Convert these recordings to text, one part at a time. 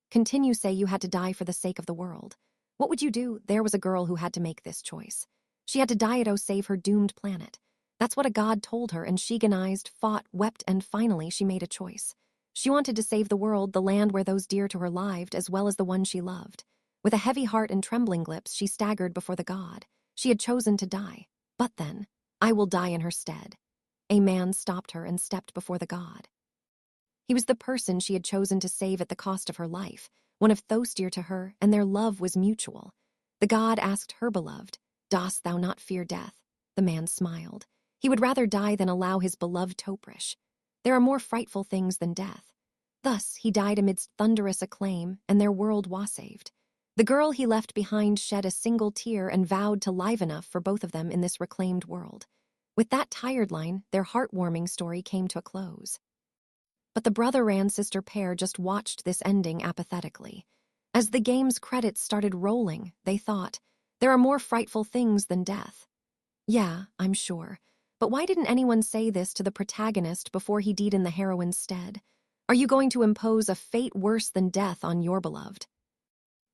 Continue say you had to die for the sake of the world. What would you do? There was a girl who had to make this choice. She had to die to save her doomed planet. That's what a god told her, and she agonized, fought, wept, and finally she made a choice. She wanted to save the world, the land where those dear to her lived, as well as the one she loved. With a heavy heart and trembling lips, she staggered before the god. She had chosen to die. But then, I will die in her stead. A man stopped her and stepped before the god. He was the person she had chosen to save at the cost of her life, one of those dear to her, and their love was mutual. The god asked her beloved, "Dost thou not fear death?" The man smiled. He would rather die than allow his beloved to perish. There are more frightful things than death. Thus, he died amidst thunderous acclaim, and their world was saved. The girl he left behind shed a single tear and vowed to live enough for both of them in this reclaimed world. With that tired line, their heartwarming story came to a close. But the brother and sister pair just watched this ending apathetically. As the game's credits started rolling, they thought, there are more frightful things than death. Yeah, I'm sure. But why didn't anyone say this to the protagonist before he died in the heroine's stead? Are you going to impose a fate worse than death on your beloved?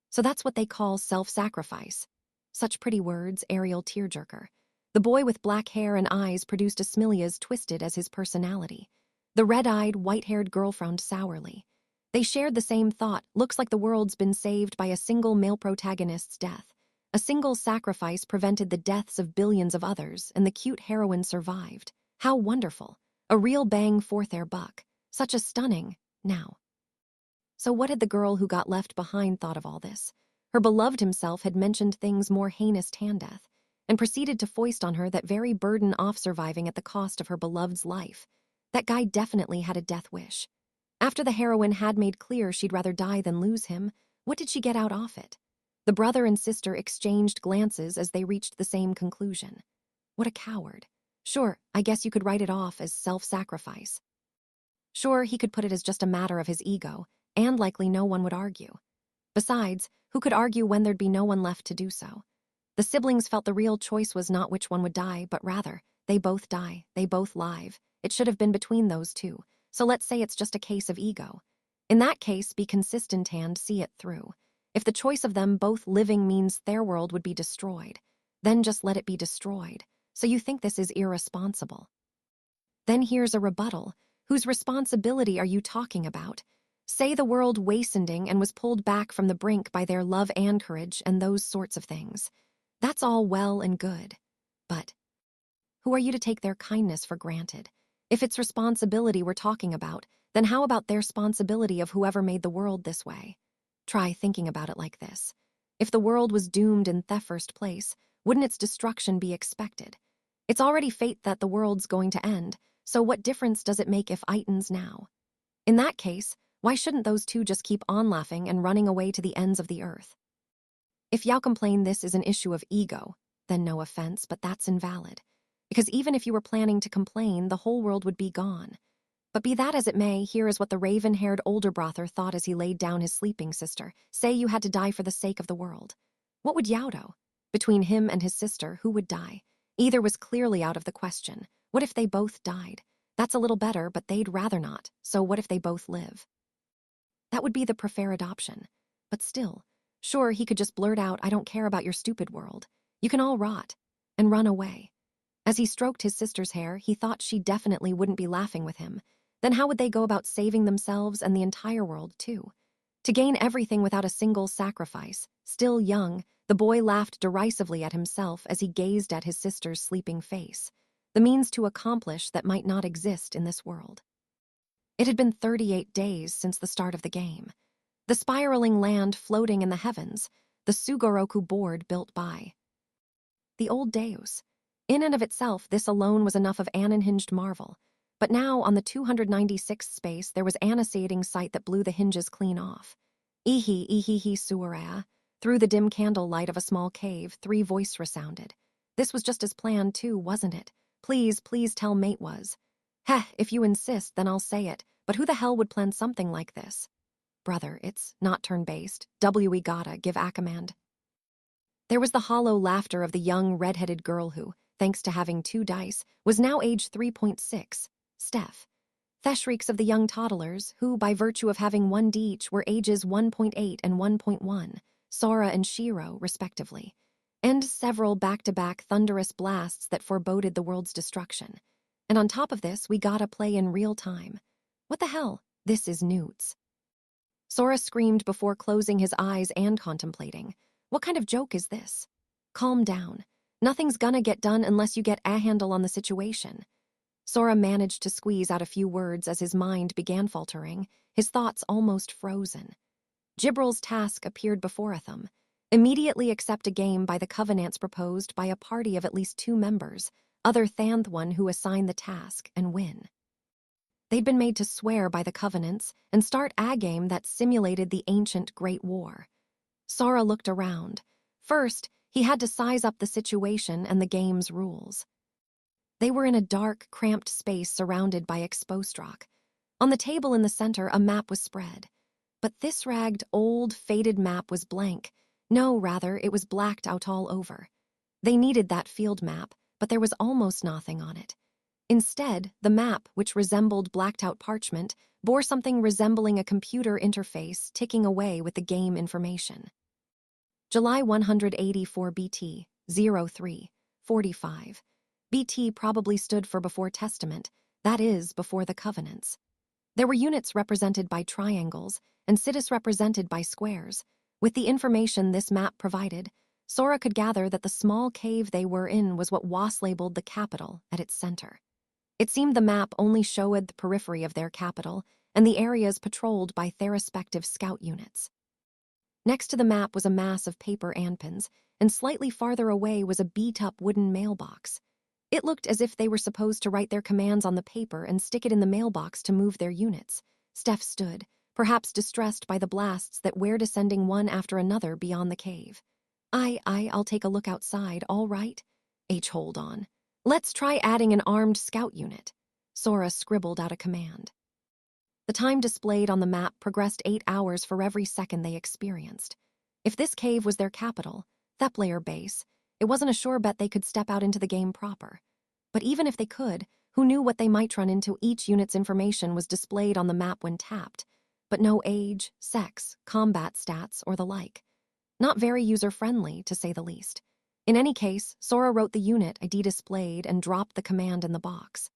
So that's what they call self-sacrifice. Such pretty words, Ariel tearjerker. The boy with black hair and eyes produced a smile as twisted as his personality. The red-eyed, white-haired girl frowned sourly. They shared the same thought. Looks like the world's been saved by a single male protagonist's death. A single sacrifice prevented the deaths of billions of others, and the cute heroine survived. How wonderful. A real bang for their buck. Such a stunning, now. So what had the girl who got left behind thought of all this? Her beloved himself had mentioned things more heinous than death, and proceeded to foist on her that very burden of surviving at the cost of her beloved's life. That guy definitely had a death wish. After the heroine had made clear she'd rather die than lose him, what did she get out of it? The brother and sister exchanged glances as they reached the same conclusion. What a coward. Sure, I guess you could write it off as self-sacrifice. Sure, he could put it as just a matter of his ego, and likely no one would argue. Besides, who could argue when there'd be no one left to do so? The siblings felt the real choice was not which one would die, but rather, they both die, they both live. It should have been between those two, so let's say it's just a case of ego. In that case, be consistent and see it through. If the choice of them both living means their world would be destroyed, then just let it be destroyed. So you think this is irresponsible? Then here's a rebuttal. Whose responsibility are you talking about? Say the world wasting and was pulled back from the brink by their love and courage and those sorts of things. That's all well and good. But who are you to take their kindness for granted? If it's responsibility we're talking about, then how about their responsibility of whoever made the world this way? Try thinking about it like this. If the world was doomed in the first place, wouldn't its destruction be expected? It's already fate that the world's going to end, so what difference does it make if it ends now? In that case, why shouldn't those two just keep on laughing and running away to the ends of the earth? If y'all complain this is an issue of ego, then no offense, but that's invalid. Because even if you were planning to complain, the whole world would be gone. But be that as it may, here is what the raven-haired older brother thought as he laid down his sleeping sister. Say you had to die for the sake of the world. What would Yaudo? Between him and his sister, who would die? Either was clearly out of the question. What if they both died? That's a little better, but they'd rather not. So what if they both live? That would be the preferred option. But still, sure, he could just blurt out, "I don't care about your stupid world. You can all rot," and run away. As he stroked his sister's hair, he thought she definitely wouldn't be laughing with him. Then how would they go about saving themselves and the entire world, too? To gain everything without a single sacrifice. Still young, the boy laughed derisively at himself as he gazed at his sister's sleeping face. The means to accomplish that might not exist in this world. It had been 38 days since the start of the game. The spiraling land floating in the heavens, the Sugoroku board built by. The old Deus. In and of itself, this alone was enough of an unhinged marvel. But now, on the 296th space, there was an annunciating sight that blew the hinges clean off. Ihi suara. Through the dim candlelight of a small cave, 3 voices resounded. This was just as planned, too, wasn't it? Please tell mate was. Heh, if you insist, then I'll say it. But who the hell would plan something like this? Brother, it's not turn-based. We gotta give a command. There was the hollow laughter of the young red-headed girl who, thanks to having 2 dice, was now age 3.6. Steph. The shrieks of the young toddlers, who, by virtue of having one D each, were ages 1.8 and 1.1, Sora and Shiro, respectively, and several back-to-back thunderous blasts that foreboded the world's destruction. And on top of this, we gotta play in real time. What the hell? This is newts. Sora screamed before closing his eyes and contemplating. What kind of joke is this? Calm down. Nothing's gonna get done unless you get a handle on the situation. Sora managed to squeeze out a few words as his mind began faltering, his thoughts almost frozen. Gibril's task appeared before them. Immediately accept a game by the covenants proposed by a party of at least 2 members, other than the one who assigned the task, and win. They'd been made to swear by the covenants and start a game that simulated the ancient Great War. Sora looked around. First, he had to size up the situation and the game's rules. They were in a dark, cramped space surrounded by exposed rock. On the table in the center, a map was spread. But this ragged, old, faded map was blank. No, rather, it was blacked out all over. They needed that field map, but there was almost nothing on it. Instead, the map, which resembled blacked-out parchment, bore something resembling a computer interface ticking away with the game information. July 184 BT, 03:45. BT probably stood for Before Testament, that is, before the covenants. There were units represented by triangles and cities represented by squares. With the information this map provided, Sora could gather that the small cave they were in was what Was labeled the capital at its center. It seemed the map only showed the periphery of their capital and the areas patrolled by their respective scout units. Next to the map was a mass of paper anpins, and slightly farther away was a beat-up wooden mailbox. It looked as if they were supposed to write their commands on the paper and stick it in the mailbox to move their units. Steph stood, perhaps distressed by the blasts that were descending one after another beyond the cave. I'll take a look outside, all right? Hold on. Let's try adding an armed scout unit. Sora scribbled out a command. The time displayed on the map progressed 8 hours for every second they experienced. If this cave was their capital, Thepplayer base, it wasn't a sure bet they could step out into the game proper. But even if they could, who knew what they might run into? Each unit's information was displayed on the map when tapped, but no age, sex, combat stats, or the like. Not very user-friendly, to say the least. In any case, Sora wrote the unit ID displayed and dropped the command in the box.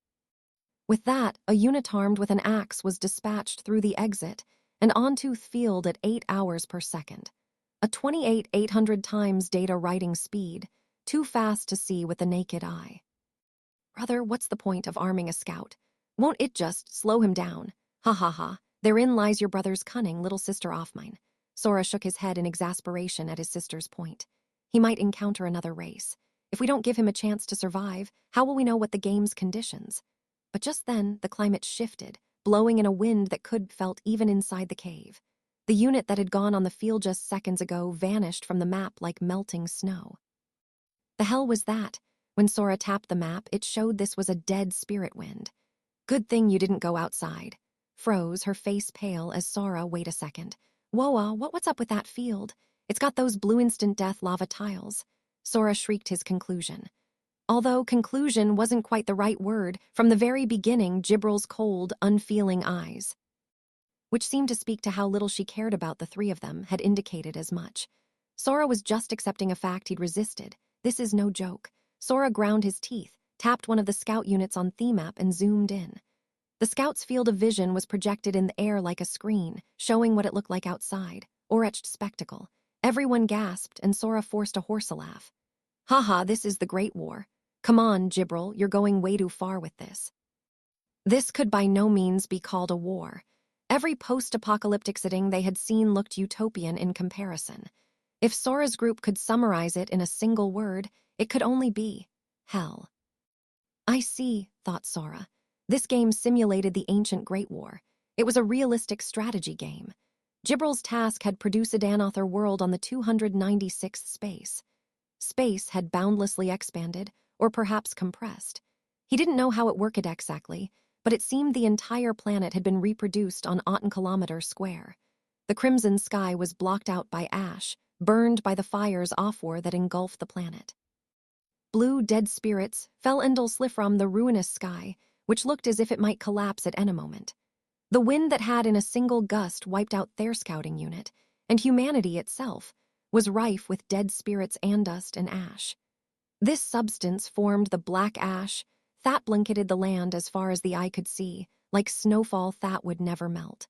With that, a unit armed with an axe was dispatched through the exit and onto the field at 8 hours per second. A 28,800 times data writing speed, too fast to see with the naked eye. Brother, what's the point of arming a scout? Won't it just slow him down? Ha ha ha, therein lies your brother's cunning, little sister off mine. Sora shook his head in exasperation at his sister's point. He might encounter another race. If we don't give him a chance to survive, how will we know what the game's conditions? But just then, the climate shifted, blowing in a wind that could be felt even inside the cave. The unit that had gone on the field just seconds ago vanished from the map like melting snow. The hell was that? When Sora tapped the map, it showed this was a dead spirit wind. Good thing you didn't go outside. Froze, her face pale as Sora, wait a second. Whoa, what's up with that field? It's got those blue instant death lava tiles. Sora shrieked his conclusion. Although conclusion wasn't quite the right word, from the very beginning, Gibril's cold, unfeeling eyes, which seemed to speak to how little she cared about the 3 of them, had indicated as much. Sora was just accepting a fact he'd resisted. This is no joke. Sora ground his teeth, tapped one of the scout units on the map, and zoomed in. The scout's field of vision was projected in the air like a screen, showing what it looked like outside, or etched spectacle. Everyone gasped, and Sora forced a hoarse laugh. Haha, this is the Great War. Come on, Gibril, you're going way too far with this. This could by no means be called a war. Every post-apocalyptic setting they had seen looked utopian in comparison. If Sora's group could summarize it in a single word, it could only be hell. I see, thought Sora. This game simulated the ancient Great War. It was a realistic strategy game. Gibril's task had produced an another world on the 296th space. Space had boundlessly expanded, or perhaps compressed. He didn't know how it worked exactly, but it seemed the entire planet had been reproduced on 8 kilometers square. The crimson sky was blocked out by ash, burned by the fires offward that engulfed the planet. Blue dead spirits fell into from the ruinous sky, which looked as if it might collapse at any moment. The wind that had in a single gust wiped out their scouting unit, and humanity itself, was rife with dead spirits and dust and ash. This substance formed the black ash that blanketed the land as far as the eye could see, like snowfall that would never melt.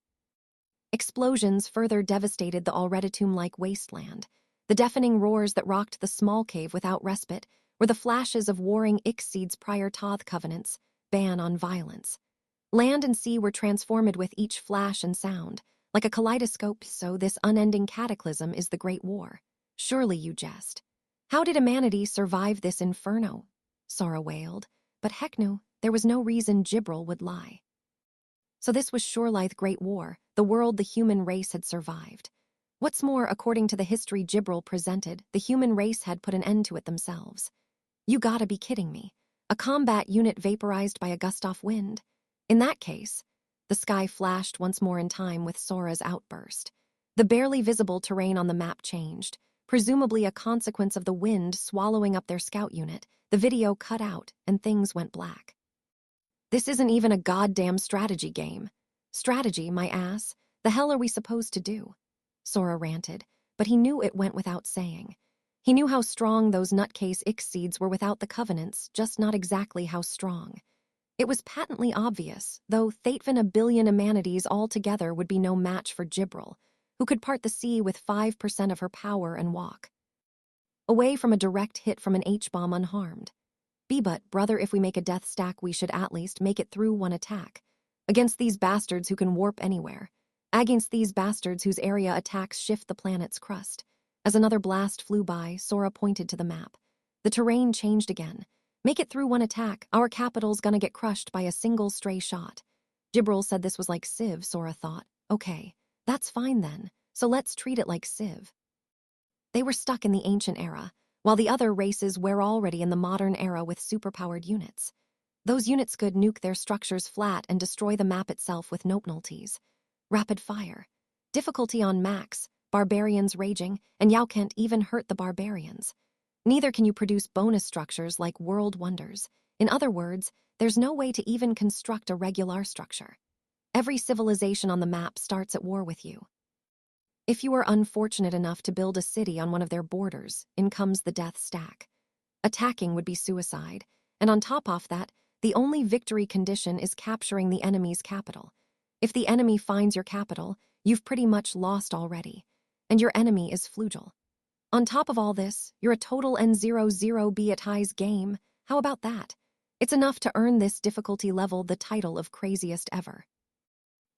Explosions further devastated the already tomb-like wasteland. The deafening roars that rocked the small cave without respite were the flashes of warring Ixid's prior Toth covenants, ban on violence. Land and sea were transformed with each flash and sound, like a kaleidoscope, so this unending cataclysm is the Great War. Surely you jest. How did humanity survive this inferno? Sora wailed, but heck no, there was no reason Jibril would lie. So this was surely the Great War, the world the human race had survived. What's more, according to the history Jibril presented, the human race had put an end to it themselves. You gotta be kidding me. A combat unit vaporized by a gust-off wind? In that case, the sky flashed once more in time with Sora's outburst. The barely visible terrain on the map changed, presumably a consequence of the wind swallowing up their scout unit. The video cut out, and things went black. This isn't even a goddamn strategy game. Strategy, my ass. The hell are we supposed to do? Sora ranted, but he knew it went without saying. He knew how strong those nutcase Ixcids were without the covenants, just not exactly how strong. It was patently obvious, though Thatevin a billion humanities altogether would be no match for Jibril, who could part the sea with 5% of her power and walk away from a direct hit from an H-bomb unharmed. But, brother, if we make a death stack, we should at least make it through one attack. Against these bastards who can warp anywhere. Against these bastards whose area attacks shift the planet's crust. As another blast flew by, Sora pointed to the map. The terrain changed again. Make it through one attack, our capital's gonna get crushed by a single stray shot. Jibril said this was like Civ, Sora thought. Okay, that's fine then, so let's treat it like Civ. They were stuck in the ancient era, while the other races were already in the modern era with superpowered units. Those units could nuke their structures flat and destroy the map itself with no penalties. Rapid fire. Difficulty on max, barbarians raging, and Yao can't even hurt the barbarians. Neither can you produce bonus structures like world wonders. In other words, there's no way to even construct a regular structure. Every civilization on the map starts at war with you. If you are unfortunate enough to build a city on one of their borders, in comes the death stack. Attacking would be suicide, and on top of that, the only victory condition is capturing the enemy's capital. If the enemy finds your capital, you've pretty much lost already, and your enemy is Flugel. On top of all this, you're a total N00 be at highs game. How about that? It's enough to earn this difficulty level the title of craziest ever.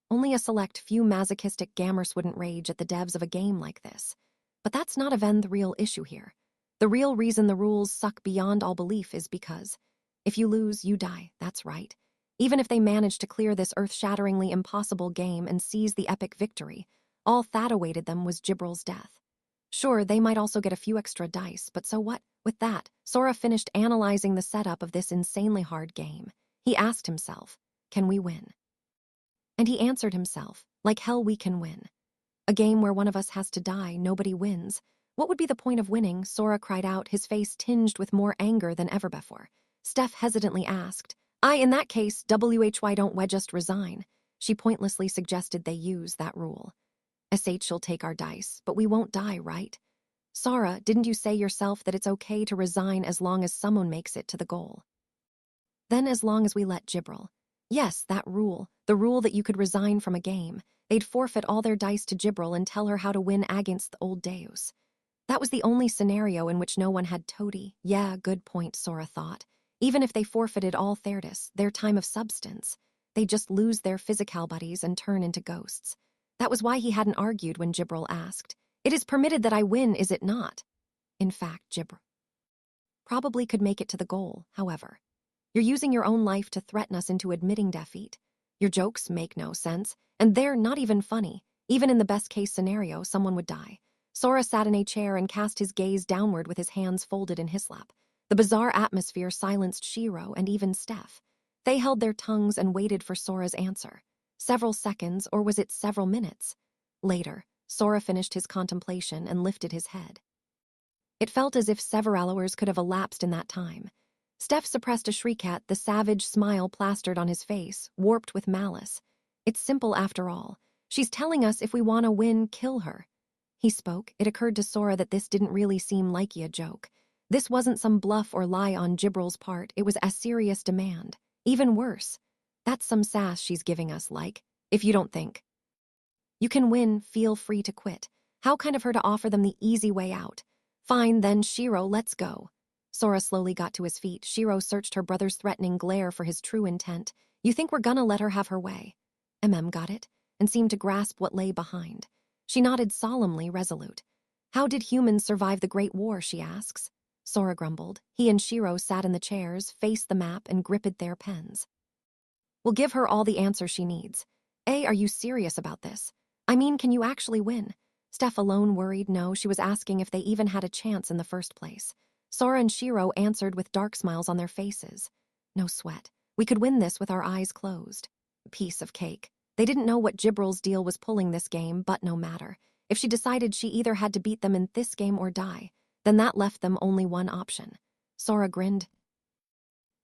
Only a select few masochistic gamers wouldn't rage at the devs of a game like this. But that's not even the real issue here. The real reason the rules suck beyond all belief is because if you lose, you die, that's right. Even if they manage to clear this earth-shatteringly impossible game and seize the epic victory, all that awaited them was Jibril's death. Sure, they might also get a few extra dice, but so what? With that, Sora finished analyzing the setup of this insanely hard game. He asked himself, can we win? And he answered himself, like hell we can win. A game where one of us has to die, nobody wins. What would be the point of winning? Sora cried out, his face tinged with more anger than ever before. Steph hesitantly asked, in that case, why don't we just resign? She pointlessly suggested they use that rule. She'll take our dice, but we won't die, right? Sora, didn't you say yourself that it's okay to resign as long as someone makes it to the goal? Then as long as we let Jibril. Yes, that rule, the rule that you could resign from a game. They'd forfeit all their dice to Jibril and tell her how to win against the old Deus. That was the only scenario in which no one had toady. Yeah, good point, Sora thought. Even if they forfeited all their time of substance, they'd just lose their physical bodies and turn into ghosts. That was why he hadn't argued when Jibril asked, "It is permitted that I win, is it not?" In fact, Jibril probably could make it to the goal, however. You're using your own life to threaten us into admitting defeat. Your jokes make no sense, and they're not even funny. Even in the best-case scenario, someone would die. Sora sat in a chair and cast his gaze downward with his hands folded in his lap. The bizarre atmosphere silenced Shiro and even Steph. They held their tongues and waited for Sora's answer. Several seconds, or was it several minutes? Later, Sora finished his contemplation and lifted his head. It felt as if several hours could have elapsed in that time. Steph suppressed a shriek at the savage smile plastered on his face, warped with malice. It's simple after all. She's telling us if we want to win, kill her. He spoke. It occurred to Sora that this didn't really seem like a joke. This wasn't some bluff or lie on Gibral's part. It was a serious demand. Even worse. That's some sass she's giving us, like, if you don't think you can win, feel free to quit. How kind of her to offer them the easy way out. Fine, then, Shiro, let's go. Sora slowly got to his feet. Shiro searched her brother's threatening glare for his true intent. You think we're gonna let her have her way? Got it, and seemed to grasp what lay behind. She nodded solemnly, resolute. How did humans survive the Great War, she asks. Sora grumbled. He and Shiro sat in the chairs, faced the map, and gripped their pens. We'll give her all the answers she needs. Are you serious about this? I mean, can you actually win? Steph alone worried no, she was asking if they even had a chance in the first place. Sora and Shiro answered with dark smiles on their faces. No sweat. We could win this with our eyes closed. Piece of cake. They didn't know what Gibral's deal was pulling this game, but no matter. If she decided she either had to beat them in this game or die, then that left them only one option. Sora grinned.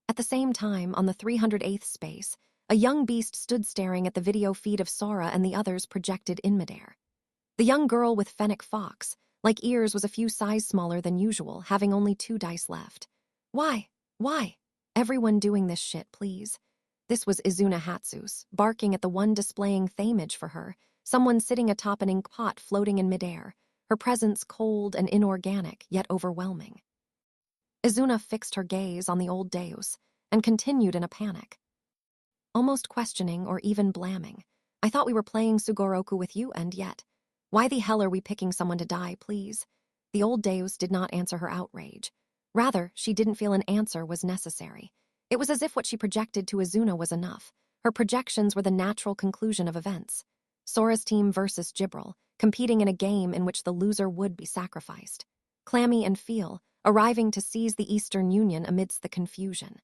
At the same time, on the 308th space, a young beast stood staring at the video feed of Sora and the others projected in midair. The young girl with fennec fox, like ears, was a few size smaller than usual, having only 2 dice left. Why? Why? Everyone doing this shit, please. This was Izuna Hatsus, barking at the one displaying thamage for her, someone sitting atop an ink pot floating in midair, her presence cold and inorganic, yet overwhelming. Izuna fixed her gaze on the old Deus and continued in a panic, almost questioning or even blaming. I thought we were playing Sugoroku with you, and yet, why the hell are we picking someone to die, please? The old Deus did not answer her outrage. Rather, she didn't feel an answer was necessary. It was as if what she projected to Izuna was enough. Her projections were the natural conclusion of events. Sora's team versus Gibral, competing in a game in which the loser would be sacrificed. Clammy and Feel, arriving to seize the Eastern Union amidst the confusion.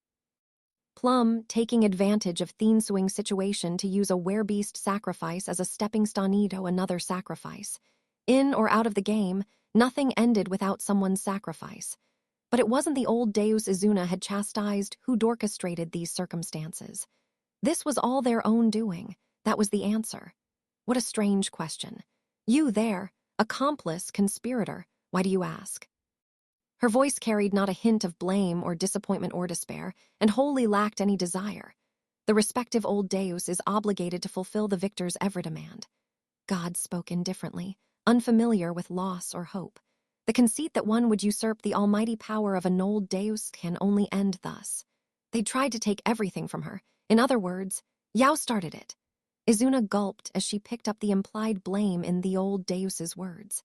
Plum, taking advantage of the ensuing situation to use a werebeast sacrifice as a stepping stone to another sacrifice. In or out of the game, nothing ended without someone's sacrifice. But it wasn't the old Deus Izuna had chastised who orchestrated these circumstances. This was all their own doing. That was the answer. What a strange question. You there, accomplice, conspirator, why do you ask? Her voice carried not a hint of blame or disappointment or despair, and wholly lacked any desire. The respective old Deus is obligated to fulfill the victor's every demand. God spoke indifferently, unfamiliar with loss or hope. The conceit that one would usurp the almighty power of an old Deus can only end thus. They tried to take everything from her. In other words, Yao started it. Izuna gulped as she picked up the implied blame in the old Deus's words.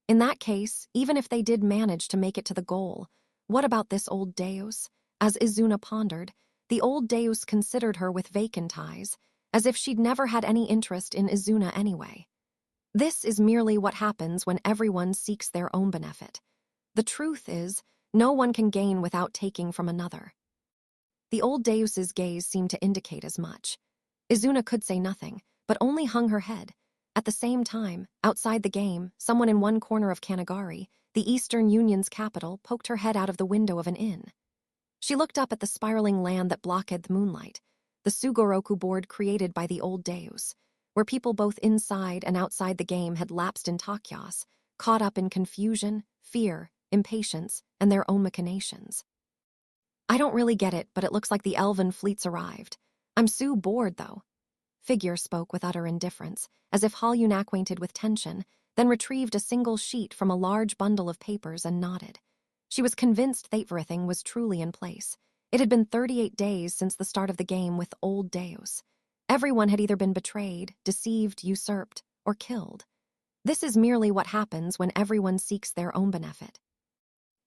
In that case, even if they did manage to make it to the goal, what about this old Deus? As Izuna pondered, the old Deus considered her with vacant eyes, as if she'd never had any interest in Izuna anyway. This is merely what happens when everyone seeks their own benefit. The truth is, no one can gain without taking from another. The old Deus's gaze seemed to indicate as much. Izuna could say nothing, but only hung her head. At the same time, outside the game, someone in one corner of Kanagari, the Eastern Union's capital, poked her head out of the window of an inn. She looked up at the spiraling land that blocked the moonlight, the Sugoroku board created by the old Deus, where people both inside and outside the game had lapsed in takyas, caught up in confusion, fear, impatience, and their own machinations. I don't really get it, but it looks like the elven fleet's arrived. I'm so bored, though. Figure spoke with utter indifference, as if Halyun acquainted with tension, then retrieved a single sheet from a large bundle of papers and nodded. She was convinced everything was truly in place. It had been 38 days since the start of the game with old Deus. Everyone had either been betrayed, deceived, usurped, or killed. This is merely what happens when everyone seeks their own benefit.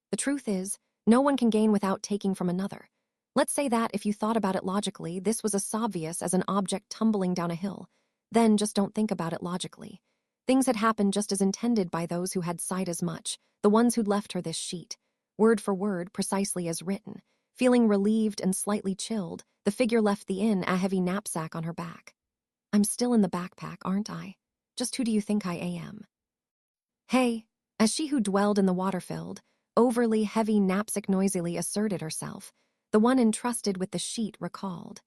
The truth is, no one can gain without taking from another. Let's say that, if you thought about it logically, this was as obvious as an object tumbling down a hill. Then just don't think about it logically. Things had happened just as intended by those who had sighed as much, the ones who'd left her this sheet. Word for word, precisely as written. Feeling relieved and slightly chilled, the figure left the inn, a heavy knapsack on her back. I'm still in the backpack, aren't I? Just who do you think I am? Hey, as she who dwelled in the water-filled, overly heavy knapsack noisily asserted herself, the one entrusted with the sheet recalled.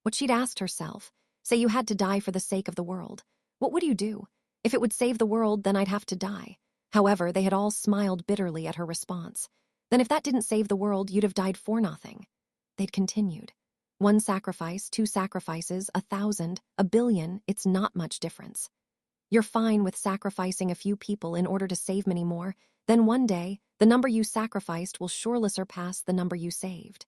What she'd asked herself, say you had to die for the sake of the world. What would you do? If it would save the world, then I'd have to die. However, they had all smiled bitterly at her response. Then if that didn't save the world, you'd have died for nothing. They'd continued. 1 sacrifice, 2 sacrifices, 1,000, 1,000,000,000, it's not much difference. You're fine with sacrificing a few people in order to save many more, then one day, the number you sacrificed will surely surpass the number you saved.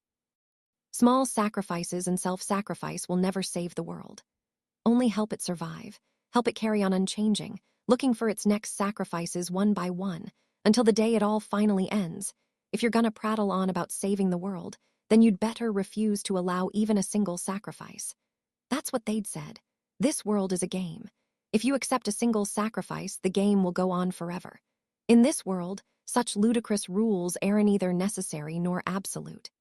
Small sacrifices and self-sacrifice will never save the world. Only help it survive, help it carry on unchanging, looking for its next sacrifices one by one, until the day it all finally ends. If you're gonna prattle on about saving the world, then you'd better refuse to allow even a single sacrifice. That's what they'd said. This world is a game. If you accept a single sacrifice, the game will go on forever. In this world, such ludicrous rules aren't either necessary nor absolute.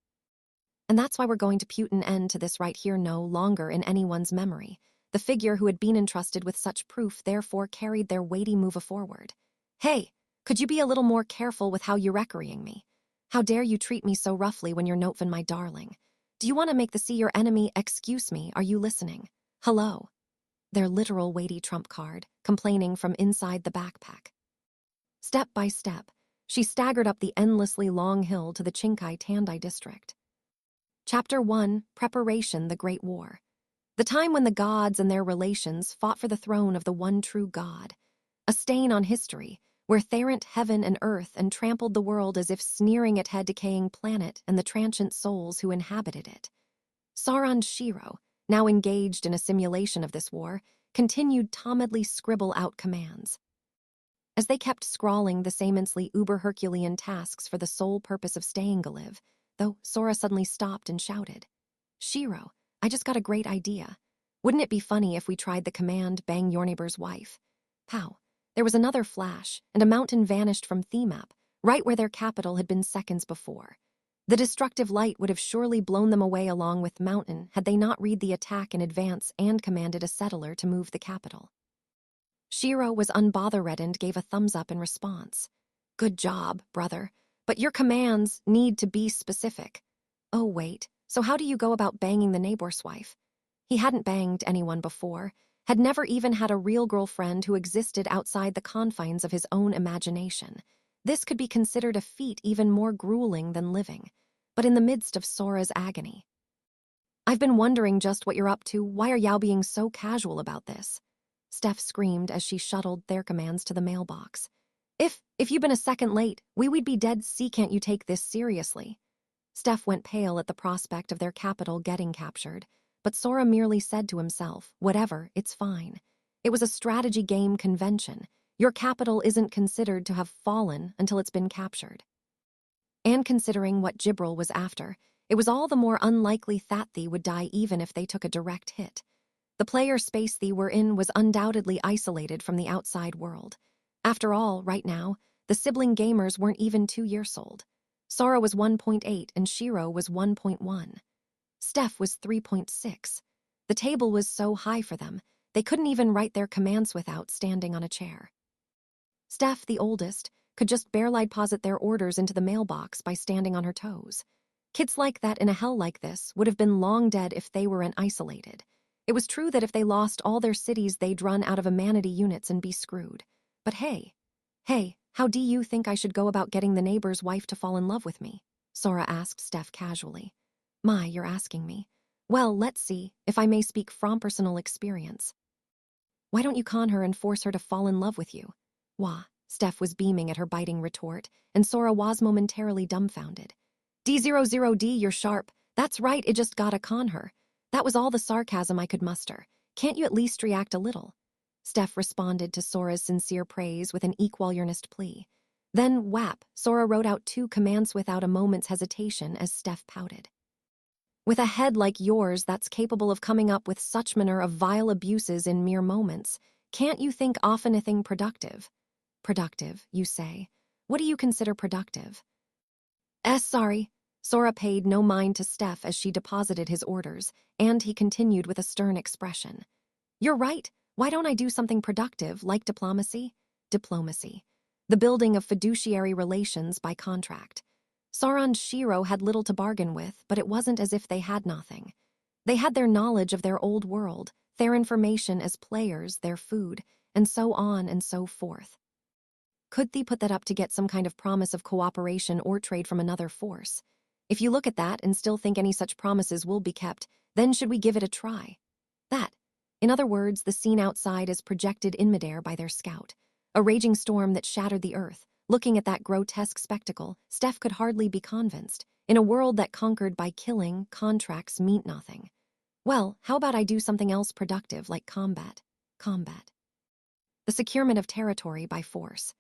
And that's why we're going to put an end to this right here no longer in anyone's memory. The figure who had been entrusted with such proof therefore carried their weighty move forward. Hey, could you be a little more careful with how you're recreating me? How dare you treat me so roughly when you're Notvan, my darling? Do you want to make the sea your enemy? Excuse me, are you listening? Hello. Their literal weighty trump card, complaining from inside the backpack. Step by step, she staggered up the endlessly long hill to the Chinkai-Tandai district. Chapter 1, Preparation, the Great War. The time when the gods and their relations fought for the throne of the one true God. A stain on history, where Tharant heaven and earth and trampled the world as if sneering at head decaying planet and the transient souls who inhabited it. Sauron Shiro, now engaged in a simulation of this war, continued Tomidly scribble out commands. As they kept scrawling the immensely uber-Herculean tasks for the sole purpose of staying alive, though Sora suddenly stopped and shouted, Shiro, I just got a great idea. Wouldn't it be funny if we tried the command, bang your neighbor's wife? Pow. There was another flash, and a mountain vanished from Themap, right where their capital had been seconds before. The destructive light would have surely blown them away along with mountain had they not read the attack in advance and commanded a settler to move the capital. Shiro was unbothered and gave a thumbs up in response. Good job, brother, but your commands need to be specific. Oh, wait, so how do you go about banging the neighbor's wife? He hadn't banged anyone before, had never even had a real girlfriend who existed outside the confines of his own imagination. This could be considered a feat even more grueling than living, but in the midst of Sora's agony. I've been wondering just what you're up to. Why are you being so casual about this? Steph screamed as she shuttled their commands to the mailbox. If you'd been a second late, we'd be dead. See, can't you take this seriously? Steph went pale at the prospect of their capital getting captured, but Sora merely said to himself, whatever, it's fine. It was a strategy game convention. Your capital isn't considered to have fallen until it's been captured. And considering what Gibril was after, it was all the more unlikely that they would die even if they took a direct hit. The player space they were in was undoubtedly isolated from the outside world. After all, right now, the sibling gamers weren't even 2 years old. Sora was 1.8 and Shiro was 1.1. Steph was 3.6. The table was so high for them, they couldn't even write their commands without standing on a chair. Steph, the oldest, could just barely deposit their orders into the mailbox by standing on her toes. Kids like that in a hell like this would have been long dead if they weren't isolated. It was true that if they lost all their cities, they'd run out of amenity units and be screwed. But hey, how do you think I should go about getting the neighbor's wife to fall in love with me? Sora asked Steph casually. My, you're asking me. Well, let's see, if I may speak from personal experience. Why don't you con her and force her to fall in love with you? Wah, Steph was beaming at her biting retort, and Sora was momentarily dumbfounded. D00D, you're sharp. That's right, it just gotta con her. That was all the sarcasm I could muster. Can't you at least react a little? Steph responded to Sora's sincere praise with an equal earnest plea. Then, whap, Sora wrote out 2 commands without a moment's hesitation as Steph pouted. With a head like yours that's capable of coming up with such manner of vile abuses in mere moments, can't you think of anything productive? Productive, you say. What do you consider productive? Sorry. Sora paid no mind to Steph as she deposited his orders, and he continued with a stern expression. You're right. Why don't I do something productive like diplomacy? Diplomacy. the building of fiduciary relations by contract. Sora and Shiro had little to bargain with, but it wasn't as if they had nothing. They had their knowledge of their old world, their information as players, their food, and so on and so forth. Could they put that up to get some kind of promise of cooperation or trade from another force? If you look at that and still think any such promises will be kept, then should we give it a try? That. In other words, the scene outside is projected in midair by their scout. A raging storm that shattered the earth. Looking at that grotesque spectacle, Steph could hardly be convinced. In a world that conquered by killing, contracts mean nothing. Well, how about I do something else productive like combat? Combat. The securement of territory by force.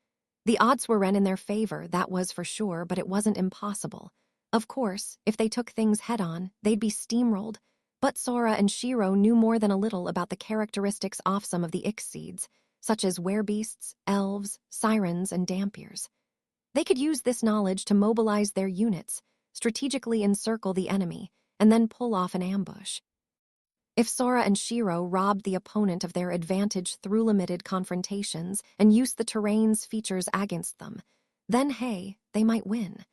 The odds were in their favor, that was for sure, but it wasn't impossible. Of course, if they took things head-on, they'd be steamrolled. But Sora and Shiro knew more than a little about the characteristics of some of the Ix-seeds, such as werebeasts, elves, sirens, and dampiers. They could use this knowledge to mobilize their units, strategically encircle the enemy, and then pull off an ambush. If Sora and Shiro robbed the opponent of their advantage through limited confrontations and used the terrain's features against them, then hey, they might win.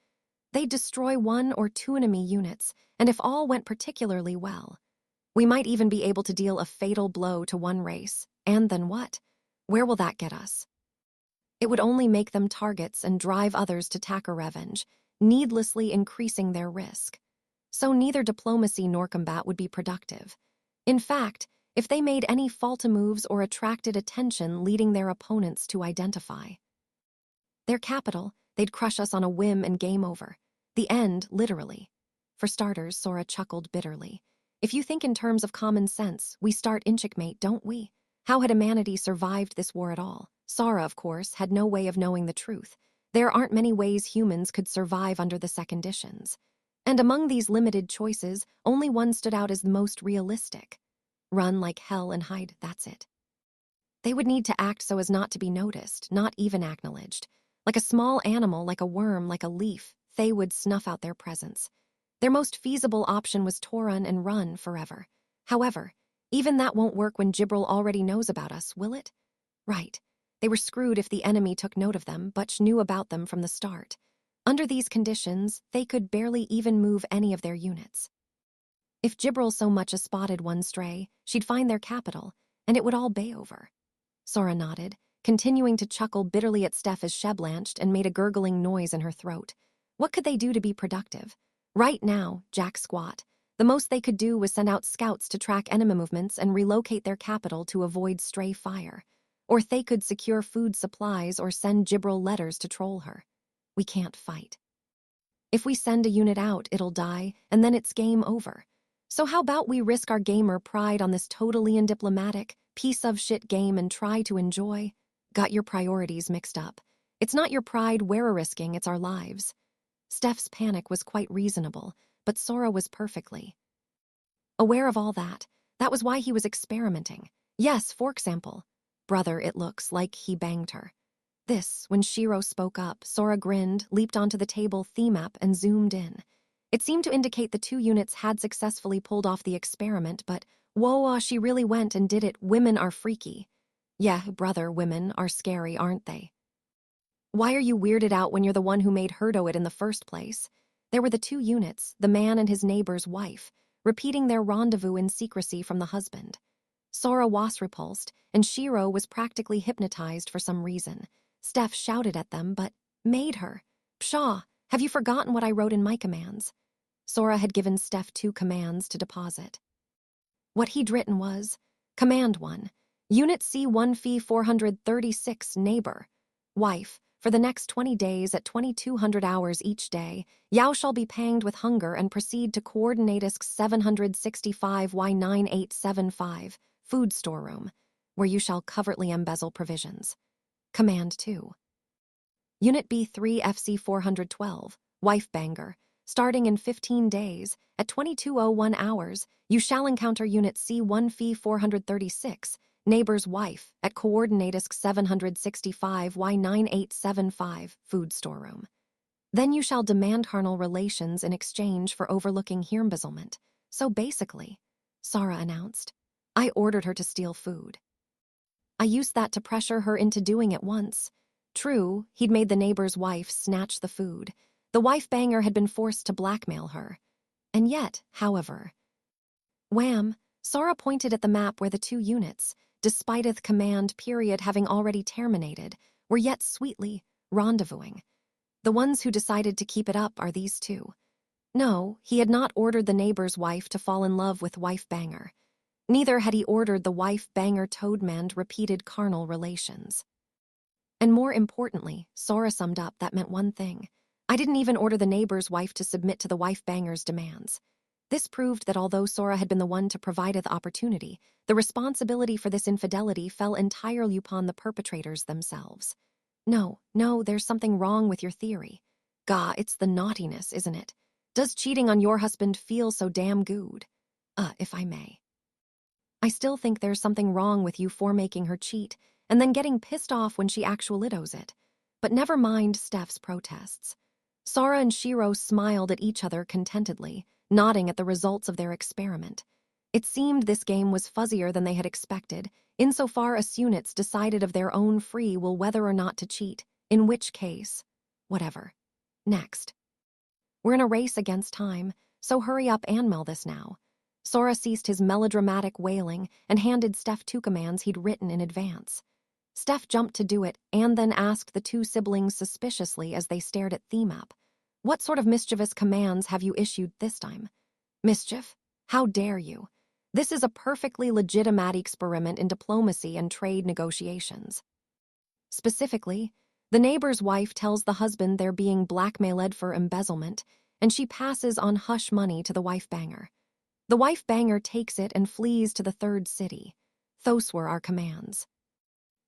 They'd destroy one or two enemy units, and if all went particularly well, we might even be able to deal a fatal blow to one race. And then what? Where will that get us? It would only make them targets and drive others to tack a revenge, needlessly increasing their risk. So neither diplomacy nor combat would be productive. In fact, if they made any faulty moves or attracted attention leading their opponents to identify their capital, they'd crush us on a whim and game over. The end, literally. For starters, Sora chuckled bitterly. If you think in terms of common sense, we start in checkmate, don't we? How had humanity survived this war at all? Sora, of course, had no way of knowing the truth. There aren't many ways humans could survive under the conditions. And among these limited choices, only one stood out as the most realistic. Run like hell and hide, that's it. They would need to act so as not to be noticed, not even acknowledged. Like a small animal, like a worm, like a leaf, they would snuff out their presence. Their most feasible option was to run and run forever. However, even that won't work when Jibril already knows about us, will it? Right. They were screwed if the enemy took note of them, but knew about them from the start. Under these conditions, they could barely even move any of their units. If Jibril so much as spotted one stray, she'd find their capital, and it would all bay over. Sora nodded, continuing to chuckle bitterly at Steph as she blanched and made a gurgling noise in her throat. What could they do to be productive? Right now, Jack squat. The most they could do was send out scouts to track enemy movements and relocate their capital to avoid stray fire. Or they could secure food supplies or send Jibril letters to troll her. We can't fight. If we send a unit out, it'll die, and then it's game over. So how about we risk our gamer pride on this totally undiplomatic, piece of shit game and try to enjoy? Got your priorities mixed up. It's not your pride we're risking, it's our lives. Steph's panic was quite reasonable, but Sora was perfectly aware of all that. That was why he was experimenting. Yes, for example. Brother, it looks like he banged her. When Shiro spoke up, Sora grinned, leaped onto the table theme app, and zoomed in. It seemed to indicate the two units had successfully pulled off the experiment, but whoa, she really went and did it. Women are freaky. Yeah, brother, women are scary, aren't they? Why are you weirded out when you're the one who made her do it in the first place? There were the two units, the man and his neighbor's wife, repeating their rendezvous in secrecy from the husband. Sora was repulsed, and Shiro was practically hypnotized for some reason. Steph shouted at them, but made her. Pshaw, have you forgotten what I wrote in my commands? Sora had given Steph 2 commands to deposit. What he'd written was, Command 1, Unit C1 Fee 436 Neighbor, Wife, for the next 20 days at 2200 hours each day, Yao shall be panged with hunger and proceed to Coordinatisk 765Y9875, Food Storeroom, where you shall covertly embezzle provisions. Command 2. Unit B3 FC 412, Wife Banger, starting in 15 days, at 2201 hours, you shall encounter Unit C1 Fee 436, Neighbor's Wife, at Coordinatisk 765Y9875, Food Storeroom. Then you shall demand carnal relations in exchange for overlooking her embezzlement. So basically, Sora announced, I ordered her to steal food. I used that to pressure her into doing it once. True, he'd made the neighbor's wife snatch the food. The wife-banger had been forced to blackmail her. And yet, however, wham, Sora pointed at the map where the two units, despiteth command period having already terminated, were yet sweetly rendezvousing. The ones who decided to keep it up are these two. No, he had not ordered the neighbor's wife to fall in love with wife-banger. Neither had he ordered the wife-banger Toadman repeated carnal relations. And more importantly, Sora summed up, that meant one thing. I didn't even order the neighbor's wife to submit to the wife-banger's demands. This proved that although Sora had been the one to provide the opportunity, the responsibility for this infidelity fell entirely upon the perpetrators themselves. No, there's something wrong with your theory. Gah, it's the naughtiness, isn't it? Does cheating on your husband feel so damn good? If I may. I still think there's something wrong with you for making her cheat, and then getting pissed off when she actually does it. But never mind Steph's protests. Sora and Shiro smiled at each other contentedly, nodding at the results of their experiment. It seemed this game was fuzzier than they had expected, insofar as units decided of their own free will whether or not to cheat, in which case, whatever. Next. We're in a race against time, so hurry up and mail this now. Sora ceased his melodramatic wailing and handed Steph two commands he'd written in advance. Steph jumped to do it and then asked the two siblings suspiciously as they stared at Theme-Up. What sort of mischievous commands have you issued this time? Mischief? How dare you? This is a perfectly legitimate experiment in diplomacy and trade negotiations. Specifically, the neighbor's wife tells the husband they're being blackmailed for embezzlement, and she passes on hush money to the wife-banger. The wife-banger takes it and flees to the third city. Those were our commands.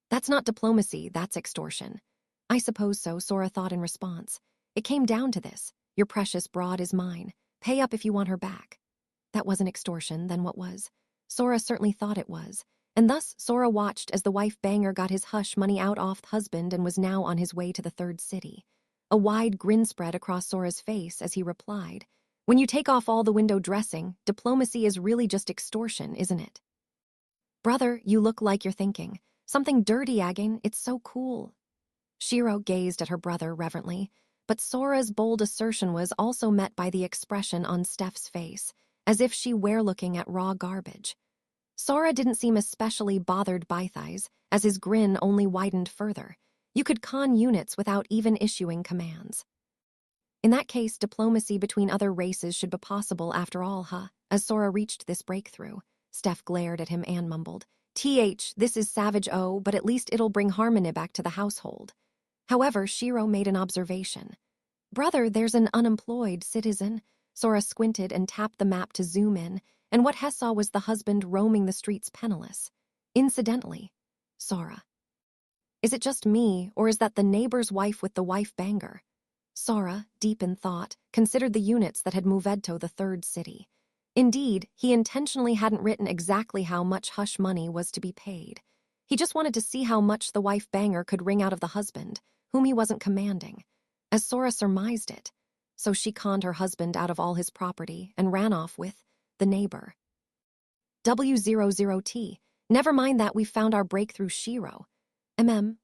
That's not diplomacy, that's extortion. I suppose so, Sora thought in response. It came down to this. Your precious broad is mine. Pay up if you want her back. That wasn't extortion, then what was? Sora certainly thought it was. And thus Sora watched as the wife-banger got his hush money out off husband and was now on his way to the third city. A wide grin spread across Sora's face as he replied, when you take off all the window dressing, diplomacy is really just extortion, isn't it? Brother, you look like you're thinking. Something dirty, again, it's so cool. Shiro gazed at her brother reverently, but Sora's bold assertion was also met by the expression on Steph's face, as if she were looking at raw garbage. Sora didn't seem especially bothered by thighs, as his grin only widened further. You could con units without even issuing commands. In that case, diplomacy between other races should be possible after all, huh? As Sora reached this breakthrough, Steph glared at him and mumbled, this is savage but at least it'll bring harmony back to the household. However, Shiro made an observation. Brother, there's an unemployed citizen. Sora squinted and tapped the map to zoom in, and what Hess saw was the husband roaming the streets penniless. Incidentally, Sora. Is it just me, or is that the neighbor's wife with the wife-banger? Sora, deep in thought, considered the units that had moved to the third city. Indeed, he intentionally hadn't written exactly how much hush money was to be paid. He just wanted to see how much the wife-banger could wring out of the husband, whom he wasn't commanding, as Sora surmised it. So she conned her husband out of all his property and ran off with the neighbor. W00T. Never mind that, we've found our breakthrough, Shiro.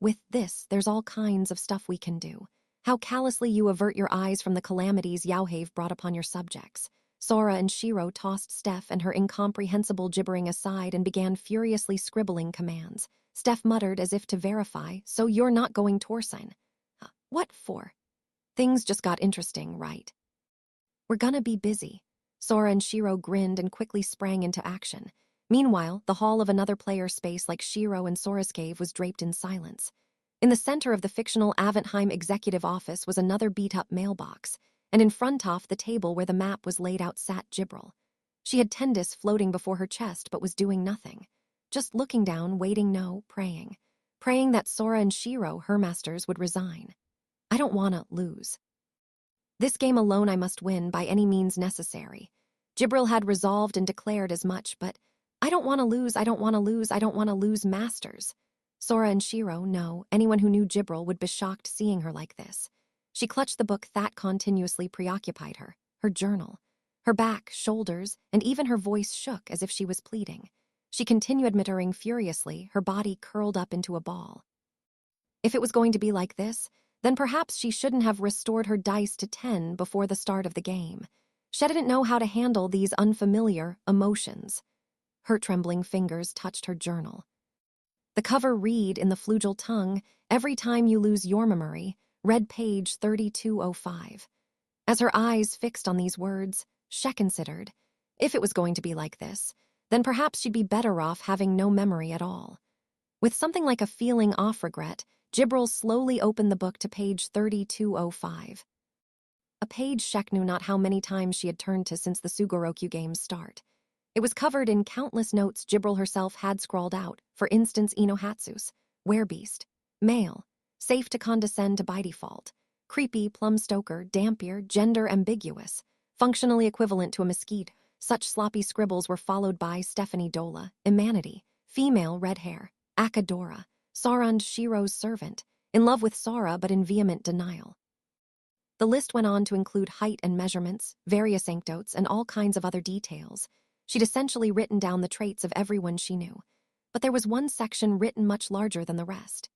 With this, there's all kinds of stuff we can do. How callously you avert your eyes from the calamities Yauhave brought upon your subjects. Sora and Shiro tossed Steph and her incomprehensible gibbering aside and began furiously scribbling commands. Steph muttered as if to verify, so you're not going Torsign. What for? Things just got interesting, right? We're gonna be busy. Sora and Shiro grinned and quickly sprang into action. Meanwhile, the hall of another player's space like Shiro and Sora's cave was draped in silence. In the center of the fictional Aventheim executive office was another beat-up mailbox, and in front of the table where the map was laid out sat Jibril. She had Tendis floating before her chest but was doing nothing. Just looking down, waiting, praying. Praying that Sora and Shiro, her masters, would resign. I don't wanna lose. This game alone I must win by any means necessary. Jibril had resolved and declared as much, but I don't want to lose, I don't want to lose, I don't want to lose masters. Sora and Shiro, no, anyone who knew Jibril would be shocked seeing her like this. She clutched the book that continuously preoccupied her, her journal. Her back, shoulders, and even her voice shook as if she was pleading. She continued muttering furiously, her body curled up into a ball. If it was going to be like this, then perhaps she shouldn't have restored her dice to 10 before the start of the game. She didn't know how to handle these unfamiliar emotions. Her trembling fingers touched her journal. The cover read in the flugel tongue, "Every time you lose your memory," read page 3205. As her eyes fixed on these words, she considered, if it was going to be like this, then perhaps she'd be better off having no memory at all. With something like a feeling of regret, Jibril slowly opened the book to page 3205. A page Shek knew not how many times she had turned to since the Sugorokyu game's start. It was covered in countless notes Jibril herself had scrawled out, for instance Inohatsu's, werebeast, male, safe to condescend to by default, creepy, plum stoker, dampier, gender ambiguous, functionally equivalent to a mesquite. Such sloppy scribbles were followed by Stephanie Dola, Imanity, female, red hair, Akadora, Sarand Shiro's servant, in love with Sara but in vehement denial. The list went on to include height and measurements, various anecdotes, and all kinds of other details. She'd essentially written down the traits of everyone she knew. But there was one section written much larger than the rest.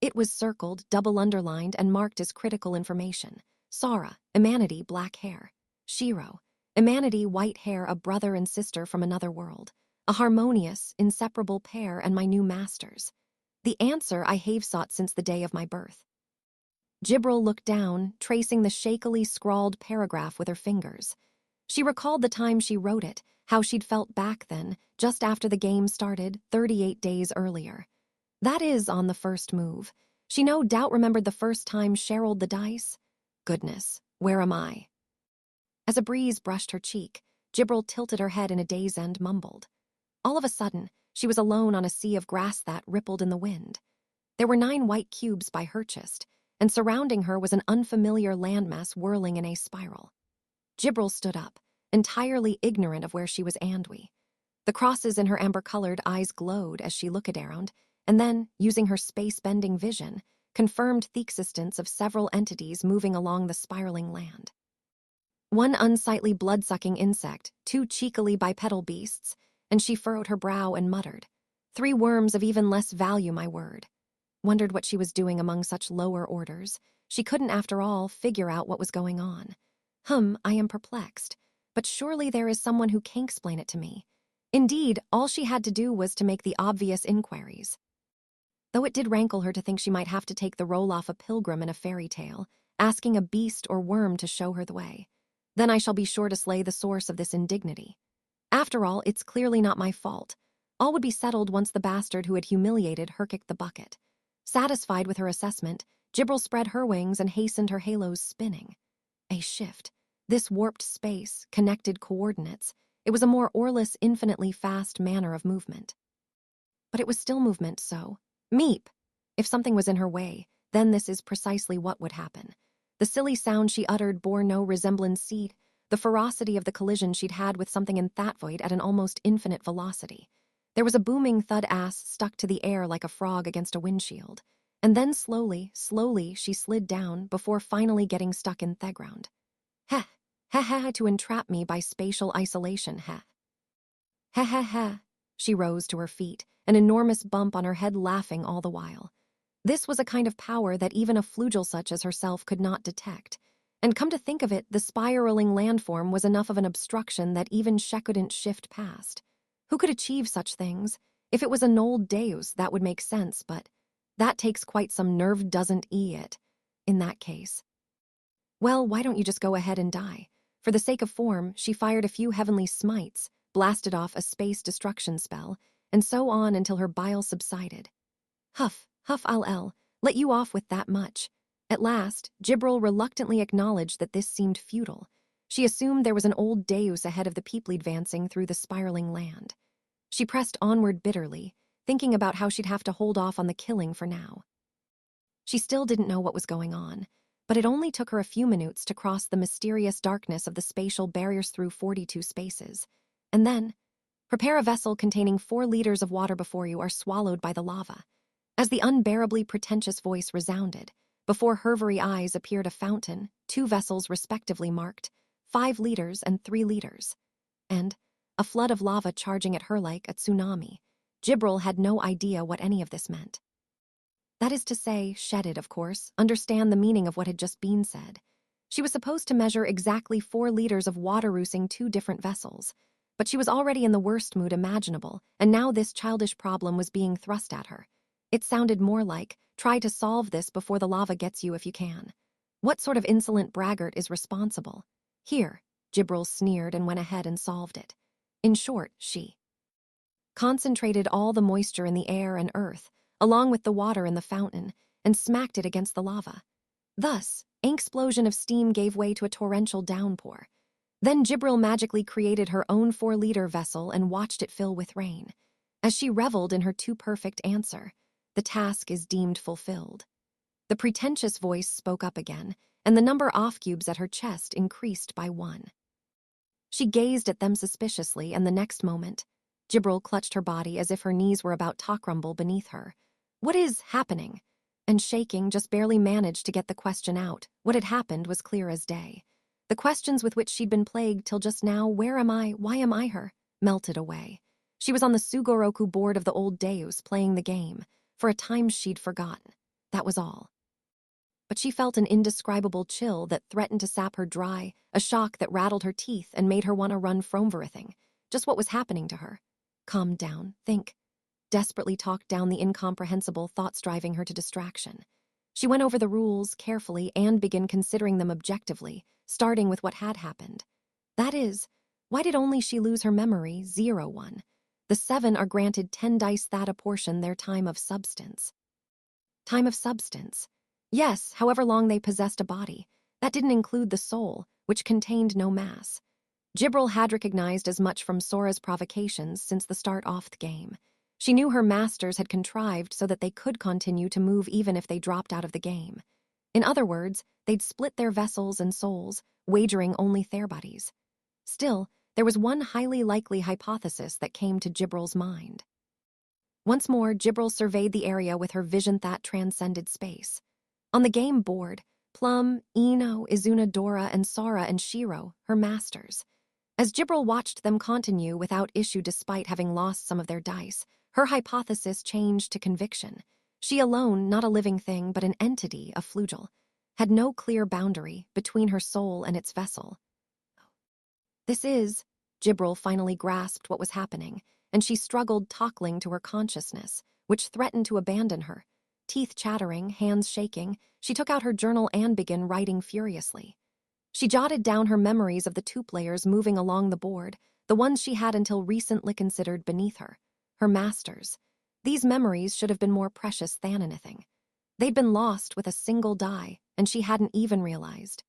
It was circled, double underlined, and marked as critical information. Sara, Imanity, black hair. Shiro, Imanity, white hair, a brother and sister from another world. A harmonious, inseparable pair and my new masters. The answer I have sought since the day of my birth. Jibril looked down, tracing the shakily scrawled paragraph with her fingers. She recalled the time she wrote it, how she'd felt back then, just after the game started, 38 days earlier. That is on the first move. She no doubt remembered the first time she rolled the dice. Goodness, where am I? As a breeze brushed her cheek, Jibril tilted her head in a daze and mumbled. All of a sudden, she was alone on a sea of grass that rippled in the wind. There were 9 white cubes by her chest, and surrounding her was an unfamiliar landmass whirling in a spiral. Jibril stood up, entirely ignorant of where she was andwe. The crosses in her amber-colored eyes glowed as she looked around, and then, using her space-bending vision, confirmed the existence of several entities moving along the spiraling land. One unsightly blood-sucking insect, 2 cheekily bipedal beasts, and she furrowed her brow and muttered, 3 worms of even less value, my word. Wondered what she was doing among such lower orders. She couldn't, after all, figure out what was going on. I am perplexed, but surely there is someone who can explain it to me. Indeed, all she had to do was to make the obvious inquiries. Though it did rankle her to think she might have to take the role off a pilgrim in a fairy tale, asking a beast or worm to show her the way. Then I shall be sure to slay the source of this indignity. After all, it's clearly not my fault. All would be settled once the bastard who had humiliated her kicked the bucket. Satisfied with her assessment, Jibril spread her wings and hastened her halo's spinning. A shift. This warped space, connected coordinates. It was a more or less infinitely fast manner of movement. But it was still movement, so. Meep! If something was in her way, then this is precisely what would happen. The silly sound she uttered bore no resemblance to the ferocity of the collision she'd had with something in that void at an almost infinite velocity. There was a booming thud-ass stuck to the air like a frog against a windshield. And then slowly, she slid down before finally getting stuck in the ground. Heh, to entrap me by spatial isolation, heh. Heh. She rose to her feet, an enormous bump on her head laughing all the while. This was a kind of power that even a flugel such as herself could not detect. And come to think of it, the spiraling landform was enough of an obstruction that even she couldn't shift past. Who could achieve such things? If it was an old deus, that would make sense, but that takes quite some nerve, doesn't it? In that case. Well, why don't you just go ahead and die? For the sake of form, she fired a few heavenly smites, blasted off a space destruction spell, and so on until her bile subsided. Huff, I'll let you off with that much. At last, Jibril reluctantly acknowledged that this seemed futile. She assumed there was an old deus ahead of the people advancing through the spiraling land. She pressed onward bitterly, thinking about how she'd have to hold off on the killing for now. She still didn't know what was going on, but it only took her a few minutes to cross the mysterious darkness of the spatial barriers through 42 spaces. And then, prepare a vessel containing 4 liters of water before you are swallowed by the lava. As the unbearably pretentious voice resounded, before her very eyes appeared a fountain, 2 vessels respectively marked 5 liters and 3 liters. And a flood of lava charging at her like a tsunami. Jibril had no idea what any of this meant. That is to say, shedded, of course, understand the meaning of what had just been said. She was supposed to measure exactly 4 liters of water using 2 different vessels. But she was already in the worst mood imaginable, and now this childish problem was being thrust at her. It sounded more like, try to solve this before the lava gets you if you can. What sort of insolent braggart is responsible? Here, Jibril sneered and went ahead and solved it. In short, she concentrated all the moisture in the air and earth, along with the water in the fountain, and smacked it against the lava. Thus, an explosion of steam gave way to a torrential downpour. Then Jibril magically created her own 4-liter vessel and watched it fill with rain. As she reveled in her too-perfect answer, the task is deemed fulfilled. The pretentious voice spoke up again, and the number of cubes at her chest increased by 1. She gazed at them suspiciously, and the next moment, Jibril clutched her body as if her knees were about to crumble beneath her. What is happening? And shaking, just barely managed to get the question out. What had happened was clear as day. The questions with which she'd been plagued till just now, where am I, why am I her, melted away. She was on the Sugoroku board of the old Deus playing the game. For a time she'd forgotten. That was all. But she felt an indescribable chill that threatened to sap her dry, a shock that rattled her teeth and made her want to run from everything. Just what was happening to her. Calm down, think. Desperately talked down the incomprehensible thoughts driving her to distraction. She went over the rules carefully and began considering them objectively, starting with what had happened. That is, why did only she lose her memory, 0-1? The 7 are granted 10 dice that apportion their time of substance. Time of substance. Yes, however long they possessed a body. That didn't include the soul, which contained no mass. Jibril had recognized as much from Sora's provocations since the start off the game. She knew her masters had contrived so that they could continue to move even if they dropped out of the game. In other words, they'd split their vessels and souls, wagering only their bodies. Still, there was one highly likely hypothesis that came to Jibril's mind. Once more, Jibril surveyed the area with her vision that transcended space. On the game board, Plum, Ino, Izuna, Dora, and Sora and Shiro, her masters. As Jibril watched them continue without issue despite having lost some of their dice, her hypothesis changed to conviction. She alone, not a living thing but an entity, a flugel, had no clear boundary between her soul and its vessel. This is, Jibril finally grasped what was happening, and she struggled tockling to her consciousness, which threatened to abandon her. Teeth chattering, hands shaking, she took out her journal and began writing furiously. She jotted down her memories of the 2 players moving along the board, the ones she had until recently considered beneath her. Her masters. These memories should have been more precious than anything. They'd been lost with a single die, and she hadn't even realized.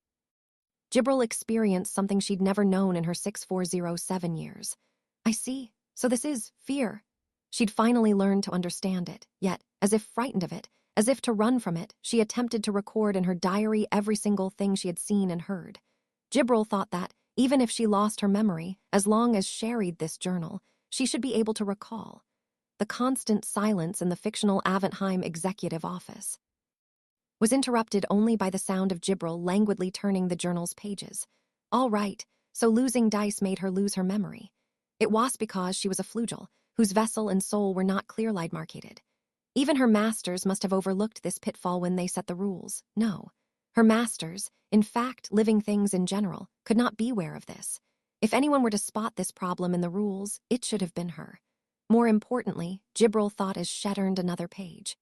Jibril experienced something she'd never known in her 6407 years. I see. So this is fear. She'd finally learned to understand it, yet, as if frightened of it, as if to run from it, she attempted to record in her diary every single thing she had seen and heard. Jibril thought that, even if she lost her memory, as long as she read this journal, she should be able to recall. The constant silence in the fictional Aventheim executive office was interrupted only by the sound of Jibril languidly turning the journal's pages. All right, so losing dice made her lose her memory. It was because she was a flugel, whose vessel and soul were not clear-eyed marketed. Even her masters must have overlooked this pitfall when they set the rules. No. Her masters, in fact, living things in general, could not be aware of this. If anyone were to spot this problem in the rules, it should have been her. More importantly, Jibril thought as she turned another page.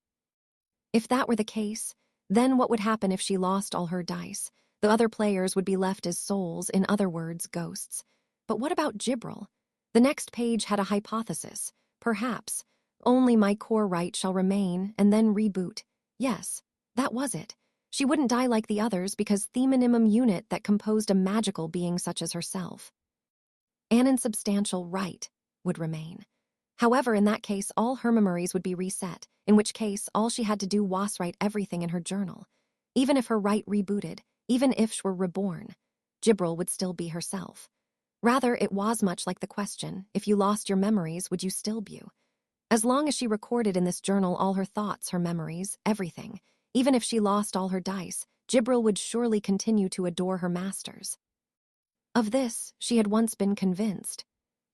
If that were the case, then what would happen if she lost all her dice? The other players would be left as souls, in other words, ghosts. But what about Jibril? The next page had a hypothesis. Perhaps, only my core right shall remain, and then reboot. Yes, that was it. She wouldn't die like the others because the minimum unit that composed a magical being such as herself. An insubstantial right would remain. However, in that case, all her memories would be reset, in which case all she had to do was write everything in her journal. Even if her right rebooted, even if she were reborn, Jibril would still be herself. Rather, it was much like the question, if you lost your memories, would you still be you? As long as she recorded in this journal all her thoughts, her memories, everything, even if she lost all her dice, Jibril would surely continue to adore her masters. Of this, she had once been convinced.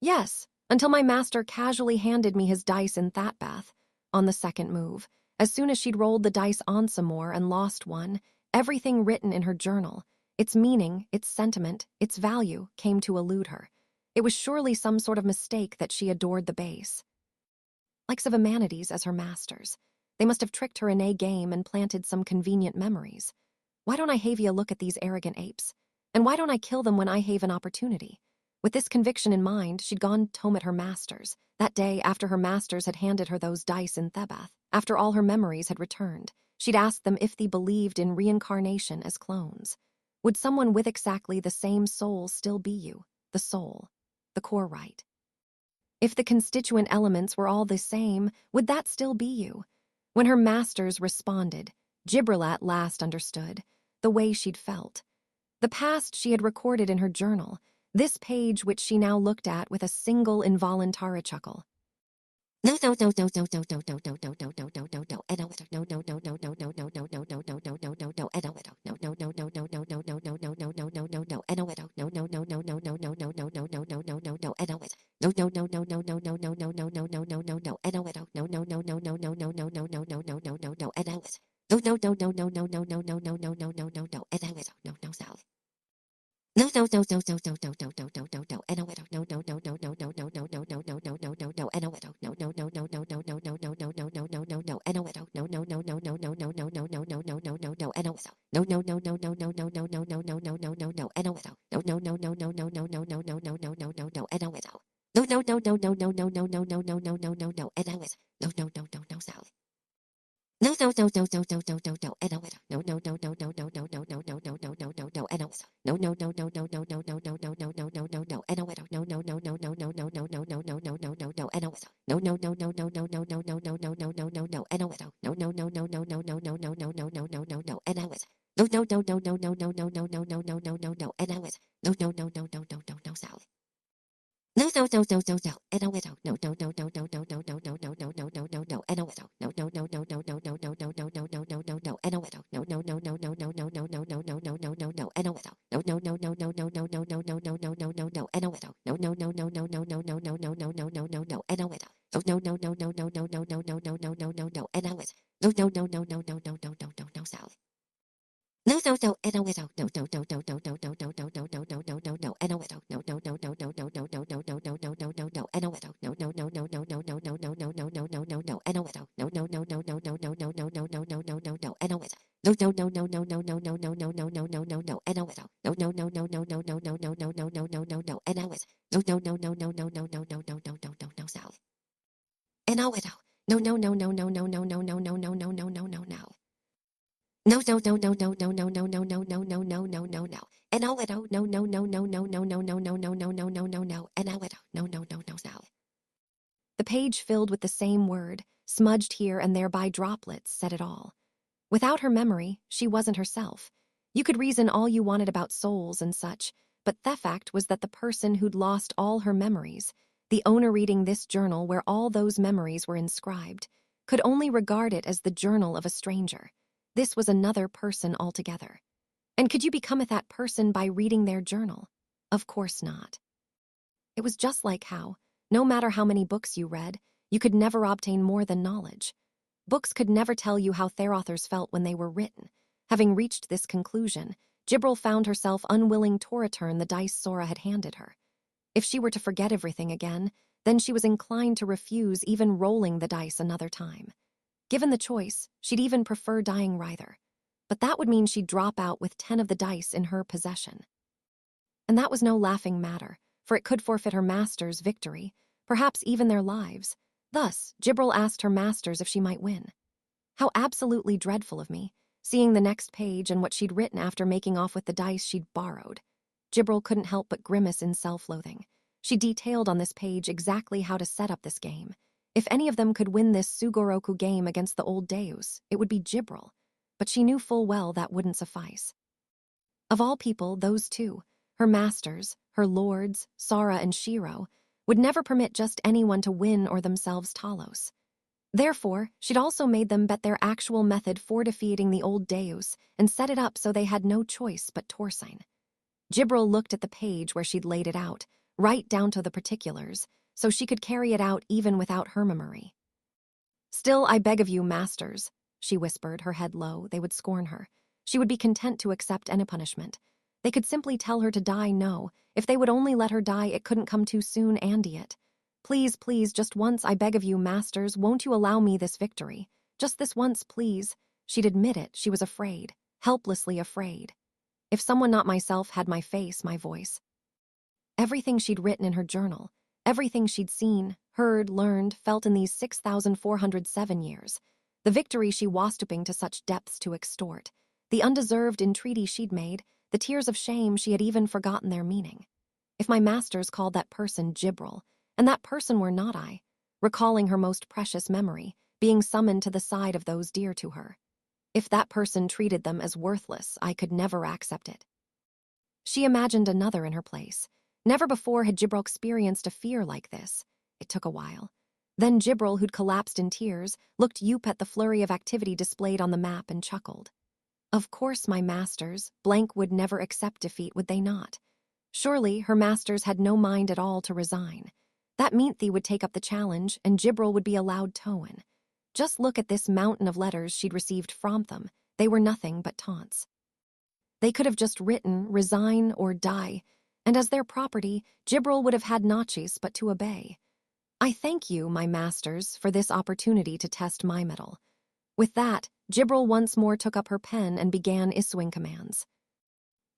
Yes, until my master casually handed me his dice in that bath, on the second move, As soon as she'd rolled the dice on some more and lost one, everything written in her journal, its meaning, its sentiment, its value, came to elude her. It was surely some sort of mistake that she adored the base. Likes of amenities as her masters. They must have tricked her in a game and planted some convenient memories. Why don't I have a look at these arrogant apes? And why don't I kill them when I have an opportunity? With this conviction in mind, she'd gone home at her master's, that day after her masters had handed her those dice in Thebath, after all her memories had returned. She'd asked them if they believed in reincarnation as clones. Would someone with exactly the same soul still be you? The soul. The core right. If the constituent elements were all the same, would that still be you? When her masters responded, Jibril at last understood the way she'd felt. The past she had recorded in her journal, this page which she now looked at with a single involuntary chuckle. No, no, no, no, no, no, no, no, no, no, no, no, no, no, no, and no, no, no, no, no, no, no, no, no, no, no, no, no, no, no, and no, no, no, no, no, no, no, no, no, no, no, no, no, no, no, and no, no, no, no, no, no, no, no, no, no, no, no, no, no, no, no, and no, no, no, no, no, no, no, no, no, no, no, no, no, no, no, and no, no, no, no, no, no, no, no, no, no, no, no, no, no, no, and no, no, no, no, no, no, no, no, no, no, no, no, no, no, no, and no, no, no. No, no, no, no, no, no, no, no, no, no, no, no, and no, no, no, no, no, no, no, no, no, no, no, no, no, no, no, and no, no, no, no, no, no, no, no, no, no, no, no, no, no, no, and no, no, no, no, no, no, no, no, no, no, no, no, no, no, no, and no, no, no, no, no, no, no, no, no, no, no, no, no, no, no, and no, no, no, no, no, no, no, no, no, no, no, no, no, no, no, and no, no, no, no, no, no, no, no, no, no, no, no, no, no, no, and no, no, no, no, no, so. No, no, no, no, no, no, no, no, no, and no, no, no, no, no, no, no, no, no, no, no, no, no, no, no, and no, no, no, no, no, no, no, no, no, no, no, no, no, no, no, and no, no, no, no, no, no, no, no, no, no, no, no, no, no, no, and no, no, no, no, no, no, no, no, no, no, no, no, no, no, no, and no, no, no, no, no, no, no, no, no, no, no, no, no, no, no, and no, no, no, no, no, no, no, no, no, no, no, no, no, no, no, and no, no, no, no, no, no, no, no, so. No, no, no, no, no, no, and no, no, no, no, no, no, no, no, no, no, no, no, no, no, no, no, and no, no, no, no, no, no, no, no, no, no, no, no, no, no, no, no, and no, no, no, no, no, no, no, no, no, no, no, no, no, no, no, and no, no, no, no, no, no, no, no, no, no, no, no, no, no, no, and no, no, no, no, no, no, no, no, no, no, no, no, no, no, no, and no, no, no, no, no, no, no, no, no, no, no, no, no, no, no, and no, no, no, no, no, no, no, no, no, no, no, so. No, no, no, and no, no, no, no, no, no, no, no, no, no, no, no, no, no, no, no, no, and no, no, no, no, no, no, no, no, no, no, no, no, no, no, no, no, and no, no, no, no, no, no, no, no, no, no, no, no, no, no, no, and no, no, no, no, no, no, no, no, no, no, no, no, no, no, no, and no, no, no, no, no, no, no, no, no, no, no, no, no, no, no, and no, no, no, no, no, no, no, no, no, no, no, no, no, no, no, and no, no, no, no, no, no, no, no, no, no, no, no, no, no, so. And no, no, no, no, no, no, no, no, no, no, no, no, no, no, no, no, no. No, no, no, no, no, no, no, no, no, no, no, no, no, no, no, no. And no, no, no, no, no, no, no, no, no, no, no, no, no, no, no, no. And no, no, no, no, no, no. The page filled with the same word, smudged here and there by droplets, said it all. Without her memory, she wasn't herself. You could reason all you wanted about souls and such, but the fact was that the person who'd lost all her memories, the owner reading this journal where all those memories were inscribed, could only regard it as the journal of a stranger. This was another person altogether. And could you become that person by reading their journal? Of course not. It was just like how, no matter how many books you read, you could never obtain more than knowledge. Books could never tell you how their authors felt when they were written. Having reached this conclusion, Jibril found herself unwilling to return the dice Sora had handed her. If she were to forget everything again, then she was inclined to refuse even rolling the dice another time. Given the choice, she'd even prefer dying rather. But that would mean she'd drop out with 10 of the dice in her possession. And that was no laughing matter, for it could forfeit her masters' victory, perhaps even their lives. Thus, Jibril asked her masters if she might win. How absolutely dreadful of me, seeing the next page and what she'd written after making off with the dice she'd borrowed. Jibril couldn't help but grimace in self-loathing. She detailed on this page exactly how to set up this game. If any of them could win this Sugoroku game against the old Deus, it would be Jibril. But she knew full well that wouldn't suffice. Of all people, those two, her masters, her lords, Sara and Shiro, would never permit just anyone to win or themselves Talos. Therefore, she'd also made them bet their actual method for defeating the old Deus and set it up so they had no choice but Torsign. Jibril looked at the page where she'd laid it out, right down to the particulars, so she could carry it out even without her memory. Still, I beg of you, masters, she whispered, her head low. They would scorn her. She would be content to accept any punishment. They could simply tell her to die, no. If they would only let her die, it couldn't come too soon, Andy it. Please, please, just once, I beg of you, masters, won't you allow me this victory? Just this once, please. She'd admit it, she was afraid, helplessly afraid. If someone not myself had my face, my voice. Everything she'd written in her journal, everything she'd seen, heard, learned, felt in these 6,407 years. The victory she was stooping to such depths to extort. The undeserved entreaty she'd made, the tears of shame she had even forgotten their meaning. If my masters called that person Jibril, and that person were not I, recalling her most precious memory, being summoned to the side of those dear to her. If that person treated them as worthless, I could never accept it. She imagined another in her place. Never before had Jibril experienced a fear like this. It took a while. Then Jibril, who'd collapsed in tears, looked up at the flurry of activity displayed on the map and chuckled. Of course, my masters, blank would never accept defeat, would they not? Surely her masters had no mind at all to resign. That Meenthy would take up the challenge, and Jibril would be allowed to win. Just look at this mountain of letters she'd received from them. They were nothing but taunts. They could have just written, resign or die, and as their property, Jibril would have had notches but to obey. I thank you, my masters, for this opportunity to test my mettle. With that, Jibril once more took up her pen and began issuing commands.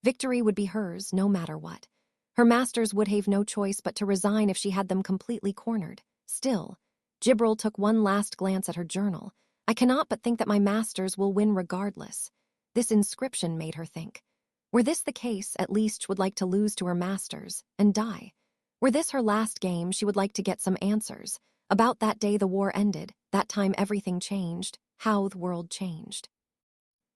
Victory would be hers, no matter what. Her masters would have no choice but to resign if she had them completely cornered. Still, Jibril took one last glance at her journal. I cannot but think that my masters will win regardless. This inscription made her think. Were this the case, at least she would like to lose to her masters and die. Were this her last game, she would like to get some answers. About that day the war ended, that time everything changed, how the world changed.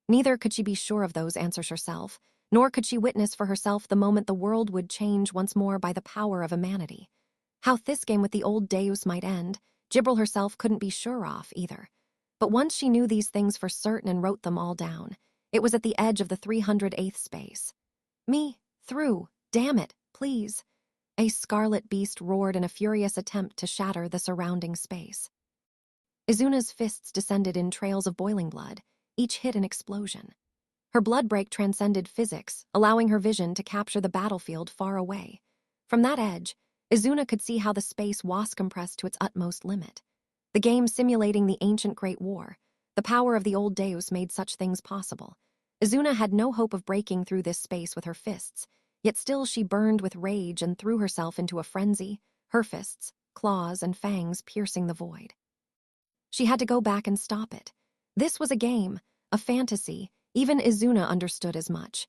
Neither could she be sure of those answers herself, nor could she witness for herself the moment the world would change once more by the power of humanity. How this game with the old Deus might end, Jibril herself couldn't be sure of either. But once she knew these things for certain and wrote them all down, it was at the edge of the 308th space. Me, through, damn it, please. A scarlet beast roared in a furious attempt to shatter the surrounding space. Izuna's fists descended in trails of boiling blood, each hit an explosion. Her blood break transcended physics, allowing her vision to capture the battlefield far away. From that edge, Izuna could see how the space was compressed to its utmost limit. The game simulating the ancient Great War, the power of the old Deus made such things possible. Izuna had no hope of breaking through this space with her fists, yet still she burned with rage and threw herself into a frenzy, her fists, claws, and fangs piercing the void. She had to go back and stop it. This was a game, a fantasy. Even Izuna understood as much.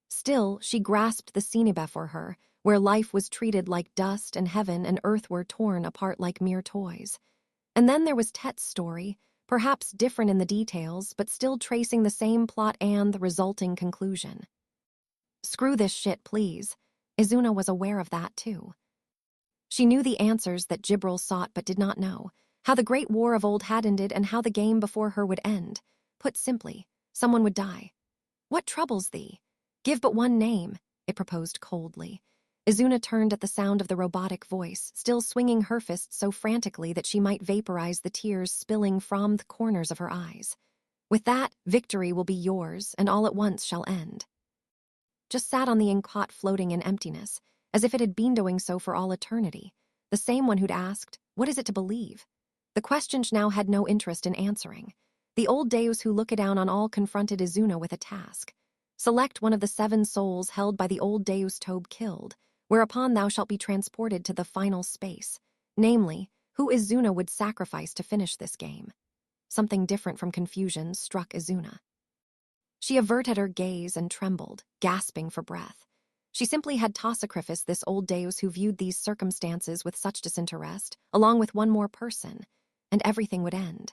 Still, she grasped the scene before her, where life was treated like dust and heaven and earth were torn apart like mere toys. And then there was Tet's story, perhaps different in the details, but still tracing the same plot and the resulting conclusion. Screw this shit, please. Izuna was aware of that, too. She knew the answers that Jibril sought but did not know, how the Great War of old had ended and how the game before her would end. Put simply, someone would die. What troubles thee? Give but one name, it proposed coldly. Izuna turned at the sound of the robotic voice, still swinging her fists so frantically that she might vaporize the tears spilling from the corners of her eyes. With that, victory will be yours, and all at once shall end. Just sat on the inkpot floating in emptiness, as if it had been doing so for all eternity. The same one who'd asked, what is it to believe? The question she now had no interest in answering. The old Deus who looked down on all confronted Izuna with a task. Select one of the 7 souls held by the old Deus Tobe killed, whereupon thou shalt be transported to the final space, namely, who Izuna would sacrifice to finish this game. Something different from confusion struck Izuna. She averted her gaze and trembled, gasping for breath. She simply had to sacrifice this old Deus who viewed these circumstances with such disinterest, along with one more person, and everything would end.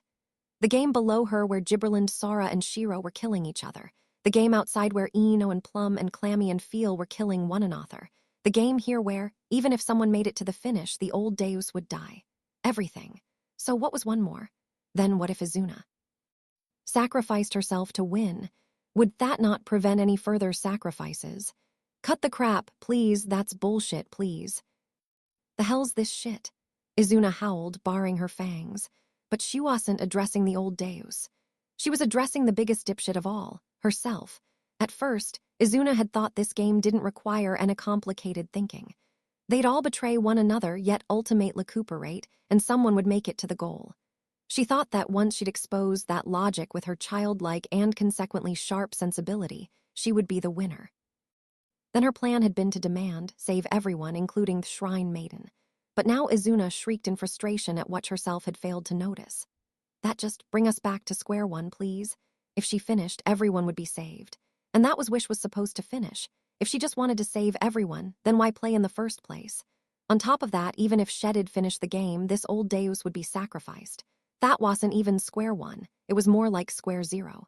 The game below her where Gibberland, Sara, and Shiro were killing each other. The game outside where Eno and Plum and Clammy and Feel were killing one another. The game here where, even if someone made it to the finish, the old Deus would die. Everything. So what was one more? Then what if Izuna sacrificed herself to win? Would that not prevent any further sacrifices? Cut the crap, please, that's bullshit, please. The hell's this shit? Izuna howled, baring her fangs. But she wasn't addressing the old Deus. She was addressing the biggest dipshit of all, herself. At first, Izuna had thought this game didn't require any complicated thinking. They'd all betray one another, yet ultimate recuperate, and someone would make it to the goal. She thought that once she'd exposed that logic with her childlike and consequently sharp sensibility, she would be the winner. Then her plan had been to demand, save everyone, including the Shrine Maiden. But now Izuna shrieked in frustration at what herself had failed to notice. That just bring us back to square one, please. If she finished, everyone would be saved. And that was Wish was supposed to finish. If she just wanted to save everyone, then why play in the first place? On top of that, even if Shedd'd finished the game, this old Deus would be sacrificed. That wasn't even square one. It was more like square zero.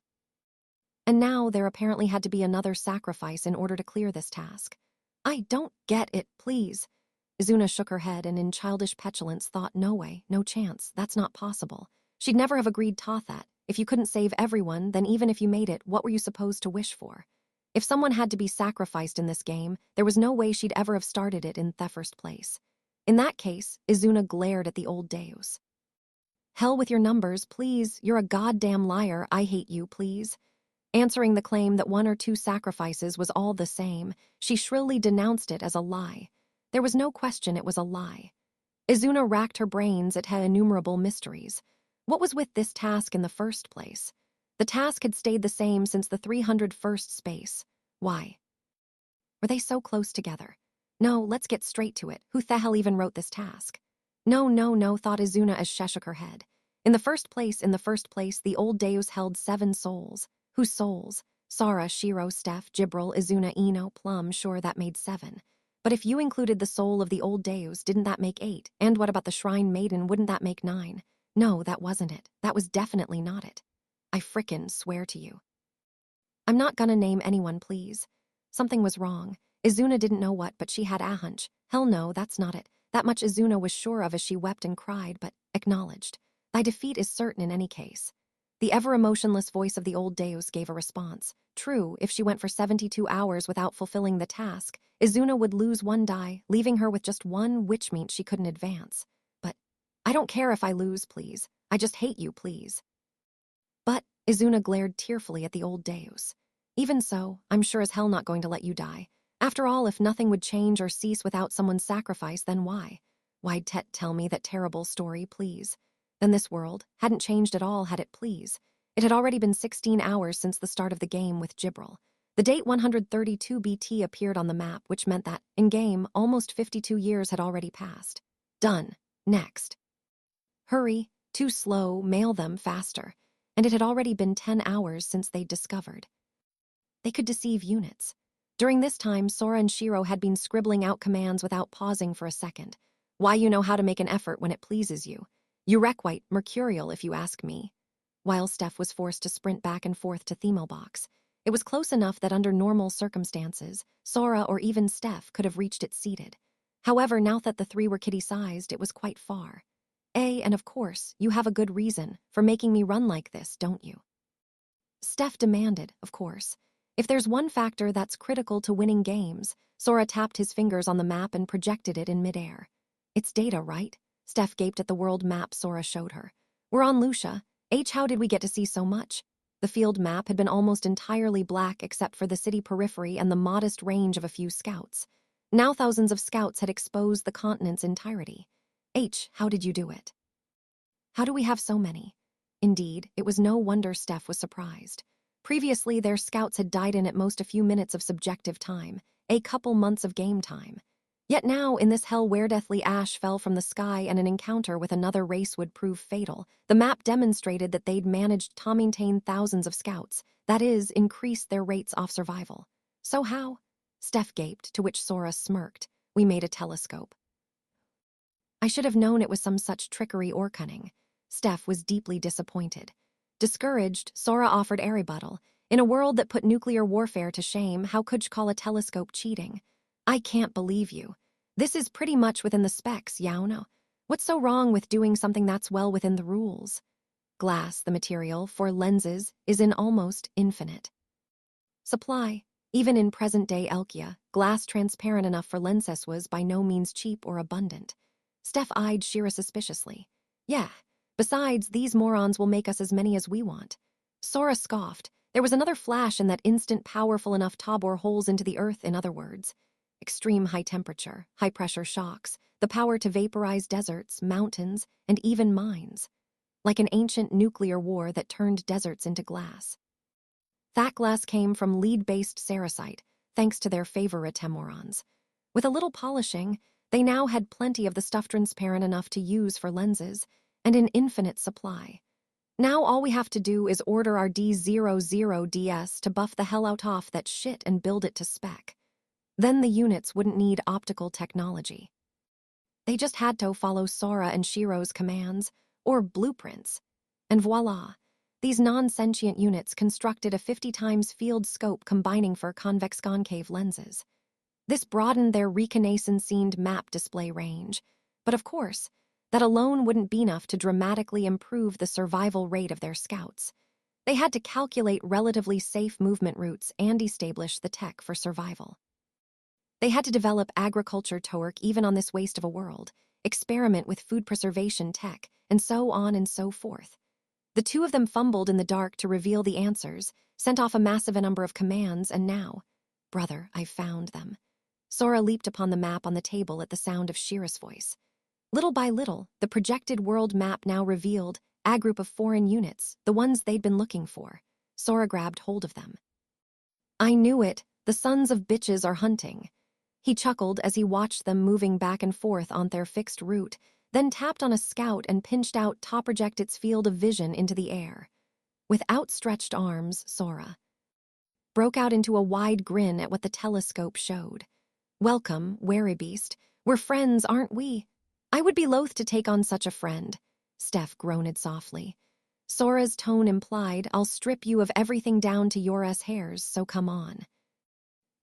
And now there apparently had to be another sacrifice in order to clear this task. I don't get it, please. Izuna shook her head and in childish petulance thought, no way, no chance, that's not possible. She'd never have agreed to that. If you couldn't save everyone, then even if you made it, what were you supposed to wish for? If someone had to be sacrificed in this game, there was no way she'd ever have started it in the first place. In that case, Izuna glared at the old Deus. Hell with your numbers, please. You're a goddamn liar. I hate you, please. Answering the claim that one or two sacrifices was all the same, she shrilly denounced it as a lie. There was no question it was a lie. Izuna racked her brains at her innumerable mysteries. What was with this task in the first place? The task had stayed the same since the 301st space. Why? Were they so close together? No, let's get straight to it. Who the hell even wrote this task? No, thought Izuna as she shook her head. In the first place, the old Deus held 7 souls. Whose souls? Sora, Shiro, Steph, Jibril, Izuna, Ino, Plum, sure that made 7. But if you included the soul of the old Deus, didn't that make 8? And what about the Shrine Maiden, wouldn't that make 9? No, that wasn't it. That was definitely not it. I frickin' swear to you. I'm not gonna name anyone, please. Something was wrong. Izuna didn't know what, but she had a hunch. Hell no, that's not it. That much Izuna was sure of as she wept and cried, but acknowledged. Thy defeat is certain in any case. The ever-emotionless voice of the old Deus gave a response. True, if she went for 72 hours without fulfilling the task, Izuna would lose 1 die, leaving her with just 1 witch meat she couldn't advance. But I don't care if I lose, please. I just hate you, please. But Izuna glared tearfully at the old Deus. Even so, I'm sure as hell not going to let you die. After all, if nothing would change or cease without someone's sacrifice, then why? Why'd Tet tell me that terrible story, please? Then this world hadn't changed at all, had it, please? It had already been 16 hours since the start of the game with Jibril. The date 132 BT appeared on the map, which meant that, in-game, almost 52 years had already passed. Done. Next. Hurry. Too slow. Mail them faster. And it had already been 10 hours since they'd discovered. They could deceive units. During this time, Sora and Shiro had been scribbling out commands without pausing for a second. Why you know how to make an effort when it pleases you. You Eureka-white, mercurial, if you ask me. While Steph was forced to sprint back and forth to Themo Box. It was close enough that under normal circumstances, Sora or even Steph could have reached it seated. However, now that the 3 were kitty-sized, it was quite far. And of course, you have a good reason for making me run like this, don't you? Steph demanded, of course. If there's one factor that's critical to winning games, Sora tapped his fingers on the map and projected it in midair. It's data, right? Steph gaped at the world map Sora showed her. We're on Lucia. How did we get to see so much? The field map had been almost entirely black except for the city periphery and the modest range of a few scouts. Now thousands of scouts had exposed the continent's entirety. How did you do it? How do we have so many? Indeed, it was no wonder Steph was surprised. Previously, their scouts had died in at most a few minutes of subjective time, a couple months of game time. Yet now, in this hell where deathly ash fell from the sky and an encounter with another race would prove fatal, the map demonstrated that they'd managed to maintain thousands of scouts, that is, increase their rates off survival. So how? Steph gaped, to which Sora smirked. We made a telescope. I should have known it was some such trickery or cunning. Steph was deeply disappointed. Discouraged, Sora offered a rebuttal. In a world that put nuclear warfare to shame, how could you call a telescope cheating? I can't believe you. This is pretty much within the specs, Yauno. What's so wrong with doing something that's well within the rules? Glass, the material for lenses, is in almost infinite supply. Even in present-day Elkia, glass transparent enough for lenses was by no means cheap or abundant. Steph eyed Shira suspiciously. Yeah, Besides, these morons will make us as many as we want. Sora scoffed. There was another flash in that instant, powerful enough to bore holes into the earth, in other words. Extreme high temperature, high-pressure shocks, the power to vaporize deserts, mountains, and even mines. Like an ancient nuclear war that turned deserts into glass. That glass came from lead-based cerussite, thanks to their favorite morons. With a little polishing, they now had plenty of the stuff transparent enough to use for lenses, and in infinite supply. Now all we have to do is order our D00DS to buff the hell out of that shit and build it to spec. Then the units wouldn't need optical technology. They just had to follow Sora and Shiro's commands, or blueprints. And voila, these non-sentient units constructed a 50 times field scope combining for convex-concave lenses. This broadened their reconnaissance-scened map display range. But of course, that alone wouldn't be enough to dramatically improve the survival rate of their scouts. They had to calculate relatively safe movement routes and establish the tech for survival. They had to develop agriculture torque even on this waste of a world, experiment with food preservation tech, and so on and so forth. The two of them fumbled in the dark to reveal the answers, sent off a massive number of commands, and now, brother, I've found them. Sora leaped upon the map on the table at the sound of Shira's voice. Little by little, the projected world map now revealed a group of foreign units, the ones they'd been looking for. Sora grabbed hold of them. I knew it, the sons of bitches are hunting. He chuckled as he watched them moving back and forth on their fixed route, then tapped on a scout and pinched out to project its field of vision into the air. With outstretched arms, Sora broke out into a wide grin at what the telescope showed. Welcome, wary beast. We're friends, aren't we? I would be loath to take on such a friend. Steph groaned softly. Sora's tone implied, I'll strip you of everything down to your hairs, so come on.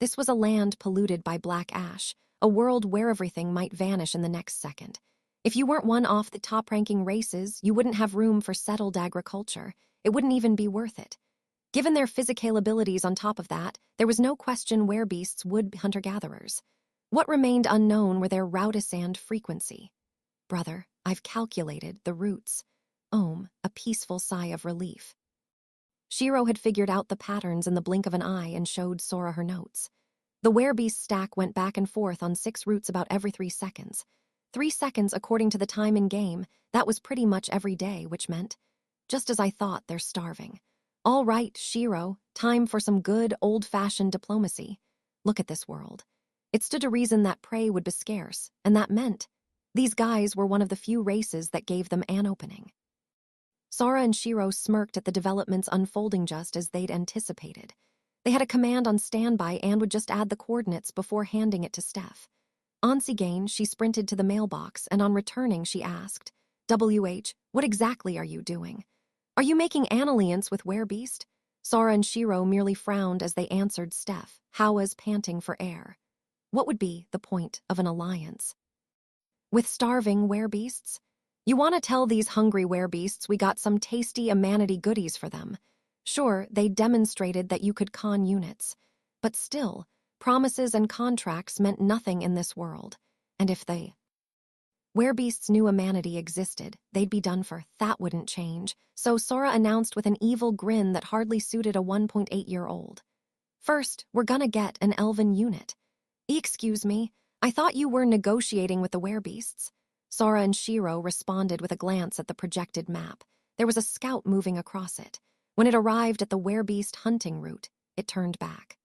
This was a land polluted by black ash, a world where everything might vanish in the next second. If you weren't one off the top-ranking races, you wouldn't have room for settled agriculture. It wouldn't even be worth it. Given their physical abilities on top of that, there was no question werebeasts would be hunter-gatherers. What remained unknown were their routes and frequency. Brother, I've calculated the routes. A peaceful sigh of relief. Shiro had figured out the patterns in the blink of an eye and showed Sora her notes. The werebeast stack went back and forth on 6 routes about every 3 seconds. 3 seconds according to the time in game, that was pretty much every day, which meant, just as I thought, they're starving. All right, Shiro, time for some good, old-fashioned diplomacy. Look at this world. It stood to reason that prey would be scarce, and that meant these guys were one of the few races that gave them an opening. Sora and Shiro smirked at the developments unfolding just as they'd anticipated. They had a command on standby and would just add the coordinates before handing it to Steph. On Gain, she sprinted to the mailbox, and on returning, she asked, WH, what exactly are you doing? Are you making an alliance with werebeast? Sora and Shiro merely frowned as they answered Steph, Howa's panting for air. What would be the point of an alliance? With starving werebeasts? You want to tell these hungry werebeasts we got some tasty amenity goodies for them. Sure, they demonstrated that you could con units. But still, promises and contracts meant nothing in this world. And if they werebeasts knew amenity existed, they'd be done for. That wouldn't change. So Sora announced with an evil grin that hardly suited a 1.8-year-old. First, we're gonna get an elven unit. Excuse me, I thought you were negotiating with the werebeasts. Sora and Shiro responded with a glance at the projected map. There was a scout moving across it. When it arrived at the werebeast hunting route, it turned back.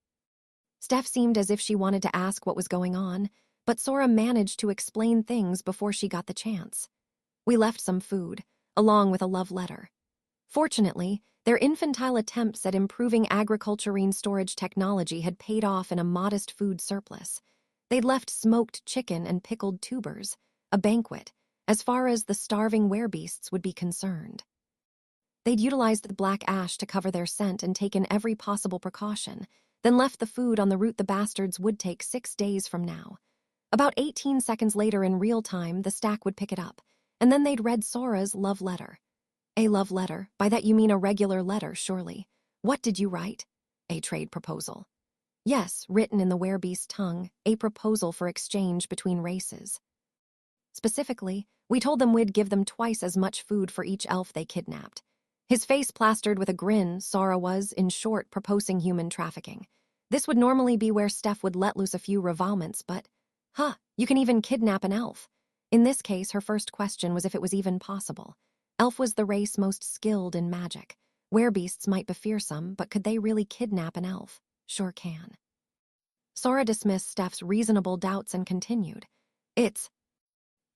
Steph seemed as if she wanted to ask what was going on, but Sora managed to explain things before she got the chance. We left some food, along with a love letter. Fortunately, their infantile attempts at improving agriculturine storage technology had paid off in a modest food surplus. They'd left smoked chicken and pickled tubers, a banquet, as far as the starving werebeasts would be concerned. They'd utilized the black ash to cover their scent and taken every possible precaution, then left the food on the route the bastards would take 6 days from now. About 18 seconds later in real time, the stack would pick it up, and then they'd read Sora's love letter. A love letter? By that you mean a regular letter, surely. What did you write? A trade proposal. Yes, written in the werebeast tongue, a proposal for exchange between races. Specifically, We told them we'd give them twice as much food for each elf they kidnapped. His face plastered with a grin, Sora was, in short, proposing human trafficking. This would normally be where Steph would let loose a few revilments, but, you can even kidnap an elf. In this case, her first question was if it was even possible. Elf was the race most skilled in magic. Werebeasts might be fearsome, but could they really kidnap an elf? Sure can. Sora dismissed Steph's reasonable doubts and continued. It's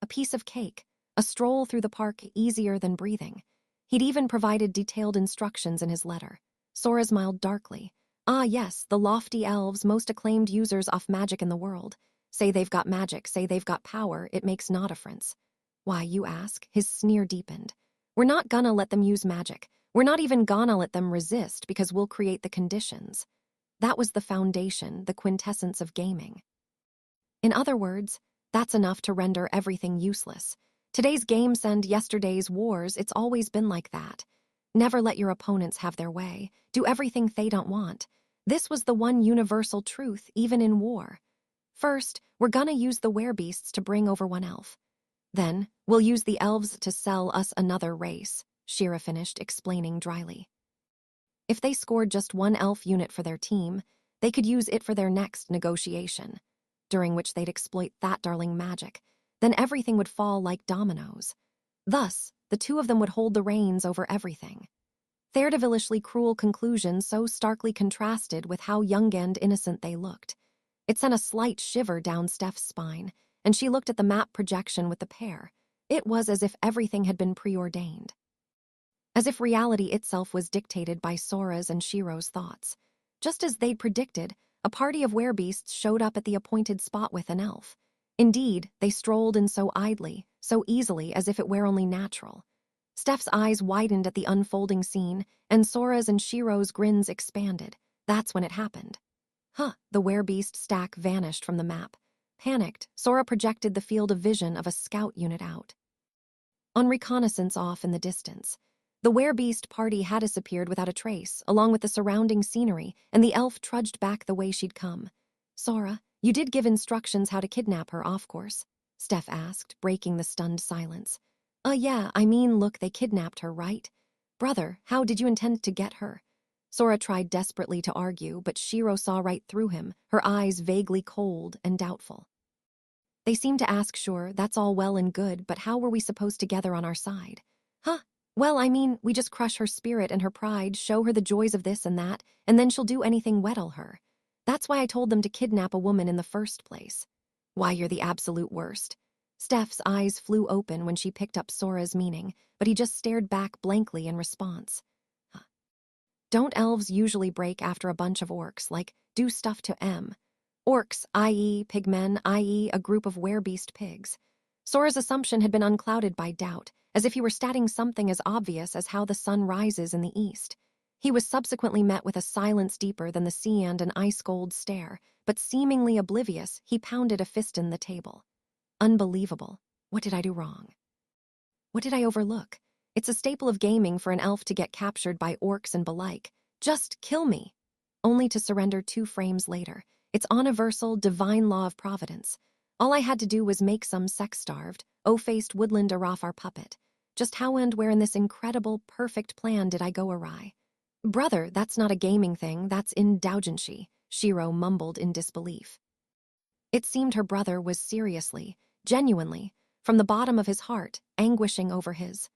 a piece of cake, a stroll through the park easier than breathing. He'd even provided detailed instructions in his letter. Sora smiled darkly. Ah, yes, the lofty elves, most acclaimed users of magic in the world. Say they've got magic, say they've got power, it makes no difference. Why, you ask? His sneer deepened. We're not gonna let them use magic. We're not even gonna let them resist because we'll create the conditions. That was the foundation, the quintessence of gaming. In other words, that's enough to render everything useless. Today's games and yesterday's wars, it's always been like that. Never let your opponents have their way. Do everything they don't want. This was the one universal truth, even in war. First, we're gonna use the werebeasts to bring over one elf. Then, we'll use the elves to sell us another race, Shira finished, explaining dryly. If they scored just one elf unit for their team, they could use it for their next negotiation, during which they'd exploit that darling magic. Then everything would fall like dominoes. Thus, the two of them would hold the reins over everything. Daredevilishly cruel conclusion so starkly contrasted with how young and innocent they looked. It sent a slight shiver down Steph's spine, and she looked at the map projection with the pair. It was as if everything had been preordained. As if reality itself was dictated by Sora's and Shiro's thoughts. Just as they'd predicted, a party of werebeasts showed up at the appointed spot with an elf. Indeed, they strolled in so idly, so easily as if it were only natural. Steph's eyes widened at the unfolding scene, and Sora's and Shiro's grins expanded. That's when it happened. The werebeast stack vanished from the map. Panicked, Sora projected the field of vision of a scout unit out. On reconnaissance off in the distance, the werebeast party had disappeared without a trace, along with the surrounding scenery, and the elf trudged back the way she'd come. Sora, you did give instructions how to kidnap her, of course, Steph asked, breaking the stunned silence. Yeah, I mean, look, they kidnapped her, right? Brother, how did you intend to get her? Sora tried desperately to argue, but Shiro saw right through him, her eyes vaguely cold and doubtful. They seemed to ask, sure, that's all well and good, but how were we supposed to gather on our side? Well, I mean, we just crush her spirit and her pride, show her the joys of this and that, and then she'll do anything wettle her. That's why I told them to kidnap a woman in the first place. Why, you're the absolute worst. Steph's eyes flew open when she picked up Sora's meaning, but he just stared back blankly in response. Don't elves usually break after a bunch of orcs, like, do stuff to M? Orcs, i.e. pigmen, i.e. a group of werebeast pigs. Sora's assumption had been unclouded by doubt, as if he were stating something as obvious as how the sun rises in the east. He was subsequently met with a silence deeper than the sea and an ice-cold stare, but seemingly oblivious, he pounded a fist in the table. Unbelievable. What did I do wrong? What did I overlook? It's a staple of gaming for an elf to get captured by orcs and belike. Just kill me. Only to surrender 2 frames later. It's universal, divine law of providence. All I had to do was make some sex-starved, O-faced woodland Araf our puppet. Just how and where in this incredible, perfect plan did I go awry? Brother, that's not a gaming thing, that's indulgency, Shiro mumbled in disbelief. It seemed her brother was seriously, genuinely, from the bottom of his heart, anguishing over his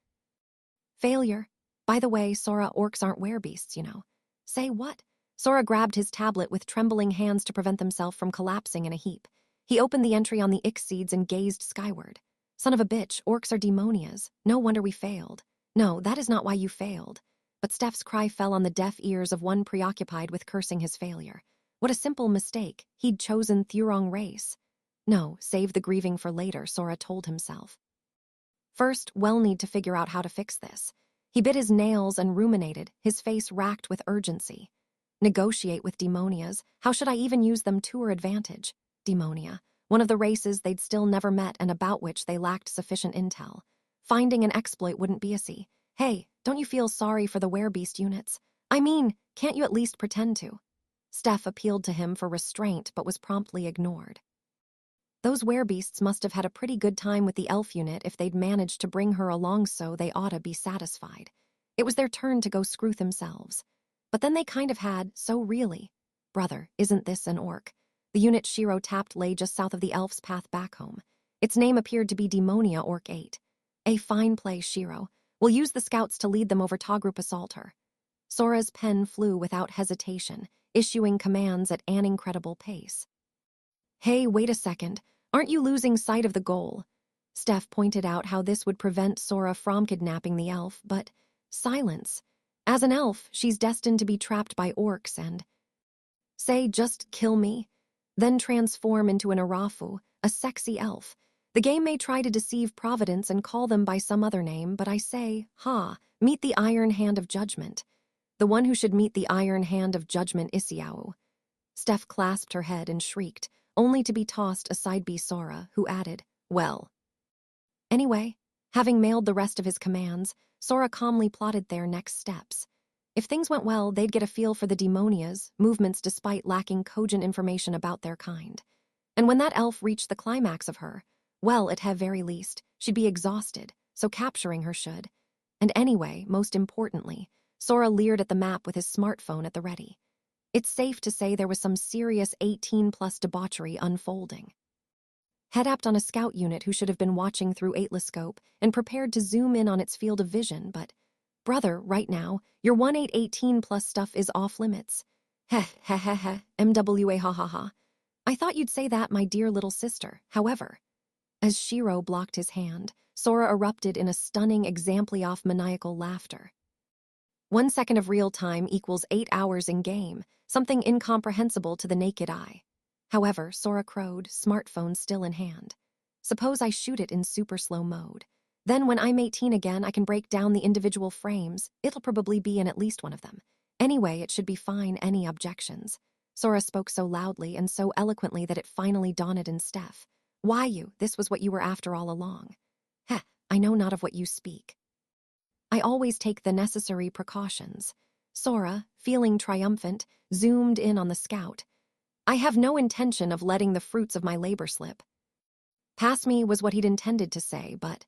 failure. By the way, Sora, orcs aren't werebeasts, you know. Say what? Sora grabbed his tablet with trembling hands to prevent themselves from collapsing in a heap. He opened the entry on the Ix-seeds and gazed skyward. Son of a bitch, orcs are demonias. No wonder we failed. No, that is not why you failed. But Steph's cry fell on the deaf ears of one preoccupied with cursing his failure. What a simple mistake. He'd chosen the wrong race. No, save the grieving for later, Sora told himself. First, we'll need to figure out how to fix this. He bit his nails and ruminated, his face racked with urgency. Negotiate with demonias. How should I even use them to our advantage? Demonia, one of the races they'd still never met and about which they lacked sufficient intel. Finding an exploit wouldn't be easy. Hey, don't you feel sorry for the werebeast units? I mean, can't you at least pretend to? Steph appealed to him for restraint but was promptly ignored. Those werebeasts must have had a pretty good time with the elf unit if they'd managed to bring her along, so they oughta be satisfied. It was their turn to go screw themselves. But then they kind of had, so really. Brother, isn't this an orc? The unit Shiro tapped lay just south of the elf's path back home. Its name appeared to be Demonia Orc 8. A fine play, Shiro. We'll use the scouts to lead them over Togrup Assaulter. Sora's pen flew without hesitation, issuing commands at an incredible pace. Hey, wait a second. Aren't you losing sight of the goal? Steph pointed out how this would prevent Sora from kidnapping the elf, but silence. As an elf, she's destined to be trapped by orcs and... Say, just kill me. Then transform into an Arafu, a sexy elf. The game may try to deceive Providence and call them by some other name, but I say, meet the Iron Hand of Judgment. The one who should meet the Iron Hand of Judgment Isiao. Steph clasped her head and shrieked, only to be tossed aside by Sora, who added, well. Anyway, having mailed the rest of his commands, Sora calmly plotted their next steps. If things went well, they'd get a feel for the Demonia's movements despite lacking cogent information about their kind. And when that elf reached the climax of her, well, at her very least, she'd be exhausted, so capturing her should. And anyway, most importantly, Sora leered at the map with his smartphone at the ready. It's safe to say there was some serious 18-plus debauchery unfolding. Head-apped on a scout unit who should have been watching through Atlascope and prepared to zoom in on its field of vision, but, brother, right now, your 1818-plus stuff is off-limits. Heh, heh, heh, heh, MWA ha ha ha. I thought you'd say that, my dear little sister, however. As Shiro blocked his hand, Sora erupted in a stunning exempli-off maniacal laughter. 1 second of real time equals 8 hours in game, something incomprehensible to the naked eye. However, Sora crowed, smartphone still in hand. Suppose I shoot it in super slow mode. Then when I'm 18 again, I can break down the individual frames. It'll probably be in at least one of them. Anyway, it should be fine, any objections. Sora spoke so loudly and so eloquently that it finally dawned in Steph. Why you? This was what you were after all along. Heh, I know not of what you speak. I always take the necessary precautions. Sora, feeling triumphant, zoomed in on the scout. I have no intention of letting the fruits of my labor slip. Pass me was what he'd intended to say, but...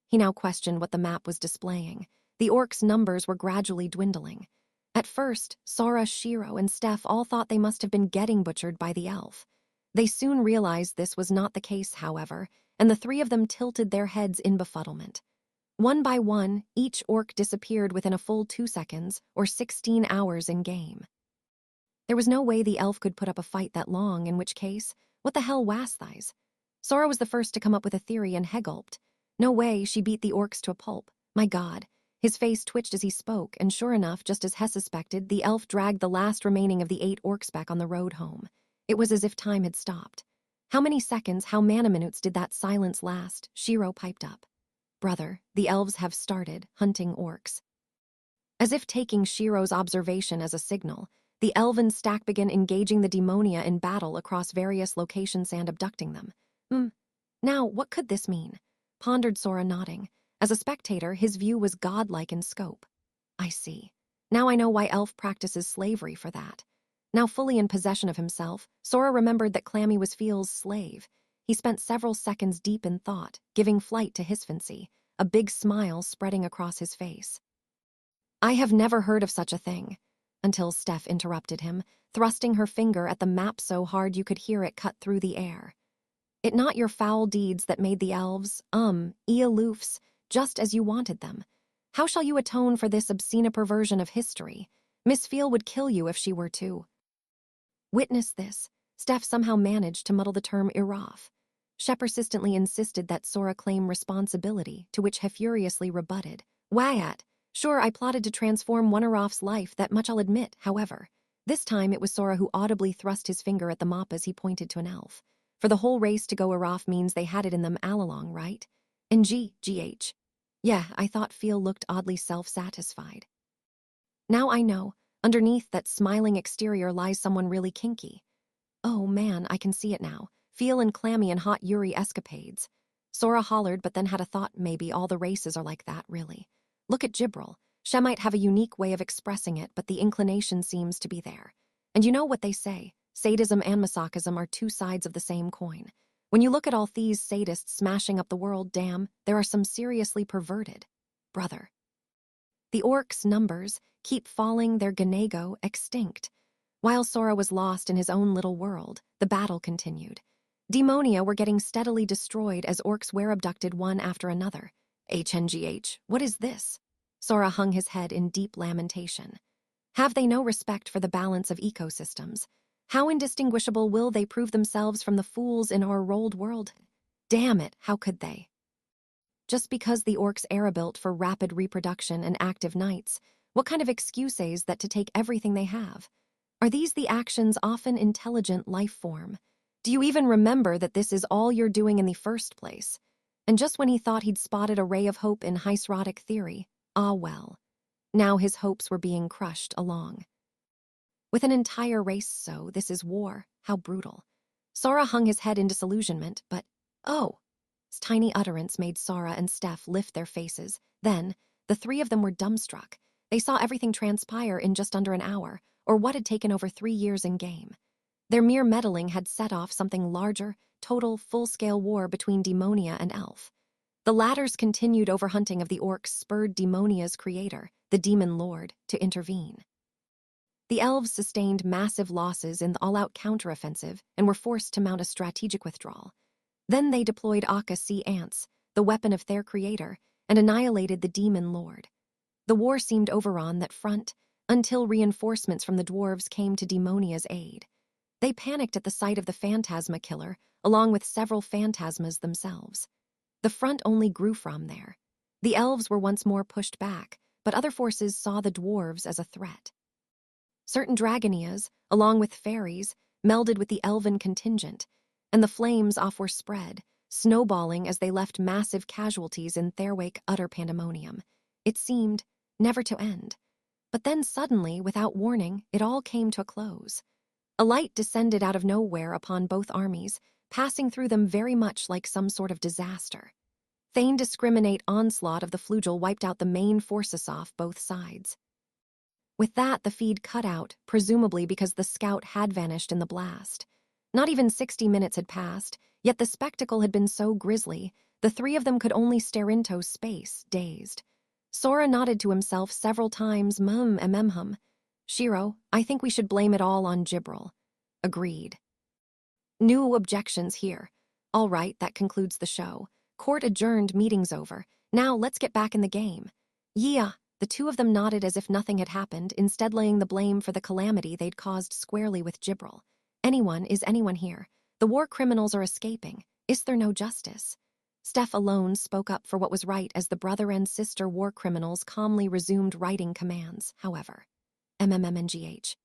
He now questioned what the map was displaying. The orcs' numbers were gradually dwindling. At first, Sora, Shiro, and Steph all thought they must have been getting butchered by the elf. They soon realized this was not the case, however, and the three of them tilted their heads in befuddlement. One by one, each orc disappeared within a full 2 seconds, or 16 hours in game. There was no way the elf could put up a fight that long, in which case, what the hell was thys? Sora was the first to come up with a theory and he gulped. No way, she beat the orcs to a pulp. My god. His face twitched as he spoke, and sure enough, just as Hess suspected, the elf dragged the last remaining of the 8 orcs back on the road home. It was as if time had stopped. How many seconds, how many-minutes did that silence last? Shiro piped up. Brother, the elves have started hunting orcs. As if taking Shiro's observation as a signal, the elven stack began engaging the Demonia in battle across various locations and abducting them. Now, what could this mean? Pondered Sora, nodding. As a spectator, his view was godlike in scope. I see. Now I know why elf practices slavery for that. Now fully in possession of himself, Sora remembered that Clammy was Feel's slave. He spent several seconds deep in thought, giving flight to his fancy, a big smile spreading across his face. I have never heard of such a thing, until Steph interrupted him, thrusting her finger at the map so hard you could hear it cut through the air. It not your foul deeds that made the elves, aloofs, just as you wanted them. How shall you atone for this obscene perversion of history? Miss Feel would kill you if she were to. Witness this. Steph somehow managed to muddle the term Iraf. She persistently insisted that Sora claim responsibility, to which he furiously rebutted. Whyat? Sure, I plotted to transform one Iraf's life, that much I'll admit, however. This time it was Sora who audibly thrust his finger at the mop as he pointed to an elf. For the whole race to go Iraf means they had it in them all along, right? And GH. Yeah, I thought Feel looked oddly self-satisfied. Now I know, underneath that smiling exterior lies someone really kinky. Oh man, I can see it now. Feel and Clammy and hot Yuri escapades. Sora hollered, but then had a thought, maybe all the races are like that, really. Look at Gibril. She might have a unique way of expressing it, but the inclination seems to be there. And you know what they say, Sadism and masochism are two sides of the same coin. When you look at all these sadists smashing up the world, damn, there are some seriously perverted. Brother. The orcs' numbers keep falling, their Ganego extinct. While Sora was lost in his own little world, the battle continued. Demonia were getting steadily destroyed as orcs were abducted one after another. HNGH, what is this? Sora hung his head in deep lamentation. Have they no respect for the balance of ecosystems? How indistinguishable will they prove themselves from the fools in our rolled world? Damn it, how could they? Just because the orcs era built for rapid reproduction and active nights, what kind of excuse is that to take everything they have? Are these the actions often intelligent life form? Do you even remember that this is all you're doing in the first place? And just when he thought he'd spotted a ray of hope in Heisrodic theory, ah well. Now his hopes were being crushed along. With an entire race so, this is war, how brutal. Sora hung his head in disillusionment, but, oh! His tiny utterance made Sora and Steph lift their faces. Then, the three of them were dumbstruck. They saw everything transpire in just under an hour, or what had taken over 3 years in game. Their mere meddling had set off something larger, total, full-scale war between Demonia and Elf. The latter's continued overhunting of the orcs spurred Demonia's creator, the Demon Lord, to intervene. The elves sustained massive losses in the all-out counteroffensive and were forced to mount a strategic withdrawal. Then they deployed Akka Sea Ants, the weapon of their creator, and annihilated the Demon Lord. The war seemed over on that front, until reinforcements from the dwarves came to Demonia's aid. They panicked at the sight of the Phantasma Killer, along with several Phantasmas themselves. The front only grew from there. The elves were once more pushed back, but other forces saw the dwarves as a threat. Certain Dragonias, along with fairies, melded with the elven contingent, and the flames off were spread, snowballing as they left massive casualties in their wake utter pandemonium. It seemed never to end. But then suddenly, without warning, it all came to a close. A light descended out of nowhere upon both armies, passing through them very much like some sort of disaster. The indiscriminate onslaught of the flugel wiped out the main forces off both sides. With that, the feed cut out, presumably because the scout had vanished in the blast. Not even 60 minutes had passed, yet the spectacle had been so grisly, the three of them could only stare into space, dazed. Sora nodded to himself several times, hum. Shiro, I think we should blame it all on Gibril. Agreed. No objections here. All right, that concludes the show. Court adjourned, meeting's over. Now let's get back in the game. Yeah, the two of them nodded as if nothing had happened, instead laying the blame for the calamity they'd caused squarely with Gibril. Is anyone here? The war criminals are escaping. Is there no justice? Steph alone spoke up for what was right as the brother and sister war criminals calmly resumed writing commands, however. MMMNGH.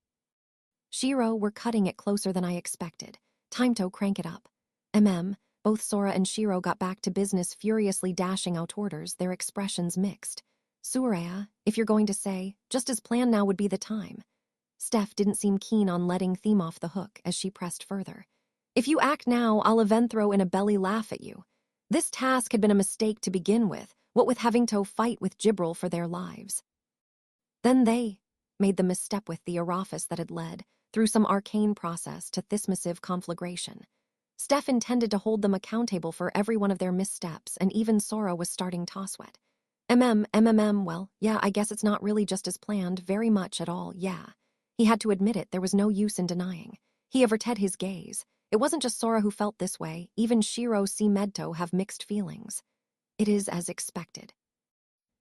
Shiro, we're cutting it closer than I expected. Time to crank it up. Both Sora and Shiro got back to business, furiously dashing out orders, their expressions mixed. Suraya, if you're going to say, just as planned, now would be the time. Steph didn't seem keen on letting Theme off the hook as she pressed further. If you act now, I'll even throw in a belly laugh at you. This task had been a mistake to begin with, what with having to fight with Gibril for their lives. Then they made the misstep with the Araphis that had led, through some arcane process, to this massive conflagration. Steph intended to hold them accountable for every one of their missteps, and even Sora was starting to sweat. Well, yeah, I guess it's not really just as planned, very much at all, yeah. He had to admit it, there was no use in denying. He averted his gaze. It wasn't just Sora who felt this way, even Shiro and Medto have mixed feelings. It is as expected.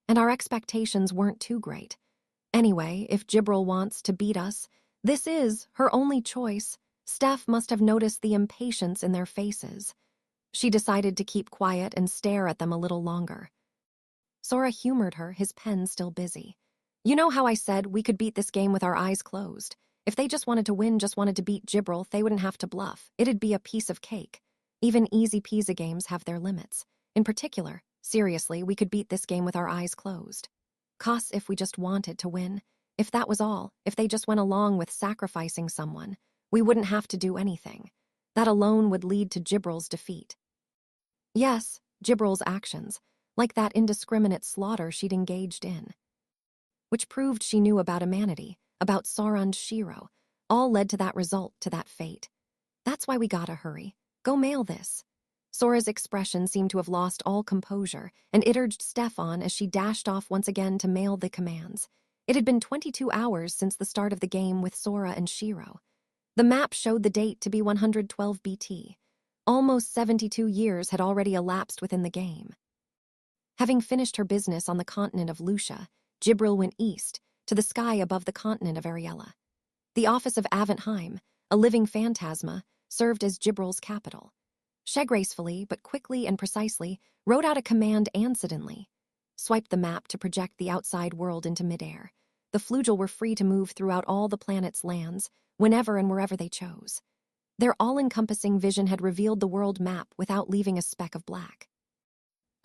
And our expectations weren't too great. Anyway, if Gibril wants to beat us, this is her only choice. Steph must have noticed the impatience in their faces. She decided to keep quiet and stare at them a little longer. Sora humored her, his pen still busy. You know how I said we could beat this game with our eyes closed? If they just wanted to win, just wanted to beat Gibril, they wouldn't have to bluff. It'd be a piece of cake. Even easy-peasy games have their limits. In particular, seriously, we could beat this game with our eyes closed. Cos if we just wanted to win. If that was all, if they just went along with sacrificing someone, we wouldn't have to do anything. That alone would lead to Gibril's defeat. Yes, Gibril's actions, like that indiscriminate slaughter she'd engaged in. Which proved she knew about humanity, about Sora and Shiro. All led to that result, to that fate. That's why we gotta hurry. Go mail this. Sora's expression seemed to have lost all composure, and it urged Steph on as she dashed off once again to mail the commands. It had been 22 hours since the start of the game with Sora and Shiro. The map showed the date to be 112 BT. Almost 72 years had already elapsed within the game. Having finished her business on the continent of Lucia, Jibril went east, to the sky above the continent of Ariella. The office of Aventheim, a living phantasma, served as Jibril's capital. She gracefully, but quickly and precisely, wrote out a command and suddenly swiped the map to project the outside world into midair. The Flugel were free to move throughout all the planet's lands, whenever and wherever they chose. Their all-encompassing vision had revealed the world map without leaving a speck of black.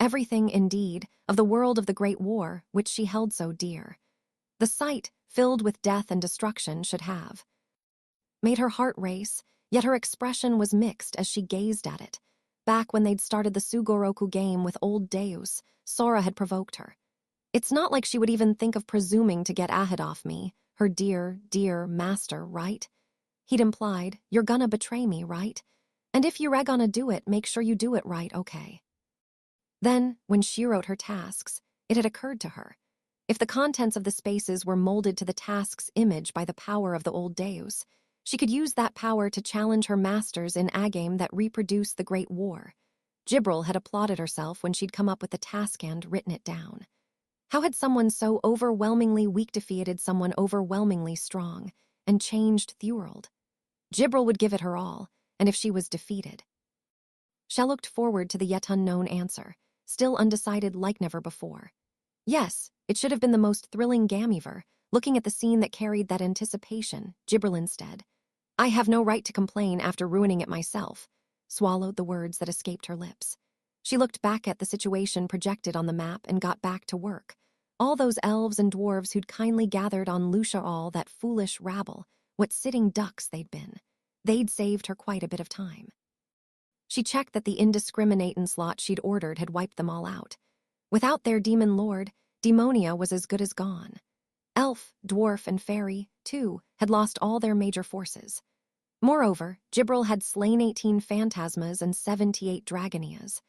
Everything, indeed, of the world of the Great War, which she held so dear. The sight, filled with death and destruction, should have made her heart race, yet her expression was mixed as she gazed at it. Back when they'd started the Sugoroku game with old Deus, Sora had provoked her. It's not like she would even think of presuming to get ahead off me, her dear, dear master, right? He'd implied, you're gonna betray me, right? And if you're gonna do it, make sure you do it right, okay? Then, when she wrote her tasks, it had occurred to her. If the contents of the spaces were molded to the task's image by the power of the old Deus, she could use that power to challenge her masters in a game that reproduced the Great War. Jibril had applauded herself when she'd come up with the task and written it down. How had someone so overwhelmingly weak defeated someone overwhelmingly strong and changed the world? Jibril would give it her all, and if she was defeated. She looked forward to the yet unknown answer, still undecided like never before. Yes, it should have been the most thrilling game ever, looking at the scene that carried that anticipation, Jibril instead. I have no right to complain after ruining it myself, swallowed the words that escaped her lips. She looked back at the situation projected on the map and got back to work. All those elves and dwarves who'd kindly gathered on Lucia, all that foolish rabble, what sitting ducks they'd been. They'd saved her quite a bit of time. She checked that the indiscriminate slot she'd ordered had wiped them all out. Without their demon lord, Demonia was as good as gone. Elf, dwarf, and fairy, too, had lost all their major forces. Moreover, Jibril had slain 18 phantasmas and 78 dragonias.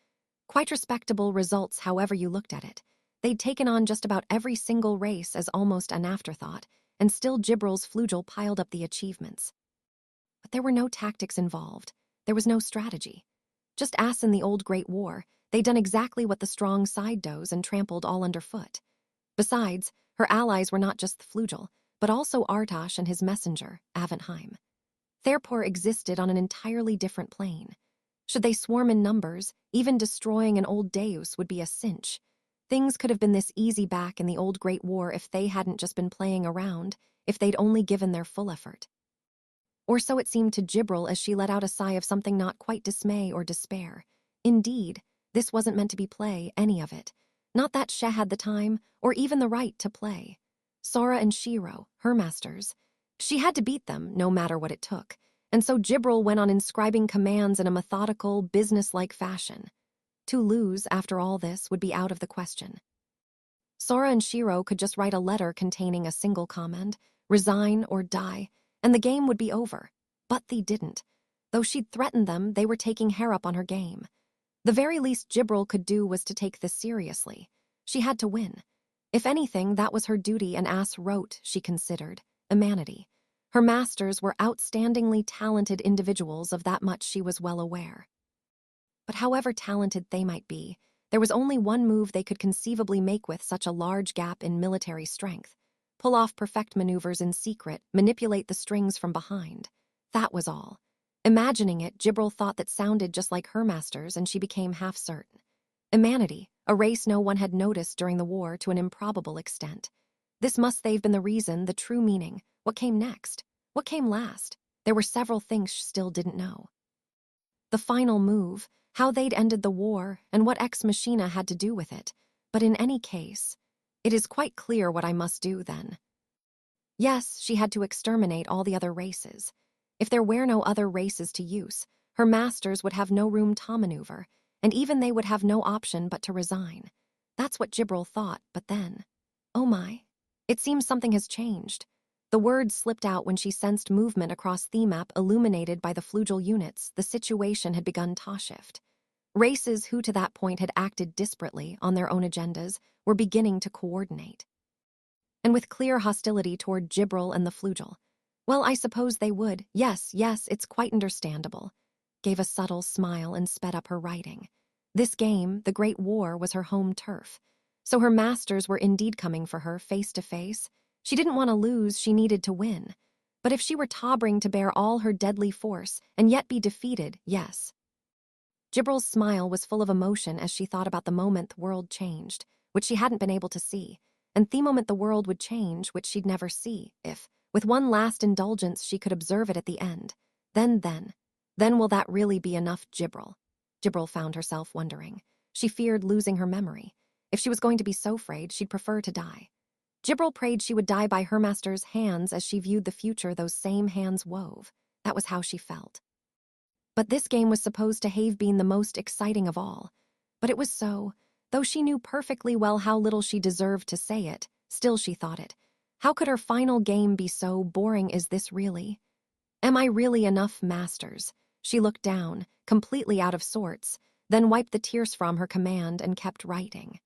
Quite respectable results however you looked at it. They'd taken on just about every single race as almost an afterthought, and still Jibril's Flugel piled up the achievements. But there were no tactics involved. There was no strategy. Just as in the old Great War, they'd done exactly what the strong side does and trampled all underfoot. Besides, her allies were not just the Flugel, but also Artosh and his messenger, Aventheim. Therpor existed on an entirely different plane. Should they swarm in numbers, even destroying an old Deus would be a cinch. Things could have been this easy back in the old Great War if they hadn't just been playing around, if they'd only given their full effort. Or so it seemed to Jibril as she let out a sigh of something not quite dismay or despair. Indeed, this wasn't meant to be play, any of it. Not that she had the time, or even the right to play. Sora and Shiro, her masters. She had to beat them, no matter what it took, and so Jibril went on inscribing commands in a methodical, business-like fashion. To lose, after all this, would be out of the question. Sora and Shiro could just write a letter containing a single command, resign or die, and the game would be over. But they didn't. Though she'd threatened them, they were taking her up on her game. The very least Jibril could do was to take this seriously. She had to win. If anything, that was her duty, and wrote, she considered, humanity. Her masters were outstandingly talented individuals, of that much she was well aware. But however talented they might be, there was only one move they could conceivably make with such a large gap in military strength. Pull off perfect maneuvers in secret, manipulate the strings from behind. That was all. Imagining it, Jibril thought that sounded just like her masters, and she became half certain. Humanity, a race no one had noticed during the war to an improbable extent. This must they've been the reason, the true meaning. What came next? What came last? There were several things she still didn't know. The final move, how they'd ended the war, and what Ex Machina had to do with it. But in any case, it is quite clear what I must do then. Yes, she had to exterminate all the other races. If there were no other races to use, her masters would have no room to maneuver, and even they would have no option but to resign. That's what Jibril thought, but then, oh my, it seems something has changed. The words slipped out when she sensed movement across the map illuminated by the flugel units. The situation had begun to shift. Races who to that point had acted disparately on their own agendas were beginning to coordinate. And with clear hostility toward Gibril and the flugel. Well, I suppose they would. Yes, it's quite understandable. Gave a subtle smile and sped up her writing. This game, the Great War, was her home turf. So her masters were indeed coming for her face to face. She didn't want to lose, she needed to win. But if she were tottering to bear all her deadly force and yet be defeated, yes. Gibril's smile was full of emotion as she thought about the moment the world changed, which she hadn't been able to see, and the moment the world would change, which she'd never see, if, with one last indulgence, she could observe it at the end. Then will that really be enough, Gibril? Gibril found herself wondering. She feared losing her memory. If she was going to be so afraid, she'd prefer to die. Gibril prayed she would die by her master's hands as she viewed the future those same hands wove. That was how she felt. But this game was supposed to have been the most exciting of all. But it was so. Though she knew perfectly well how little she deserved to say it, still she thought it. How could her final game be so boring? Is this really? Am I really enough, masters? She looked down, completely out of sorts, then wiped the tears from her command and kept writing.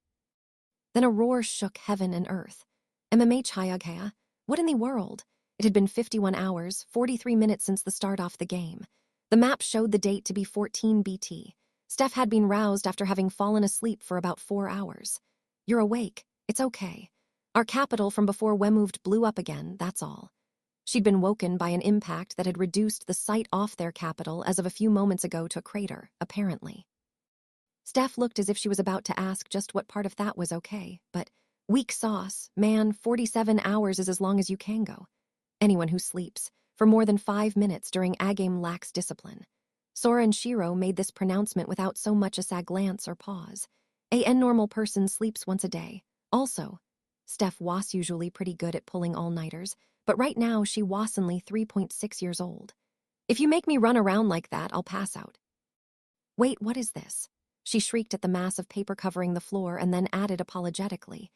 Then a roar shook heaven and earth. MMH, what in the world? It had been 51 hours, 43 minutes since the start off the game. The map showed the date to be 14 BT. Steph had been roused after having fallen asleep for about 4 hours. You're awake. It's okay. Our capital from before we moved blew up again, that's all. She'd been woken by an impact that had reduced the site off their capital as of a few moments ago to a crater, apparently. Steph looked as if she was about to ask just what part of that was okay, but weak sauce, man, 47 hours is as long as you can go. Anyone who sleeps for more than 5 minutes during a game lacks discipline. Sora and Shiro made this pronouncement without so much as a glance or pause. A normal person sleeps once a day. Also, Steph was usually pretty good at pulling all-nighters, but right now she was only 3.6 years old. If you make me run around like that, I'll pass out. Wait, what is this? She shrieked at the mass of paper covering the floor and then added apologetically.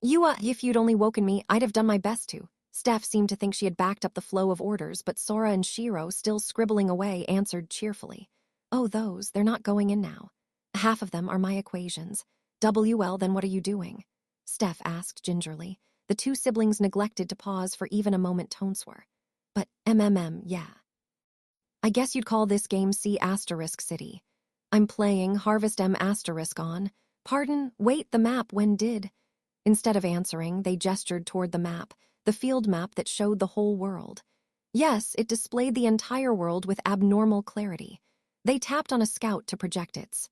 If you'd only woken me, I'd have done my best to. Steph seemed to think she had backed up the flow of orders, but Sora and Shiro, still scribbling away, answered cheerfully. Oh, they're not going in now. Half of them are my equations. Well, then what are you doing? Steph asked gingerly. The two siblings neglected to pause for even a moment tonswere. But yeah. I guess you'd call this game C** City. I'm playing Harvest M** on. Pardon, wait, the map, when did? Instead of answering, they gestured toward the map, the field map that showed the whole world. Yes, it displayed the entire world with abnormal clarity. They tapped on a scout to project its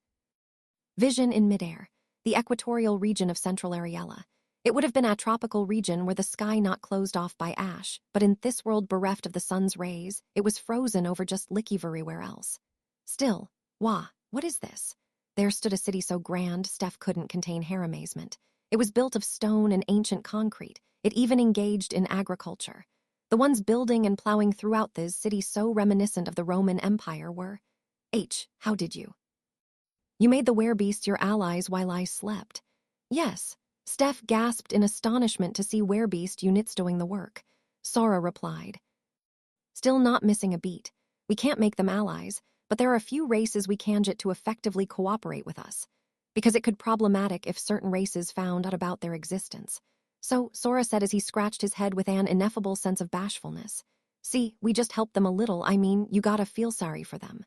vision in midair, the equatorial region of Central Ariella. It would have been a tropical region where the sky not closed off by ash, but in this world bereft of the sun's rays, it was frozen over just licky everywhere else. Still, what is this? There stood a city so grand, Steph couldn't contain her amazement. It was built of stone and ancient concrete. It even engaged in agriculture. The ones building and plowing throughout this city so reminiscent of the Roman Empire were... How did you? You made the werebeasts your allies while I slept. Yes. Steph gasped in astonishment to see werebeast units doing the work. Sora replied. Still not missing a beat. We can't make them allies, but there are a few races we can get to effectively cooperate with us. Because it could problematic if certain races found out about their existence. So, Sora said as he scratched his head with an ineffable sense of bashfulness. See, we just helped them a little, I mean, you gotta feel sorry for them.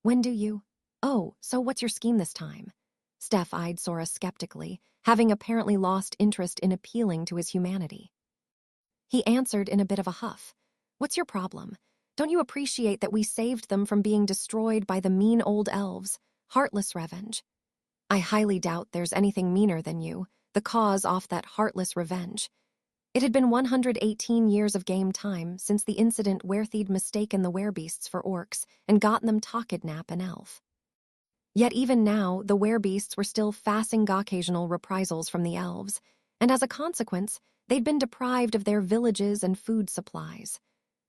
When do you? Oh, so what's your scheme this time? Steph eyed Sora skeptically, having apparently lost interest in appealing to his humanity. He answered in a bit of a huff. What's your problem? Don't you appreciate that we saved them from being destroyed by the mean old elves? Heartless revenge. I highly doubt there's anything meaner than you, the cause off that heartless revenge. It had been 118 years of game time since the incident where they'd mistaken the werebeasts for orcs and gotten them to kidnap an elf. Yet even now, the werebeasts were still facing occasional reprisals from the elves, and as a consequence, they'd been deprived of their villages and food supplies.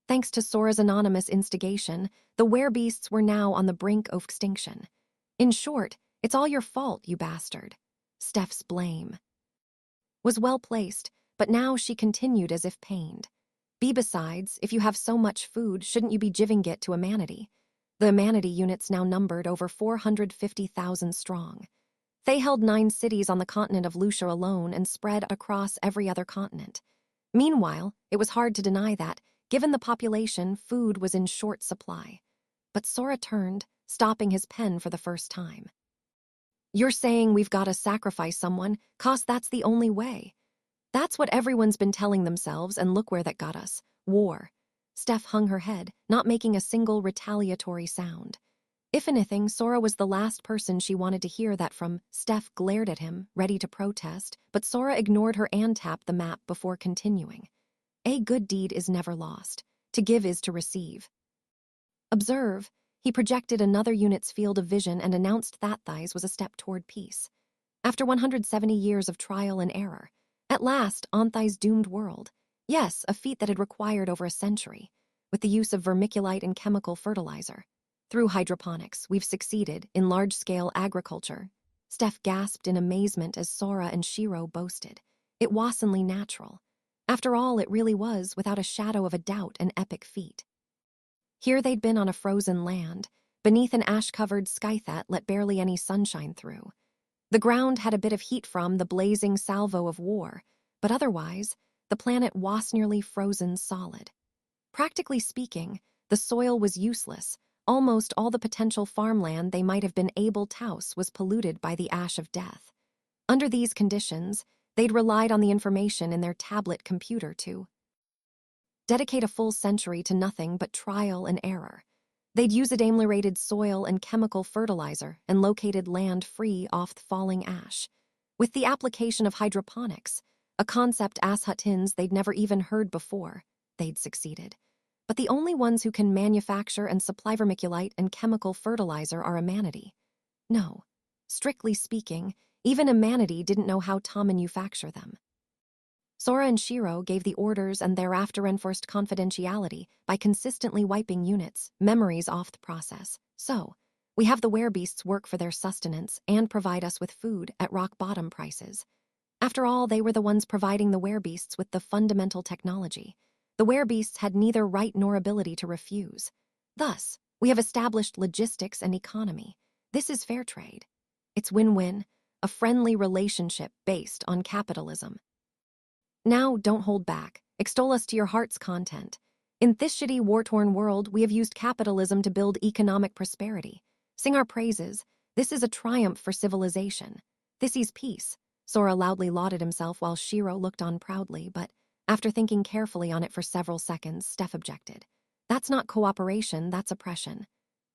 Thanks to Sora's anonymous instigation, the werebeasts were now on the brink of extinction. In short, it's all your fault, you bastard. Steph's blame was well placed, but now she continued as if pained. Besides, if you have so much food, shouldn't you be giving it to humanity? The humanity units now numbered over 450,000 strong. They held 9 cities on the continent of Lucia alone and spread across every other continent. Meanwhile, it was hard to deny that, given the population, food was in short supply. But Sora turned, stopping his pen for the first time. You're saying we've got to sacrifice someone, 'cause that's the only way. That's what everyone's been telling themselves, and look where that got us. War. Steph hung her head, not making a single retaliatory sound. If anything, Sora was the last person she wanted to hear that from. Steph glared at him, ready to protest, but Sora ignored her and tapped the map before continuing. A good deed is never lost. To give is to receive. Observe. He projected another unit's field of vision and announced that Thighs was a step toward peace. After 170 years of trial and error, at last, Onthai's doomed world. Yes, a feat that had required over a century, with the use of vermiculite and chemical fertilizer. Through hydroponics, we've succeeded in large-scale agriculture. Steph gasped in amazement as Sora and Shiro boasted. It wasn't natural. After all, it really was, without a shadow of a doubt, an epic feat. Here they'd been on a frozen land, beneath an ash-covered sky that let barely any sunshine through. The ground had a bit of heat from the blazing salvo of war, but otherwise, the planet was nearly frozen solid. Practically speaking, the soil was useless. Almost all the potential farmland they might have been able to house was polluted by the ash of death. Under these conditions, they'd relied on the information in their tablet computer to dedicate a full century to nothing but trial and error. They'd use adamlerated soil and chemical fertilizer and located land free off the falling ash. With the application of hydroponics, a concept Ashuttins they'd never even heard before, they'd succeeded. But the only ones who can manufacture and supply vermiculite and chemical fertilizer are humanity. No, strictly speaking, even humanity didn't know how to manufacture them. Sora and Shiro gave the orders and thereafter enforced confidentiality by consistently wiping units, memories off the process. So, we have the werebeasts work for their sustenance and provide us with food at rock-bottom prices. After all, they were the ones providing the werebeasts with the fundamental technology. The werebeasts had neither right nor ability to refuse. Thus, we have established logistics and economy. This is fair trade. It's win-win, a friendly relationship based on capitalism. Now, don't hold back. Extol us to your heart's content. In this shitty, war-torn world, we have used capitalism to build economic prosperity. Sing our praises. This is a triumph for civilization. This is peace. Sora loudly lauded himself while Shiro looked on proudly, but after thinking carefully on it for several seconds, Steph objected. That's not cooperation, that's oppression.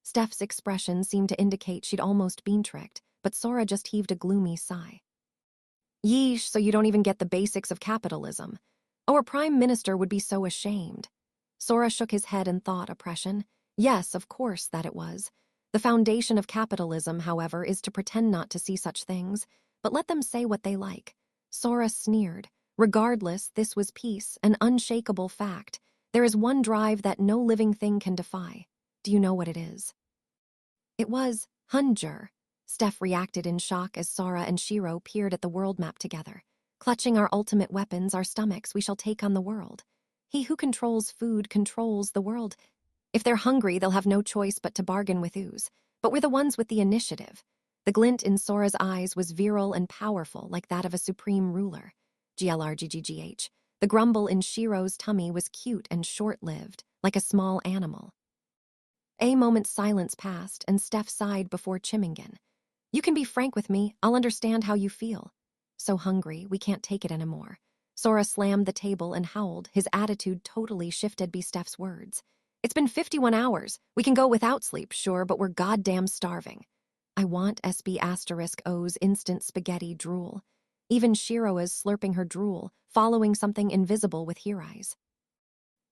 Steph's expression seemed to indicate she'd almost been tricked, but Sora just heaved a gloomy sigh. Yeesh, so you don't even get the basics of capitalism. Our prime minister would be so ashamed. Sora shook his head and thought, oppression? Yes, of course that it was. The foundation of capitalism, however, is to pretend not to see such things, but let them say what they like. Sora sneered. Regardless, this was peace, an unshakable fact. There is one drive that no living thing can defy. Do you know what it is? It was hunger. Steph reacted in shock as Sora and Shiro peered at the world map together. Clutching our ultimate weapons, our stomachs, we shall take on the world. He who controls food controls the world. If they're hungry, they'll have no choice but to bargain with ooze. But we're the ones with the initiative. The glint in Sora's eyes was virile and powerful, like that of a supreme ruler. GLRGGGH. The grumble in Shiro's tummy was cute and short-lived, like a small animal. A moment's silence passed, and Steph sighed before chiming in. You can be frank with me, I'll understand how you feel. So hungry, we can't take it anymore. Sora slammed the table and howled, his attitude totally shifted by Steph's words. It's been 51 hours. We can go without sleep, sure, but we're goddamn starving. I want SB*O's instant spaghetti drool. Even Shiro is slurping her drool, following something invisible with her eyes.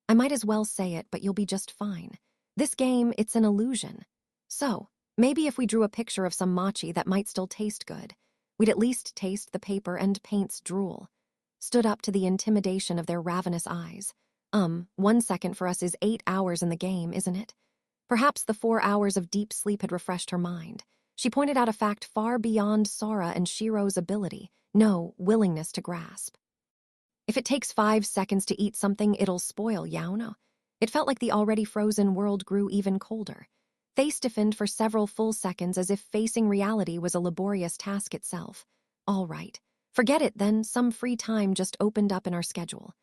I might as well say it, but you'll be just fine. This game, it's an illusion. So, maybe if we drew a picture of some mochi that might still taste good, we'd at least taste the paper and paint's drool. Stood up to the intimidation of their ravenous eyes. 1 second for us is 8 hours in the game, isn't it? Perhaps the 4 hours of deep sleep had refreshed her mind. She pointed out a fact far beyond Sora and Shiro's ability, no willingness to grasp. If it takes 5 seconds to eat something, it'll spoil, no? It felt like the already frozen world grew even colder. They stiffened for several full seconds as if facing reality was a laborious task itself. All right. Forget it then, some free time just opened up in our schedule.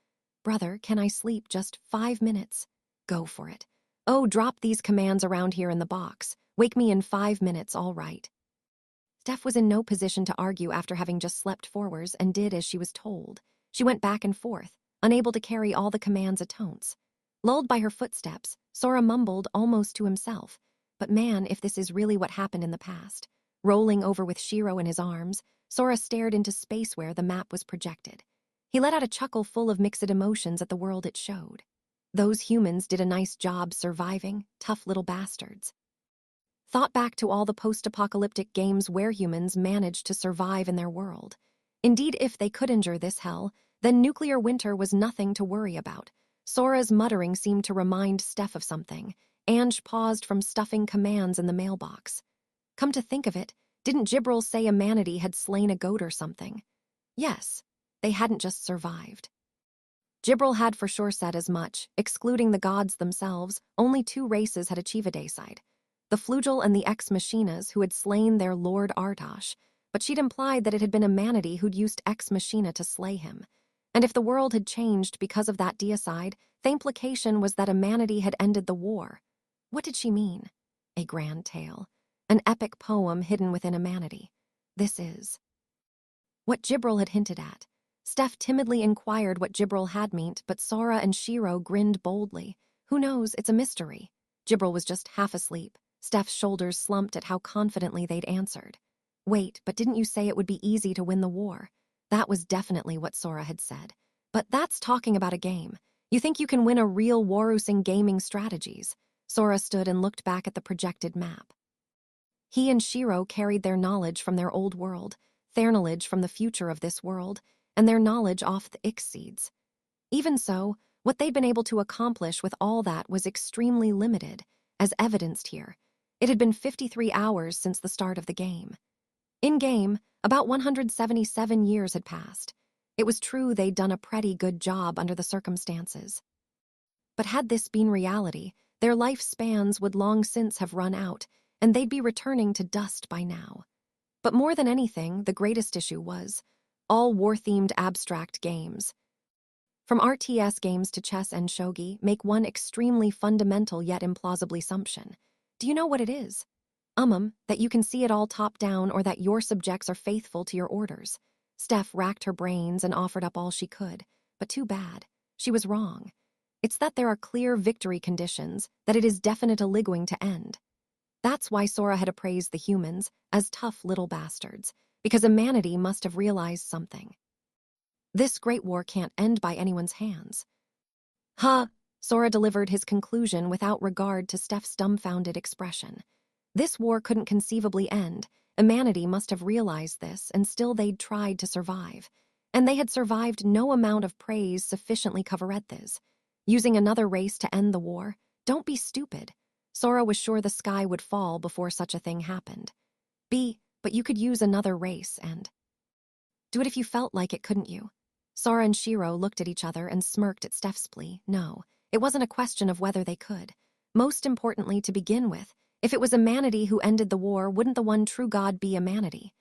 Brother, can I sleep just 5 minutes? Go for it. Oh, drop these commands around here in the box. Wake me in 5 minutes, all right. Steph was in no position to argue after having just slept 4 hours and did as she was told. She went back and forth, unable to carry all the commands at once. Lulled by her footsteps, Sora mumbled almost to himself. But man, if this is really what happened in the past. Rolling over with Shiro in his arms, Sora stared into space where the map was projected. He let out a chuckle full of mixed emotions at the world it showed. Those humans did a nice job surviving, tough little bastards. Thought back to all the post-apocalyptic games where humans managed to survive in their world. Indeed, if they could endure this hell, then nuclear winter was nothing to worry about. Sora's muttering seemed to remind Steph of something. Ange paused from stuffing commands in the mailbox. Come to think of it, didn't Jibril say a manatee had slain a goat or something? Yes, they hadn't just survived. Jibril had for sure said as much. Excluding the gods themselves, only 2 races had achieved a dayside. The Flugel and the Ex Machinas who had slain their Lord Artosh, but she'd implied that it had been a manatee who'd used Ex Machina to slay him. And if the world had changed because of that deicide, the implication was that a manatee had ended the war. What did she mean? A grand tale. An epic poem hidden within a manatee. This is what Jibril had hinted at. Steph timidly inquired what Jibril had meant, but Sora and Shiro grinned boldly. Who knows, it's a mystery. Jibril was just half asleep. Steph's shoulders slumped at how confidently they'd answered. Wait, but didn't you say it would be easy to win the war? That was definitely what Sora had said. But that's talking about a game. You think you can win a real war using gaming strategies? Sora stood and looked back at the projected map. He and Shiro carried their knowledge from their old world, their knowledge from the future of this world, and their knowledge off the Ix-Seeds. Even so, what they'd been able to accomplish with all that was extremely limited, as evidenced here. It had been 53 hours since the start of the game. In-game, about 177 years had passed. It was true they'd done a pretty good job under the circumstances. But had this been reality, their lifespans would long since have run out, and they'd be returning to dust by now. But more than anything, the greatest issue was all war-themed abstract games. From RTS games to chess and shogi, make one extremely fundamental yet implausible assumption. Do you know what it is? That you can see it all top-down or that your subjects are faithful to your orders. Steph racked her brains and offered up all she could, but too bad. She was wrong. It's that there are clear victory conditions, that it is definitely going to end. That's why Sora had appraised the humans as tough little bastards, because a manatee must have realized something. This great war can't end by anyone's hands. Huh, Sora delivered his conclusion without regard to Steph's dumbfounded expression. This war couldn't conceivably end. A manatee must have realized this, and still they'd tried to survive. And they had survived no amount of praise sufficiently covered this. Using another race to end the war? Don't be stupid. Sora was sure the sky would fall before such a thing happened. But you could use another race and do it if you felt like it, couldn't you? Sora and Shiro looked at each other and smirked at Steph's plea. No, it wasn't a question of whether they could. Most importantly, to begin with, if it was a manatee who ended the war, wouldn't the one true god be a manatee?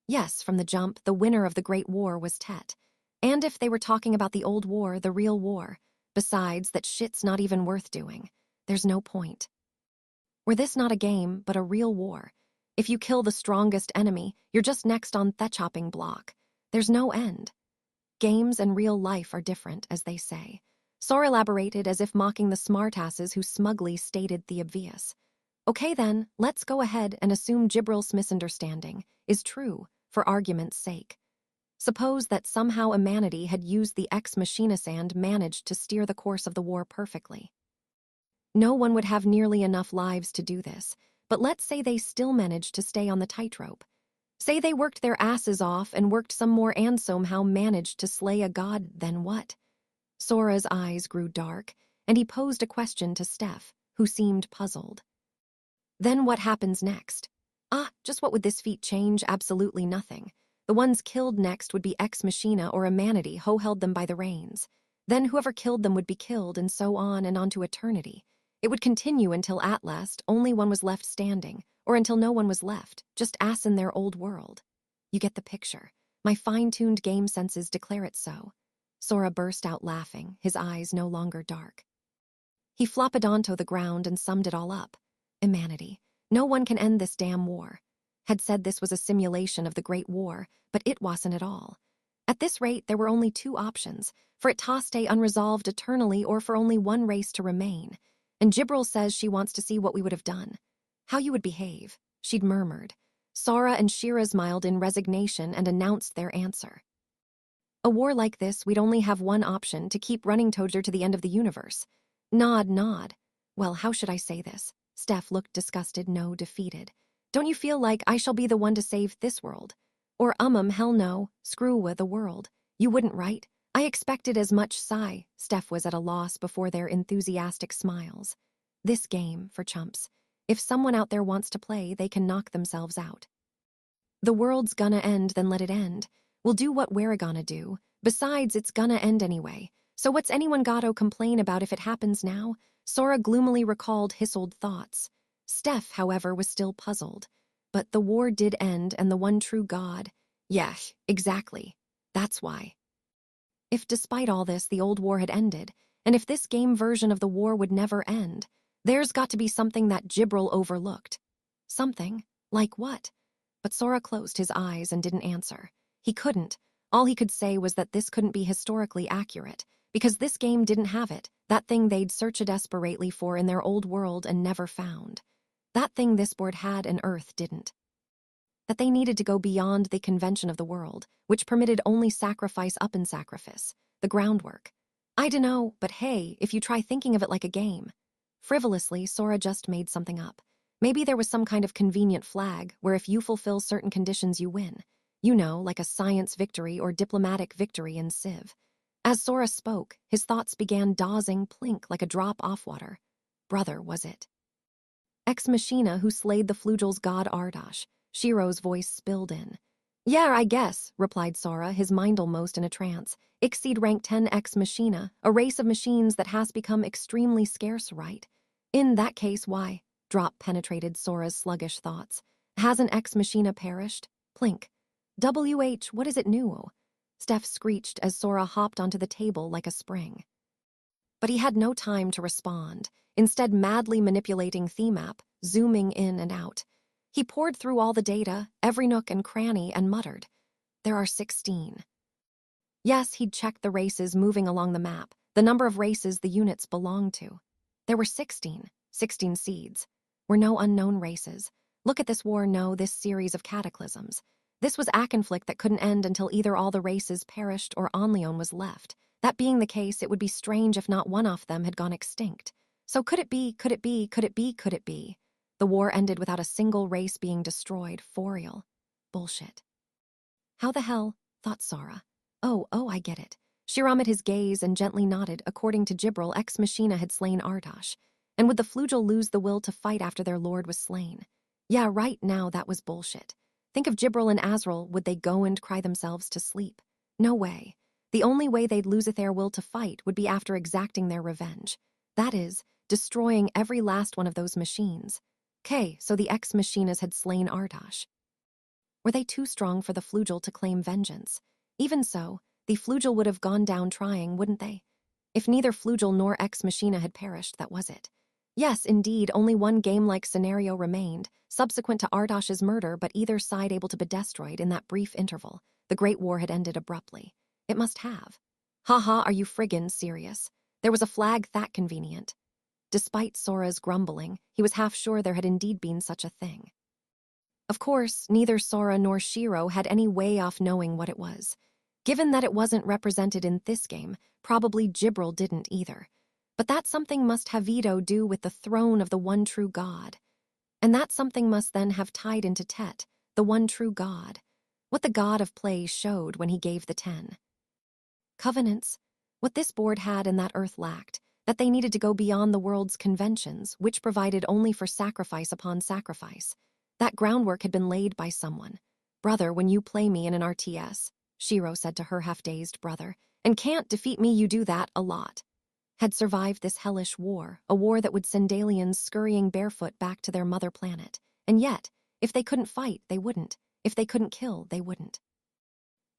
Yes, from the jump, the winner of the Great War was Tet. And if they were talking about the old war, the real war. Besides, that shit's not even worth doing. There's no point. Were this not a game, but a real war? If you kill the strongest enemy, you're just next on the chopping block. There's no end. Games and real life are different, as they say. Sora elaborated as if mocking the smartasses who smugly stated the obvious. Okay then, let's go ahead and assume Jibril's misunderstanding is true, for argument's sake. Suppose that somehow a manatee had used the Ex Machina and managed to steer the course of the war perfectly. No one would have nearly enough lives to do this, but let's say they still managed to stay on the tightrope. Say they worked their asses off and worked some more and somehow managed to slay a god, then what? Sora's eyes grew dark, and he posed a question to Steph, who seemed puzzled. Then what happens next? Just what would this feat change? Absolutely nothing. The ones killed next would be Ex Machina or Humanity who held them by the reins. Then whoever killed them would be killed, and so on and on to eternity. It would continue until at last only one was left standing, or until no one was left, just us in their old world. You get the picture. My fine-tuned game senses declare it so. Sora burst out laughing, his eyes no longer dark. He flopped onto the ground and summed it all up. Humanity. No one can end this damn war. Had said this was a simulation of the Great War, but it wasn't at all. At this rate, there were only two options, for it to stay unresolved eternally or for only one race to remain. And Jibril says she wants to see what we would have done. How you would behave, she'd murmured. Sora and Shira smiled in resignation and announced their answer. A war like this, we'd only have one option, to keep running towards her to the end of the universe. Nod. Well, how should I say this? Steph looked disgusted, no, defeated. Don't you feel like I shall be the one to save this world? Or hell no, screw with the world. You wouldn't, right? I expected as much. Sigh. Steph was at a loss before their enthusiastic smiles. This game, for chumps. If someone out there wants to play, they can knock themselves out. The world's gonna end, then let it end. We'll do what we're gonna do. Besides, it's gonna end anyway. So what's anyone gotta complain about if it happens now? Sora gloomily recalled his old thoughts. Steph, however, was still puzzled. But the war did end, and the one true God. Yeah, exactly. That's why. If despite all this the old war had ended, and if this game version of the war would never end, there's got to be something that Jibril overlooked. Something? Like what? But Sora closed his eyes and didn't answer. He couldn't. All he could say was that this couldn't be historically accurate, because this game didn't have it, that thing they'd searched desperately for in their old world and never found. That thing this board had and Earth didn't. That they needed to go beyond the convention of the world, which permitted only sacrifice up and sacrifice, the groundwork. I dunno, but hey, if you try thinking of it like a game. Frivolously, Sora just made something up. Maybe there was some kind of convenient flag where if you fulfill certain conditions you win. You know, like a science victory or diplomatic victory in Civ. As Sora spoke, his thoughts began dozing plink like a drop off water. Brother, was it? Ex Machina who slayed the Flugel's god Ardosh. Shiro's voice spilled in. Yeah, I guess, replied Sora, his mind almost in a trance. Exceed rank 10 Ex Machina, a race of machines that has become extremely scarce, right? In that case, why? Drop penetrated Sora's sluggish thoughts. Hasn't Ex Machina perished? Plink. What is it new? Steph screeched as Sora hopped onto the table like a spring. But he had no time to respond, instead madly manipulating Themap, zooming in and out. He pored through all the data, every nook and cranny, and muttered, There are 16. Yes, he'd checked the races moving along the map, the number of races the units belonged to. There were 16 seeds. Were no unknown races. Look at this war, no, this series of cataclysms. This was a conflict that couldn't end until either all the races perished or Onlyon was left. That being the case, it would be strange if not one of them had gone extinct. So could it be? The war ended without a single race being destroyed, for real. Bullshit. How the hell? Thought Sora. Oh, I get it. Shira met his gaze and gently nodded. According to Jibril, Ex Machina had slain Ardosh. And would the Flugel lose the will to fight after their lord was slain? Yeah, right now that was bullshit. Think of Jibril and Azrael, would they go and cry themselves to sleep? No way. The only way they'd lose their will to fight would be after exacting their revenge. That is, destroying every last one of those machines. So the Ex Machinas had slain Ardosh. Were they too strong for the Flugel to claim vengeance? Even so, the Flugel would have gone down trying, wouldn't they? If neither Flugel nor Ex Machina had perished, that was it. Yes, indeed, only one game-like scenario remained, subsequent to Ardosh's murder, but either side able to be destroyed in that brief interval. The Great War had ended abruptly. It must have. Haha, are you friggin' serious? There was a flag that convenient. Despite Sora's grumbling, he was half sure there had indeed been such a thing. Of course, neither Sora nor Shiro had any way off knowing what it was. Given that it wasn't represented in this game, probably Jibril didn't either. But that something must have to do with the throne of the one true God. And that something must then have tied into Tet, the one true God. What the god of play showed when he gave the 10. Covenants. What this board had and that Earth lacked. That they needed to go beyond the world's conventions, which provided only for sacrifice upon sacrifice. That groundwork had been laid by someone. "Brother, when you play me in an RTS," Shiro said to her half-dazed brother, "and can't defeat me, you do that a lot." Had survived this hellish war, a war that would send aliens scurrying barefoot back to their mother planet. And yet, if they couldn't fight, they wouldn't. If they couldn't kill, they wouldn't.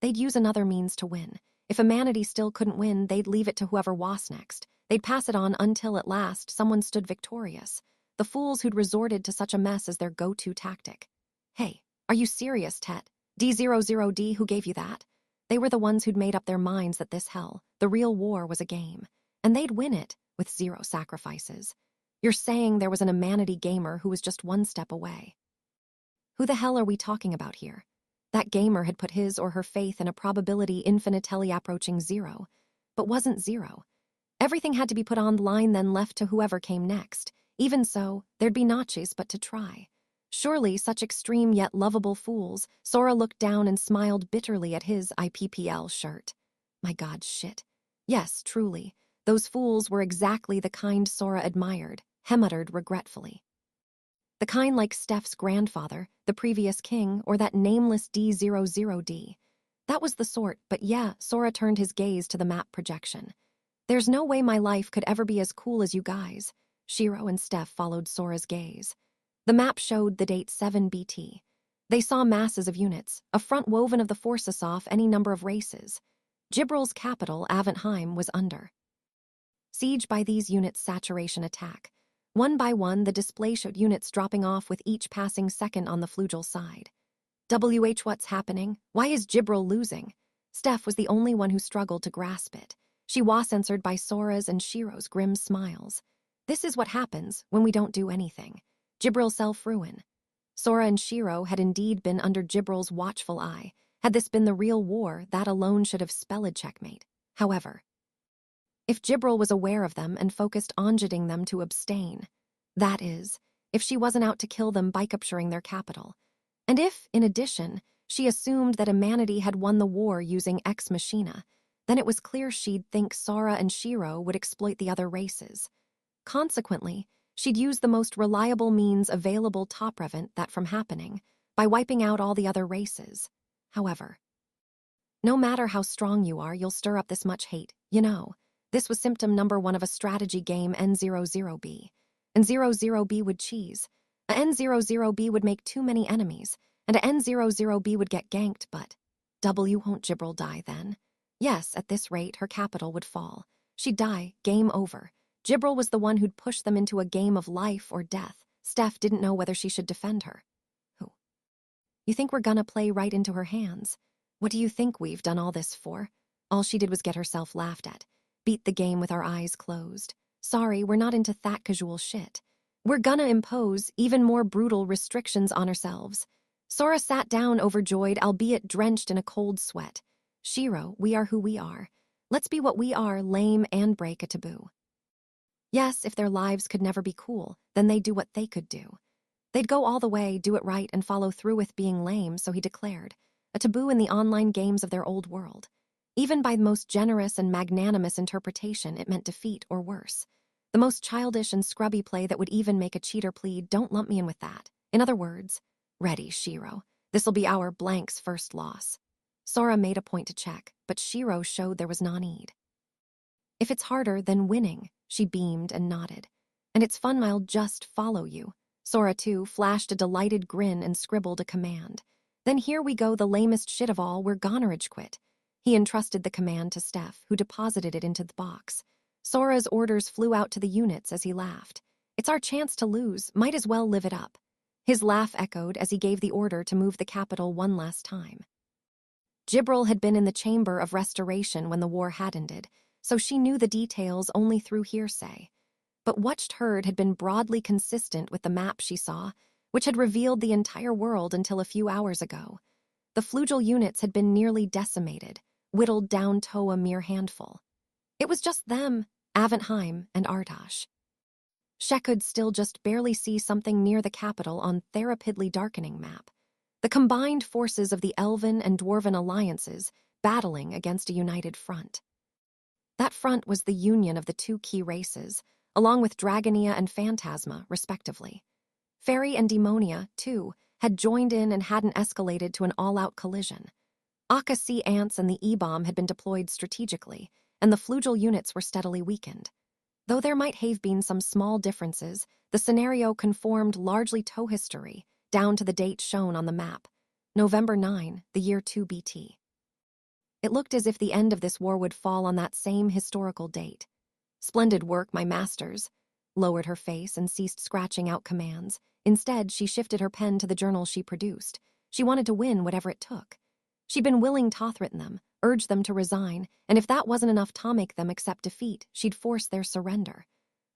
They'd use another means to win. If humanity still couldn't win, they'd leave it to whoever was next. They'd pass it on until, at last, someone stood victorious. The fools who'd resorted to such a mess as their go-to tactic. Hey, are you serious, Tet? D00D, who gave you that? They were the ones who'd made up their minds that this hell, the real war, was a game. And they'd win it, with zero sacrifices. You're saying there was an humanity gamer who was just one step away. Who the hell are we talking about here? That gamer had put his or her faith in a probability infinitely approaching zero, but wasn't zero. Everything had to be put on the line, then left to whoever came next. Even so, there'd be notches but to try. Surely such extreme yet lovable fools. Sora looked down and smiled bitterly at his IPPL shirt. My God, shit. Yes, truly. Those fools were exactly the kind Sora admired, he muttered regretfully. The kind like Steph's grandfather, the previous king, or that nameless D00D. That was the sort, but yeah, Sora turned his gaze to the map projection. There's no way my life could ever be as cool as you guys. Shiro and Steph followed Sora's gaze. The map showed the date 7BT. They saw masses of units, a front woven of the forces off any number of races. Gibral's capital, Aventheim, was under siege by these units' saturation attack. One by one, the display showed units dropping off with each passing second on the Flugel side. What's happening? Why is Gibral losing? Steph was the only one who struggled to grasp it. She was answered by Sora's and Shiro's grim smiles. This is what happens when we don't do anything. Gibral self-ruin. Sora and Shiro had indeed been under Gibral's watchful eye. Had this been the real war, that alone should have spelled checkmate. However, if Gibral was aware of them and focused on getting them to abstain, that is, if she wasn't out to kill them by capturing their capital, and if, in addition, she assumed that humanity had won the war using Ex Machina, then it was clear she'd think Sora and Shiro would exploit the other races. Consequently, she'd use the most reliable means available to prevent that from happening, by wiping out all the other races. However, no matter how strong you are, you'll stir up this much hate, you know. This was symptom number one of a strategy game N00B. And 00B would cheese. A N00B would make too many enemies, and a N00B would get ganked, but won't Gibral die then? Yes, at this rate, her capital would fall. She'd die, game over. Gibral was the one who'd push them into a game of life or death. Steph didn't know whether she should defend her. Who? You think we're gonna play right into her hands? What do you think we've done all this for? All she did was get herself laughed at. Beat the game with our eyes closed. Sorry, we're not into that casual shit. We're gonna impose even more brutal restrictions on ourselves. Sora sat down overjoyed, albeit drenched in a cold sweat. Shiro, we are who we are. Let's be what we are, lame and break a taboo. Yes, if their lives could never be cool, then they'd do what they could do. They'd go all the way, do it right, and follow through with being lame, so he declared. A taboo in the online games of their old world. Even by the most generous and magnanimous interpretation, it meant defeat or worse. The most childish and scrubby play that would even make a cheater plead, don't lump me in with that. In other words, ready, Shiro. This'll be our blank's first loss. Sora made a point to check, but Shiro showed there was no need. If it's harder than winning, she beamed and nodded. And it's fun, I'll just follow you. Sora, too, flashed a delighted grin and scribbled a command. Then here we go, the lamest shit of all, we're gonna rage quit. He entrusted the command to Steph, who deposited it into the box. Sora's orders flew out to the units as he laughed. It's our chance to lose, might as well live it up. His laugh echoed as he gave the order to move the capital one last time. Gibral had been in the Chamber of Restoration when the war had ended, so she knew the details only through hearsay. But what'd heard had been broadly consistent with the map she saw, which had revealed the entire world until a few hours ago. The Flugel units had been nearly decimated, whittled down to a mere handful. It was just them, Aventheim and Artash. She could still just barely see something near the capital on the rapidly darkening map. The combined forces of the Elven and Dwarven alliances battling against a united front. That front was the union of the two key races, along with Dragonia and Phantasma, respectively. Fairy and Demonia, too, had joined in and hadn't escalated to an all-out collision. Aka Sea ants and the E-bomb had been deployed strategically, and the flugel units were steadily weakened. Though there might have been some small differences, the scenario conformed largely to history, down to the date shown on the map, November 9, the year 2 BT. It looked as if the end of this war would fall on that same historical date. "Splendid work, my masters," lowered her face and ceased scratching out commands. Instead, she shifted her pen to the journal she produced. She wanted to win whatever it took. She'd been willing to threaten them, urge them to resign, and if that wasn't enough to make them accept defeat, she'd force their surrender.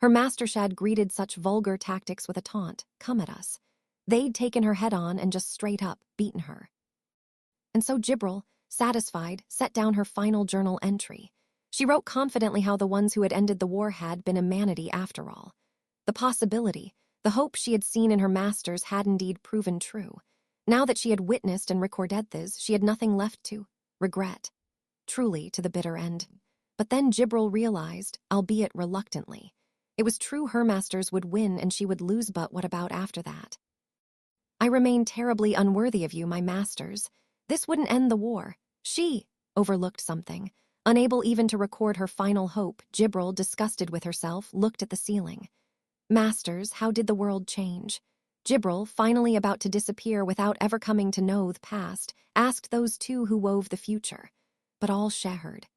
Her mastershad greeted such vulgar tactics with a taunt, "Come at us." They'd taken her head on and just straight up beaten her. And so Jibril, satisfied, set down her final journal entry. She wrote confidently how the ones who had ended the war had been humanity after all. The possibility, the hope she had seen in her masters had indeed proven true. Now that she had witnessed and recorded this, she had nothing left to regret. Truly, to the bitter end. But then Jibril realized, albeit reluctantly, it was true her masters would win and she would lose, but what about after that? "I remain terribly unworthy of you, my masters. This wouldn't end the war." She overlooked something. Unable even to record her final hope, Jibril, disgusted with herself, looked at the ceiling. "Masters, how did the world change?" Jibril, finally about to disappear without ever coming to know the past, asked those two who wove the future. But all shehered.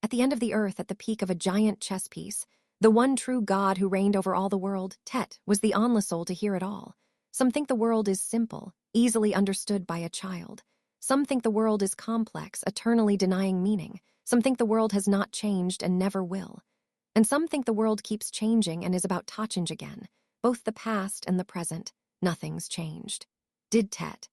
At the end of the earth, at the peak of a giant chess piece, the one true God who reigned over all the world, Tet, was the only soul to hear it all. Some think the world is simple, easily understood by a child. Some think the world is complex, eternally denying meaning. Some think the world has not changed and never will. And some think the world keeps changing and is about to change again. Both the past and the present, nothing's changed. Did Tet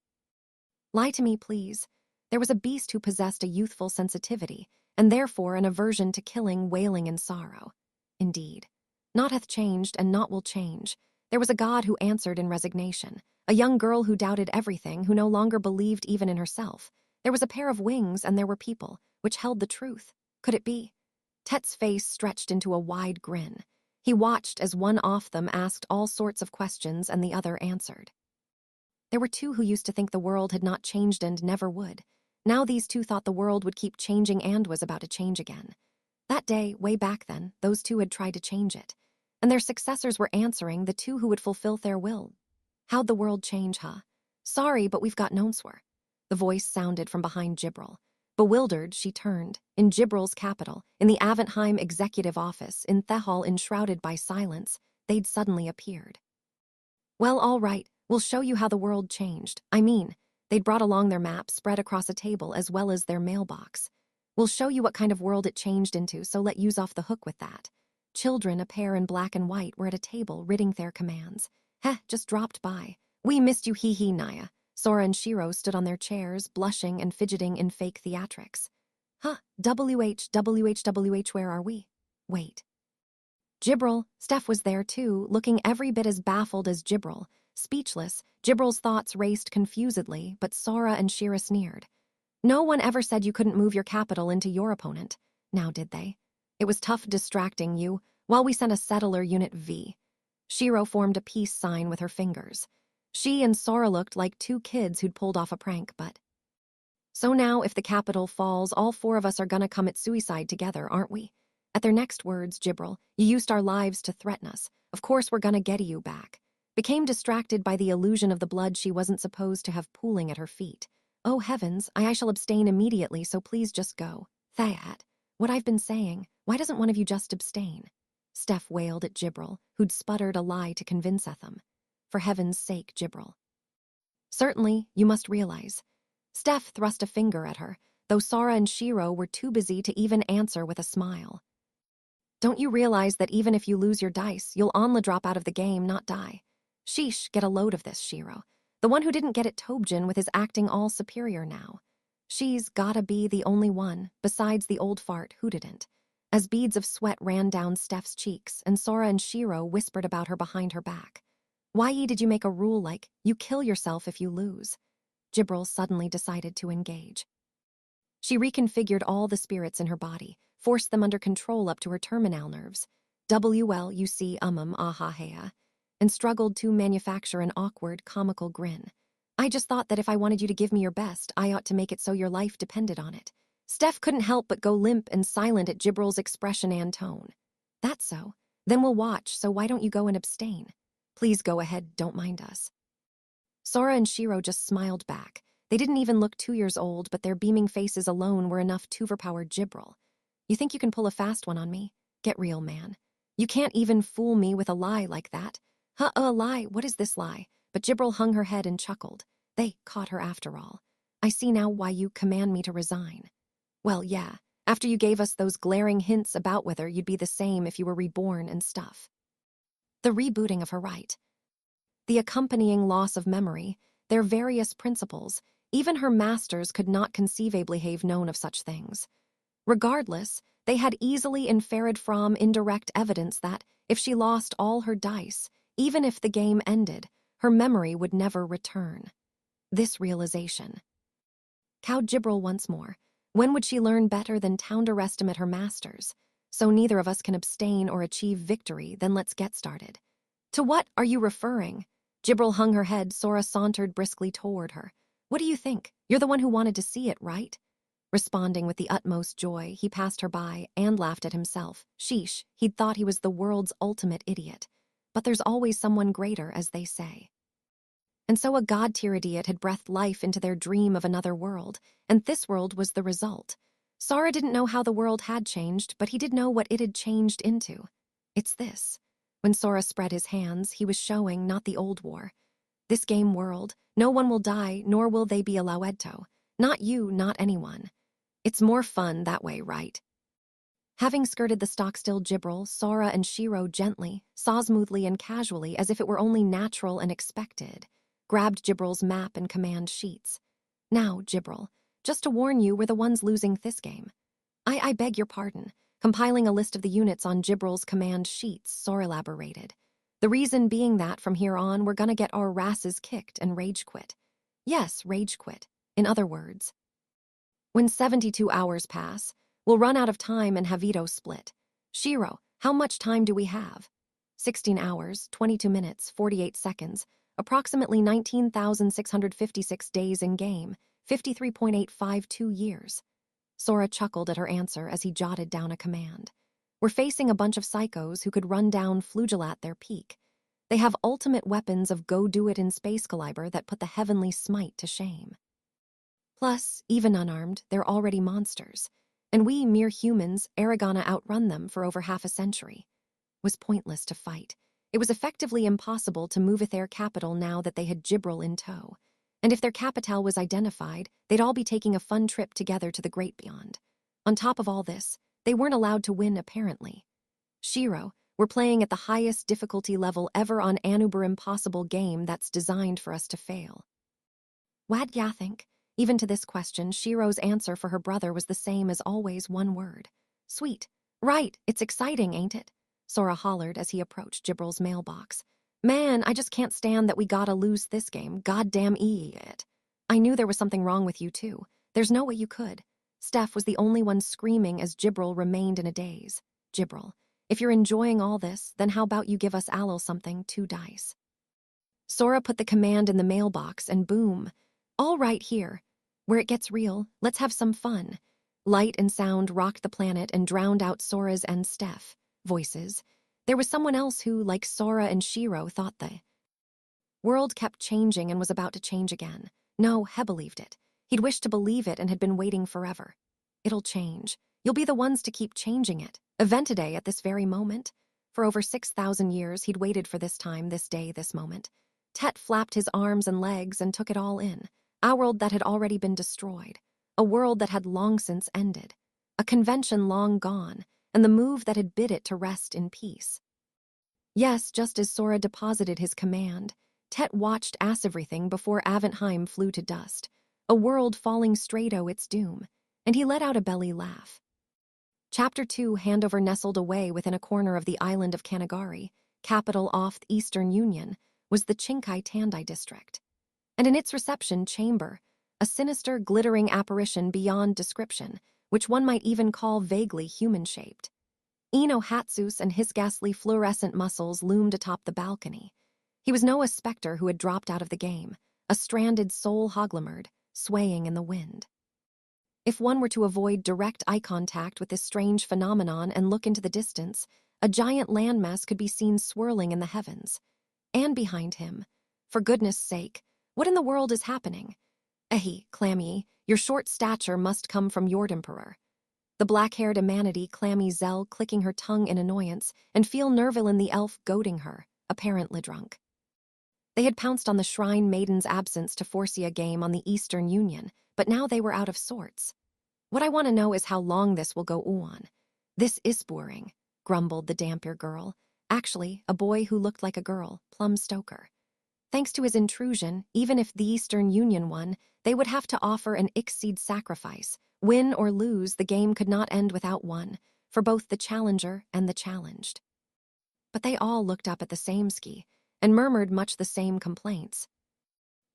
lie to me, please? There was a beast who possessed a youthful sensitivity, and therefore an aversion to killing, wailing, and sorrow. Indeed, naught hath changed, and naught will change. There was a God who answered in resignation, a young girl who doubted everything, who no longer believed even in herself. There was a pair of wings, and there were people, which held the truth. Could it be? Tet's face stretched into a wide grin. He watched as one of them asked all sorts of questions and the other answered. There were two who used to think the world had not changed and never would. Now these two thought the world would keep changing and was about to change again. That day, way back then, those two had tried to change it. And their successors were answering, the two who would fulfill their will. "How'd the world change, huh?" "Sorry, but we've got Nonswer." The voice sounded from behind Jibril. Bewildered, she turned. In Jibril's capital, in the Aventheim executive office, in Thehal enshrouded by silence, they'd suddenly appeared. "Well, all right, we'll show you how the world changed. I mean," they'd brought along their map spread across a table as well as their mailbox. "We'll show you what kind of world it changed into, so let you's off the hook with that." Children, a pair in black and white, were at a table, reading their commands. "Heh, just dropped by. We missed you, hee Naya." Sora and Shiro stood on their chairs, blushing and fidgeting in fake theatrics. "Huh, WH, where are we?" "Wait." Jibril, Steph was there too, looking every bit as baffled as Jibril. Speechless, Jibril's thoughts raced confusedly, but Sora and Shira sneered. "No one ever said you couldn't move your capital into your opponent. Now did they? It was tough distracting you, while we sent a settler unit V." Shiro formed a peace sign with her fingers. She and Sora looked like two kids who'd pulled off a prank, but... "So now, if the capital falls, all four of us are gonna commit suicide together, aren't we?" At their next words, Jibril, "You used our lives to threaten us. Of course we're gonna get you back." Became distracted by the illusion of the blood she wasn't supposed to have pooling at her feet. "Oh heavens, I shall abstain immediately, so please just go." "Thayat, what I've been saying, why doesn't one of you just abstain?" Steph wailed at Jibril, who'd sputtered a lie to convince Etham. "For heaven's sake, Jibril." "Certainly, you must realize." Steph thrust a finger at her, though Sora and Shiro were too busy to even answer with a smile. "Don't you realize that even if you lose your dice, you'll only drop out of the game, not die?" "Sheesh, get a load of this, Shiro. The one who didn't get it Tobjin with his acting all superior now. She's gotta be the only one, besides the old fart who didn't." As beads of sweat ran down Steph's cheeks, and Sora and Shiro whispered about her behind her back. "Why did you make a rule like, you kill yourself if you lose?" Jibril suddenly decided to engage. She reconfigured all the spirits in her body, forced them under control up to her terminal nerves. WLUC ahahea, and struggled to manufacture an awkward, comical grin. I just thought that if I wanted you to give me your best, I ought to make it so your life depended on it. Steph couldn't help but go limp and silent at Gibril's expression and tone. That's so. Then we'll watch, so why don't you go and abstain? Please go ahead, don't mind us. Sora and Shiro just smiled back. They didn't even look 2 years old, but their beaming faces alone were enough to overpower Gibril. You think you can pull a fast one on me? Get real, man. You can't even fool me with a lie like that. A lie? What is this lie? But Gibril hung her head and chuckled. They caught her after all. I see now why you command me to resign. Well, yeah, after you gave us those glaring hints about whether you'd be the same if you were reborn and stuff. The rebooting of her right. The accompanying loss of memory, their various principles, even her masters could not conceivably have known of such things. Regardless, they had easily inferred from indirect evidence that, if she lost all her dice, even if the game ended, her memory would never return. This realization cowed Gibril once more. When would she learn better than to underestimate her masters? So neither of us can abstain or achieve victory, then let's get started. To what are you referring? Gibril hung her head. Sora sauntered briskly toward her. What do you think? You're the one who wanted to see it, right? Responding with the utmost joy, he passed her by and laughed at himself. Sheesh, he'd thought he was the world's ultimate idiot. But there's always someone greater, as they say. And so a god-tier idiot had breathed life into their dream of another world, and this world was the result. Sora didn't know how the world had changed, but he did know what it had changed into. It's this. When Sora spread his hands, he was showing not the old war. This game world, no one will die, nor will they be allowed. Not you, not anyone. It's more fun that way, right? Having skirted the stock-still Gibril, Sora and Shiro gently, smoothly and casually, as if it were only natural and expected, grabbed Gibril's map and command sheets. Now, Gibril, just to warn you, we're the ones losing this game. I beg your pardon. Compiling a list of the units on Gibril's command sheets, Sora elaborated. The reason being that from here on, we're gonna get our rasses kicked and rage quit. Yes, rage quit. In other words, when 72 hours pass, we'll run out of time and have veto split. Shiro, how much time do we have? 16 hours, 22 minutes, 48 seconds, approximately 19,656 days in game, 53.852 years. Sora chuckled at her answer as he jotted down a command. We're facing a bunch of psychos who could run down Flugel at their peak. They have ultimate weapons of go-do-it in space caliber that put the heavenly smite to shame. Plus, even unarmed, they're already monsters. And we, mere humans, are gonna outrun them for over half a century. It was pointless to fight. It was effectively impossible to move their capital now that they had Gibril in tow. And if their capital was identified, they'd all be taking a fun trip together to the great beyond. On top of all this, they weren't allowed to win, apparently. Shiro, we're playing at the highest difficulty level ever on an uber impossible game that's designed for us to fail. Wad ya think? Even to this question, Shiro's answer for her brother was the same as always, one word. Sweet. Right, it's exciting, ain't it? Sora hollered as he approached Gibril's mailbox. Man, I just can't stand that we gotta lose this game, goddamn it. I knew there was something wrong with you too. There's no way you could. Steph was the only one screaming as Gibril remained in a daze. Gibril, if you're enjoying all this, then how about you give us Alil something, 2 dice. Sora put the command in the mailbox and boom. All right here. Where it gets real, let's have some fun. Light and sound rocked the planet and drowned out Sora's and Steph voices. There was someone else who, like Sora and Shiro, thought the world kept changing and was about to change again. No, He believed it. He'd wished to believe it and had been waiting forever. It'll change. You'll be the ones to keep changing it. Event-a-day at this very moment. For over 6,000 years, he'd waited for this time, this day, this moment. Tet flapped his arms and legs and took it all in. A world that had already been destroyed. A world that had long since ended. A convention long gone, and the move that had bid it to rest in peace. Yes, just as Sora deposited his command, Tet watched as everything before Aventheim flew to dust, a world falling straight o' its doom, and he let out a belly laugh. Chapter 2, Handover nestled away within a corner of the island of Kanagari, capital off the Eastern Union, was the Chinkai Tandai district. And in its reception chamber, a sinister, glittering apparition beyond description, which one might even call vaguely human-shaped. Ino Hatsus and his ghastly fluorescent muscles loomed atop the balcony. He was no specter who had dropped out of the game, a stranded soul hoglamerd, swaying in the wind. If one were to avoid direct eye contact with this strange phenomenon and look into the distance, a giant landmass could be seen swirling in the heavens. And behind him, for goodness sake, what in the world is happening? Ehi, Clammy, your short stature must come from Yord Emperor. The black-haired Amanity Clammy Zell clicking her tongue in annoyance, and feel Nervalin the elf goading her, apparently drunk. They had pounced on the Shrine Maiden's absence to force a game on the Eastern Union, but now they were out of sorts. What I want to know is how long this will go on. This is boring, grumbled the Dampier girl. Actually, a boy who looked like a girl, Plum Stoker. Thanks to his intrusion, even if the Eastern Union won, they would have to offer an Ixseed sacrifice. Win or lose, the game could not end without one, for both the challenger and the challenged. But they all looked up at the same ski, and murmured much the same complaints.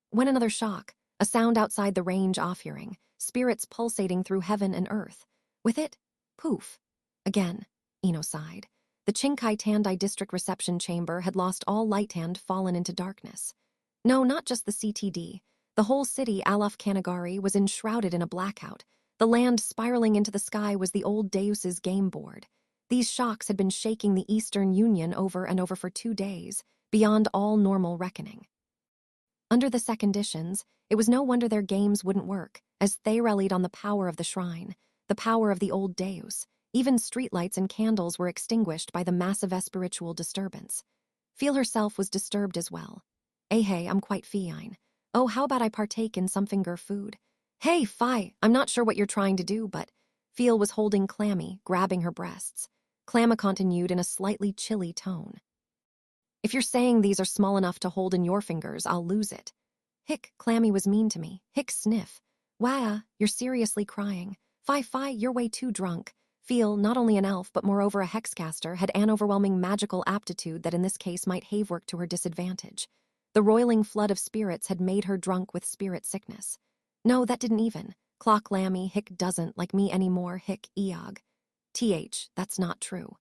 When another shock, a sound outside the range off hearing, spirits pulsating through heaven and earth. With it, poof. Again, Eno sighed. The Chinkai Tandai district reception chamber had lost all light and fallen into darkness. No, not just the CTD. The whole city, Alaf Kanagari, was enshrouded in a blackout. The land spiraling into the sky was the old Deus's game board. These shocks had been shaking the Eastern Union over and over for 2 days, beyond all normal reckoning. Under the conditions, it was no wonder their games wouldn't work, as they rallied on the power of the shrine, the power of the old Deus. Even streetlights and candles were extinguished by the massive spiritual disturbance. Feel herself was disturbed as well. Hey, I'm quite fine. Oh, how about I partake in some finger food? Hey, Fi, I'm not sure what you're trying to do, but... Feel was holding Clammy, grabbing her breasts. Clamma continued in a slightly chilly tone. If you're saying these are small enough to hold in your fingers, I'll lose it. Hick, Clammy was mean to me. Hick, sniff. Wah, you're seriously crying. Fi, you're way too drunk. Feel, not only an elf but moreover a hexcaster, had an overwhelming magical aptitude that in this case might have worked to her disadvantage. The roiling flood of spirits had made her drunk with spirit sickness. No, that didn't even. Clock Lammy, Hick doesn't like me anymore, Hick, Eog. That's not true.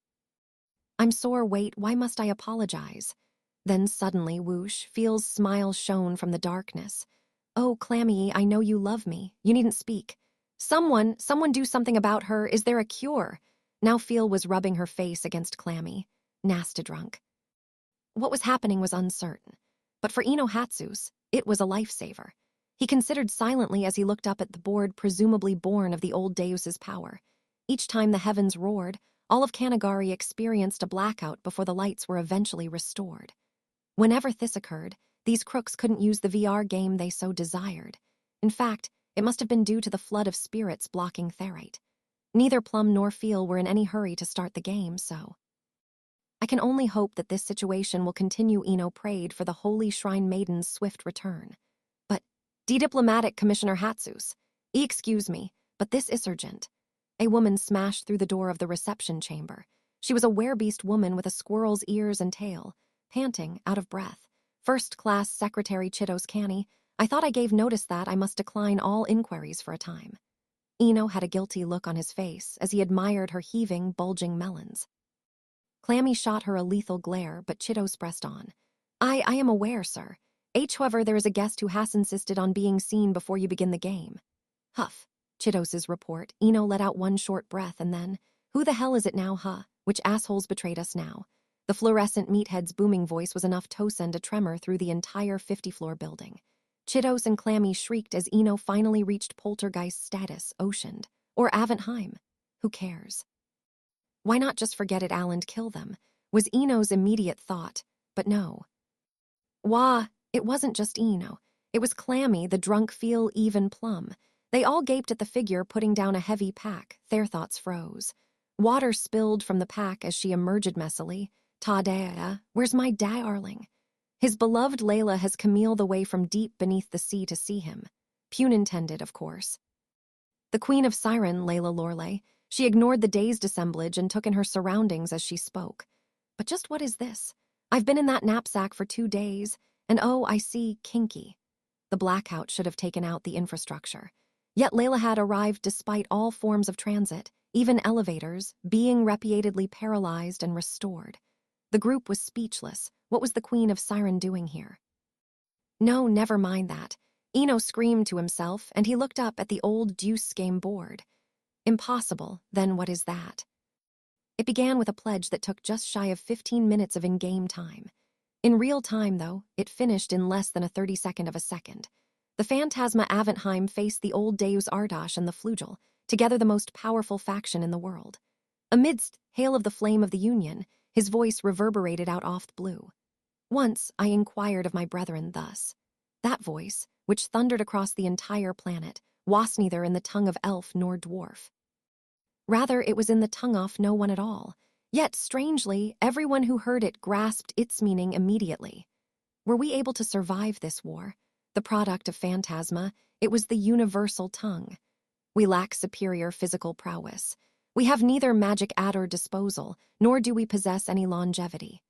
I'm sore, wait, why must I apologize? Then suddenly, whoosh, Feel's smile shone from the darkness. Oh, Clammy, I know you love me. You needn't speak. Someone do something about her. Is there a cure? Now Feel was rubbing her face against Clammy. Nasta drunk. What was happening was uncertain. But for Eno Hatsus, it was a lifesaver. He considered silently as he looked up at the board presumably born of the old Deus's power. Each time the heavens roared, all of Kanagari experienced a blackout before the lights were eventually restored. Whenever this occurred, these crooks couldn't use the VR game they so desired. In fact, it must have been due to the flood of spirits blocking Therite. Neither Plum nor Feel were in any hurry to start the game, so... I can only hope that this situation will continue. Eno prayed for the Holy Shrine Maiden's swift return. But, diplomatic Commissioner Hatsus, excuse me, but this is urgent. A woman smashed through the door of the reception chamber. She was a werebeast woman with a squirrel's ears and tail, panting, out of breath. First-class Secretary Chitos Canny, I thought I gave notice that I must decline all inquiries for a time. Eno had a guilty look on his face as he admired her heaving, bulging melons. Clammy shot her a lethal glare, but Chitos pressed on. I am aware, sir. However, there is a guest who has insisted on being seen before you begin the game. Huff. Chitos's report. Eno let out one short breath and then, who the hell is it now, huh? Which assholes betrayed us now? The fluorescent meathead's booming voice was enough to send a tremor through the entire 50-floor building. Chitos and Clammy shrieked as Eno finally reached poltergeist status, oceaned. Or Aventheim. Who cares? Why not just forget it, Al, and kill them? Was Eno's immediate thought, but no. Wah, it wasn't just Eno. It was Clammy, the drunk Feel, even Plum. They all gaped at the figure putting down a heavy pack. Their thoughts froze. Water spilled from the pack as she emerged messily. Ta-da, where's my darling? His beloved Layla has Camille away from deep beneath the sea to see him. Pun intended, of course. The Queen of Siren, Layla Lorelei, she ignored the dazed assemblage and took in her surroundings as she spoke. But just what is this? I've been in that knapsack for 2 days, and oh, I see, kinky. The blackout should have taken out the infrastructure. Yet Layla had arrived despite all forms of transit, even elevators, being repeatedly paralyzed and restored. The group was speechless. What was the Queen of Siren doing here? No, never mind that. Eno screamed to himself, and he looked up at the old deuce game board. Impossible, then what is that? It began with a pledge that took just shy of 15 minutes of in-game time. In real time, though, it finished in less than a 32nd of a second. The Phantasma Aventheim faced the old Deus Ardash and the Flugel, together the most powerful faction in the world. Amidst hail of the flame of the Union, his voice reverberated out off the blue. Once I inquired of my brethren thus. That voice, which thundered across the entire planet, was neither in the tongue of elf nor dwarf. Rather, it was in the tongue of no one at all. Yet, strangely, everyone who heard it grasped its meaning immediately. Were we able to survive this war? The product of Phantasma, it was the universal tongue. We lack superior physical prowess. We have neither magic at our disposal, nor do we possess any longevity.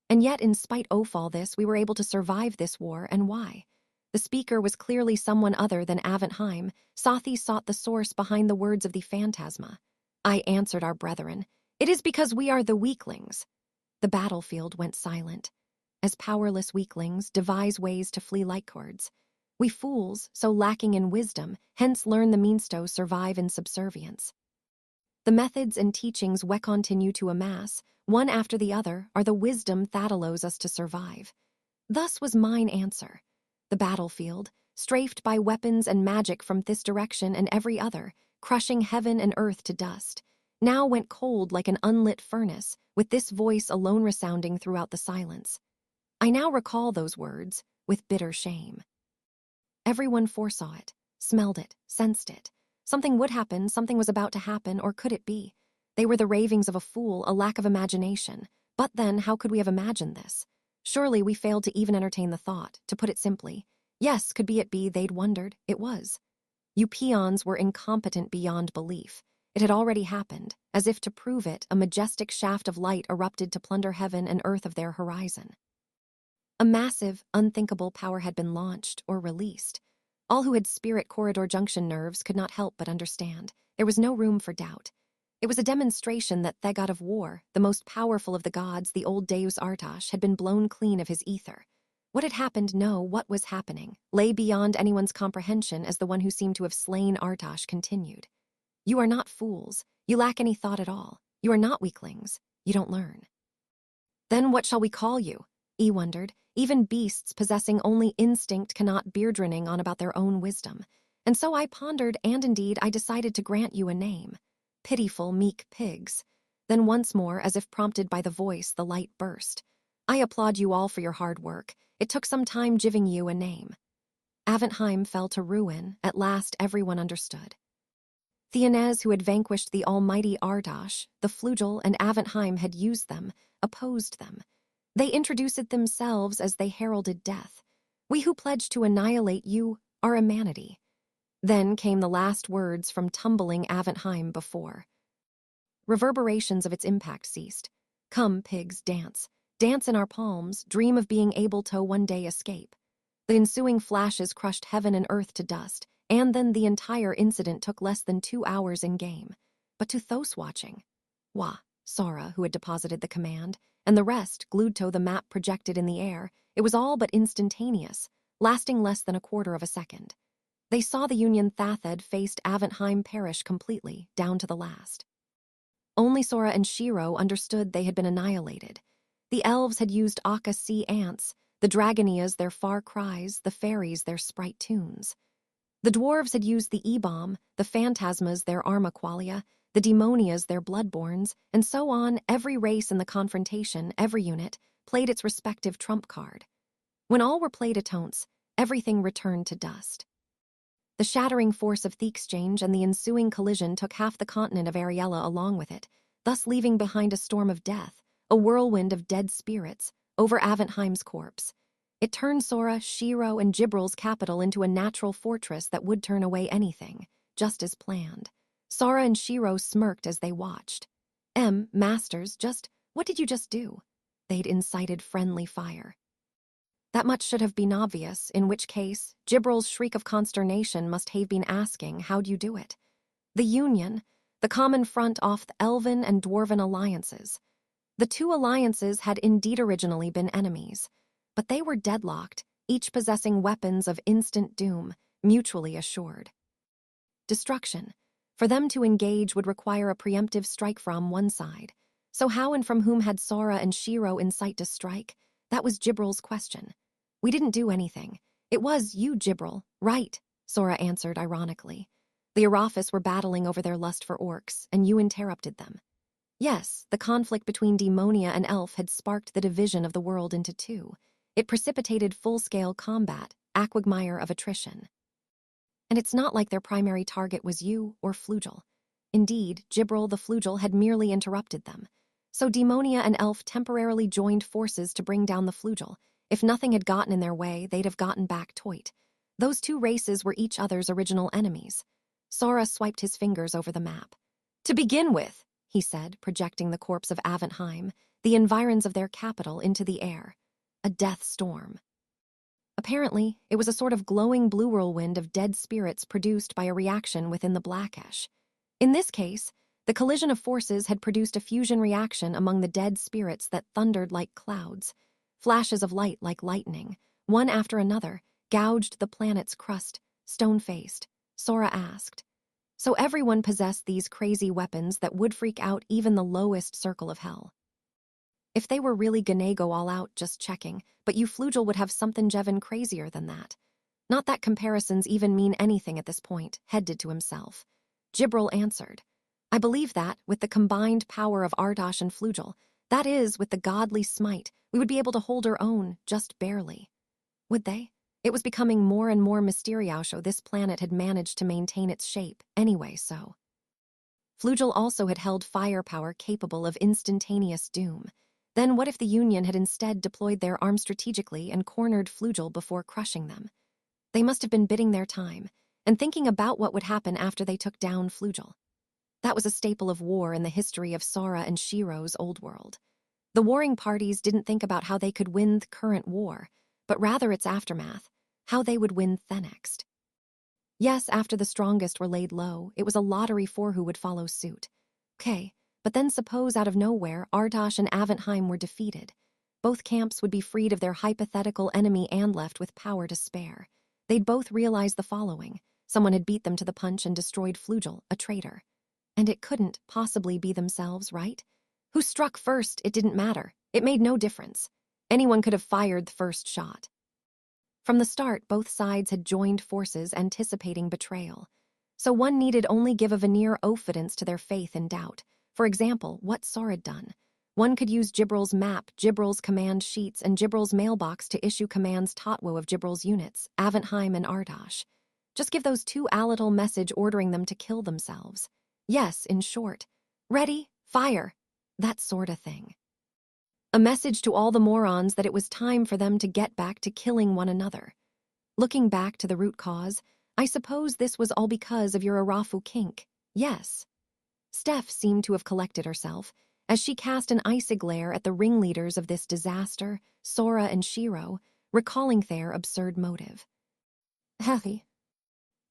And yet, in spite of all this, we were able to survive this war, and why? The speaker was clearly someone other than Aventheim. Sothi sought the source behind the words of the Phantasma. I answered our brethren, "It is because we are the weaklings." The battlefield went silent. As powerless weaklings, devise ways to flee like cords. We fools, so lacking in wisdom, hence learn the means to survive in subservience. The methods and teachings we continue to amass, one after the other, are the wisdom that allows us to survive. Thus was mine answer. The battlefield, strafed by weapons and magic from this direction and every other, crushing heaven and earth to dust, now went cold like an unlit furnace, with this voice alone resounding throughout the silence. I now recall those words with bitter shame. Everyone foresaw it, smelled it, sensed it. Something would happen, something was about to happen, or could it be? They were the ravings of a fool, a lack of imagination. But then, how could we have imagined this? Surely we failed to even entertain the thought, to put it simply. Yes, could be it be, they'd wondered. It was. You peons were incompetent beyond belief. It had already happened. As if to prove it, a majestic shaft of light erupted to plunder heaven and earth of their horizon. A massive, unthinkable power had been launched or released. All who had spirit corridor junction nerves could not help but understand. There was no room for doubt. It was a demonstration that the god of war, the most powerful of the gods, the old Deus Artash, had been blown clean of his ether. What had happened, no, what was happening, lay beyond anyone's comprehension as the one who seemed to have slain Artash continued. You are not fools. You lack any thought at all. You are not weaklings. You don't learn. Then what shall we call you? E wondered. Even beasts possessing only instinct cannot beardrinning on about their own wisdom. And so I pondered, and indeed I decided to grant you a name. Pitiful, meek pigs. Then once more, as if prompted by the voice, the light burst. I applaud you all for your hard work. It took some time giving you a name. Aventheim fell to ruin. At last everyone understood. Theanez, who had vanquished the almighty Ardash, the Flugel, and Aventheim had used them, opposed them. They introduced themselves as they heralded death. We who pledged to annihilate you are humanity. Then came the last words from tumbling Aventheim before. Reverberations of its impact ceased. Come, pigs, dance. Dance in our palms, dream of being able to one day escape. The ensuing flashes crushed heaven and earth to dust, and then the entire incident took less than 2 hours in game. But to those watching, Sora, who had deposited the command, and the rest glued to the map projected in the air, it was all but instantaneous, lasting less than a quarter of a second. They saw the Union Thathed faced Aventheim perish completely, down to the last. Only Sora and Shiro understood they had been annihilated. The elves had used Aka sea ants, the Dragonias their far cries, the fairies their sprite tunes. The dwarves had used the E-bomb, the phantasmas their armaqualia, the demonias their bloodborns, and so on. Every race in the confrontation, every unit, played its respective trump card. When all were played atones, everything returned to dust. The shattering force of the exchange and the ensuing collision took half the continent of Ariella along with it, thus leaving behind a storm of death, a whirlwind of dead spirits, over Aventheim's corpse. It turned Sora, Shiro, and Gibral's capital into a natural fortress that would turn away anything, just as planned. Sora and Shiro smirked as they watched. Masters, what did you just do? They'd incited friendly fire. That much should have been obvious, in which case, Gibral's shriek of consternation must have been asking, how'd you do it? The Union, the common front off the Elven and Dwarven alliances. The two alliances had indeed originally been enemies, but they were deadlocked, each possessing weapons of instant doom, mutually assured. Destruction. For them to engage would require a preemptive strike from one side. So how and from whom had Sora and Shiro in sight to strike? That was Jibral's question. We didn't do anything. It was you, Jibril. Right, Sora answered ironically. The Araphis were battling over their lust for orcs, and you interrupted them. Yes, the conflict between Demonia and Elf had sparked the division of the world into two. It precipitated full-scale combat, a quagmire of attrition. And it's not like their primary target was you or Flugel. Indeed, Jibril the Flugel had merely interrupted them. So Demonia and Elf temporarily joined forces to bring down the Flugel. If nothing had gotten in their way, they'd have gotten back Toit. Those two races were each other's original enemies. Sora swiped his fingers over the map. To begin with, he said, projecting the corpse of Aventheim, the environs of their capital, into the air. A death storm. Apparently, it was a sort of glowing blue whirlwind of dead spirits produced by a reaction within the black ash. In this case, the collision of forces had produced a fusion reaction among the dead spirits that thundered like clouds. Flashes of light like lightning, one after another, gouged the planet's crust, stone-faced. Sora asked. So everyone possessed these crazy weapons that would freak out even the lowest circle of hell. If they were really gonna go all out, just checking, but you Flugel would have something Jevin crazier than that. Not that comparisons even mean anything at this point, Head did to himself. Jibril answered. I believe that, with the combined power of Ardosh and Flugel, that is, with the godly smite, we would be able to hold our own, just barely. Would they? It was becoming more and more mysterious how this planet had managed to maintain its shape, anyway so. Flugel also had held firepower capable of instantaneous doom. Then what if the Union had instead deployed their arms strategically and cornered Flugel before crushing them? They must have been biding their time, and thinking about what would happen after they took down Flugel. That was a staple of war in the history of Sora and Shiro's old world. The warring parties didn't think about how they could win the current war, but rather its aftermath, how they would win the next. Yes, after the strongest were laid low, it was a lottery for who would follow suit. Okay, but then suppose out of nowhere Ardosh and Aventheim were defeated. Both camps would be freed of their hypothetical enemy and left with power to spare. They'd both realize the following. Someone had beat them to the punch and destroyed Flugel, a traitor. And it couldn't possibly be themselves, right? Who struck first, it didn't matter. It made no difference. Anyone could have fired the first shot. From the start, both sides had joined forces anticipating betrayal. So one needed only give a veneer offense to their faith in doubt. For example, what Sora had done. One could use Jibril's map, Jibril's command sheets, and Jibril's mailbox to issue commands Totwo of Jibril's units, Aventheim and Ardosh. Just give those two a little message ordering them to kill themselves. Yes, in short. Ready, fire. That sort of thing. A message to all the morons that it was time for them to get back to killing one another. Looking back to the root cause, I suppose this was all because of your Arafu kink. Yes. Steph seemed to have collected herself, as she cast an icy glare at the ringleaders of this disaster, Sora and Shiro, recalling their absurd motive. Hehe.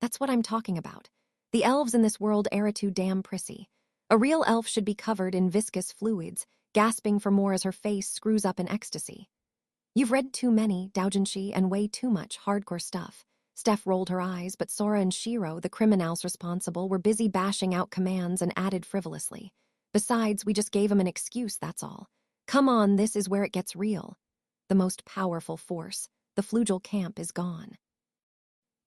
That's what I'm talking about. The elves in this world are too damn prissy. A real elf should be covered in viscous fluids, gasping for more as her face screws up in ecstasy. You've read too many, doujinshi, and way too much hardcore stuff. Steph rolled her eyes, but Sora and Shiro, the criminals responsible, were busy bashing out commands and added frivolously. Besides, we just gave him an excuse, that's all. Come on, this is where it gets real. The most powerful force, the Flugel camp, is gone.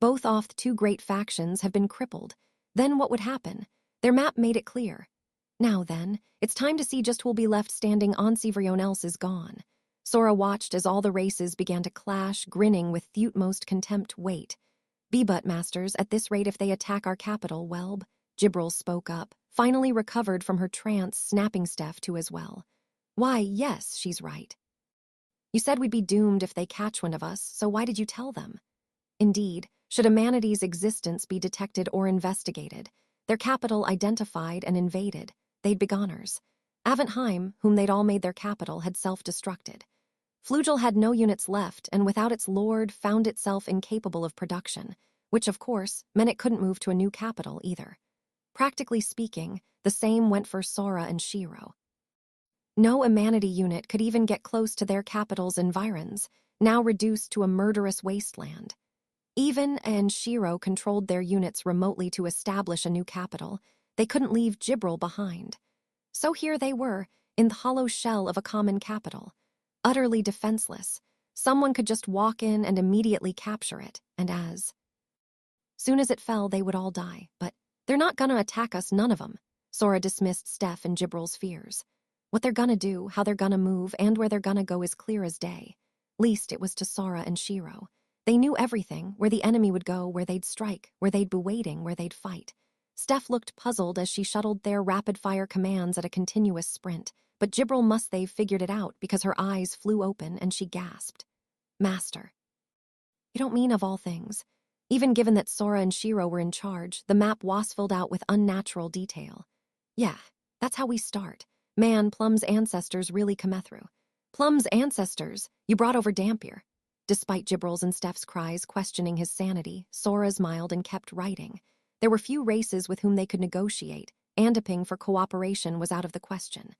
Both off the two great factions have been crippled. Then what would happen? Their map made it clear. Now then, it's time to see just who'll be left standing once everyone else is gone. Sora watched as all the races began to clash, grinning with the utmost contempt. Wait. Be-but, masters, at this rate if they attack our capital, Welb, Jibril spoke up, finally recovered from her trance, snapping Steph to as well. Why, yes, she's right. You said we'd be doomed if they catch one of us, so why did you tell them? Indeed, should humanity's existence be detected or investigated, their capital identified and invaded, they'd be goners. Aventheim, whom they'd all made their capital, had self-destructed. Flugel had no units left, and without its lord, found itself incapable of production, which, of course, meant it couldn't move to a new capital either. Practically speaking, the same went for Sora and Shiro. No humanity unit could even get close to their capital's environs. now reduced to a murderous wasteland. Even and Shiro controlled their units remotely to establish a new capital. They couldn't leave Gibril behind. So here they were, in the hollow shell of a common capital, utterly defenseless. Someone could just walk in and immediately capture it, and as soon as it fell, they would all die. But they're not gonna attack us, none of them. Sora dismissed Steph and Gibril's fears. What they're gonna do, how they're gonna move, and where they're gonna go is clear as day. Least it was to Sora and Shiro. They knew everything, where the enemy would go, where they'd strike, where they'd be waiting, where they'd fight. Steph looked puzzled as she shuttled their rapid-fire commands at a continuous sprint, but Gibril must-they've figured it out because her eyes flew open and she gasped. Master. You don't mean of all things. Even given that Sora and Shiro were in charge, the map was filled out with unnatural detail. Yeah, that's how we start. Man, Plum's ancestors really come through. Plum's ancestors? You brought over Dampier. Despite Gibril's and Steph's cries questioning his sanity, Sora smiled and kept writing. There were few races with whom they could negotiate. Andiping for cooperation was out of the question.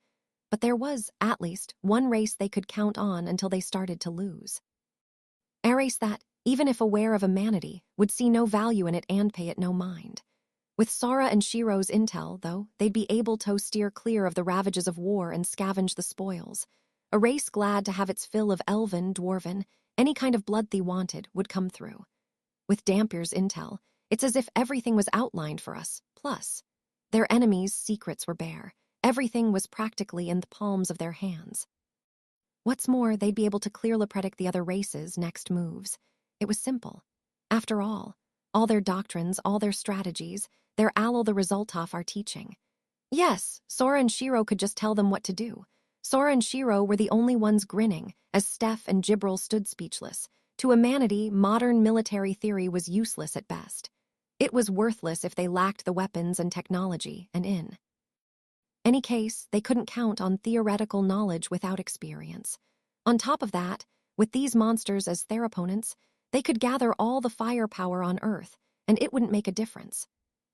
But there was, at least, one race they could count on until they started to lose. A race that, even if aware of humanity, would see no value in it and pay it no mind. With Sora and Shiro's intel, though, they'd be able to steer clear of the ravages of war and scavenge the spoils. A race glad to have its fill of elven, dwarven, any kind of blood they wanted would come through. With Dampier's intel, it's as if everything was outlined for us, plus, their enemies' secrets were bare. Everything was practically in the palms of their hands. What's more, they'd be able to clearly predict the other races' next moves. It was simple. After all their doctrines, all their strategies, they're all the result of our teaching. Yes, Sora and Shiro could just tell them what to do. Sora and Shiro were the only ones grinning, as Steph and Gibril stood speechless. To humanity, modern military theory was useless at best. It was worthless if they lacked the weapons and technology, and in any case, they couldn't count on theoretical knowledge without experience. On top of that, with these monsters as their opponents, they could gather all the firepower on Earth, and it wouldn't make a difference.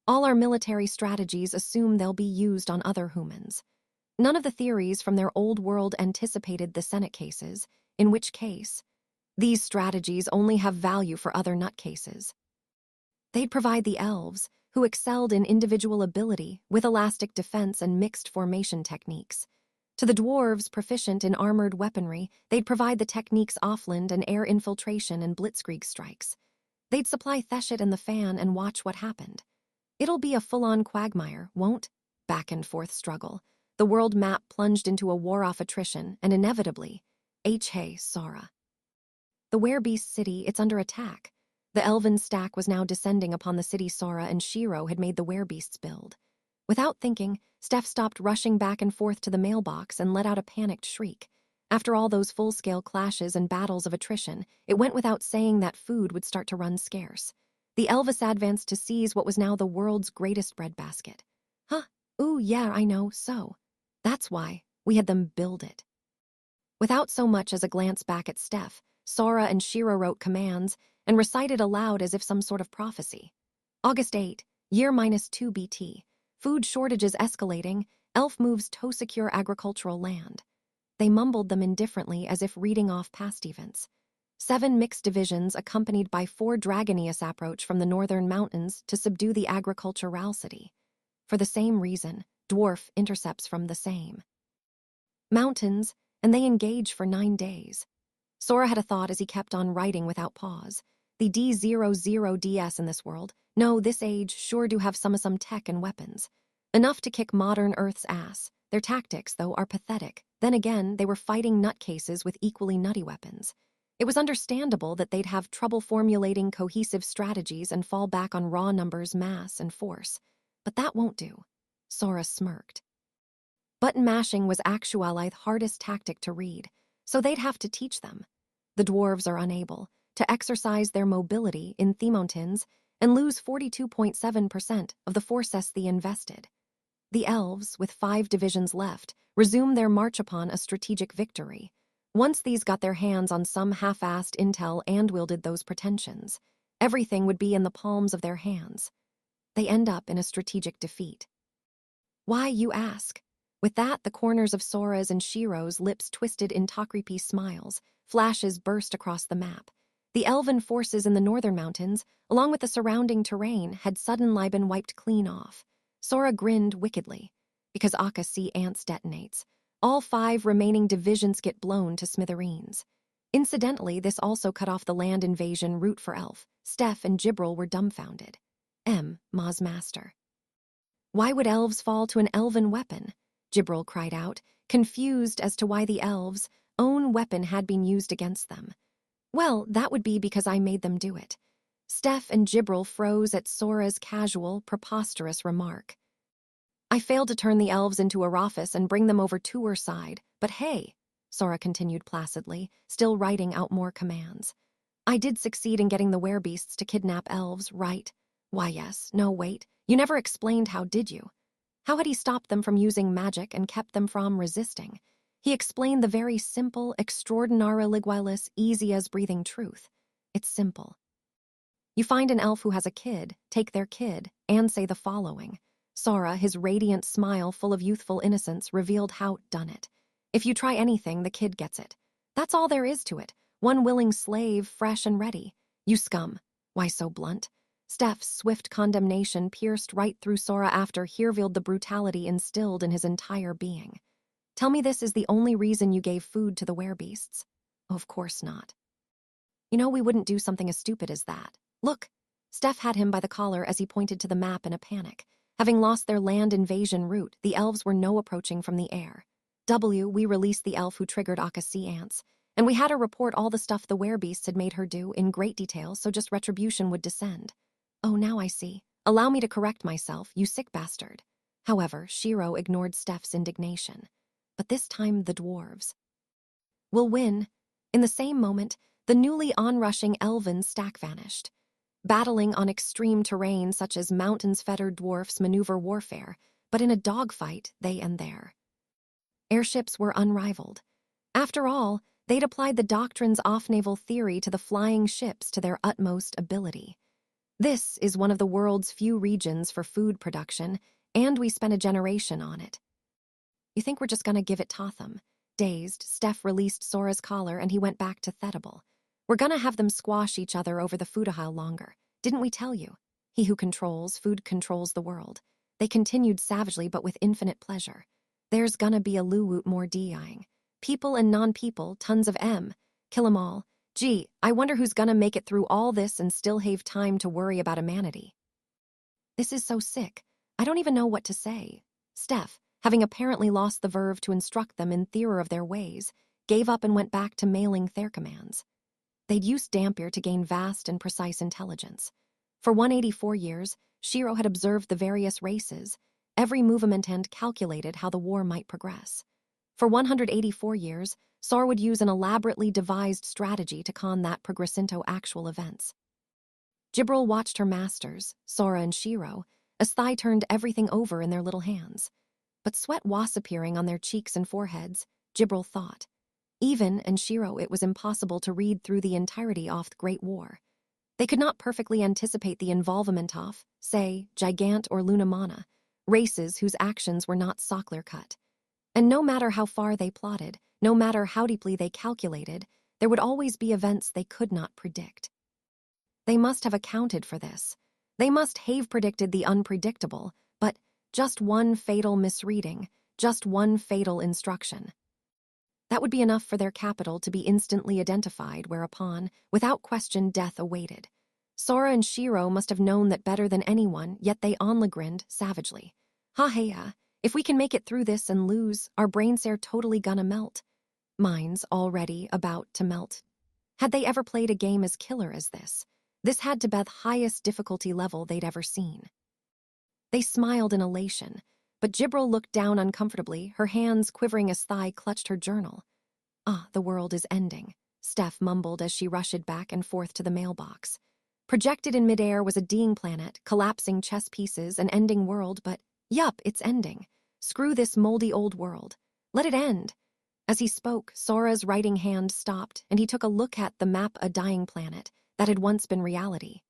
All our military strategies assume they'll be used on other humans. None of the theories from their old world anticipated the Senate cases, in which case, these strategies only have value for other nutcases. They'd provide the elves, who excelled in individual ability with elastic defense and mixed formation techniques. To the dwarves proficient in armored weaponry, they'd provide the techniques offland and air infiltration and blitzkrieg strikes. They'd supply Theshet and the fan and watch what happened. It'll be a full-on quagmire, won't? Back and forth struggle. The world map plunged into a war-off attrition, and inevitably, Hey, Sora. The werebeast city, it's under attack. The elven stack was now descending upon the city Sora and Shiro had made the werebeasts build. Without thinking, Steph stopped rushing back and forth to the mailbox and let out a panicked shriek. After all those full-scale clashes and battles of attrition, it went without saying that food would start to run scarce. The Elvis advanced to seize what was now the world's greatest breadbasket. Huh, ooh, yeah, I know, so. That's why we had them build it. Without so much as a glance back at Steph, Sora and Shiro wrote commands and recited aloud as if some sort of prophecy. August 8, year -2 BT. Food shortages escalating, elf moves to secure agricultural land. They mumbled them indifferently as if reading off past events. 7 mixed divisions accompanied by 4 Dragonius approach from the northern mountains to subdue the agricultural city. For the same reason, dwarf intercepts from the same mountains, and they engage for 9 days. Sora had a thought as he kept on writing without pause. The D00DS in this world, no, this age sure do have some tech and weapons. Enough to kick modern Earth's ass. Their tactics, though, are pathetic. Then again, they were fighting nutcases with equally nutty weapons. It was understandable that they'd have trouble formulating cohesive strategies and fall back on raw numbers, mass, and force. But that won't do. Sora smirked. Button mashing was actually the hardest tactic to read, so they'd have to teach them. The dwarves are unable to exercise their mobility in Themontins and lose 42.7% of the forces they invested. The elves, with 5 divisions left, resume their march upon a strategic victory. Once these got their hands on some half-assed intel and wielded those pretensions, everything would be in the palms of their hands. They end up in a strategic defeat. Why, you ask? With that, the corners of Sora's and Shiro's lips twisted in creepy smiles. flashes burst across the map. The elven forces in the northern mountains, along with the surrounding terrain, had suddenly been wiped clean off. Sora grinned wickedly. Because Akka sea ants detonates, all 5 remaining divisions get blown to smithereens. Incidentally, this also cut off the land invasion route for Elf. Steph and Gibril were dumbfounded. Ma's master. Why would elves fall to an elven weapon? Gibril cried out, confused as to why the elves' own weapon had been used against them. Well, that would be because I made them do it. Steph and Gibril froze at Sora's casual, preposterous remark. I failed to turn the elves into Araphis and bring them over to her side, but hey, Sora continued placidly, still writing out more commands. I did succeed in getting the werebeasts to kidnap elves, right? Why, yes. No, wait. You never explained how, did you? How had he stopped them from using magic and kept them from resisting? He explained the very simple, extraordinarily easy-as-breathing truth. It's simple. You find an elf who has a kid, take their kid, and say the following. Sora, his radiant smile full of youthful innocence, revealed how done it. If you try anything, the kid gets it. That's all there is to it. One willing slave, fresh and ready. You scum. Why so blunt? Steph's swift condemnation pierced right through Sora after he revealed the brutality instilled in his entire being. Tell me this is the only reason you gave food to the werebeasts. Oh, of course not. You know we wouldn't do something as stupid as that. Look. Steph had him by the collar as he pointed to the map in a panic. Having lost their land invasion route, the elves were no approaching from the air. We released the elf who triggered Akka sea ants, and we had her report all the stuff the werebeasts had made her do in great detail so just retribution would descend. Oh, now I see. Allow me to correct myself, you sick bastard. However, Shiro ignored Steph's indignation. But this time the dwarves will win. In the same moment, the newly onrushing elven stack vanished. Battling on extreme terrain such as mountains-fettered dwarfs maneuver warfare, but in a dogfight, they and their airships were unrivaled. After all, they'd applied the doctrine's off-naval theory to the flying ships to their utmost ability. This is one of the world's few regions for food production, and we spent a generation on it. You think we're just gonna give it Totham? Dazed, Steph released Sora's collar and he went back to Thetable. We're gonna have them squash each other over the foodahile longer. Didn't we tell you? He who controls food controls the world. They continued savagely but with infinite pleasure. There's gonna be a loo-woot more dying. People and non-people, tons of kill 'em all. Gee, I wonder who's gonna make it through all this and still have time to worry about humanity. This is so sick. I don't even know what to say. Steph, having apparently lost the verve to instruct them in theory of their ways, gave up and went back to mailing their commands. They'd used Dampier to gain vast and precise intelligence. For 184 years, Shiro had observed the various races, every movement and calculated how the war might progress. For 184 years, Sora would use an elaborately devised strategy to con that progress into actual events. Gibril watched her masters, Sora and Shiro, as Thai turned everything over in their little hands. But sweat was appearing on their cheeks and foreheads, Gibril thought. Even and Shiro, it was impossible to read through the entirety of the Great War. They could not perfectly anticipate the involvement of, say, Gigant or Lunamana, races whose actions were not so clear-cut. And no matter how far they plotted, no matter how deeply they calculated, there would always be events they could not predict. They must have accounted for this. They must have predicted the unpredictable, but just one fatal misreading, just one fatal instruction. That would be enough for their capital to be instantly identified, whereupon, without question, death awaited. Sora and Shiro must have known that better than anyone, yet they only grinned savagely. Ha-ha-ya, if we can make it through this and lose, our brains are totally gonna melt. Minds already about to melt. Had they ever played a game as killer as this? This had to be the highest difficulty level they'd ever seen. They smiled in elation, but Gibril looked down uncomfortably, her hands quivering as Thai clutched her journal. Ah, the world is ending, Steph mumbled as she rushed back and forth to the mailbox. Projected in midair was a dying planet, collapsing chess pieces, an ending world, but yup, it's ending. Screw this moldy old world. Let it end. As he spoke, Sora's writing hand stopped, and he took a look at the map, a dying planet that had once been reality.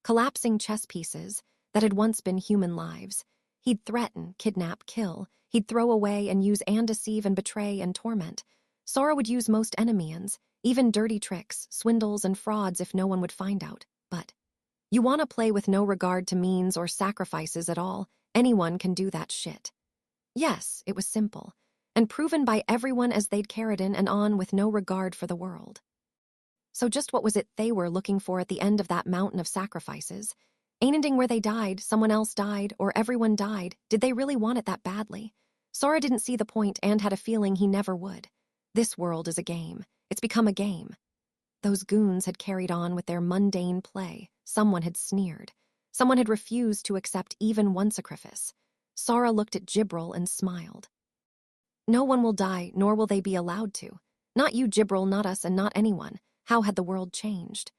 Collapsing chess pieces that had once been human lives. He'd threaten, kidnap, kill. He'd throw away and use and deceive and betray and torment. Sora would use most enemy-ins, even dirty tricks, swindles, and frauds if no one would find out. But you want to play with no regard to means or sacrifices at all, anyone can do that shit. Yes, it was simple, and proven by everyone as they'd Carradine and on with no regard for the world. So just what was it they were looking for at the end of that mountain of sacrifices? Ain't ending where they died, someone else died, or everyone died. Did they really want it that badly? Sora didn't see the point and had a feeling he never would. This world is a game. It's become a game. Those goons had carried on with their mundane play. Someone had sneered. Someone had refused to accept even one sacrifice. Sora looked at Gibril and smiled. No one will die, nor will they be allowed to. Not you, Gibril, not us, and not anyone. How had the world changed?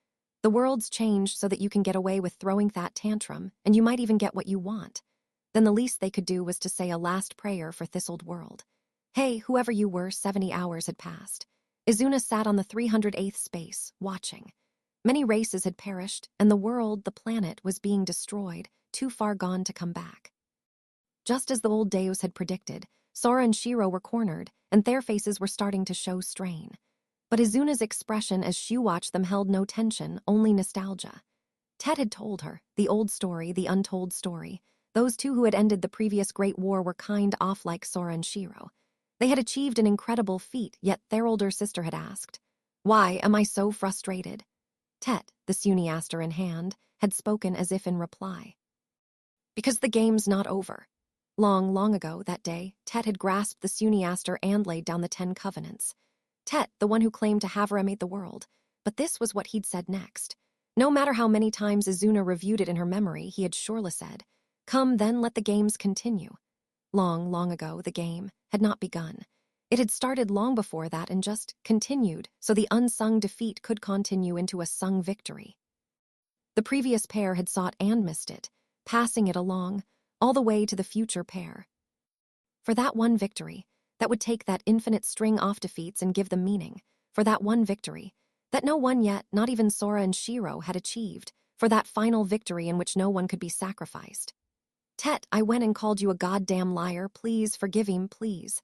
The world's changed so that you can get away with throwing that tantrum, and you might even get what you want. Then the least they could do was to say a last prayer for Thistled World. Hey, whoever you were, 70 hours had passed. Izuna sat on the 308th space, watching. Many races had perished, and the world, the planet, was being destroyed, too far gone to come back. Just as the old Deus had predicted, Sora and Shiro were cornered, and their faces were starting to show strain. But Izuna's expression as she watched them held no tension, only nostalgia. Tet had told her, the old story, the untold story. Those two who had ended the previous Great War were kind off like Sora and Shiro. They had achieved an incredible feat, yet their older sister had asked, "Why am I so frustrated?" Tet, the Suniaster in hand, had spoken as if in reply. "Because the game's not over." Long, long ago, that day, Tet had grasped the Suniaster and laid down the 10 Covenants. Tet, the one who claimed to have remade the world. But this was what he'd said next. No matter how many times Izuna reviewed it in her memory, he had surely said, "Come, then let the games continue." Long, long ago, the game had not begun. It had started long before that and just continued, so the unsung defeat could continue into a sung victory. The previous pair had sought and missed it, passing it along, all the way to the future pair. For that one victory, that would take that infinite string off defeats and give them meaning. For that one victory, that no one yet, not even Sora and Shiro, had achieved. For that final victory in which no one could be sacrificed. "Tet, I went and called you a goddamn liar. Please forgive him, please."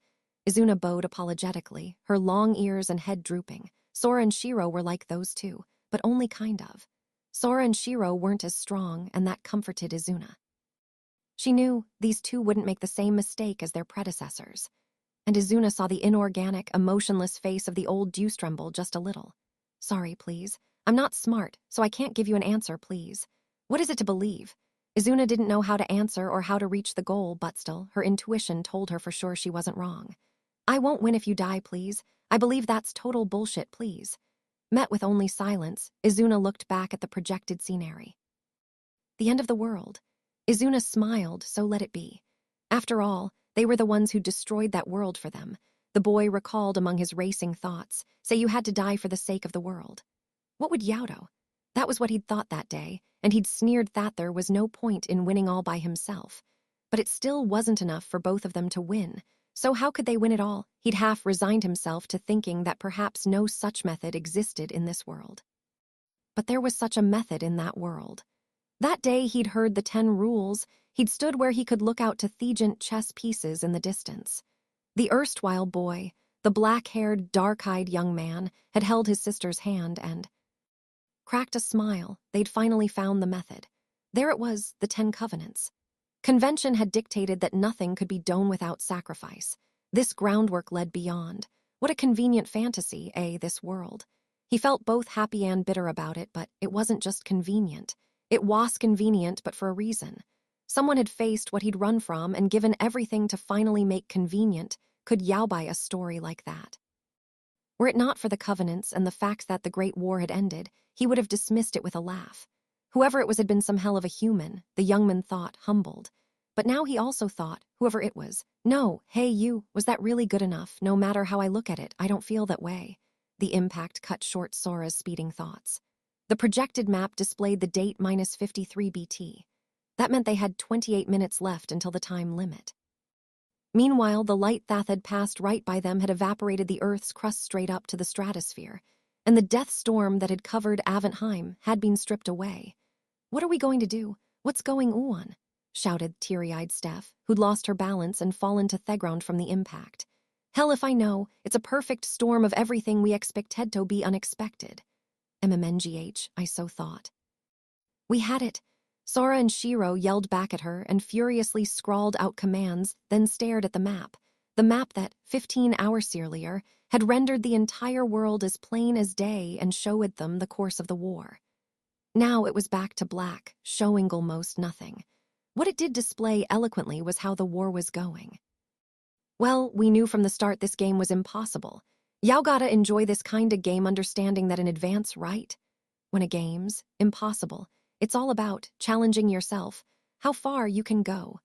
Izuna bowed apologetically, her long ears and head drooping. Sora and Shiro were like those two, but only kind of. Sora and Shiro weren't as strong, and that comforted Izuna. She knew these two wouldn't make the same mistake as their predecessors. And Izuna saw the inorganic, emotionless face of the old Dew tremble just a little. "Sorry, please. I'm not smart, so I can't give you an answer, please. What is it to believe?" Izuna didn't know how to answer or how to reach the goal, but still, her intuition told her for sure she wasn't wrong. "I won't win if you die, please. I believe that's total bullshit, please." Met with only silence, Izuna looked back at the projected scenery. The end of the world. Izuna smiled, so let it be. After all, they were the ones who destroyed that world for them. The boy recalled among his racing thoughts, say you had to die for the sake of the world. What would Yaudo? That was what he'd thought that day, and he'd sneered that there was no point in winning all by himself. But it still wasn't enough for both of them to win. So how could they win it all? He'd half resigned himself to thinking that perhaps no such method existed in this world. But there was such a method in that world. That day he'd heard the 10 rules. He'd stood where he could look out to Thegent chess pieces in the distance. The erstwhile boy, the black-haired, dark-eyed young man, had held his sister's hand and cracked a smile. They'd finally found the method. There it was, the 10 Covenants. Convention had dictated that nothing could be done without sacrifice. This groundwork led beyond. What a convenient fantasy, this world. He felt both happy and bitter about it, but it wasn't just convenient. It was convenient, but for a reason. Someone had faced what he'd run from and given everything to finally make convenient. Could Yaobai a story like that? Were it not for the Covenants and the fact that the Great War had ended, he would have dismissed it with a laugh. Whoever it was had been some hell of a human, the young man thought, humbled. But now he also thought, whoever it was, "No, hey you, was that really good enough? No matter how I look at it, I don't feel that way." The impact cut short Sora's speeding thoughts. The projected map displayed the date -53 BT. That meant they had 28 minutes left until the time limit. Meanwhile, the light that had passed right by them had evaporated the Earth's crust straight up to the stratosphere, and the death storm that had covered Aventheim had been stripped away. "What are we going to do? What's going on?" shouted teary-eyed Steph, who'd lost her balance and fallen to the ground from the impact. Hell if I know, it's a perfect storm of everything we expected to be unexpected. MMNGH, I so thought. We had it. Sora and Shiro yelled back at her and furiously scrawled out commands, then stared at the map. The map that, 15 hours earlier, had rendered the entire world as plain as day and showed them the course of the war. Now it was back to black, showing almost nothing. What it did display eloquently was how the war was going. Well, we knew from the start this game was impossible. Y'all gotta enjoy this kinda game understanding that in advance, right? When a game's impossible, it's all about challenging yourself, how far you can go.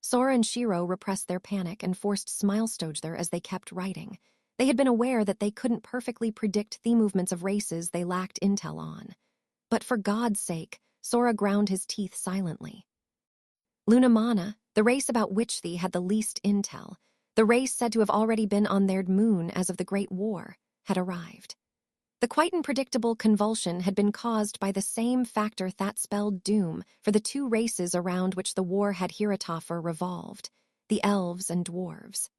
Sora and Shiro repressed their panic and forced Smilestogther as they kept writing. They had been aware that they couldn't perfectly predict the movements of races they lacked intel on. But for God's sake, Sora ground his teeth silently. Lunamana, the race about which thee had the least intel, the race said to have already been on their moon as of the Great War, had arrived. The quite unpredictable convulsion had been caused by the same factor that spelled doom for the two races around which the war had heretofore revolved, the elves and dwarves.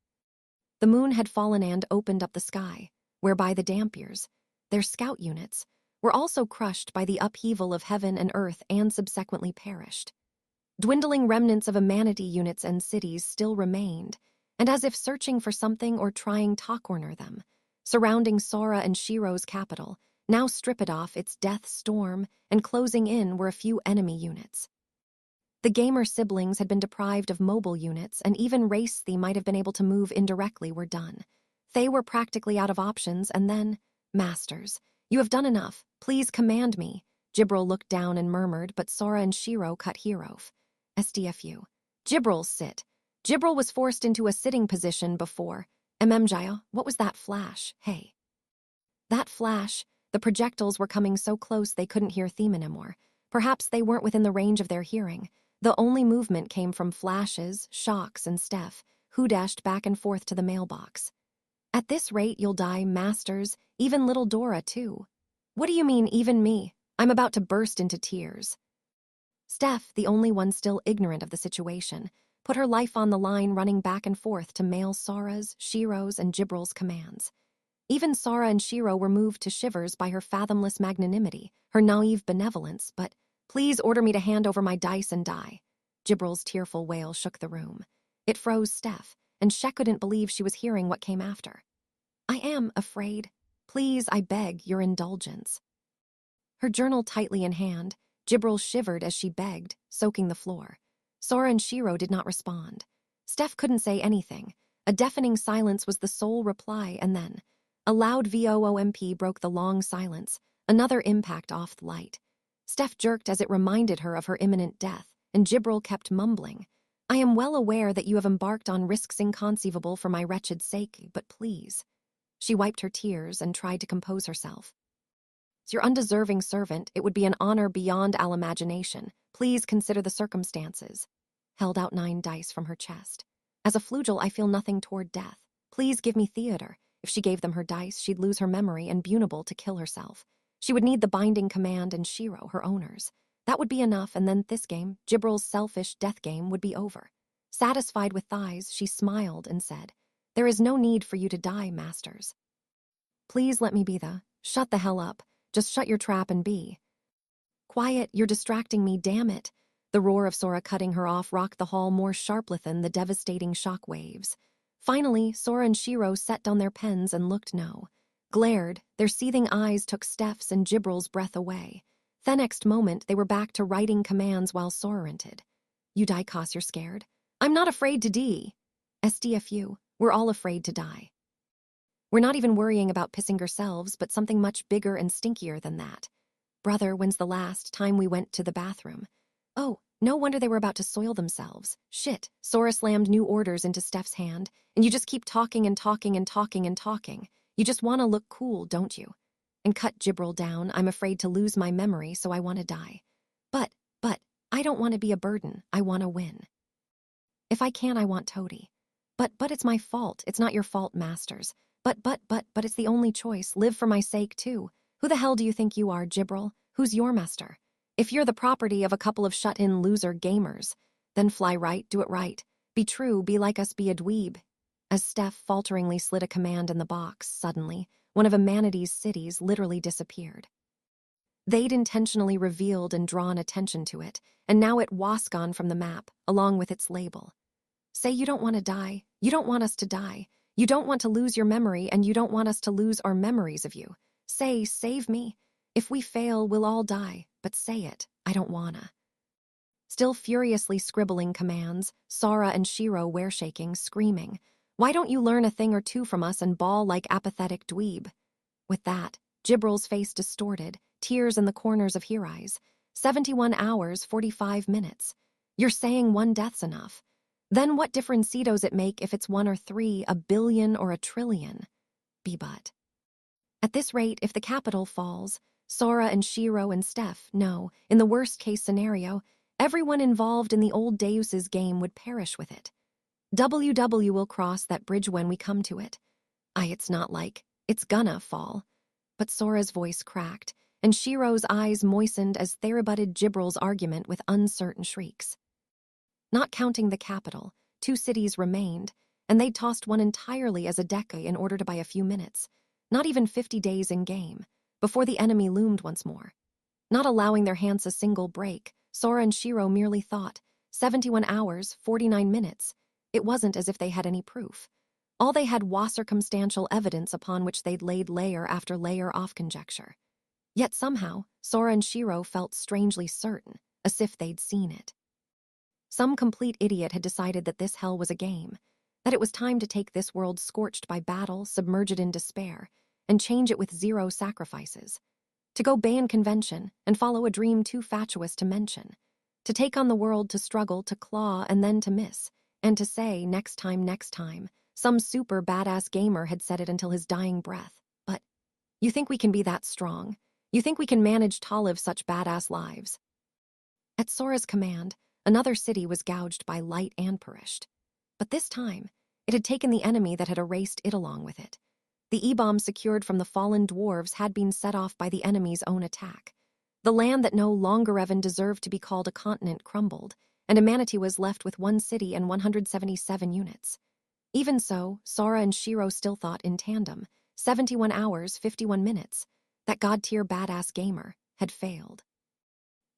The moon had fallen and opened up the sky, whereby the Dampiers, their scout units, were also crushed by the upheaval of heaven and earth and subsequently perished. Dwindling remnants of humanity units and cities still remained, and as if searching for something or trying to corner them, surrounding Sora and Shiro's capital, now stripped off its death storm, and closing in were a few enemy units. The gamer siblings had been deprived of mobile units, and even race they might have been able to move indirectly were done. They were practically out of options, and then, Masters, you have done enough. Please command me. Jibril looked down and murmured, but Sora and Shiro cut Hierof. SDFU. Jibril, sit. Jibril was forced into a sitting position before. Jaya, what was that flash? Hey. That flash, the projectiles were coming so close they couldn't hear them anymore. Perhaps they weren't within the range of their hearing. The only movement came from flashes, shocks, and Steph, who dashed back and forth to the mailbox. At this rate, you'll die, Masters, even little Dora, too. What do you mean, even me? I'm about to burst into tears. Steph, the only one still ignorant of the situation, put her life on the line running back and forth to mail Sora's, Shiro's, and Jibril's commands. Even Sora and Shiro were moved to shivers by her fathomless magnanimity, her naive benevolence, but, please order me to hand over my dice and die. Jibril's tearful wail shook the room. It froze Steph, and she couldn't believe she was hearing what came after. I am afraid. Please, I beg your indulgence. Her journal tightly in hand, Jibril shivered as she begged, soaking the floor. Sora and Shiro did not respond. Steph couldn't say anything. A deafening silence was the sole reply, and then a loud VOOMP broke the long silence, another impact off the light. Steph jerked as it reminded her of her imminent death, and Jibril kept mumbling. I am well aware that you have embarked on risks inconceivable for my wretched sake, but please. She wiped her tears and tried to compose herself. As your undeserving servant, it would be an honor beyond all imagination. Please consider the circumstances. Held out 9 dice from her chest. As a flugel, I feel nothing toward death. Please give me theater. If she gave them her dice, she'd lose her memory and Bunable to kill herself. She would need the binding command and Shiro, her owners. That would be enough, and then this game, Jibril's selfish death game, would be over. Satisfied with thighs, she smiled and said, There is no need for you to die, Masters. Please let me be shut the hell up. Just shut your trap and be. Quiet, you're distracting me, damn it. The roar of Sora cutting her off rocked the hall more sharply than the devastating shock waves. Finally, Sora and Shiro set down their pens and looked glared, their seething eyes took Steph's and Jibril's breath away. The next moment, they were back to writing commands while Sora ranted. You die, 'cause you're scared? I'm not afraid to die. SDFU, we're all afraid to die. We're not even worrying about pissing ourselves, but something much bigger and stinkier than that. Brother, when's the last time we went to the bathroom? Oh, no wonder they were about to soil themselves. Shit, Sora slammed new orders into Steph's hand, and you just keep talking and talking and talking and talking. You just want to look cool, don't you? And cut Jibril down, I'm afraid to lose my memory, so I want to die. But, I don't want to be a burden, I want to win. If I can, I want Toadie. But it's my fault, it's not your fault, Masters. But it's the only choice. Live for my sake, too. Who the hell do you think you are, Jibril? Who's your master? If you're the property of a couple of shut-in loser gamers, then fly right, do it right. Be true, be like us, be a dweeb. As Steph falteringly slid a command in the box, suddenly, one of Amanity's cities literally disappeared. They'd intentionally revealed and drawn attention to it, and now it was gone from the map, along with its label. Say you don't want to die, you don't want us to die, you don't want to lose your memory, and you don't want us to lose our memories of you. Say, save me. If we fail, we'll all die, but say it, I don't wanna. Still furiously scribbling commands, Sora and Shiro were shaking, screaming, "Why don't you learn a thing or two from us and bawl like apathetic dweeb?" With that, Gibbral's face distorted, tears in the corners of her eyes. 71 hours, 45 minutes. You're saying one death's enough. Then what differencito's it make if it's 1 or 3, a billion or a trillion? But. At this rate, if the capital falls, Sora and Shiro and Steph, no, in the worst-case scenario, everyone involved in the old Deus's game would perish with it. WW will cross that bridge when we come to it. It's not like, it's gonna fall. But Sora's voice cracked, and Shiro's eyes moistened as they rebutted Gibbral's argument with uncertain shrieks. Not counting the capital, 2 cities remained, and they'd tossed one entirely as a deca in order to buy a few minutes, not even 50 days in game, before the enemy loomed once more. Not allowing their hands a single break, Sora and Shiro merely thought, 71 hours, 49 minutes. It wasn't as if they had any proof. All they had was circumstantial evidence upon which they'd laid layer after layer of conjecture. Yet somehow, Sora and Shiro felt strangely certain, as if they'd seen it. Some complete idiot had decided that this hell was a game, that it was time to take this world scorched by battle, submerged in despair, and change it with 0 sacrifices. To go ban convention and follow a dream too fatuous to mention. To take on the world, to struggle, to claw, and then to miss, and to say, next time. Some super badass gamer had said it until his dying breath. But, you think we can be that strong? You think we can manage to live such badass lives? At Sora's command, another city was gouged by light and perished. But this time, it had taken the enemy that had erased it along with it. The E-bomb secured from the fallen dwarves had been set off by the enemy's own attack. The land that no longer even deserved to be called a continent crumbled, and Amanity was left with 1 city and 177 units. Even so, Sora and Shiro still thought in tandem, 71 hours, 51 minutes, that god-tier badass gamer had failed.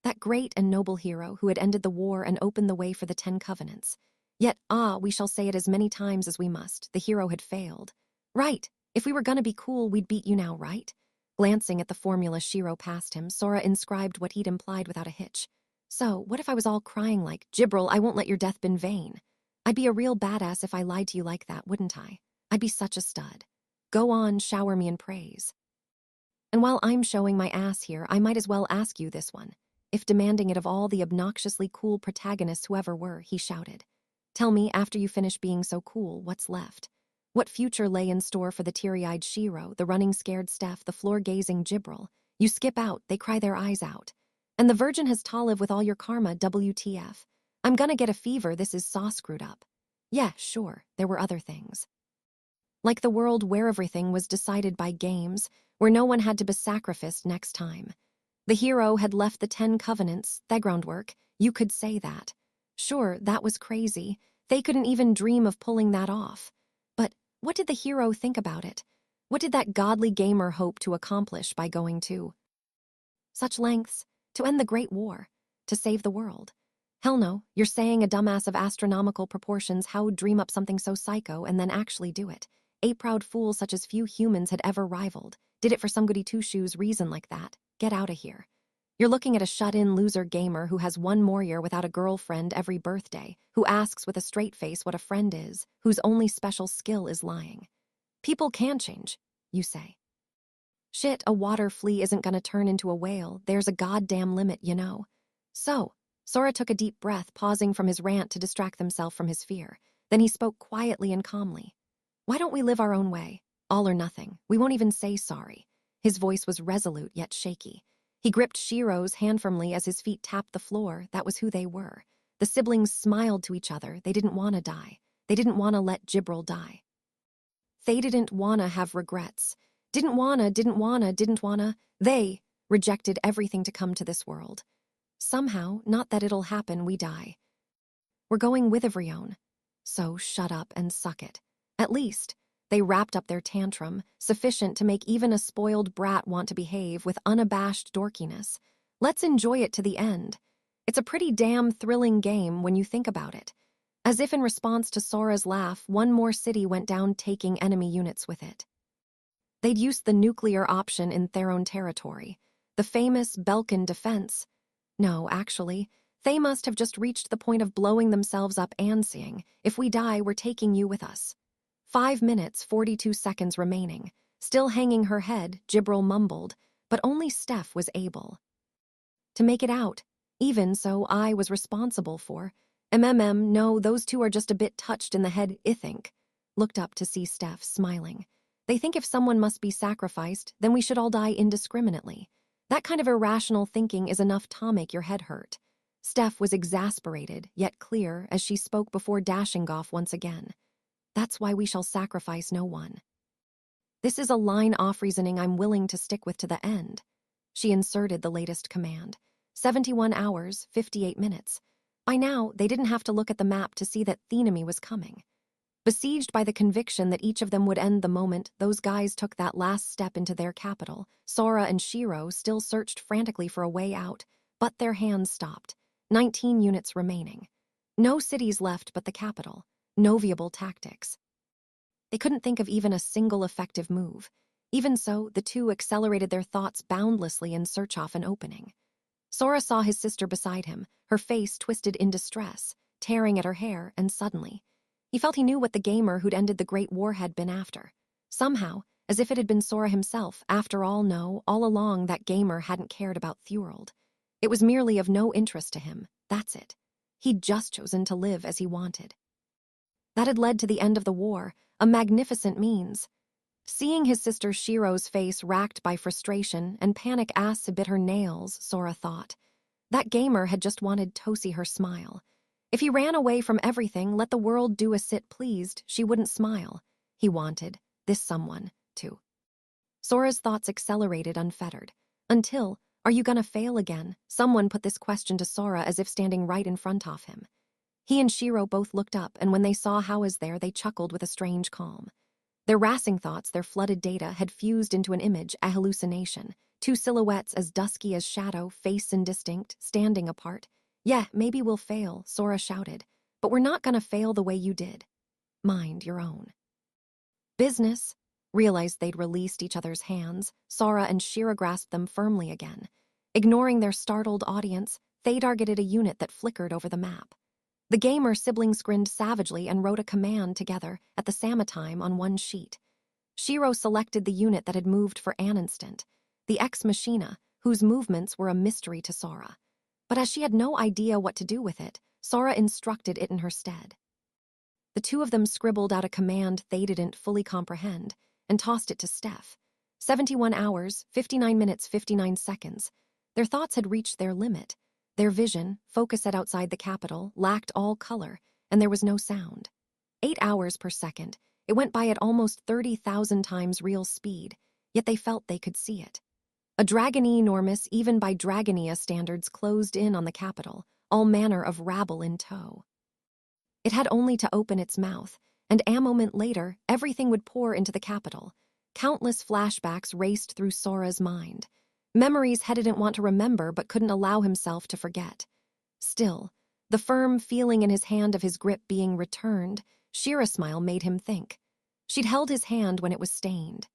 That great and noble hero who had ended the war and opened the way for the 10 Covenants. Yet, we shall say it as many times as we must, the hero had failed. Right, if we were gonna be cool, we'd beat you now, right? Glancing at the formula Shiro passed him, Sora inscribed what he'd implied without a hitch. So, what if I was all crying like, "Gibril, I won't let your death been vain"? I'd be a real badass if I lied to you like that, wouldn't I? I'd be such a stud. Go on, shower me in praise. And while I'm showing my ass here, I might as well ask you this one. If demanding it of all the obnoxiously cool protagonists whoever were, he shouted. Tell me, after you finish being so cool, what's left? What future lay in store for the teary-eyed Shiro, the running scared Steph, the floor-gazing Gibril? You skip out, they cry their eyes out. And the Virgin has to live with all your karma, WTF. I'm gonna get a fever, this is saw screwed up. Yeah, sure, there were other things. Like the world where everything was decided by games, where no one had to be sacrificed next time. The hero had left the 10 Covenants, the groundwork, you could say that. Sure, that was crazy. They couldn't even dream of pulling that off. But what did the hero think about it? What did that godly gamer hope to accomplish by going to such lengths? To end the Great War? To save the world? Hell no, you're saying a dumbass of astronomical proportions how would dream up something so psycho and then actually do it. A proud fool such as few humans had ever rivaled. Did it for some goody two-shoes reason like that. Get out of here. You're looking at a shut-in loser gamer who has 1 more year without a girlfriend every birthday, who asks with a straight face what a friend is, whose only special skill is lying. People can change, you say. Shit, a water flea isn't gonna turn into a whale. There's a goddamn limit, you know. So, Sora took a deep breath, pausing from his rant to distract himself from his fear. Then he spoke quietly and calmly. Why don't we live our own way? All or nothing. We won't even say sorry. His voice was resolute yet shaky. He gripped Shiro's hand firmly as his feet tapped the floor. That was who they were. The siblings smiled to each other. They didn't want to die. They didn't want to let Gibril die. They didn't want to have regrets. Didn't wanna. They rejected everything to come to this world. Somehow, not that it'll happen, we die. We're going with Ivrione. So shut up and suck it. At least, they wrapped up their tantrum, sufficient to make even a spoiled brat want to behave with unabashed dorkiness. Let's enjoy it to the end. It's a pretty damn thrilling game when you think about it. As if in response to Sora's laugh, one more city went down, taking enemy units with it. They'd used the nuclear option in their own territory, the famous Belkan defense. No, actually, they must have just reached the point of blowing themselves up and saying, "If we die, we're taking you with us." 5 minutes, 42 seconds remaining. Still hanging her head, Jibril mumbled, but only Steph was able to make it out. Even so, I was responsible for. No, those two are just a bit touched in the head, I think. Looked up to see Steph, smiling. They think if someone must be sacrificed, then we should all die indiscriminately. That kind of irrational thinking is enough to make your head hurt. Steph was exasperated, yet clear, as she spoke before dashing off once again. That's why we shall sacrifice no one. This is a line-off reasoning I'm willing to stick with to the end. She inserted the latest command. 71 hours, 58 minutes. By now, they didn't have to look at the map to see that the enemy was coming. Besieged by the conviction that each of them would end the moment those guys took that last step into their capital, Sora and Shiro still searched frantically for a way out, but their hands stopped. 19 units remaining. No cities left but the capital. No viable tactics. They couldn't think of even a single effective move. Even so, the two accelerated their thoughts boundlessly in search of an opening. Sora saw his sister beside him, her face twisted in distress, tearing at her hair, and suddenly, he felt he knew what the gamer who'd ended the Great War had been after. Somehow, as if it had been Sora himself. After all, no, all along that gamer hadn't cared about Thorold. It was merely of no interest to him, that's it. He'd just chosen to live as he wanted. That had led to the end of the war, a magnificent means. Seeing his sister Shiro's face racked by frustration and panic asked to bit her nails, Sora thought. That gamer had just wanted to see her smile. If he ran away from everything, let the world do as it pleased, she wouldn't smile. He wanted this someone to. Sora's thoughts accelerated unfettered. Until, are you gonna fail again? Someone put this question to Sora as if standing right in front of him. He and Shiro both looked up, and when they saw how was there, they chuckled with a strange calm. Their racing thoughts, their flooded data, had fused into an image, a hallucination. Two silhouettes as dusky as shadow, face indistinct, standing apart. Yeah, maybe we'll fail, Sora shouted. But we're not gonna fail the way you did. Mind your own business. Realized they'd released each other's hands, Sora and Shiro grasped them firmly again. Ignoring their startled audience, they targeted a unit that flickered over the map. The gamer siblings grinned savagely and wrote a command together at the same time on one sheet. Shiro selected the unit that had moved for an instant, the Ex Machina, whose movements were a mystery to Sora. But as she had no idea what to do with it, Sora instructed it in her stead. The two of them scribbled out a command they didn't fully comprehend and tossed it to Steph. 71 hours, 59 minutes, 59 seconds. Their thoughts had reached their limit. Their vision, focused outside the capital, lacked all color, and there was no sound. 8 hours per second. It went by at almost 30,000 times real speed, yet they felt they could see it. A Dragonie enormous, even by Dragonia standards, closed in on the capital, all manner of rabble in tow. It had only to open its mouth, and a moment later, everything would pour into the capital. Countless flashbacks raced through Sora's mind. Memories he didn't want to remember but couldn't allow himself to forget. Still, the firm feeling in his hand of his grip being returned, Shira's smile made him think. She'd held his hand when it was stained.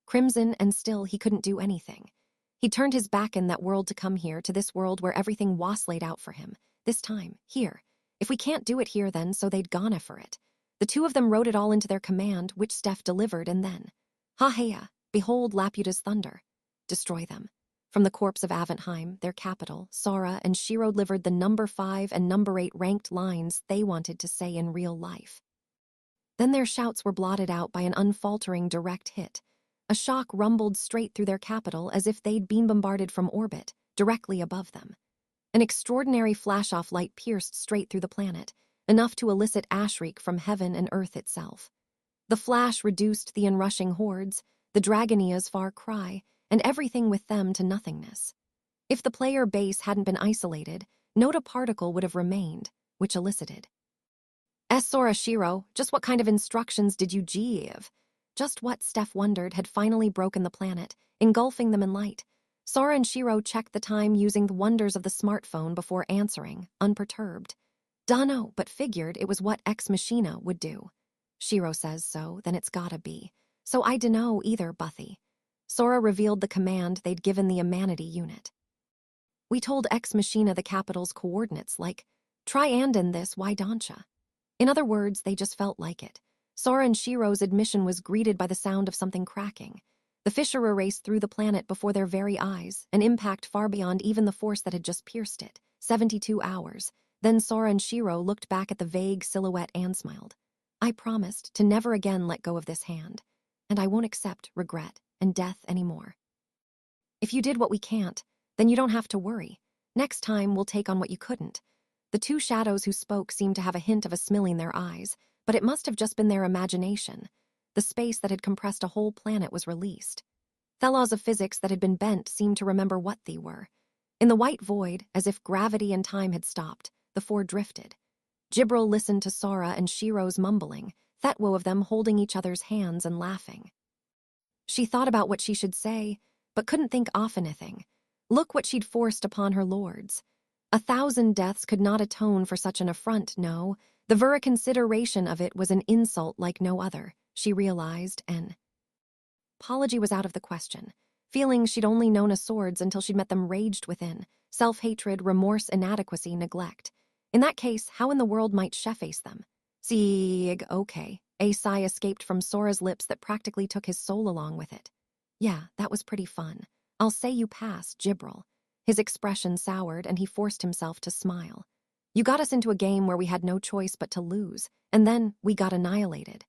Crimson, and still he couldn't do anything. He turned his back in that world to come here, to this world where everything was laid out for him. This time, here. If we can't do it here then, so they'd gone for it. The two of them wrote it all into their command, which Steph delivered, and then, Ha-heya, behold Laputa's thunder. Destroy them. From the corpse of Aventheim, their capital, Sora and Shiro delivered the number 5 and number 8 ranked lines they wanted to say in real life. Then their shouts were blotted out by an unfaltering direct hit. A shock rumbled straight through their capital as if they'd been bombarded from orbit, directly above them. An extraordinary flash-off light pierced straight through the planet, enough to elicit a shriek from heaven and earth itself. The flash reduced the inrushing hordes, the Dragonia's far cry, and everything with them to nothingness. If the player base hadn't been isolated, not a particle would have remained, which elicited Sora Shiro, just what kind of instructions did you give? Just what, Steph wondered, had finally broken the planet, engulfing them in light. Sora and Shiro checked the time using the wonders of the smartphone before answering, unperturbed. Dunno, but figured it was what Ex Machina would do. Shiro says so, then it's gotta be. So I dunno either, Buthy. Sora revealed the command they'd given the Humanity unit. We told Ex Machina the capital's coordinates, like, try and in this, why don'tcha? In other words, they just felt like it. Sora and Shiro's admission was greeted by the sound of something cracking. The fissure raced through the planet before their very eyes, an impact far beyond even the force that had just pierced it. 72 hours. Then Sora and Shiro looked back at the vague silhouette and smiled. I promised to never again let go of this hand, and I won't accept regret and death anymore. If you did what we can't, then you don't have to worry. Next time we'll take on what you couldn't. The two shadows who spoke seemed to have a hint of a smile in their eyes, but it must have just been their imagination. The space that had compressed a whole planet was released. The laws of physics that had been bent seemed to remember what they were. In the white void, as if gravity and time had stopped, the four drifted. Jibril listened to Sora and Shiro's mumbling, Thetwo of them holding each other's hands and laughing. She thought about what she should say, but couldn't think of anything. Look what she'd forced upon her lords. 1,000 deaths could not atone for such an affront, no. The very consideration of it was an insult like no other, she realized, and apology was out of the question. Feeling she'd only known a swords until she'd met them raged within. Self-hatred, remorse, inadequacy, neglect. In that case, how in the world might she face them? Sieg, okay. A sigh escaped from Sora's lips that practically took his soul along with it. Yeah, that was pretty fun. I'll say you pass, Jibril. His expression soured and he forced himself to smile. You got us into a game where we had no choice but to lose, and then we got annihilated.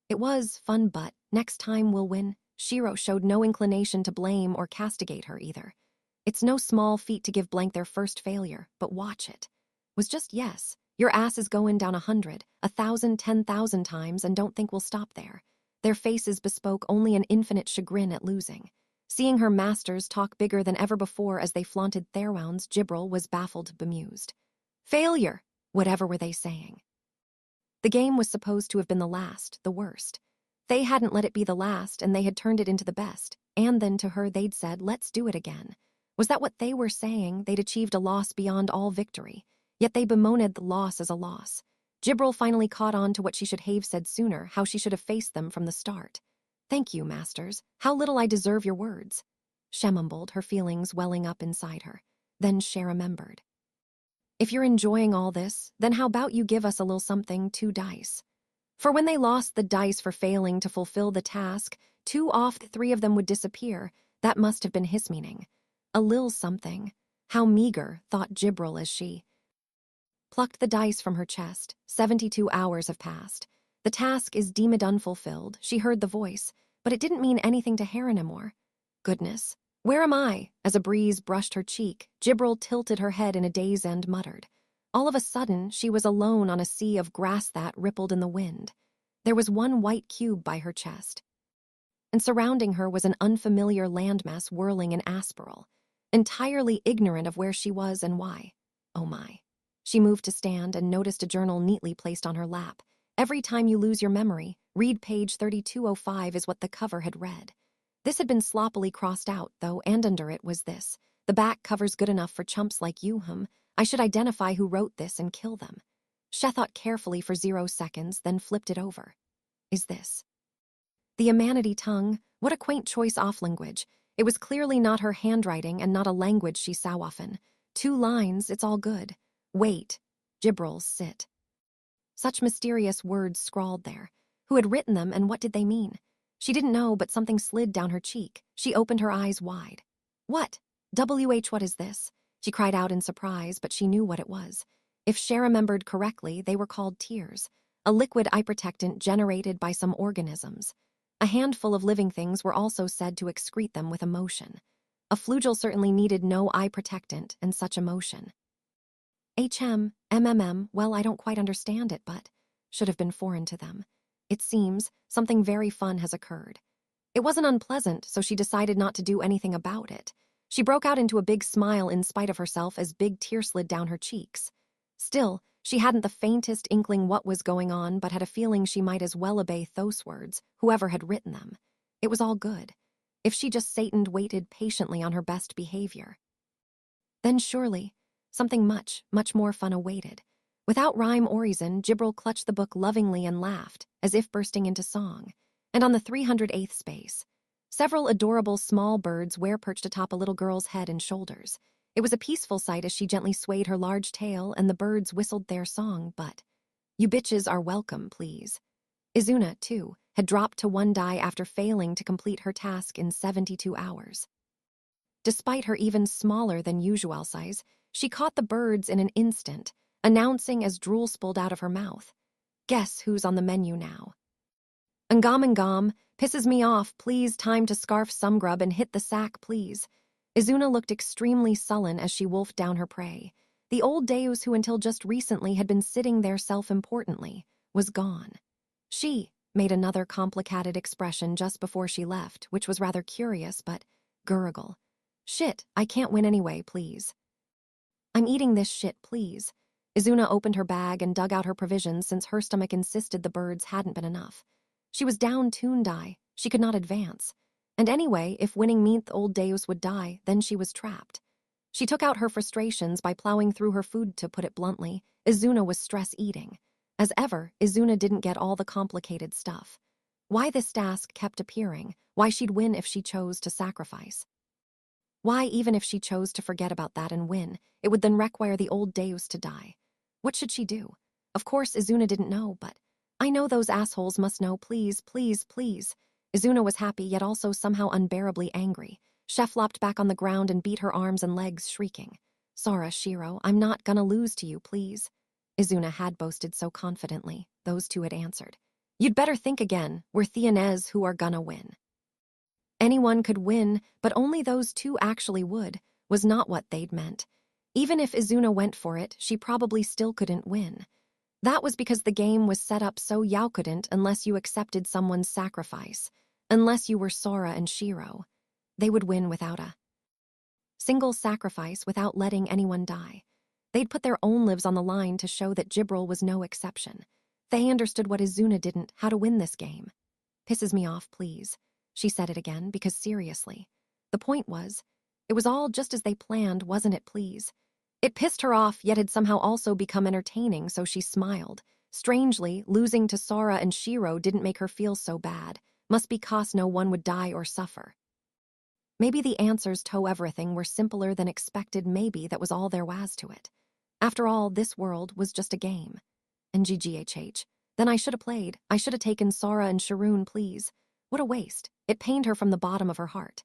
It was fun, but next time we'll win. Shiro showed no inclination to blame or castigate her either. It's no small feat to give blank their first failure, but watch it. Was just yes. Your ass is going down 100, 1,000, 10,000 times, and don't think we'll stop there. Their faces bespoke only an infinite chagrin at losing. Seeing her masters talk bigger than ever before as they flaunted their wounds, Jibril was baffled, bemused. Failure! Whatever were they saying? The game was supposed to have been the last, the worst. They hadn't let it be the last, and they had turned it into the best. And then to her they'd said, let's do it again. Was that what they were saying? They'd achieved a loss beyond all victory. Yet they bemoaned the loss as a loss. Jibril finally caught on to what she should have said sooner, how she should have faced them from the start. Thank you, masters. How little I deserve your words. She mumbled, her feelings welling up inside her. Then she remembered. If you're enjoying all this, then how about you give us a little something, 2 dice? For when they lost the dice for failing to fulfill the task, 2 off the 3 of them would disappear. That must have been his meaning. A lil something. How meager, thought Jibril as she plucked the dice from her chest. 72 hours have passed. The task is deemed unfulfilled, she heard the voice, but it didn't mean anything to her anymore. Goodness, where am I? As a breeze brushed her cheek, Jibril tilted her head in a daze and muttered. All of a sudden, she was alone on a sea of grass that rippled in the wind. There was one white cube by her chest, and surrounding her was an unfamiliar landmass whirling in aspiral, entirely ignorant of where she was and why. Oh my. She moved to stand and noticed a journal neatly placed on her lap. Every time you lose your memory, read page 3205 is what the cover had read. This had been sloppily crossed out, though, and under it was this. The back cover's good enough for chumps like you, I should identify who wrote this and kill them. She thought carefully for 0 seconds, then flipped it over. Is this the Humanity tongue? What a quaint choice off language. It was clearly not her handwriting and not a language she saw often. 2 lines, it's all good. Wait. Jibril, sit. Such mysterious words scrawled there. Who had written them and what did they mean? She didn't know, but something slid down her cheek. She opened her eyes wide. What? What is this? She cried out in surprise, but she knew what it was. If she remembered correctly, they were called tears, a liquid eye protectant generated by some organisms. A handful of living things were also said to excrete them with emotion. A flugel certainly needed no eye protectant and such emotion. Well, I don't quite understand it, but should have been foreign to them. It seems something very fun has occurred. It wasn't unpleasant, so she decided not to do anything about it. She broke out into a big smile in spite of herself as big tears slid down her cheeks. Still, She hadn't the faintest inkling what was going on, but had a feeling she might as well obey those words, whoever had written them. It was all good. If she just Satan'd waited patiently on her best behavior. Then surely, something much, much more fun awaited. Without rhyme or reason, Jibril clutched the book lovingly and laughed, as if bursting into song. And on the 308th space, several adorable small birds were-perched atop a little girl's head and shoulders. It was a peaceful sight as she gently swayed her large tail and the birds whistled their song, but, "You bitches are welcome, please." Izuna, too, had dropped to 1 die after failing to complete her task in 72 hours. Despite her even smaller than usual size, she caught the birds in an instant, announcing as drool spilled out of her mouth, "Guess who's on the menu now?" Ngam, pisses me off, please, time to scarf some grub and hit the sack, please." Izuna looked extremely sullen as she wolfed down her prey. The old Deus who until just recently had been sitting there self-importantly was gone. She made another complicated expression just before she left, which was rather curious, but gurgle. "Shit, I can't win anyway, please." "I'm eating this shit, please." Izuna opened her bag and dug out her provisions since her stomach insisted the birds hadn't been enough. She was down 2 die. She could not advance. And anyway, if winning meant the old Deus would die, then she was trapped. She took out her frustrations by plowing through her food, to put it bluntly. Izuna was stress-eating. As ever, Izuna didn't get all the complicated stuff. Why this task kept appearing, why she'd win if she chose to sacrifice. Why, even if she chose to forget about that and win, it would then require the old Deus to die. What should she do? Of course, Izuna didn't know, but I know those assholes must know, please, please, please. Izuna was happy, yet also somehow unbearably angry. She flopped back on the ground and beat her arms and legs, shrieking, "Sora, Shiro, I'm not gonna lose to you, please." Izuna had boasted so confidently. Those two had answered, "You'd better think again. We're Theanez who are gonna win." Anyone could win, but only those two actually would, was not what they'd meant. Even if Izuna went for it, she probably still couldn't win. That was because the game was set up so you couldn't unless you accepted someone's sacrifice, unless you were Sora and Shiro. They would win without a single sacrifice, without letting anyone die. They'd put their own lives on the line to show that Jibril was no exception. They understood what Izuna didn't, how to win this game. "Pisses me off, please." She said it again, because seriously. The point was, it was all just as they planned, wasn't it, please? It pissed her off, yet had somehow also become entertaining, so she smiled. Strangely, losing to Sora and Shiro didn't make her feel so bad. Must be 'cause no one would die or suffer. Maybe the answers to everything were simpler than expected, maybe that was all there was to it. After all, this world was just a game. And GGHH. Then I should have played. I should have taken Sora and Sharoon, please. What a waste. It pained her from the bottom of her heart.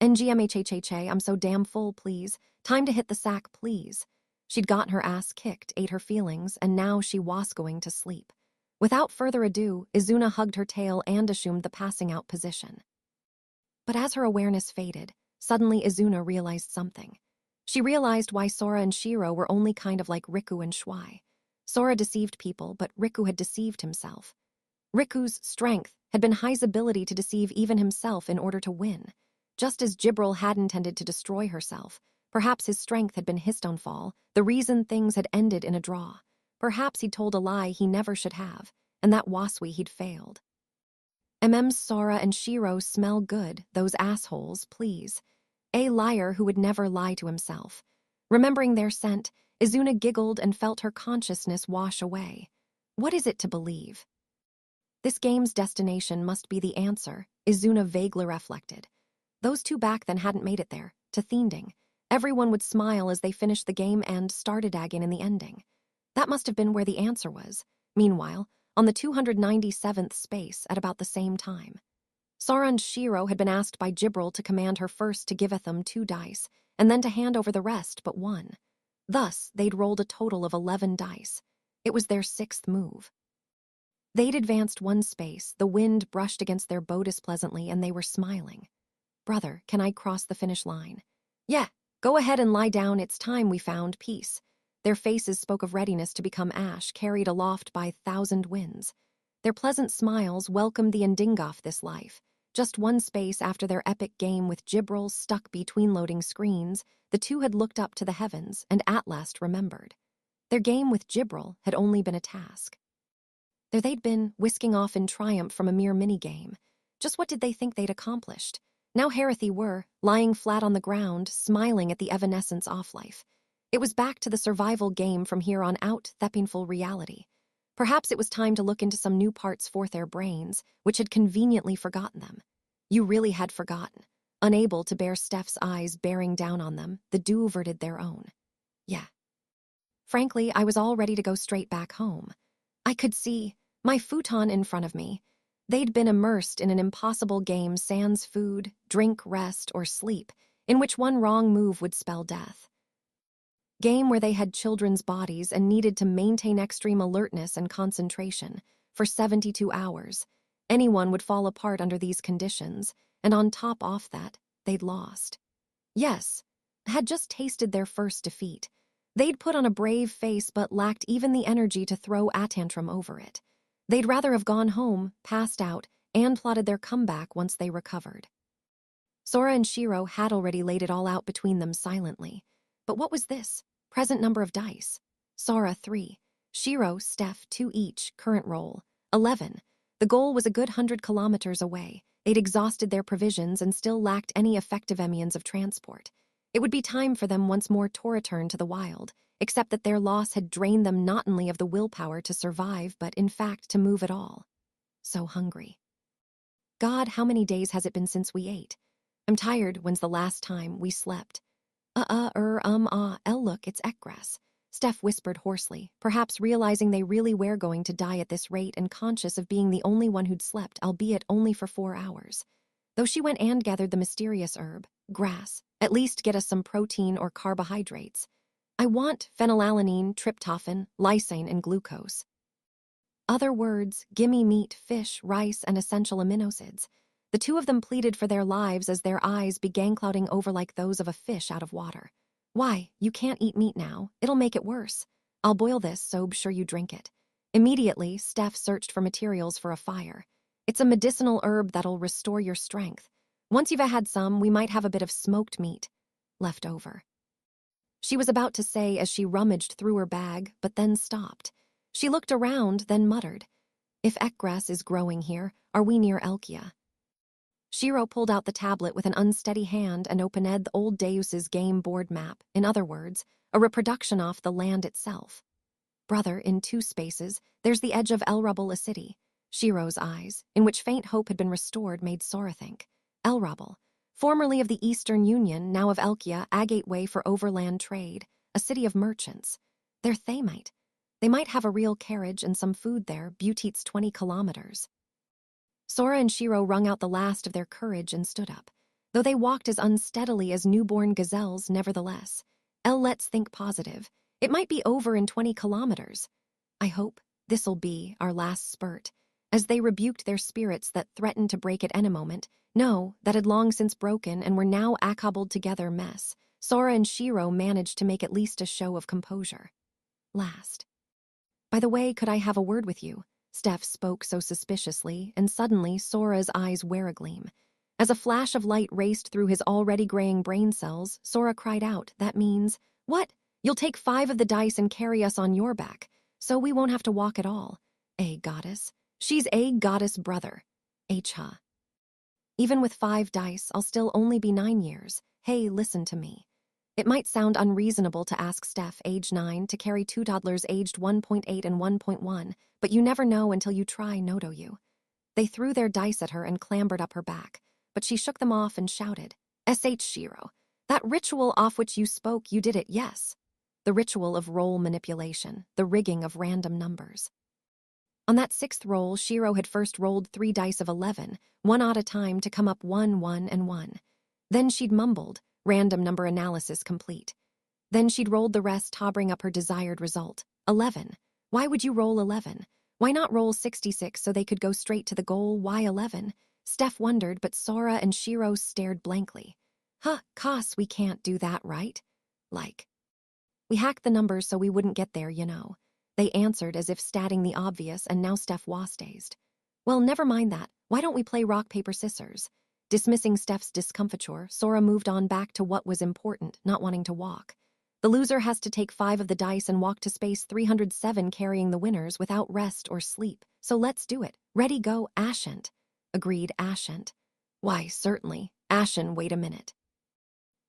NGMHHHA, I'm so damn full, please. Time to hit the sack, please. She'd gotten her ass kicked, ate her feelings, and now she was going to sleep. Without further ado, Izuna hugged her tail and assumed the passing out position. But as her awareness faded, suddenly Izuna realized something. She realized why Sora and Shiro were only kind of like Riku and Shuai. Sora deceived people, but Riku had deceived himself. Riku's strength had been Hai's ability to deceive even himself in order to win. Just as Jibril had intended to destroy herself, perhaps his strength had been his downfall, the reason things had ended in a draw. Perhaps he'd told a lie he never should have, and that waswi he'd failed. Sora and Shiro smell good, those assholes, please. A liar who would never lie to himself. Remembering their scent, Izuna giggled and felt her consciousness wash away. What is it to believe? This game's destination must be the answer, Izuna vaguely reflected. Those two back then hadn't made it there, to Thiending. Everyone would smile as they finished the game and started again in the ending. That must have been where the answer was. Meanwhile, on the 297th space at about the same time, Sora and Shiro had been asked by Jibril to command her first to giveth them 2 dice, and then to hand over the rest but 1. Thus, they'd rolled a total of 11 dice. It was their 6th move. They'd advanced 1 space, the wind brushed against their bodice pleasantly, and they were smiling. "Brother, can I cross the finish line?" "Yeah, go ahead and lie down, it's time we found peace." Their faces spoke of readiness to become ash, carried aloft by 1,000 winds. Their pleasant smiles welcomed the ending of this life. Just 1 space after their epic game with Jibril stuck between loading screens, the two had looked up to the heavens and at last remembered. Their game with Gibril had only been a task. There they'd been, whisking off in triumph from a mere minigame. Just what did they think they'd accomplished? Now Harathy were, lying flat on the ground, smiling at the evanescence off-life. It was back to the survival game from here on out, thepingful reality. Perhaps it was time to look into some new parts for their brains, which had conveniently forgotten them. You really had forgotten. Unable to bear Steph's eyes bearing down on them, the dew averted their own. Yeah. Frankly, I was all ready to go straight back home. I could see my futon in front of me. They'd been immersed in an impossible game sans food, drink, rest, or sleep, in which one wrong move would spell death. Game where they had children's bodies and needed to maintain extreme alertness and concentration for 72 hours. Anyone would fall apart under these conditions, and on top of that, they'd lost. Yes, had just tasted their first defeat. They'd put on a brave face but lacked even the energy to throw a tantrum over it. They'd rather have gone home, passed out, and plotted their comeback once they recovered. Sora and Shiro had already laid it all out between them silently. But what was this? Present number of dice. Sora 3. Shiro, Steph 2 each, current roll 11. The goal was a good 100 kilometers away. They'd exhausted their provisions and still lacked any effective means of transport. It would be time for them once more to return to the wild, except that their loss had drained them not only of the willpower to survive, but in fact to move at all. So hungry. God, how many days has it been since we ate? I'm tired. When's the last time we slept? Look, it's Ekgrass. Steph whispered hoarsely, perhaps realizing they really were going to die at this rate and conscious of being the only one who'd slept, albeit only for 4 hours. Though she went and gathered the mysterious herb, grass, at least get us some protein or carbohydrates. I want phenylalanine, tryptophan, lysine, and glucose. Other words, gimme meat, fish, rice, and essential aminosids. The two of them pleaded for their lives as their eyes began clouding over like those of a fish out of water. Why, you can't eat meat now. It'll make it worse. I'll boil this, so be sure you drink it. Immediately, Steph searched for materials for a fire. It's a medicinal herb that'll restore your strength. Once you've had some, we might have a bit of smoked meat left over. She was about to say as she rummaged through her bag, but then stopped. She looked around, then muttered, "If Ekgrass is growing here, are we near Elkia?" Shiro pulled out the tablet with an unsteady hand and opened the old Deus's game board map, in other words, a reproduction of the land itself. Brother, in 2 spaces, there's the edge of Elrubble, a city. Shiro's eyes, in which faint hope had been restored, made Sora think. Elrubble, formerly of the Eastern Union, now of Elkia, a gateway for overland trade, a city of merchants. They're Thamite. They might have a real carriage and some food there, Butite's 20 kilometers. Sora and Shiro wrung out the last of their courage and stood up. Though they walked as unsteadily as newborn gazelles, nevertheless. Let's think positive. It might be over in 20 kilometers. I hope this'll be our last spurt. As they rebuked their spirits that threatened to break at any moment, no, that had long since broken and were now a cobbled together mess, Sora and Shiro managed to make at least a show of composure. Last. By the way, could I have a word with you? Steph spoke so suspiciously, and suddenly Sora's eyes were agleam. As a flash of light raced through his already graying brain cells, Sora cried out, "That means, what? You'll take 5 of the dice and carry us on your back, so we won't have to walk at all. Goddess. She's a goddess, brother. H-ha. Even with 5 dice, I'll still only be 9 years. Hey, listen to me." It might sound unreasonable to ask Steph, age 9, to carry 2 toddlers aged 1.8 and 1.1, but you never know until you try, no you. They threw their dice at her and clambered up her back, but she shook them off and shouted, "Sh Shiro, that ritual off which you spoke, you did it, yes. The ritual of roll manipulation, the rigging of random numbers." On that 6th roll, Shiro had first rolled 3 dice of 11, one at a time, to come up 1, 1, and 1. Then she'd mumbled, "Random number analysis complete." Then she'd rolled the rest, hovering up her desired result, 11. Why would you roll 11? Why not roll 66 so they could go straight to the goal? Why 11? Steph wondered, but Sora and Shiro stared blankly. Cos, we can't do that, right? Like. We hacked the numbers so we wouldn't get there, you know. They answered as if stating the obvious, and now Steph was dazed. Well, never mind that. Why don't we play rock, paper, scissors? Dismissing Steph's discomfiture, Sora moved on back to what was important, not wanting to walk. The loser has to take 5 of the dice and walk to space 307 carrying the winners without rest or sleep. So let's do it. Ready, go, Ashent. Agreed Ashent. Why, certainly. Ashen, wait a minute.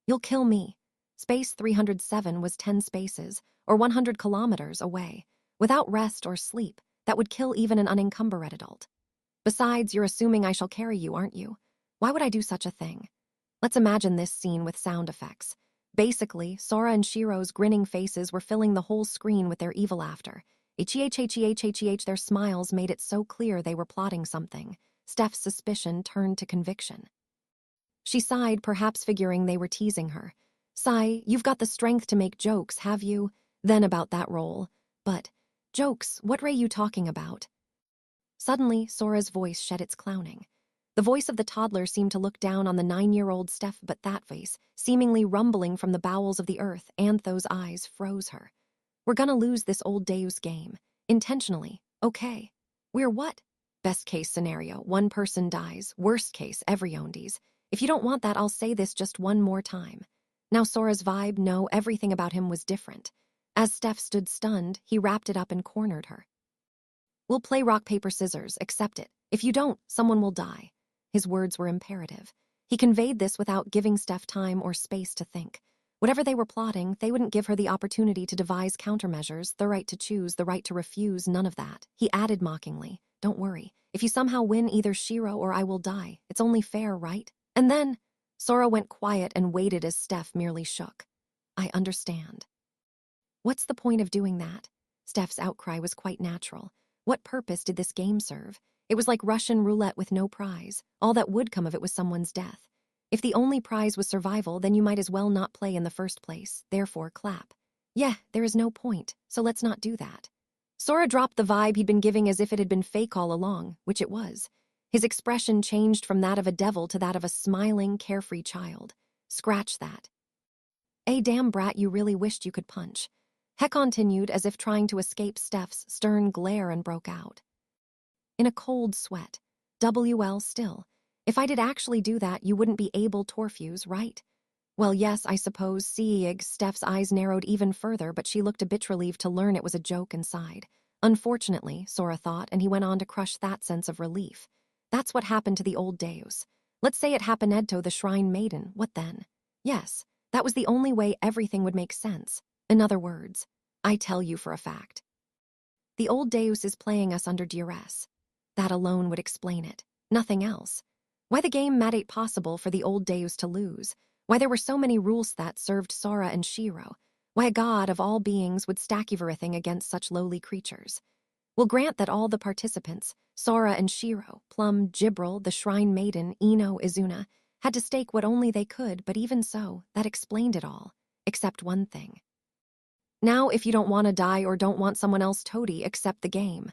You'll kill me. Space 307 was 10 spaces, or 100 kilometers away. Without rest or sleep, that would kill even an unencumbered adult. Besides, you're assuming I shall carry you, aren't you? Why would I do such a thing? Let's imagine this scene with sound effects. Basically, Sora and Shiro's grinning faces were filling the whole screen with their evil laughter. Their smiles made it so clear they were plotting something. Steph's suspicion turned to conviction. She sighed, perhaps figuring they were teasing her. Sigh, you've got the strength to make jokes, have you? Then about that role. But, jokes, what were you talking about? Suddenly, Sora's voice shed its clowning. The voice of the toddler seemed to look down on the 9-year-old Steph, but that voice, seemingly rumbling from the bowels of the earth, Anthos' eyes froze her. We're gonna lose this old Deus game. Intentionally. Okay. We're what? Best case scenario, one person dies. Worst case, everyone dies. If you don't want that, I'll say this just one more time. Now Sora's vibe, no, everything about him was different. As Steph stood stunned, he wrapped it up and cornered her. We'll play rock, paper, scissors, accept it. If you don't, someone will die. His words were imperative. He conveyed this without giving Steph time or space to think. Whatever they were plotting, they wouldn't give her the opportunity to devise countermeasures, the right to choose, the right to refuse, none of that. He added mockingly, don't worry. If you somehow win, either Shiro or I will die. It's only fair, right? And then, Sora went quiet and waited as Steph merely shook. I understand. What's the point of doing that? Steph's outcry was quite natural. What purpose did this game serve? It was like Russian roulette with no prize. All that would come of it was someone's death. If the only prize was survival, then you might as well not play in the first place. Therefore, clap. Yeah, there is no point, so let's not do that. Sora dropped the vibe he'd been giving as if it had been fake all along, which it was. His expression changed from that of a devil to that of a smiling, carefree child. Scratch that. Damn brat, you really wished you could punch. Heck continued as if trying to escape Steph's stern glare and broke out. In a cold sweat. WL still. If I did actually do that, you wouldn't be able to refuse, right? Well, yes, I suppose. Seeing Steph's eyes narrowed even further, but she looked a bit relieved to learn it was a joke and sighed. Unfortunately, Sora thought, and he went on to crush that sense of relief. That's what happened to the old Deus. Let's say it happened to the Shrine Maiden, what then? Yes, that was the only way everything would make sense. In other words, I tell you for a fact. The old Deus is playing us under duress. That alone would explain it. Nothing else. Why the game made it possible for the old Deus to lose. Why there were so many rules that served Sora and Shiro. Why a god of all beings would stack everything against such lowly creatures. We'll grant that all the participants, Sora and Shiro, Plum, Gibril, the Shrine Maiden, Ino, Izuna, had to stake what only they could, but even so, that explained it all. Except one thing. Now, if you don't want to die or don't want someone else toady, accept the game.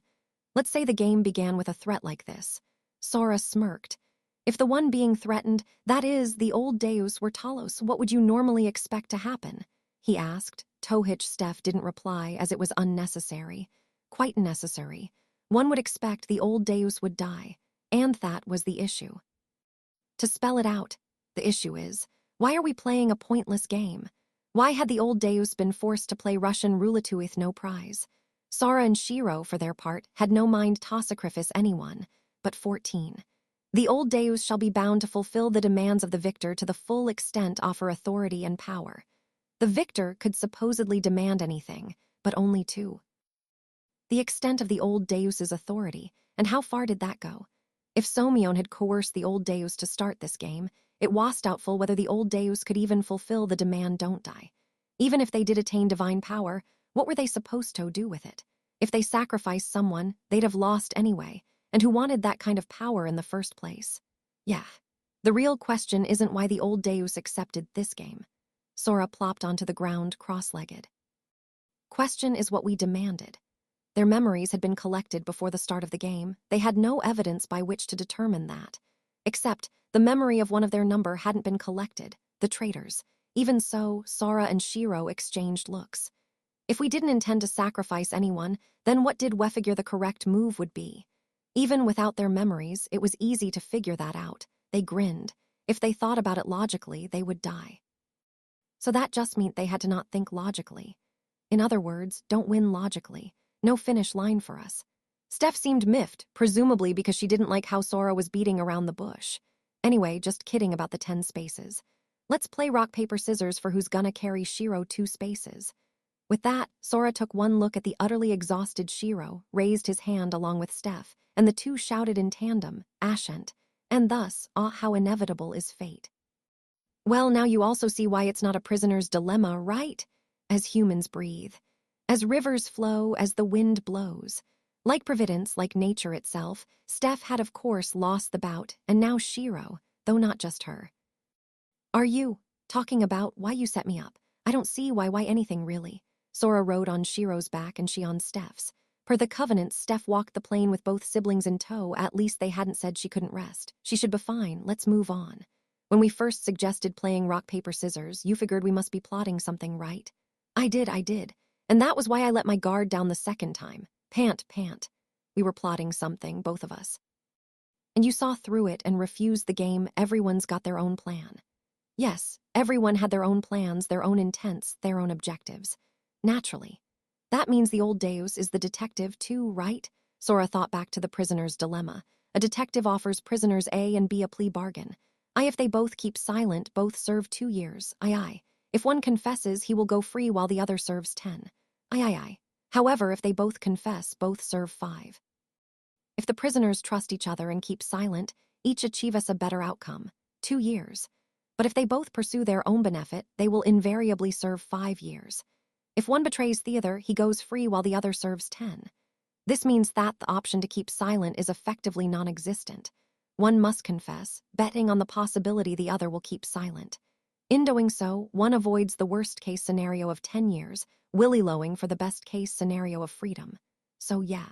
Let's say the game began with a threat like this. Sora smirked. If the one being threatened, that is, the old Deus, were Talos, what would you normally expect to happen? He asked. Tohich Steph didn't reply, as it was unnecessary. Quite necessary. One would expect the old Deus would die, and that was the issue. To spell it out, the issue is, why are we playing a pointless game? Why had the old Deus been forced to play Russian roulette with no prize? Sora and Shiro, for their part, had no mind to sacrifice anyone, but 14. The old Deus shall be bound to fulfill the demands of the victor to the full extent, offer authority and power. The victor could supposedly demand anything, but only 2. The extent of the old Deus's authority, and how far did that go? If Somion had coerced the old Deus to start this game, it was doubtful whether the old Deus could even fulfill the demand don't die. Even if they did attain divine power, what were they supposed to do with it? If they sacrificed someone, they'd have lost anyway, and who wanted that kind of power in the first place? Yeah. The real question isn't why the old Deus accepted this game. Sora plopped onto the ground cross-legged. Question is what we demanded. Their memories had been collected before the start of the game. They had no evidence by which to determine that. Except, the memory of one of their number hadn't been collected, the traitors. Even so, Sora and Shiro exchanged looks. If we didn't intend to sacrifice anyone, then what did we figure the correct move would be? Even without their memories, it was easy to figure that out. They grinned. If they thought about it logically, they would die. So that just meant they had to not think logically. In other words, don't win logically. No finish line for us. Steph seemed miffed, presumably because she didn't like how Sora was beating around the bush. Anyway, just kidding about the 10 spaces. Let's play rock, paper, scissors for who's gonna carry Shiro 2 spaces. With that, Sora took one look at the utterly exhausted Shiro, raised his hand along with Steph, and the two shouted in tandem, Ashent, and thus, ah, how inevitable is fate. Well, now you also see why it's not a prisoner's dilemma, right? As humans breathe, as rivers flow, as the wind blows. Like Providence, like nature itself, Steph had of course lost the bout, and now Shiro, though not just her. Are you talking about why you set me up? I don't see why anything really. Sora rode on Shiro's back and she on Steph's. Per the covenant, Steph walked the plane with both siblings in tow. At least they hadn't said she couldn't rest. She should be fine. Let's move on. When we first suggested playing rock, paper, scissors, you figured we must be plotting something, right? I did. And that was why I let my guard down the second time. Pant. We were plotting something, both of us. And you saw through it and refused the game. Everyone's got their own plan. Yes, everyone had their own plans, their own intents, their own objectives. Naturally. That means the old Deus is the detective too, right? Sora thought back to the prisoner's dilemma. A detective offers prisoners A and B a plea bargain. If they both keep silent, both serve 2 years. Aye. If one confesses, he will go free while the other serves 10. Aye. However, if they both confess, both serve 5. If the prisoners trust each other and keep silent, each achieve us a better outcome. 2 years. But if they both pursue their own benefit, they will invariably serve 5 years. If one betrays the other, he goes free while the other serves 10. This means that the option to keep silent is effectively non-existent. One must confess, betting on the possibility the other will keep silent. In doing so, one avoids the worst-case scenario of 10 years, willy-lowing for the best-case scenario of freedom. So yeah.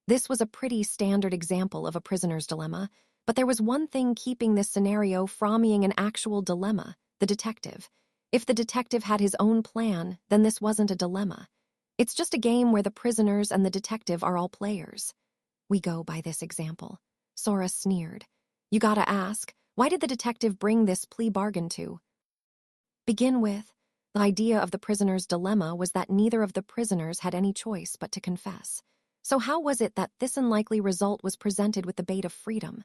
This was a pretty standard example of a prisoner's dilemma, but there was one thing keeping this scenario from being an actual dilemma: the detective. If the detective had his own plan, then this wasn't a dilemma. It's just a game where the prisoners and the detective are all players. We go by this example. Sora sneered. You gotta ask, why did the detective bring this plea bargain to begin with? The idea of the prisoner's dilemma was that neither of the prisoners had any choice but to confess. So how was it that this unlikely result was presented with the bait of freedom?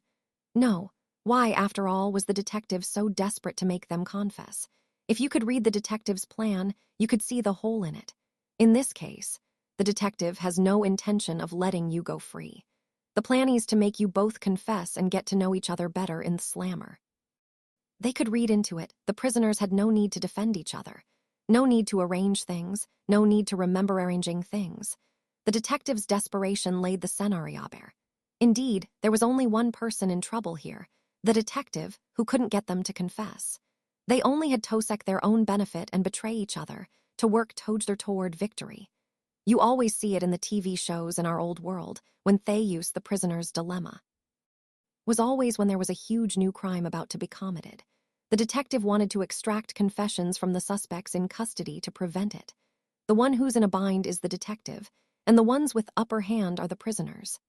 No. Why, after all, was the detective so desperate to make them confess? If you could read the detective's plan, you could see the hole in it. In this case, the detective has no intention of letting you go free. The plan is to make you both confess and get to know each other better in the slammer. They could read into it. The prisoners had no need to defend each other. No need to arrange things. No need to remember arranging things. The detective's desperation laid the scenario bare. Indeed, there was only one person in trouble here, the detective, who couldn't get them to confess. They only had to seek their own benefit and betray each other, to work toward victory. You always see it in the TV shows in our old world, when Theus, the prisoner's dilemma, was always when there was a huge new crime about to be committed. The detective wanted to extract confessions from the suspects in custody to prevent it. The one who's in a bind is the detective, and the ones with upper hand are the prisoners.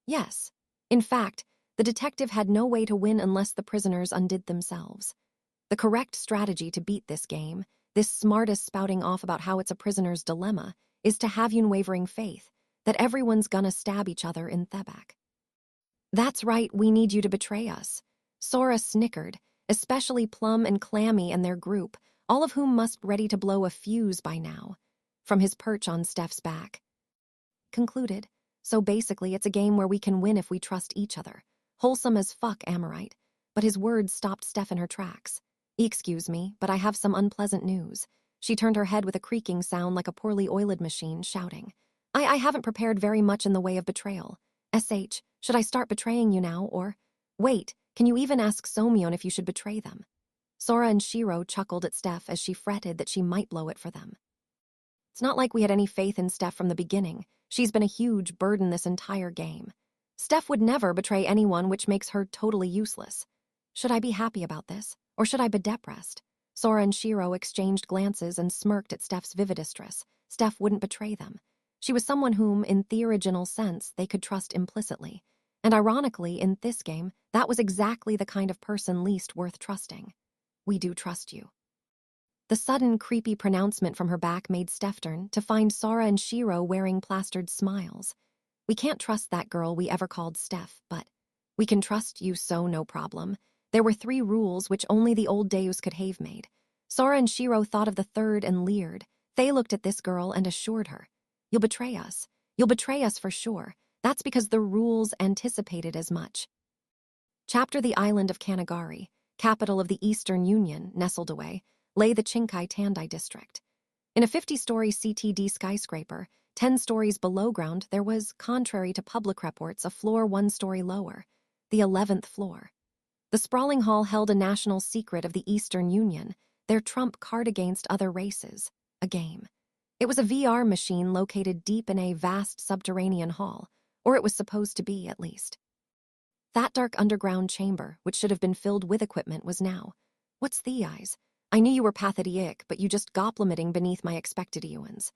Yes. In fact, the detective had no way to win unless the prisoners undid themselves. The correct strategy to beat this game, this smartest spouting off about how it's a prisoner's dilemma, is to have unwavering faith that everyone's gonna stab each other in Thebak. That's right, we need you to betray us. Sora snickered, especially Plum and Clammy and their group, all of whom must be ready to blow a fuse by now, from his perch on Steph's back. Concluded. So basically, it's a game where we can win if we trust each other. Wholesome as fuck, Amorite. But his words stopped Steph in her tracks. Excuse me, but I have some unpleasant news. She turned her head with a creaking sound like a poorly oiled machine, shouting. I haven't prepared very much in the way of betrayal. Should I start betraying you now, or... Wait, can you even ask Somion if you should betray them? Sora and Shiro chuckled at Steph as she fretted that she might blow it for them. It's not like we had any faith in Steph from the beginning. She's been a huge burden this entire game. Steph would never betray anyone, which makes her totally useless. Should I be happy about this, or should I be depressed? Sora and Shiro exchanged glances and smirked at Steph's vividistress. Steph wouldn't betray them. She was someone whom, in the original sense, they could trust implicitly. And ironically, in this game, that was exactly the kind of person least worth trusting. We do trust you. The sudden, creepy pronouncement from her back made Steph turn to find Sora and Shiro wearing plastered smiles. We can't trust that girl we ever called Steph, but we can trust you so no problem. There were 3 rules which only the old Deus could have made. Sora and Shiro thought of the third and leered. They looked at this girl and assured her, "You'll betray us. You'll betray us for sure. That's because the rules anticipated as much." Chapter The island of Kanagari, capital of the Eastern Union, nestled away, lay the Chinkai Tandai district. In a 50-story CTD skyscraper, 10 stories below ground, there was, contrary to public reports, a floor 1 story lower, the 11th floor. The sprawling hall held a national secret of the Eastern Union, their trump card against other races, a game. It was a VR machine located deep in a vast subterranean hall, or it was supposed to be, at least. That dark underground chamber, which should have been filled with equipment, was now. What's the eyes? I knew you were pathetic, but you just goplimitting beneath my expected eons.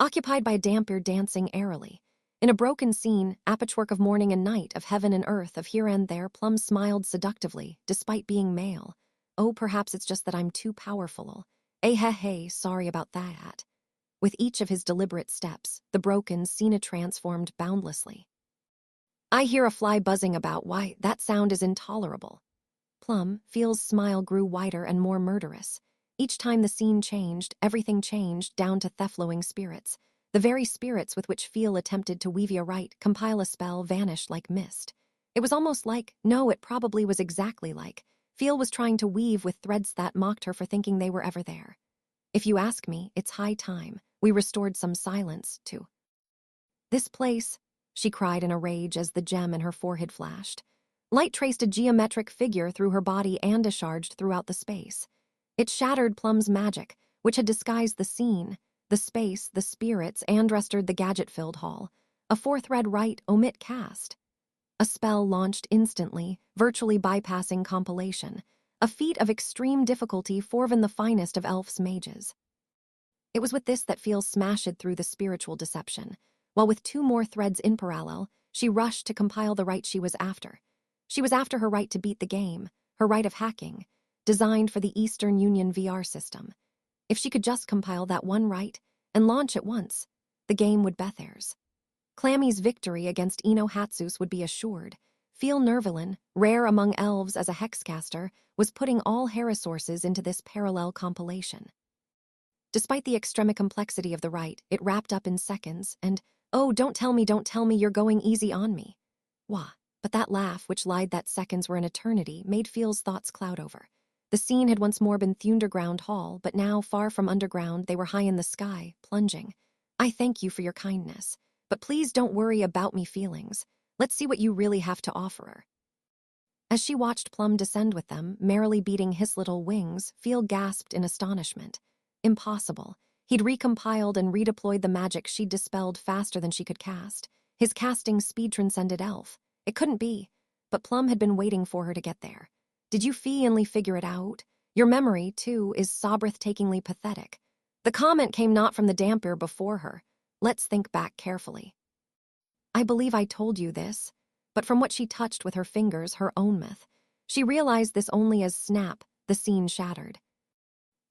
Occupied by a dampier dancing airily. In a broken scene, a patchwork of morning and night, of heaven and earth, of here and there, Plum smiled seductively, despite being male. Oh, perhaps it's just that I'm too powerful. Hey, sorry about that. With each of his deliberate steps, the broken Cena transformed boundlessly. I hear a fly buzzing about. Why, that sound is intolerable. Plum, Feel's smile grew wider and more murderous. Each time the scene changed, everything changed, down to theft-flowing spirits. The very spirits with which Feel attempted to weave a rite, compile a spell, vanished like mist. It was almost like, no, it probably was exactly like, Feel was trying to weave with threads that mocked her for thinking they were ever there. If you ask me, it's high time we restored some silence to this place, she cried in a rage as the gem in her forehead flashed. Light traced a geometric figure through her body and discharged throughout the space. It shattered Plum's magic, which had disguised the scene, the space, the spirits, and restored the gadget-filled hall. A 4-thread rite omit cast. A spell launched instantly, virtually bypassing compilation. A feat of extreme difficulty for even the finest of elf's mages. It was with this that Feel smashed through the spiritual deception, while with 2 more threads in parallel, she rushed to compile the rite she was after. She was after her right to beat the game, her right of hacking, designed for the Eastern Union VR system. If she could just compile that one rite and launch at once, the game would be theirs. Clammy's victory against Ino Hatsus would be assured. Feel Nervalin, rare among elves as a hexcaster, was putting all her resources into this parallel compilation. Despite the extreme complexity of the rite, it wrapped up in seconds, and, oh, don't tell me you're going easy on me. Wah. But that laugh, which lied that seconds were an eternity, made Feel's thoughts cloud over. The scene had once more been Thunderground Hall, but now, far from underground, they were high in the sky, plunging. I thank you for your kindness, but please don't worry about me feelings. Let's see what you really have to offer her. As she watched Plum descend with them, merrily beating his little wings, Feel gasped in astonishment. Impossible. He'd recompiled and redeployed the magic she'd dispelled faster than she could cast. His casting speed transcended elf. It couldn't be, but Plum had been waiting for her to get there. Did you finally figure it out? Your memory, too, is breathtakingly pathetic. The comment came not from the dampier before her. Let's think back carefully. I believe I told you this, but from what she touched with her fingers, her own myth, she realized this only as snap, the scene shattered.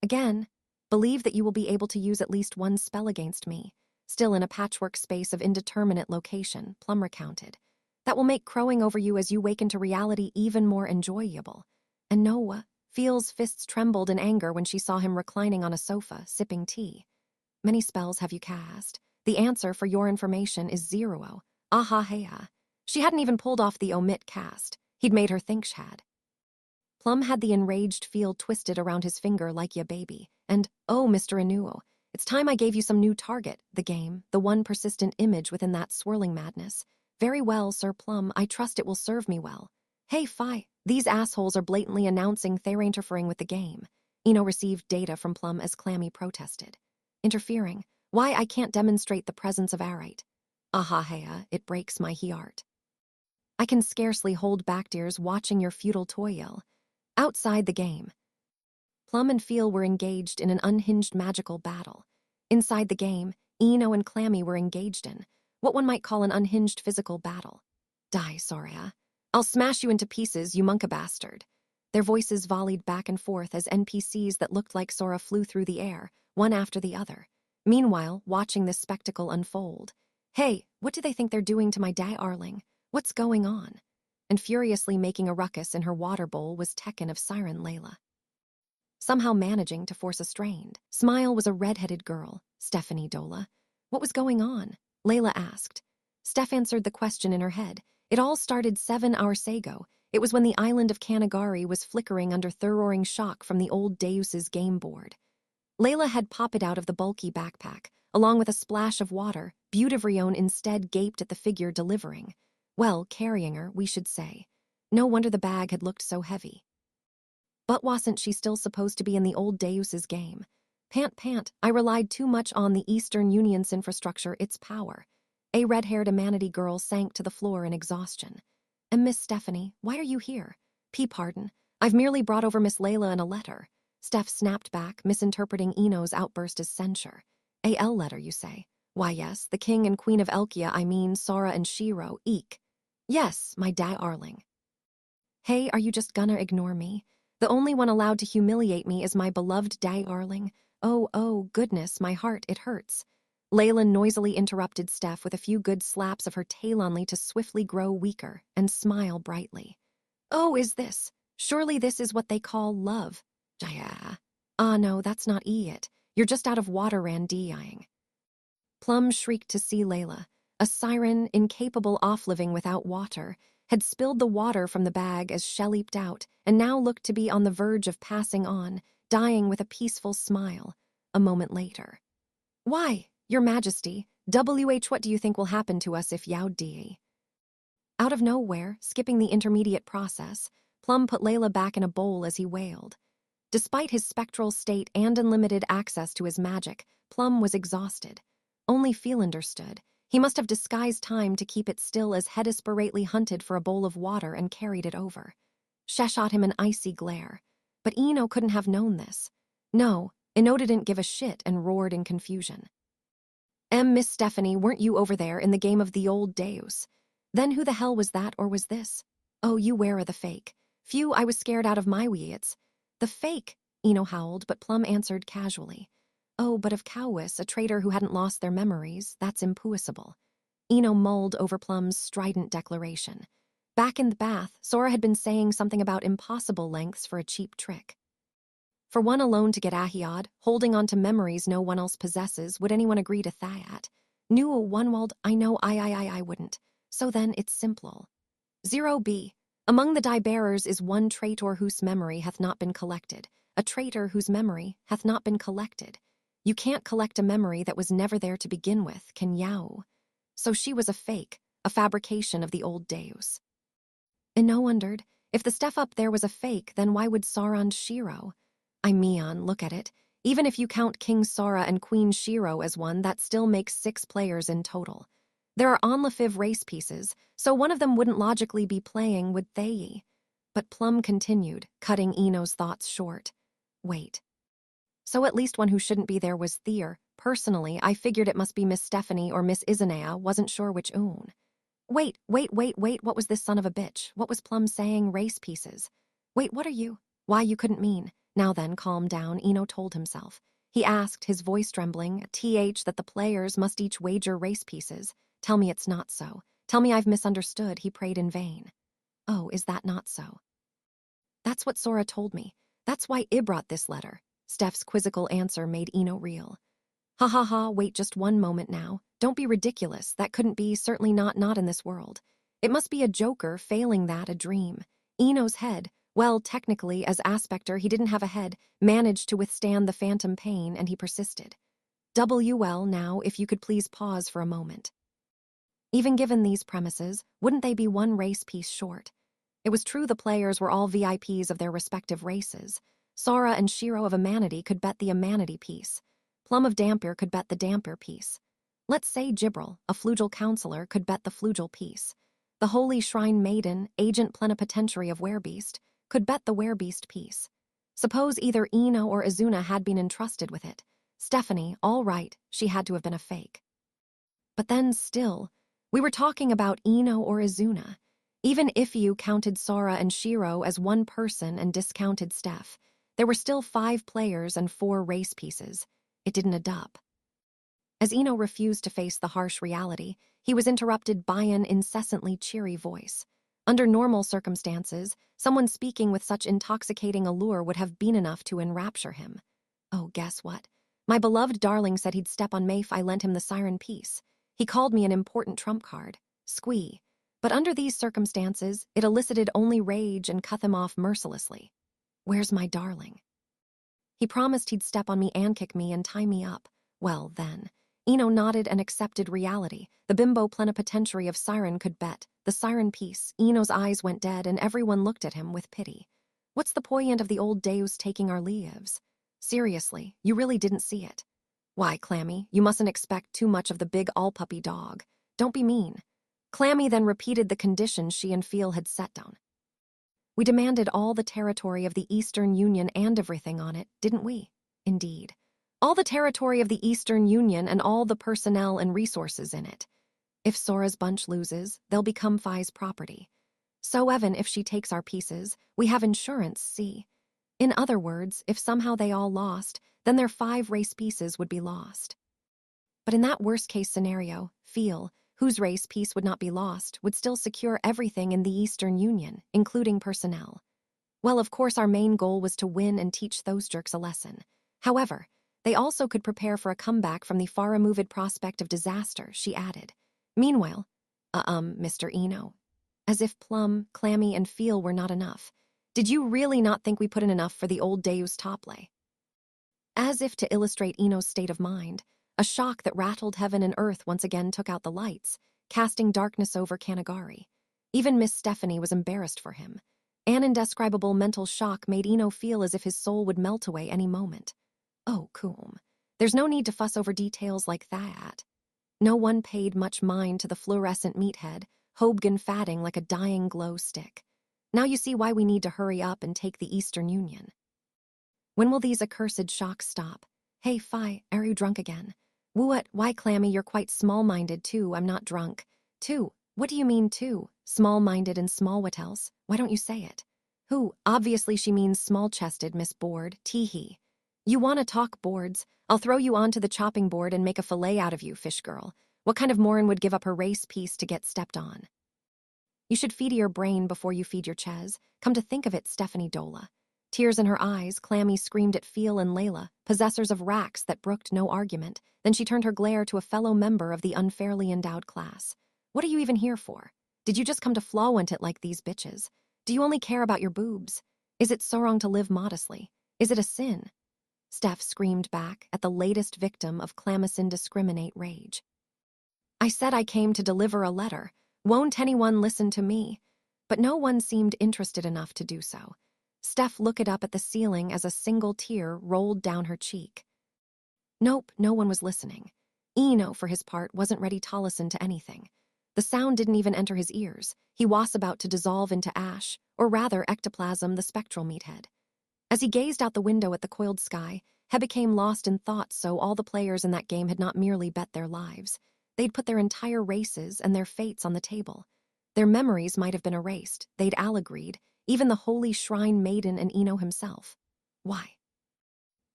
Again, believe that you will be able to use at least one spell against me, still in a patchwork space of indeterminate location, Plum recounted. That will make crowing over you as you wake into reality even more enjoyable. And Noah, Feel's fists trembled in anger when she saw him reclining on a sofa, sipping tea. Many spells have you cast? The answer, for your information, is 0. Aha. She hadn't even pulled off the omit cast. He'd made her think she had. Plum had the enraged Feel twisted around his finger like ya baby. And, oh, Mr. Anuo, it's time I gave you some new target, the game, the one persistent image within that swirling madness. Very well, Sir Plum, I trust it will serve me well. Hey, Fi, these assholes are blatantly announcing they're interfering with the game. Eno received data from Plum as Clammy protested. Interfering? Why, I can't demonstrate the presence of Arite. Ahahea, it breaks my heart. I can scarcely hold back tears watching your futile toil. Outside the game, Plum and Feel were engaged in an unhinged magical battle. Inside the game, Eno and Clammy were engaged in what one might call an unhinged physical battle. Die, Soria. I'll smash you into pieces, you monka bastard. Their voices volleyed back and forth as NPCs that looked like Sora flew through the air, one after the other. Meanwhile, watching this spectacle unfold. Hey, what do they think they're doing to my darling? What's going on? And furiously making a ruckus in her water bowl was Tekken of Siren Layla. Somehow managing to force a strained smile was a red-headed girl, Stephanie Dola. What was going on? Layla asked. Steph answered the question in her head. It all started 7 hours ago. It was when the island of Kanagari was flickering under thorough shock from the old Deus's game board. Layla had popped out of the bulky backpack, along with a splash of water. Beautivrione instead gaped at the figure delivering. Well, carrying her, we should say. No wonder the bag had looked so heavy. But wasn't she still supposed to be in the old Deus's game? Pant, I relied too much on the Eastern Union's infrastructure, its power. A red-haired Amanity girl sank to the floor in exhaustion. And Miss Stephanie, why are you here? Pardon. I've merely brought over Miss Layla in a letter. Steph snapped back, misinterpreting Ino's outburst as censure. A.L. letter, you say? Why, yes, the king and queen of Elkia, I mean Sora and Shiro, eek. Yes, my darling. Hey, are you just gonna ignore me? The only one allowed to humiliate me is my beloved darling. Oh, goodness, my heart, it hurts. Layla noisily interrupted Steph with a few good slaps of her tail only to swiftly grow weaker and smile brightly. Oh, is this? Surely this is what they call love. Jaya. Ah, no, that's not it. You're just out of water, Randying. Plum shrieked to see Layla. A siren, incapable of living without water, had spilled the water from the bag as she leaped out, and now looked to be on the verge of passing on, dying with a peaceful smile. A moment later. Why, Your Majesty, what do you think will happen to us if Yao die? Out of nowhere, skipping the intermediate process, Plum put Layla back in a bowl as he wailed. Despite his spectral state and unlimited access to his magic, Plum was exhausted. Only Feelander stood. He must have disguised time to keep it still as He desperately hunted for a bowl of water and carried it over. She shot him an icy glare. But Ino couldn't have known this. No, Ino didn't give a shit and roared in confusion. Miss Stephanie, weren't you over there in the game of the old Deus? Then who the hell was that or was this? Oh, you wear the fake. Phew, I was scared out of my wits. The fake, Ino howled, but Plum answered casually. Oh, but of Cowis, a traitor who hadn't lost their memories, that's impossible. Ino mulled over Plum's strident declaration. Back in the bath, Sora had been saying something about impossible lengths for a cheap trick. For one alone to get Ahiad, holding on to memories no one else possesses, would anyone agree to that? New Onewald, I know I wouldn't. So then, it's simple. 0b. Among the die-bearers is one traitor whose memory hath not been collected, a traitor whose memory hath not been collected. You can't collect a memory that was never there to begin with, can Yao? So she was a fake, a fabrication of the old Deus. Ino wondered, if the stuff up there was a fake, then why would Sora and Shiro? Look at it. Even if you count King Sora and Queen Shiro as one, that still makes 6 players in total. There are Onlefiv race pieces, so one of them wouldn't logically be playing, would they? But Plum continued, cutting Ino's thoughts short. Wait. So at least one who shouldn't be there was Thier. Personally, I figured it must be Miss Stephanie or Miss Izanea, wasn't sure which oon. Wait, what was this son of a bitch? What was Plum saying, race pieces? Wait, what are you? Why, you couldn't mean. Now then, calm down, Ino told himself. He asked, his voice trembling, that the players must each wager race pieces. Tell me it's not so. Tell me I've misunderstood, he prayed in vain. Oh, is that not so? That's what Sora told me. That's why I brought this letter. Steph's quizzical answer made Ino reel. Ha, wait just one moment now. Don't be ridiculous. That couldn't be, certainly not in this world. It must be a joker, failing that, a dream. Ino's head, well, technically, as Aspector, he didn't have a head, managed to withstand the phantom pain, and he persisted. WL, now, if you could please pause for a moment. Even given these premises, wouldn't they be one race piece short? It was true the players were all VIPs of their respective races. Sora and Shiro of Amanity could bet the Amanity piece. Plum of Dampier could bet the Dampier piece. Let's say Gibril, a flugel counselor, could bet the flugel piece. The Holy Shrine Maiden, agent plenipotentiary of Werebeast, could bet the Werebeast piece. Suppose either Ino or Izuna had been entrusted with it. Stephanie, all right, she had to have been a fake. But then still, we were talking about Ino or Izuna. Even if you counted Sora and Shiro as one person and discounted Steph, there were still 5 players and 4 race pieces. It didn't add up. As Ino refused to face the harsh reality, he was interrupted by an incessantly cheery voice. Under normal circumstances, someone speaking with such intoxicating allure would have been enough to enrapture him. Oh, guess what? My beloved darling said he'd step on me if I lent him the siren piece. He called me an important trump card. Squee. But under these circumstances, it elicited only rage and cut them off mercilessly. Where's my darling? He promised he'd step on me and kick me and tie me up. Well, then. Ino nodded and accepted reality. The bimbo plenipotentiary of Siren could bet. The siren piece. Ino's eyes went dead and everyone looked at him with pity. What's the point of the old deus taking our lives? Seriously, you really didn't see it. Why, Clammy, you mustn't expect too much of the big all-puppy dog. Don't be mean. Clammy then repeated the conditions she and Feel had set down. We demanded all the territory of the Eastern Union and everything on it, didn't we? Indeed. All the territory of the Eastern Union and all the personnel and resources in it. If Sora's bunch loses, they'll become Phi's property. So even if she takes our pieces, we have insurance, see? In other words, if somehow they all lost, then their 5 race pieces would be lost. But in that worst-case scenario, Feel, whose race piece would not be lost, would still secure everything in the Eastern Union, including personnel. Well, of course our main goal was to win and teach those jerks a lesson. However, they also could prepare for a comeback from the far-removed prospect of disaster, she added. Meanwhile, Mr. Eno. As if Plum, Clammy, and Feel were not enough. Did you really not think we put in enough for the old Deus Topley? As if to illustrate Eno's state of mind, a shock that rattled heaven and earth once again took out the lights, casting darkness over Kanagari. Even Miss Stephanie was embarrassed for him. An indescribable mental shock made Eno feel as if his soul would melt away any moment. Oh, Coom. There's no need to fuss over details like that. No one paid much mind to the fluorescent meathead, Hobgan fatting like a dying glow stick. Now you see why we need to hurry up and take the Eastern Union. When will these accursed shocks stop? Hey, Phi, are you drunk again? What? Why, Clammy, you're quite small-minded, too. I'm not drunk. Too? What do you mean, too? Small-minded and small what else? Why don't you say it? Who? Obviously she means small-chested, Miss Board. Tee-hee. You want to talk boards? I'll throw you onto the chopping board and make a fillet out of you, fish girl. What kind of moron would give up her race piece to get stepped on? You should feed your brain before you feed your ches. Come to think of it, Stephanie Dola. Tears in her eyes, Clammy screamed at Feel and Layla, possessors of racks that brooked no argument. Then she turned her glare to a fellow member of the unfairly endowed class. What are you even here for? Did you just come to flaunt it like these bitches? Do you only care about your boobs? Is it so wrong to live modestly? Is it a sin? Steph screamed back at the latest victim of Clammis' indiscriminate rage. I said I came to deliver a letter. Won't anyone listen to me? But no one seemed interested enough to do so. Steph looked up at the ceiling as a single tear rolled down her cheek. Nope, no one was listening. Eno, for his part, wasn't ready to listen to anything. The sound didn't even enter his ears. He was about to dissolve into ash, or rather ectoplasm, the spectral meathead. As he gazed out the window at the coiled sky, he became lost in thought, so all the players in that game had not merely bet their lives. They'd put their entire races and their fates on the table. Their memories might have been erased, they'd all agreed, even the holy shrine maiden and Eno himself. Why?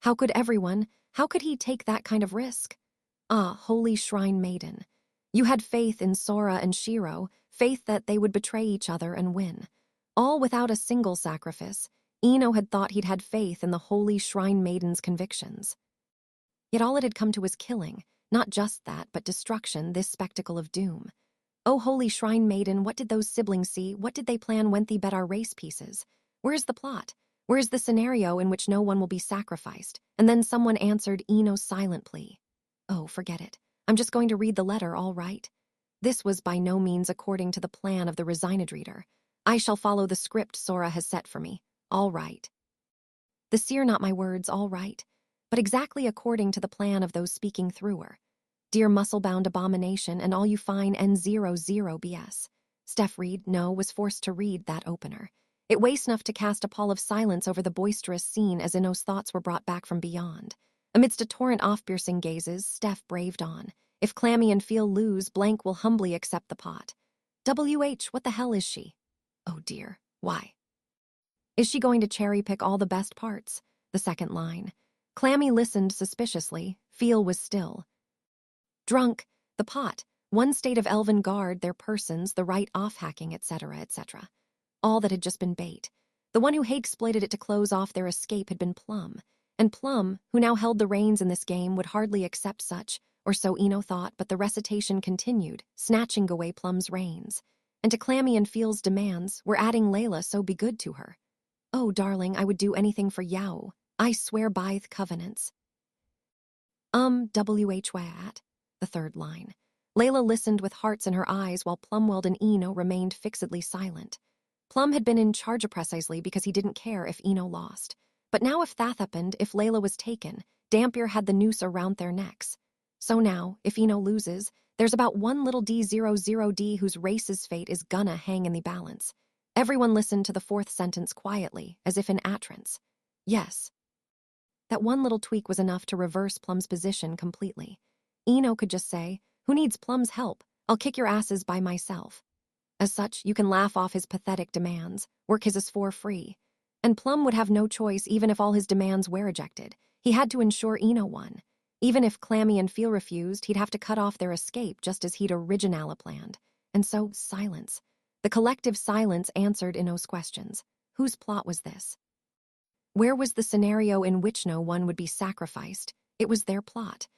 How could he take that kind of risk? Ah, holy shrine maiden. You had faith in Sora and Shiro, faith that they would betray each other and win. All without a single sacrifice. Eno had thought he'd had faith in the holy shrine maiden's convictions. Yet all it had come to was killing, not just that, but destruction, this spectacle of doom. Oh, holy shrine maiden, what did those siblings see? What did they plan when they bet our race pieces? Where's the plot? Where's the scenario in which no one will be sacrificed? And then someone answered Eno's silent plea. Oh, forget it. I'm just going to read the letter, all right? This was by no means according to the plan of the resigned reader. I shall follow the script Sora has set for me. All right. The seer, not my words, all right, but exactly according to the plan of those speaking through her. Dear muscle-bound abomination and all you fine N00 BS. Steph Reed, was forced to read that opener. It wastes enough to cast a pall of silence over the boisterous scene as Eno's thoughts were brought back from beyond. Amidst a torrent off-piercing gazes, Steph braved on. If Clammy and Feel lose, Blank will humbly accept the pot. WH, what the hell is she? Oh dear, why? Is she going to cherry-pick all the best parts? The second line. Clammy listened suspiciously. Feel was still. Drunk, the pot, one state of elven guard, their persons, the right off-hacking, etc., etc. All that had just been bait. The one who hate-exploited it to close off their escape had been Plum. And Plum, who now held the reins in this game, would hardly accept such, or so Eno thought, but the recitation continued, snatching away Plum's reins. And to Clammy and Feel's demands, were adding Layla, so be good to her. Oh, darling, I would do anything for Yao. I swear by th' covenants. WHYAT, the third line. Layla listened with hearts in her eyes while Plumweld and Eno remained fixedly silent. Plum had been in charge precisely because he didn't care if Eno lost. But now if that happened, if Layla was taken, Dampier had the noose around their necks. So now, if Eno loses, there's about one little D00D whose race's fate is gonna hang in the balance. Everyone listened to the fourth sentence quietly, as if in utterance. Yes. That one little tweak was enough to reverse Plum's position completely. Eno could just say, "Who needs Plum's help? I'll kick your asses by myself." As such, you can laugh off his pathetic demands, work his for free. And Plum would have no choice even if all his demands were rejected. He had to ensure Eno won. Even if Clammy and Feel refused, he'd have to cut off their escape just as he'd originally planned. And so, silence. The collective silence answered Eno's questions. Whose plot was this? Where was the scenario in which no one would be sacrificed? It was their plot.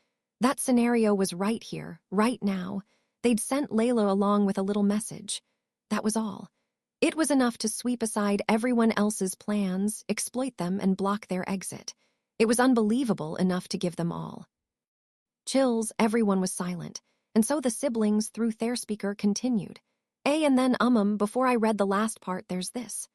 That scenario was right here, right now. They'd sent Layla along with a little message. That was all. It was enough to sweep aside everyone else's plans, exploit them, and block their exit. It was unbelievable enough to give them all. Chills, everyone was silent, and so the siblings, through their speaker, continued. And then, before I read the last part, there's this.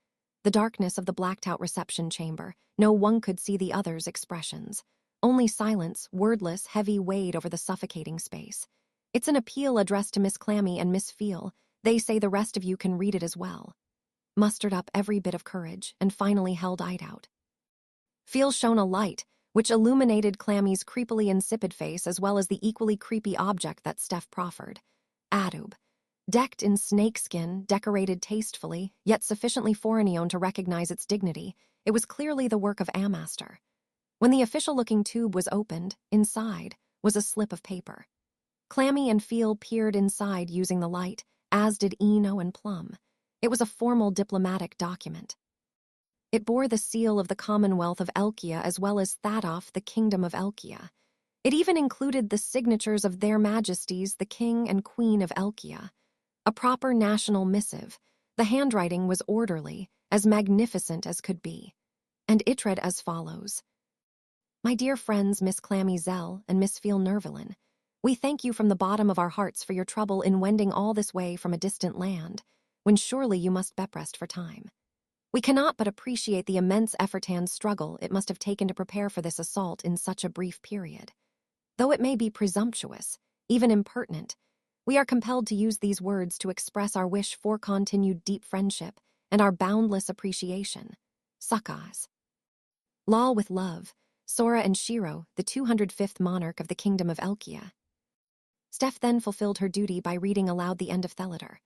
The darkness of the blacked-out reception chamber. No one could see the other's expressions. Only silence, wordless, heavy, weighed over the suffocating space. It's an appeal addressed to Miss Clammy and Miss Feel. They say the rest of you can read it as well. Mustered up every bit of courage, and finally held eyed out. Feel shone a light, which illuminated Clammy's creepily insipid face as well as the equally creepy object that Steph proffered. Adoob. Decked in snakeskin, decorated tastefully, yet sufficiently foreign to recognize its dignity, it was clearly the work of Amaster. When the official-looking tube was opened, inside was a slip of paper. Clammy and Feel peered inside using the light, as did Eno and Plum. It was a formal diplomatic document. It bore the seal of the Commonwealth of Elkia as well as Thaddoff, the Kingdom of Elkia. It even included the signatures of their majesties, the King and Queen of Elkia. A proper national missive. The handwriting was orderly, as magnificent as could be. And it read as follows. My dear friends Miss Clammy Zell and Miss Feel Nervelin, we thank you from the bottom of our hearts for your trouble in wending all this way from a distant land, when surely you must be pressed for time. We cannot but appreciate the immense effort and struggle it must have taken to prepare for this assault in such a brief period. Though it may be presumptuous, even impertinent, we are compelled to use these words to express our wish for continued deep friendship and our boundless appreciation. Sakas. Lal with love, Sora and Shiro, the 205th monarch of the Kingdom of Elkia. Steph then fulfilled her duty by reading aloud the end of Thelator.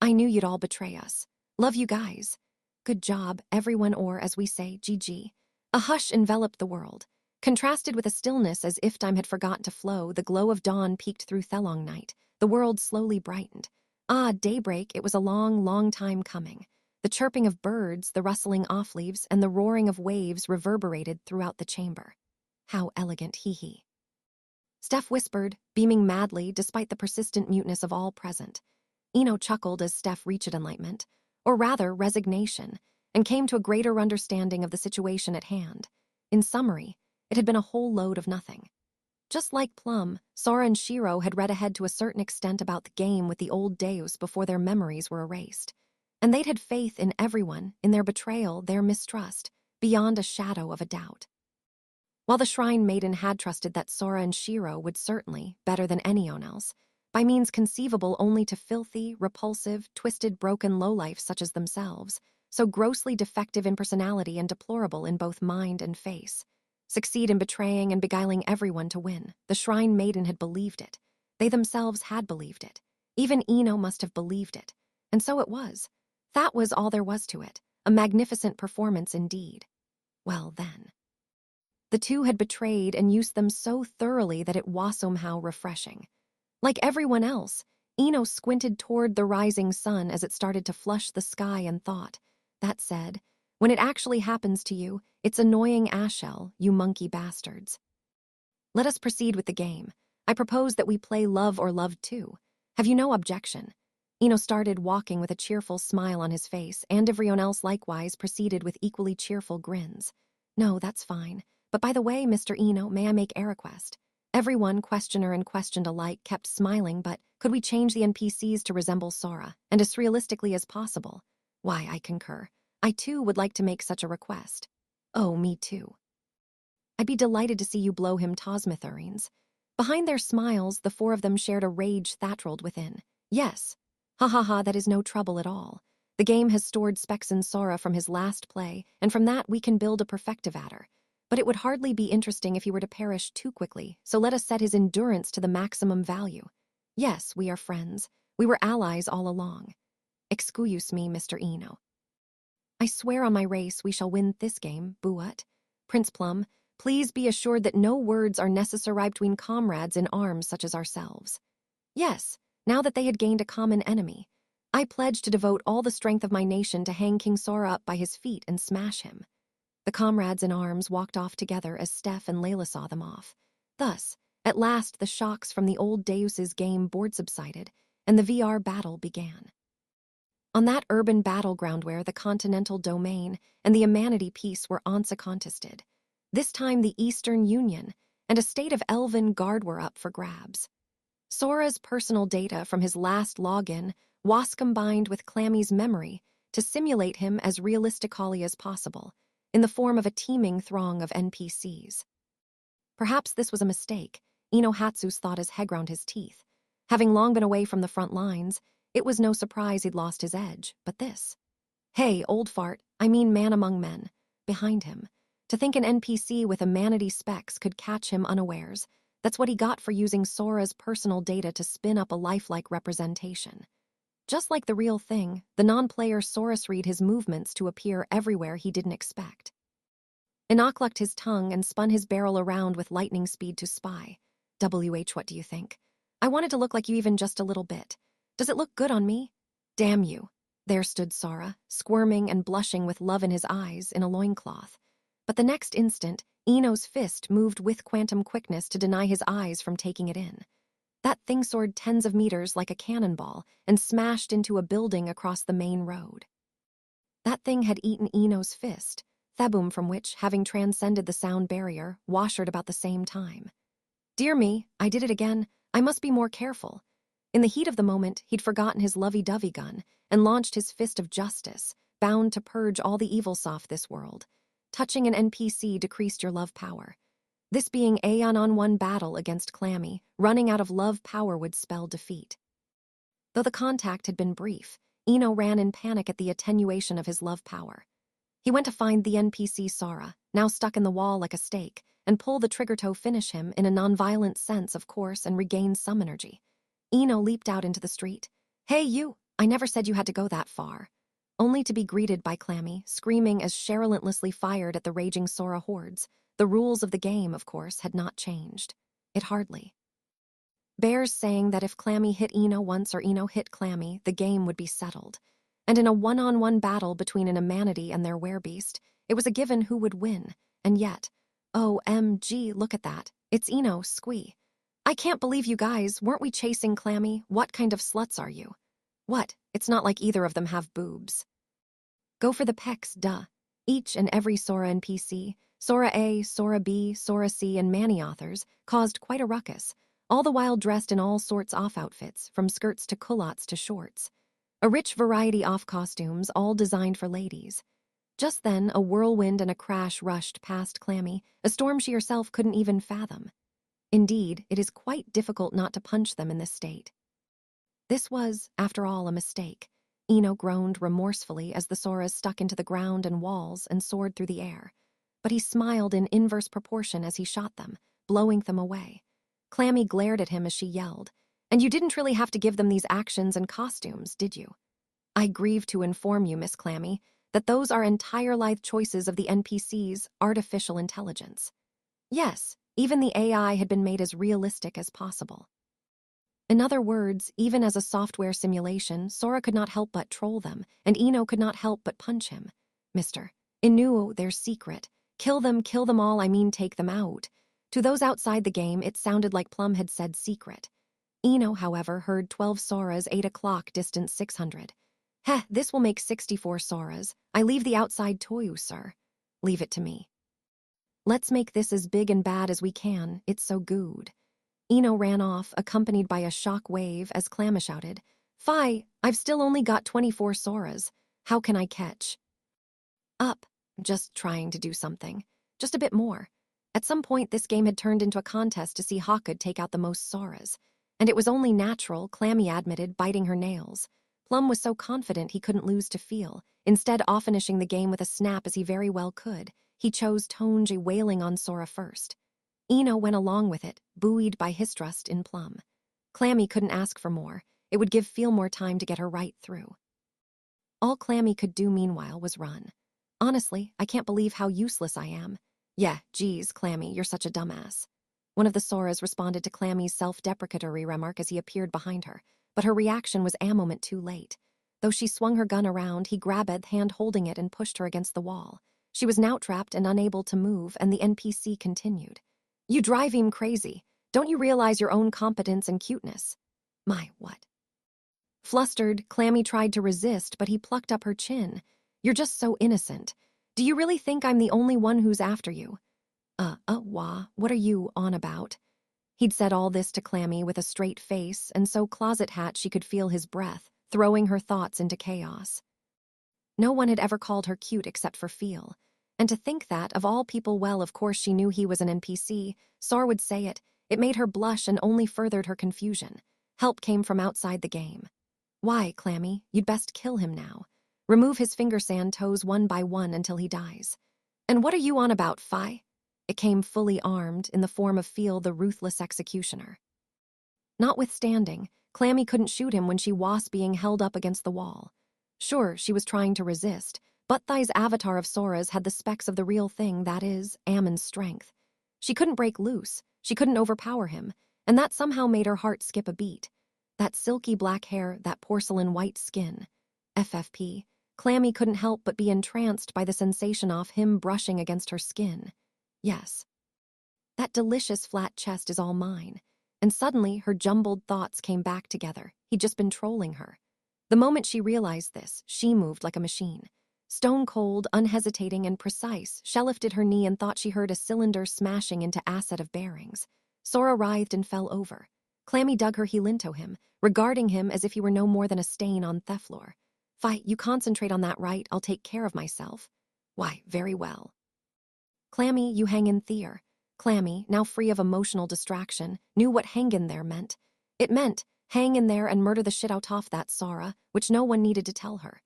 I knew you'd all betray us. Love you guys. Good job, everyone, or, as we say, GG. A hush enveloped the world. Contrasted with a stillness as if time had forgotten to flow, the glow of dawn peeked through Thelong night. The world slowly brightened. Daybreak, it was a long, long time coming. The chirping of birds, the rustling off-leaves, and the roaring of waves reverberated throughout the chamber. How elegant, hee-hee. Steph whispered, beaming madly despite the persistent muteness of all present. Eno chuckled as Steph reached enlightenment, or rather resignation, and came to a greater understanding of the situation at hand. In summary, it had been a whole load of nothing. Just like Plum, Sora and Shiro had read ahead to a certain extent about the game with the old Deus before their memories were erased. And they'd had faith in everyone, in their betrayal, their mistrust, beyond a shadow of a doubt. While the Shrine Maiden had trusted that Sora and Shiro would certainly, better than anyone else, by means conceivable only to filthy, repulsive, twisted, broken lowlifes such as themselves, so grossly defective in personality and deplorable in both mind and face, succeed in betraying and beguiling everyone to win. The Shrine Maiden had believed it. They themselves had believed it. Even Eno must have believed it. And so it was. That was all there was to it, a magnificent performance indeed. Well then. The two had betrayed and used them so thoroughly that it was somehow refreshing. Like everyone else, Eno squinted toward the rising sun as it started to flush the sky and thought, that said, when it actually happens to you, it's annoying ashell, you monkey bastards. Let us proceed with the game. I propose that we play Love or Loved Too. Have you no objection? Eno started walking with a cheerful smile on his face, and everyone else likewise proceeded with equally cheerful grins. No, that's fine. But by the way, Mr. Eno, may I make a request? Everyone, questioner and questioned alike, kept smiling, but could we change the NPCs to resemble Sora, and as realistically as possible? Why, I concur. I too would like to make such a request. Oh, me too. I'd be delighted to see you blow him Tosmitharines. Behind their smiles, the four of them shared a rage that rolled within. Yes. Ha ha ha, that is no trouble at all. The game has stored specs in Sora from his last play, and from that we can build a perfectivator. But it would hardly be interesting if he were to perish too quickly, so let us set his endurance to the maximum value. Yes, we are friends. We were allies all along. Excuse me, Mr. Eno. I swear on my race we shall win this game, Buat. Prince Plum, please be assured that no words are necessary between comrades in arms such as ourselves. Yes, now that they had gained a common enemy, I pledged to devote all the strength of my nation to hang King Sora up by his feet and smash him. The comrades in arms walked off together as Steph and Layla saw them off. Thus, at last the shocks from the old Deus's game board subsided, and the VR battle began. On that urban battleground where the continental domain and the Amanity peace were once contested, this time the Eastern Union and a state of elven guard were up for grabs. Sora's personal data from his last login was combined with Clammy's memory to simulate him as realistically as possible, in the form of a teeming throng of NPCs. Perhaps this was a mistake, Eno Hatsus thought as he ground his teeth. Having long been away from the front lines, it was no surprise he'd lost his edge, but this. Hey, old fart, I mean man among men, behind him. To think an NPC with Amanity specs could catch him unawares, that's what he got for using Sora's personal data to spin up a lifelike representation. Just like the real thing, the non-player Soros read his movements to appear everywhere he didn't expect. Enoch clucked his tongue and spun his barrel around with lightning speed to spy. WH, what do you think? I wanted to look like you even just a little bit. Does it look good on me? Damn you. There stood Sora, squirming and blushing with love in his eyes in a loincloth. But the next instant, Eno's fist moved with quantum quickness to deny his eyes from taking it in. That thing soared tens of meters like a cannonball and smashed into a building across the main road. That thing had eaten Eno's fist, Thebum from which, having transcended the sound barrier, washered about the same time. Dear me, I did it again. I must be more careful. In the heat of the moment, he'd forgotten his lovey-dovey gun and launched his fist of justice, bound to purge all the evils off this world. Touching an NPC decreased your love power. This being a one-on-one battle against Clammy, running out of love power would spell defeat. Though the contact had been brief, Eno ran in panic at the attenuation of his love power. He went to find the NPC Sora, now stuck in the wall like a stake, and pull the trigger to finish him in a non-violent sense, of course, and regain some energy. Eno leaped out into the street. Hey you, I never said you had to go that far. Only to be greeted by Clammy, screaming as she relentlessly fired at the raging Sora hordes. The rules of the game, of course, had not changed. It hardly. Bears saying that if Clammy hit Eno once or Eno hit Clammy, the game would be settled. And in a one-on-one battle between an Amanity and their werebeast, it was a given who would win. And yet, OMG, look at that. It's Eno, squee. I can't believe you guys, weren't we chasing Clammy? What kind of sluts are you? What? It's not like either of them have boobs. Go for the pecs, duh. Each and every Sora NPC, Sora A, Sora B, Sora C, and Manny authors, caused quite a ruckus, all the while dressed in all sorts off outfits, from skirts to culottes to shorts. A rich variety off costumes, all designed for ladies. Just then, a whirlwind and a crash rushed past Clammy, a storm she herself couldn't even fathom. Indeed, it is quite difficult not to punch them in this state. This was, after all, a mistake. Eno groaned remorsefully as the Soras stuck into the ground and walls and soared through the air. But he smiled in inverse proportion as he shot them, blowing them away. Clammy glared at him as she yelled, "And you didn't really have to give them these actions and costumes, did you?" I grieve to inform you, Miss Clammy, that those are entire life choices of the NPC's artificial intelligence. Yes, even the AI had been made as realistic as possible. In other words, even as a software simulation, Sora could not help but troll them, and Eno could not help but punch him. Mister, Inu, their secret. Kill them all, I mean take them out. To those outside the game, it sounded like Plum had said secret. Eno, however, heard 12 Soras, 8 o'clock, distance 600. Heh, this will make 64 Soras. I leave the outside to you, sir. Leave it to me. Let's make this as big and bad as we can, it's so good. Eno ran off, accompanied by a shock wave as Clammy shouted, Fi, I've still only got 24 Soras. How can I catch up? Just trying to do something. Just a bit more. At some point, this game had turned into a contest to see who could take out the most Soras. And it was only natural, Clammy admitted, biting her nails. Plum was so confident he couldn't lose to feel, instead of finishing the game with a snap as he very well could. He chose Tonji wailing on Sora first. Eno went along with it, buoyed by his trust in Plum. Clammy couldn't ask for more. It would give Feel more time to get her right through. All Clammy could do meanwhile was run. Honestly, I can't believe how useless I am. Yeah, geez, Clammy, you're such a dumbass. One of the Soras responded to Clammy's self-deprecatory remark as he appeared behind her, but her reaction was a moment too late. Though she swung her gun around, he grabbed hand holding it and pushed her against the wall. She was now trapped and unable to move, and the NPC continued. You drive him crazy. Don't you realize your own competence and cuteness? My, what? Flustered, Clammy tried to resist, but he plucked up her chin. You're just so innocent. Do you really think I'm the only one who's after you? What are you on about? He'd said all this to Clammy with a straight face, and so closet hat she could feel his breath, throwing her thoughts into chaos. No one had ever called her cute except for Feel. And to think that, of all people, well, of course she knew he was an NPC, Sor would say it. It made her blush and only furthered her confusion. Help came from outside the game. Why, Clammy, you'd best kill him now. Remove his finger sand toes one by one until he dies. And what are you on about, Fi? It came fully armed, in the form of Feel the ruthless executioner. Notwithstanding, Clammy couldn't shoot him when she was being held up against the wall. Sure, she was trying to resist, but Thai's avatar of Sora's had the specs of the real thing, that is, Ammon's strength. She couldn't break loose, she couldn't overpower him, and that somehow made her heart skip a beat. That silky black hair, that porcelain white skin. FFP. Clammy couldn't help but be entranced by the sensation of him brushing against her skin. Yes. That delicious flat chest is all mine. And suddenly, her jumbled thoughts came back together. He'd just been trolling her. The moment she realized this, she moved like a machine. Stone cold, unhesitating, and precise, she lifted her knee and thought she heard a cylinder smashing into a set of bearings. Sora writhed and fell over. Clammy dug her heel into him, regarding him as if he were no more than a stain on Theflor. Fi, you concentrate on that, right? I'll take care of myself. Why, very well. Clammy, you hang in there. Clammy, now free of emotional distraction, knew what hang in there meant. It meant hang in there and murder the shit out of that Sora, which no one needed to tell her.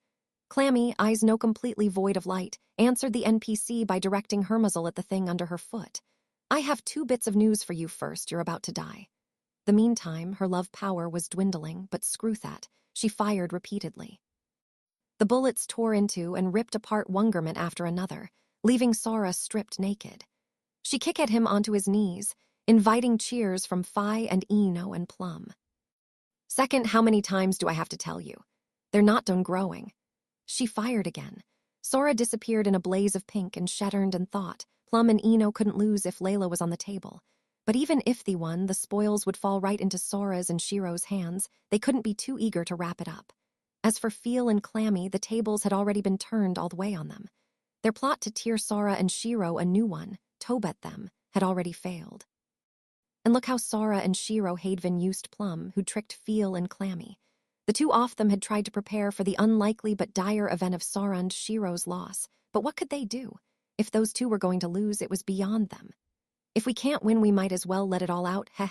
Clammy, eyes no completely void of light, answered the NPC by directing her muzzle at the thing under her foot. I have 2 bits of news for you first, you're about to die. The meantime, her love power was dwindling, but screw that, she fired repeatedly. The bullets tore into and ripped apart one garment after another, leaving Sora stripped naked. She kicked at him onto his knees, inviting cheers from Fi and Eno and Plum. Second, how many times do I have to tell you? They're not done growing. She fired again. Sora disappeared in a blaze of pink and shattered and thought Plum and Eno couldn't lose if Layla was on the table. But even if they won, the spoils would fall right into Sora's and Shiro's hands. They couldn't be too eager to wrap it up. As for Feel and Clammy, the tables had already been turned all the way on them. Their plot to tear Sora and Shiro a new one, Tobet them, had already failed. And look how Sora and Shiro Hadvin used Plum, who tricked Feel and Clammy. The two of them had tried to prepare for the unlikely but dire event of Sora and Shiro's loss. But what could they do? If those two were going to lose, it was beyond them. If we can't win, we might as well let it all out, heh.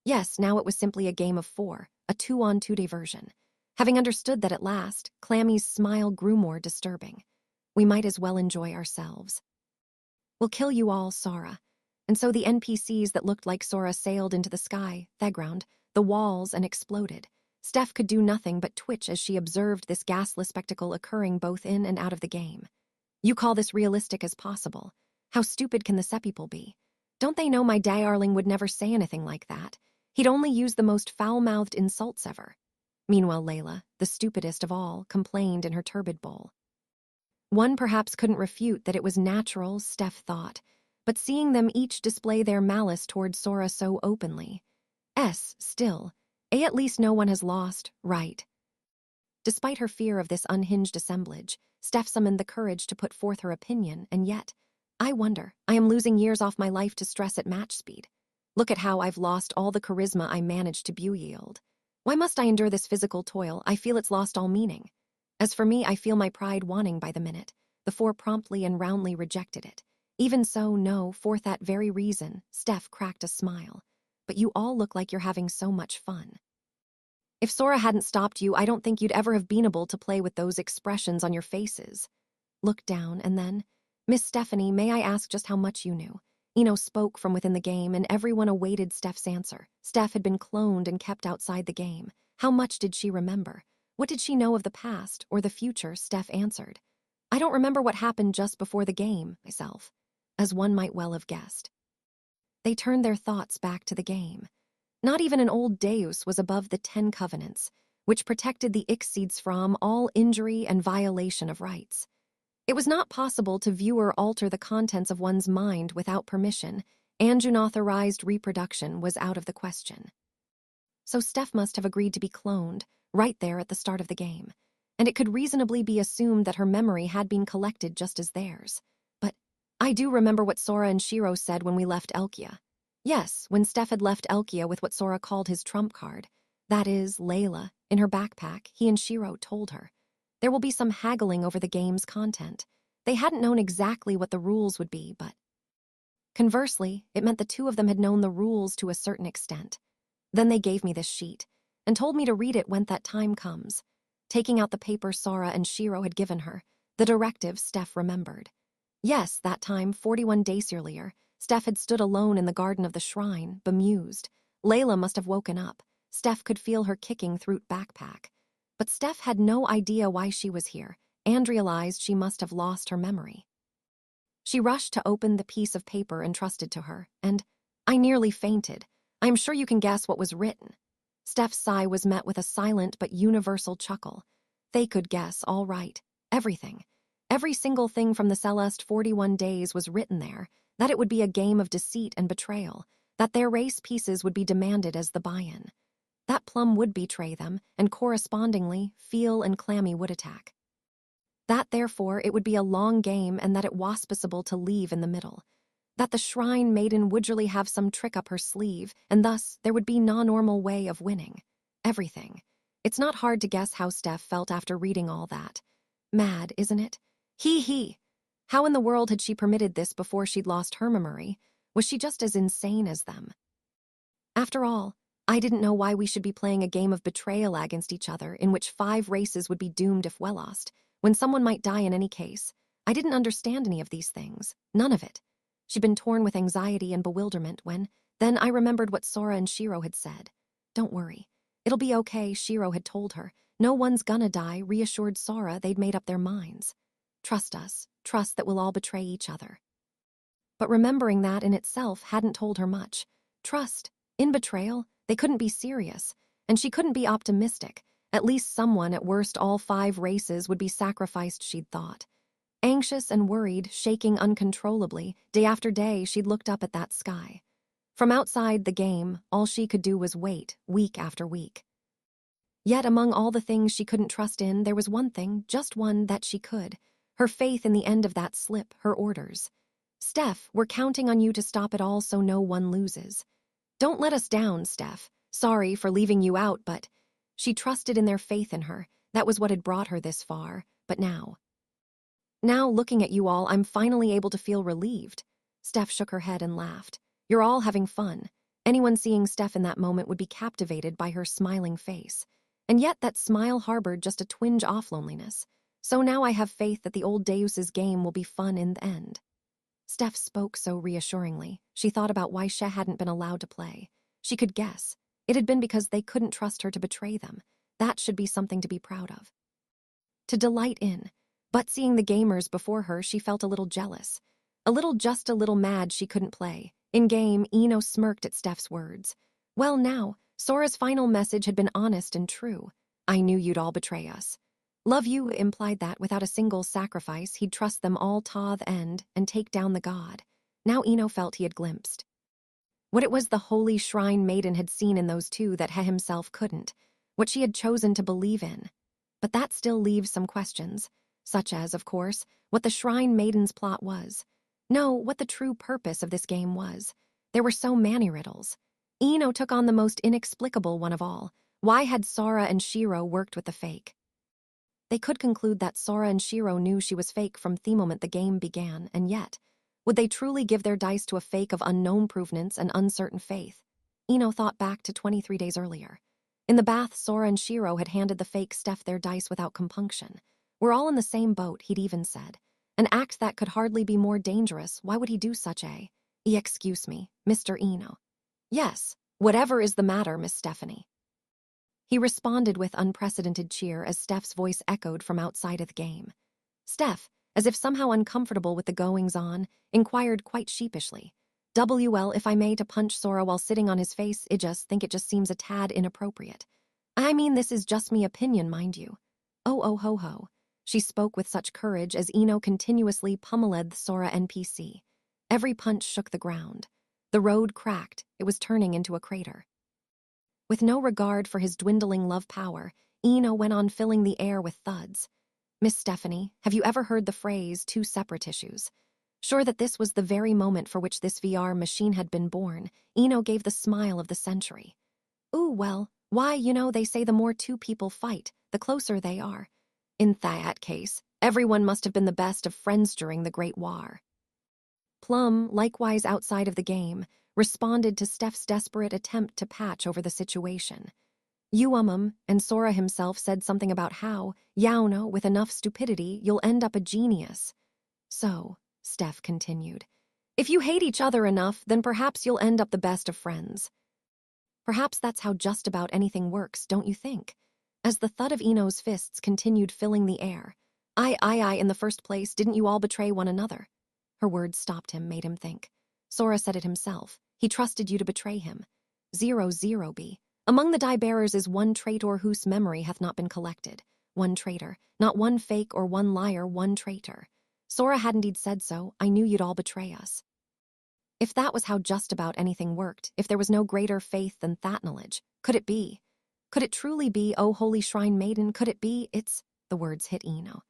Yes, now it was simply a game of 4, a 2-on-2 diversion. Having understood that at last, Clammy's smile grew more disturbing. We might as well enjoy ourselves. We'll kill you all, Sora. And so the NPCs that looked like Sora sailed into the sky, the ground, the walls, and exploded, Steph could do nothing but twitch as she observed this ghastly spectacle occurring both in and out of the game. You call this realistic as possible? How stupid can the Seppeople be? Don't they know my darling would never say anything like that? He'd only use the most foul-mouthed insults ever. Meanwhile, Layla, the stupidest of all, complained in her turbid bowl. One perhaps couldn't refute that it was natural, Steph thought, but seeing them each display their malice toward Sora so openly. Still, at least no one has lost, right? Despite her fear of this unhinged assemblage, Steph summoned the courage to put forth her opinion, and yet, I wonder, I am losing years off my life to stress at match speed. Look at how I've lost all the charisma I managed to yield. Why must I endure this physical toil? I feel it's lost all meaning. As for me, I feel my pride waning by the minute. The four promptly and roundly rejected it. Even so, no, for that very reason, Steph cracked a smile. But you all look like you're having so much fun. If Sora hadn't stopped you, I don't think you'd ever have been able to play with those expressions on your faces. Look down, and then, Miss Stephanie, may I ask just how much you knew? Eno spoke from within the game, and everyone awaited Steph's answer. Steph had been cloned and kept outside the game. How much did she remember? What did she know of the past or the future? Steph answered. I don't remember what happened just before the game, myself, as one might well have guessed. They turned their thoughts back to the game. Not even an old Deus was above the 10 Covenants, which protected the Ixeeds from all injury and violation of rights. It was not possible to view or alter the contents of one's mind without permission, and unauthorized reproduction was out of the question. So Steph must have agreed to be cloned, right there at the start of the game, and it could reasonably be assumed that her memory had been collected just as theirs. But I do remember what Sora and Shiro said when we left Elkia. Yes, when Steph had left Elkia with what Sora called his trump card, that is, Layla, in her backpack, he and Shiro told her. There will be some haggling over the game's content. They hadn't known exactly what the rules would be, but conversely, it meant the two of them had known the rules to a certain extent. Then they gave me this sheet, and told me to read it when that time comes. Taking out the paper Sora and Shiro had given her, the directive Steph remembered. Yes, that time, 41 days earlier, Steph had stood alone in the garden of the shrine, bemused. Layla must have woken up. Steph could feel her kicking through backpack. But Steph had no idea why she was here, and realized she must have lost her memory. She rushed to open the piece of paper entrusted to her, and I nearly fainted. I'm sure you can guess what was written. Steph's sigh was met with a silent but universal chuckle. They could guess, all right. Everything. Every single thing from the Celeste 41 days was written there, that it would be a game of deceit and betrayal, that their race pieces would be demanded as the buy-in. That Plum would betray them, and correspondingly, Feel and Clammy would attack. That, therefore, it would be a long game and that it was possible to leave in the middle. That the Shrine Maiden would surely have some trick up her sleeve, and thus there would be no normal way of winning. Everything. It's not hard to guess how Steph felt after reading all that. Mad, isn't it? Hee. How in the world had she permitted this before she'd lost her memory? Was she just as insane as them? After all, I didn't know why we should be playing a game of betrayal against each other in which 5 races would be doomed if well lost, when someone might die in any case. I didn't understand any of these things. None of it. She'd been torn with anxiety and bewilderment when, then I remembered what Sora and Shiro had said. Don't worry. It'll be okay, Shiro had told her. No one's gonna die, reassured Sora they'd made up their minds. Trust us. Trust that we'll all betray each other. But remembering that in itself hadn't told her much. Trust. In betrayal, they couldn't be serious, and she couldn't be optimistic. At least someone, at worst all 5 races, would be sacrificed, she'd thought. Anxious and worried, shaking uncontrollably, day after day she'd looked up at that sky. From outside the game, all she could do was wait, week after week. Yet among all the things she couldn't trust in, there was one thing, just one, that she could. Her faith in the end of that slip, her orders. Steph, we're counting on you to stop it all so no one loses. Don't let us down, Steph. Sorry for leaving you out, but she trusted in their faith in her. That was what had brought her this far. But now, looking at you all, I'm finally able to feel relieved. Steph shook her head and laughed. You're all having fun. Anyone seeing Steph in that moment would be captivated by her smiling face. And yet that smile harbored just a twinge off loneliness. So now I have faith that the old Deus's game will be fun in the end. Steph spoke so reassuringly. She thought about why she hadn't been allowed to play. She could guess. It had been because they couldn't trust her to betray them. That should be something to be proud of. To delight in. But seeing the gamers before her, she felt a little jealous. Just a little mad she couldn't play. In-game, Eno smirked at Steph's words. Well now, Sora's final message had been honest and true. I knew you'd all betray us. Love you implied that without a single sacrifice, he'd trust them all to the end and take down the god. Now Eno felt he had glimpsed what it was the holy shrine maiden had seen in those two that he himself couldn't, what she had chosen to believe in. But that still leaves some questions, such as, of course, what the shrine maiden's plot was. No, what the true purpose of this game was. There were so many riddles. Eno took on the most inexplicable one of all. Why had Sora and Shiro worked with the fake? They could conclude that Sora and Shiro knew she was fake from the moment the game began, and yet, would they truly give their dice to a fake of unknown provenance and uncertain faith? Eno thought back to 23 days earlier. In the bath, Sora and Shiro had handed the fake Steph their dice without compunction. We're all in the same boat, he'd even said. An act that could hardly be more dangerous. Why would he do such a... Excuse me, Mr. Eno. Yes, whatever is the matter, Miss Stephanie? He responded with unprecedented cheer as Steph's voice echoed from outside of the game. Steph, as if somehow uncomfortable with the goings-on, inquired quite sheepishly. Well, if I may, to punch Sora while sitting on his face, I just think it just seems a tad inappropriate. I mean, this is just me opinion, mind you. Oh ho ho. She spoke with such courage as Eno continuously pummeled the Sora NPC. Every punch shook the ground. The road cracked, it was turning into a crater. With no regard for his dwindling love power, Eno went on filling the air with thuds. Miss Stephanie, have you ever heard the phrase, two separate issues? Sure that this was the very moment for which this VR machine had been born, Eno gave the smile of the century. Ooh, well, why, they say the more two people fight, the closer they are. In that case, everyone must have been the best of friends during the Great War. Plum, likewise outside of the game, responded to Steph's desperate attempt to patch over the situation. And Sora himself said something about how, with enough stupidity, you'll end up a genius. So, Steph continued, if you hate each other enough, then perhaps you'll end up the best of friends. Perhaps that's how just about anything works, don't you think? As the thud of Eno's fists continued filling the air. In the first place, didn't you all betray one another? Her words stopped him, made him think. Sora said it himself. He trusted you to betray him. 0-0B. Among the die-bearers is one traitor whose memory hath not been collected. One traitor, not one fake or one liar, one traitor. Sora had indeed said so. I knew you'd all betray us. If that was how just about anything worked, if there was no greater faith than that knowledge, could it be? Could it truly be, oh holy shrine maiden, could it be? The words hit Eno.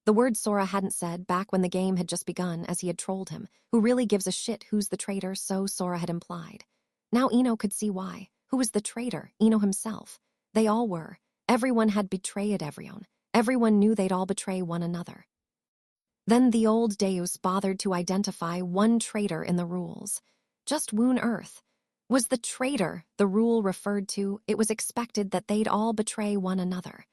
The words Sora hadn't said back when the game had just begun, as he had trolled him. Who really gives a shit who's the traitor, so Sora had implied. Now Eno could see why. Who was the traitor? Eno himself. They all were. Everyone had betrayed everyone. Everyone knew they'd all betray one another. Then the old Deus bothered to identify one traitor in the rules. Just woon Earth. Was the traitor the rule referred to? It was expected that they'd all betray one another.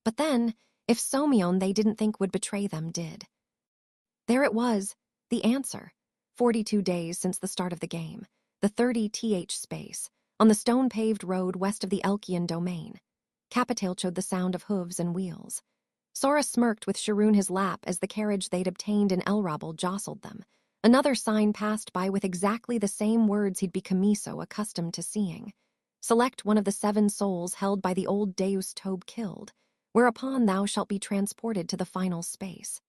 But then, if Somion they didn't think would betray them did. There it was, the answer. 42 days since the start of the game. The 30th space. On the stone-paved road west of the Elkian domain. Capitail showed the sound of hooves and wheels. Sora smirked with Sharoon his lap as the carriage they'd obtained in Elrabal jostled them. Another sign passed by with exactly the same words he'd become so accustomed to seeing. Select one of the 7 souls held by the old Deus Tob killed, whereupon thou shalt be transported to the final space.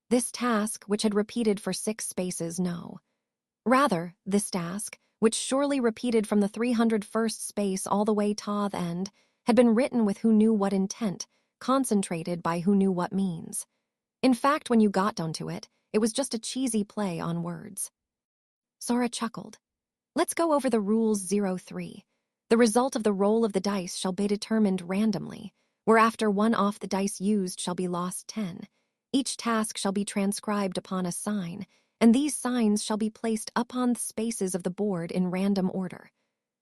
This task, which had repeated for 6 spaces, no. Rather, this task, which surely repeated from the 301st space all the way to the end, had been written with who knew what intent, concentrated by who knew what means. In fact, when you got down to it, it was just a cheesy play on words. Sora chuckled. Let's go over the rules 03. The result of the roll of the dice shall be determined randomly, whereafter one off the dice used shall be lost 10. Each task shall be transcribed upon a sign, and these signs shall be placed upon the spaces of the board in random order.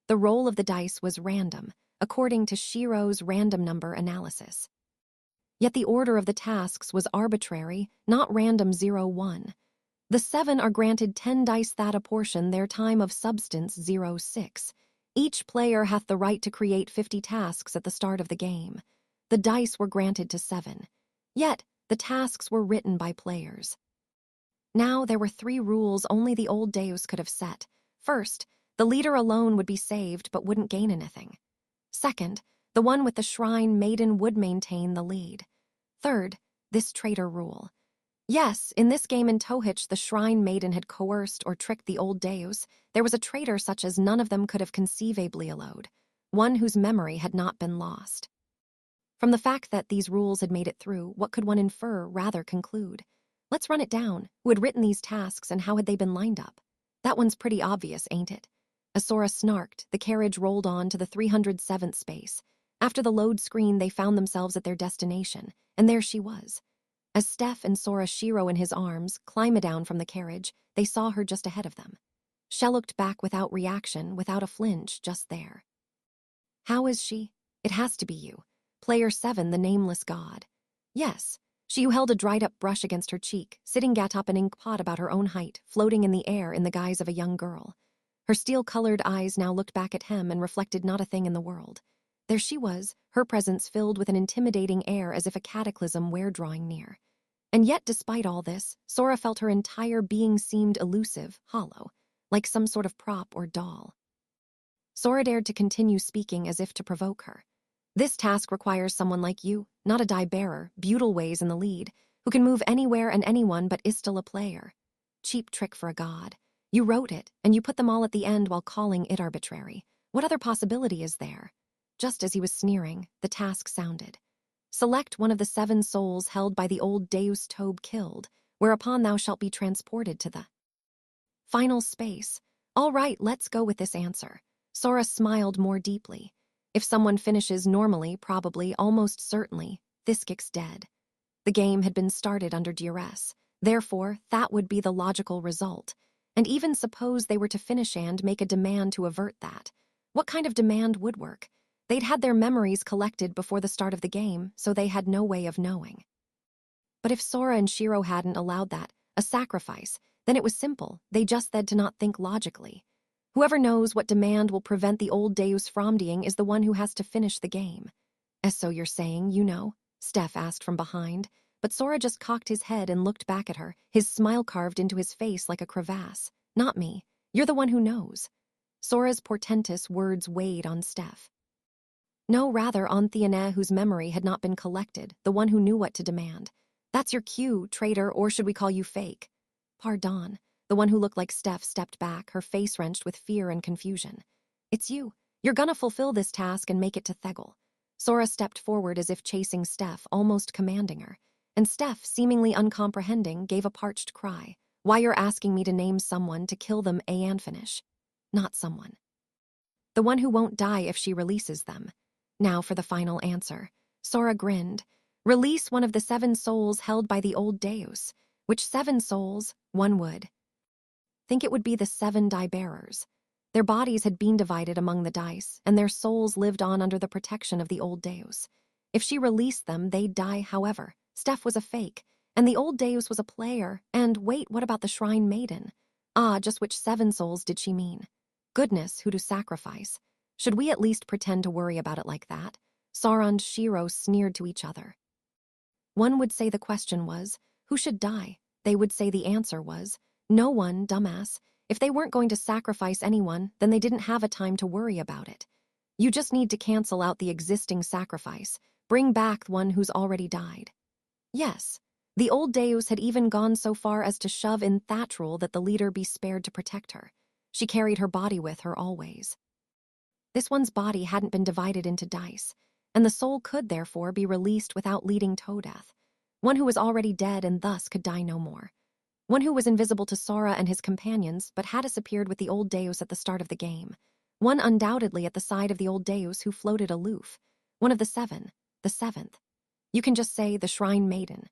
The roll of the dice was random, according to Shiro's random number analysis. Yet the order of the tasks was arbitrary, not random 01. The 7 are granted 10 dice that apportion their time of substance 06. Each player hath the right to create 50 tasks at the start of the game. The dice were granted to 7. Yet, the tasks were written by players. Now there were 3 rules only the old Deus could have set. First, the leader alone would be saved but wouldn't gain anything. Second, the one with the shrine maiden would maintain the lead. Third, this traitor rule. Yes, in this game in Tohich, the shrine maiden had coerced or tricked the old Deus. There was a traitor such as none of them could have conceivably allowed, one whose memory had not been lost. From the fact that these rules had made it through, what could one infer, rather conclude? Let's run it down. Who had written these tasks and how had they been lined up? That one's pretty obvious, ain't it? As Sora snarked, the carriage rolled on to the 307th space. After the load screen, they found themselves at their destination, and there she was. As Steph and Sora Shiro in his arms climbed down from the carriage, they saw her just ahead of them. Shell looked back without reaction, without a flinch, just there. How is she? It has to be you. Player 7, the nameless god. Yes, she who held a dried-up brush against her cheek, sitting atop an ink pot about her own height, floating in the air in the guise of a young girl. Her steel-colored eyes now looked back at him and reflected not a thing in the world. There she was, her presence filled with an intimidating air as if a cataclysm were drawing near. And yet, despite all this, Sora felt her entire being seemed elusive, hollow, like some sort of prop or doll. Sora dared to continue speaking as if to provoke her. This task requires someone like you, not a die-bearer, Butelways in the lead, who can move anywhere and anyone but is still a player. Cheap trick for a god. You wrote it, and you put them all at the end while calling it arbitrary. What other possibility is there? Just as he was sneering, the task sounded. Select one of the 7 souls held by the old Deus Tobe killed, whereupon thou shalt be transported to the final space. All right, let's go with this answer. Sora smiled more deeply. If someone finishes normally, probably, almost certainly, Thiskik's dead. The game had been started under duress. Therefore, that would be the logical result. And even suppose they were to finish and make a demand to avert that. What kind of demand would work? They'd had their memories collected before the start of the game, so they had no way of knowing. But if Sora and Shiro hadn't allowed that, a sacrifice, then it was simple. They just said to not think logically. Whoever knows what demand will prevent the old Deus from dying is the one who has to finish the game. As so you're saying, you know? Steph asked from behind, but Sora just cocked his head and looked back at her, his smile carved into his face like a crevasse. Not me. You're the one who knows. Sora's portentous words weighed on Steph. No, rather on Theane, whose memory had not been collected, the one who knew what to demand. That's your cue, traitor, or should we call you fake? Pardon. The one who looked like Steph stepped back, her face wrenched with fear and confusion. It's you. You're gonna fulfill this task and make it to Thegel. Sora stepped forward as if chasing Steph, almost commanding her. And Steph, seemingly uncomprehending, gave a parched cry. Why you're asking me to name someone to kill them and finish? Not someone. The one who won't die if she releases them. Now for the final answer. Sora grinned. Release one of the 7 souls held by the old Deus. Which 7 souls? One would think it would be the 7 die-bearers. Their bodies had been divided among the dice, and their souls lived on under the protection of the old Deus. If she released them, they'd die, however. Steph was a fake, and the old Deus was a player, and wait, what about the Shrine Maiden? Ah, just which 7 souls did she mean? Goodness, who to sacrifice? Should we at least pretend to worry about it like that? Sora and Shiro sneered to each other. One would say the question was, who should die? They would say the answer was, no one, dumbass. If they weren't going to sacrifice anyone, then they didn't have a time to worry about it. You just need to cancel out the existing sacrifice, bring back one who's already died. Yes, the old Deus had even gone so far as to shove in that rule that the leader be spared to protect her. She carried her body with her always. This one's body hadn't been divided into dice, and the soul could therefore be released without leading to death. One who was already dead and thus could die no more. One who was invisible to Sora and his companions, but had disappeared with the old Deus at the start of the game. One undoubtedly at the side of the old Deus who floated aloof. One of the 7, the 7th. You can just say the Shrine Maiden.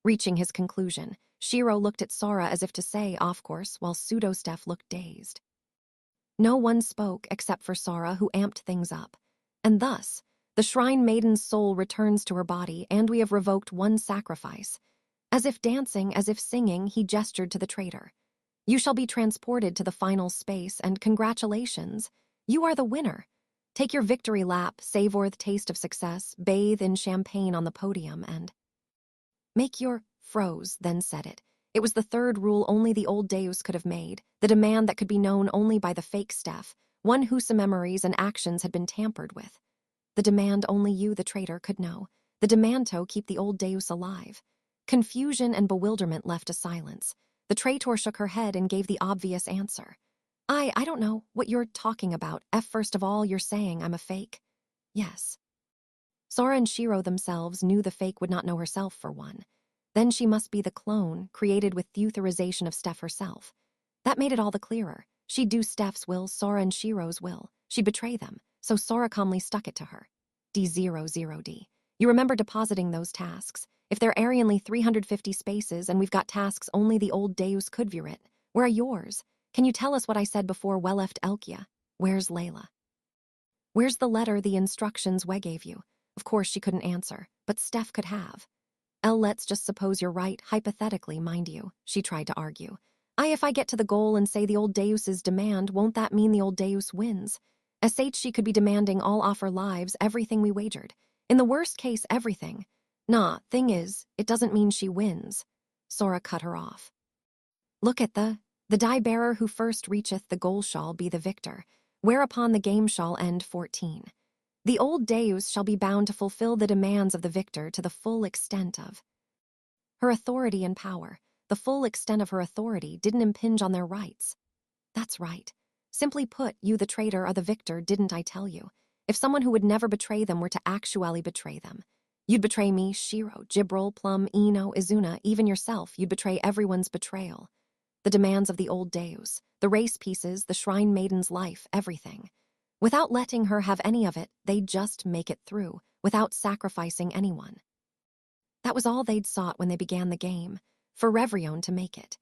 Reaching his conclusion, Shiro looked at Sora as if to say, off course, while Pseudo-Steph looked dazed. No one spoke except for Sora, who amped things up. And thus, the Shrine Maiden's soul returns to her body, and we have revoked one sacrifice. As if dancing, as if singing, he gestured to the traitor. You shall be transported to the final space, and congratulations. You are the winner. Take your victory lap, savor the taste of success, bathe in champagne on the podium, and make your froze, then said it. It was the third rule only the old Deus could have made, the demand that could be known only by the fake Steph, one whose memories and actions had been tampered with. The demand only you, the traitor, could know. The demand to keep the old Deus alive. Confusion and bewilderment left a silence. The traitor shook her head and gave the obvious answer. I don't know what you're talking about. First of all, you're saying I'm a fake? Yes. Sora and Shiro themselves knew the fake would not know herself for one. Then she must be the clone, created with the authorization of Steph herself. That made it all the clearer. She'd do Steph's will, Sora and Shiro's will. She'd betray them, so Sora calmly stuck it to her. D00D. You remember depositing those tasks. If they're Arianly 350 spaces and we've got tasks only the old Deus could view it, where are yours? Can you tell us what I said before well left Elkia? Where's Layla? Where's the letter, the instructions We gave you? Of course she couldn't answer, but Steph could have. Let's just suppose you're right, hypothetically, mind you, she tried to argue. If I get to the goal and say the old Deus's demand, won't that mean the old Deus wins? She could be demanding all off our lives, everything we wagered. In the worst case, everything. Nah, thing is, it doesn't mean she wins. Sora cut her off. Look at the die-bearer who first reacheth the goal shall be the victor, whereupon the game shall end 14. The old Deus shall be bound to fulfill the demands of the victor to the full extent of her authority and power. The full extent of her authority didn't impinge on their rights. That's right. Simply put, you the traitor are the victor, didn't I tell you? If someone who would never betray them were to actually betray them, you'd betray me, Shiro, Gibril, Plum, Ino, Izuna, even yourself. You'd betray everyone's betrayal. The demands of the old Deus, the race pieces, the shrine maiden's life, everything. Without letting her have any of it, they'd just make it through, without sacrificing anyone. That was all they'd sought when they began the game, for Revrion to make it.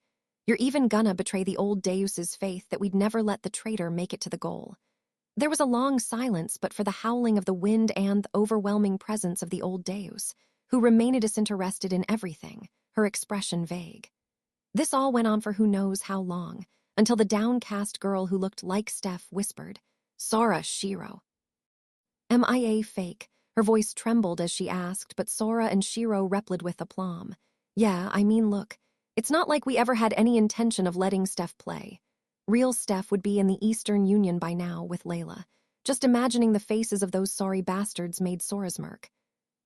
You're even gonna betray the old Deus's faith that we'd never let the traitor make it to the goal. There was a long silence, but for the howling of the wind and the overwhelming presence of the old Deus, who remained disinterested in everything, her expression vague. This all went on for who knows how long, until the downcast girl who looked like Steph whispered, Sora, Shiro. MIA fake. Her voice trembled as she asked, but Sora and Shiro replied with aplomb. Yeah, I mean, look, it's not like we ever had any intention of letting Steph play. Real Steph would be in the Eastern Union by now with Layla. Just imagining the faces of those sorry bastards made Sora's murk.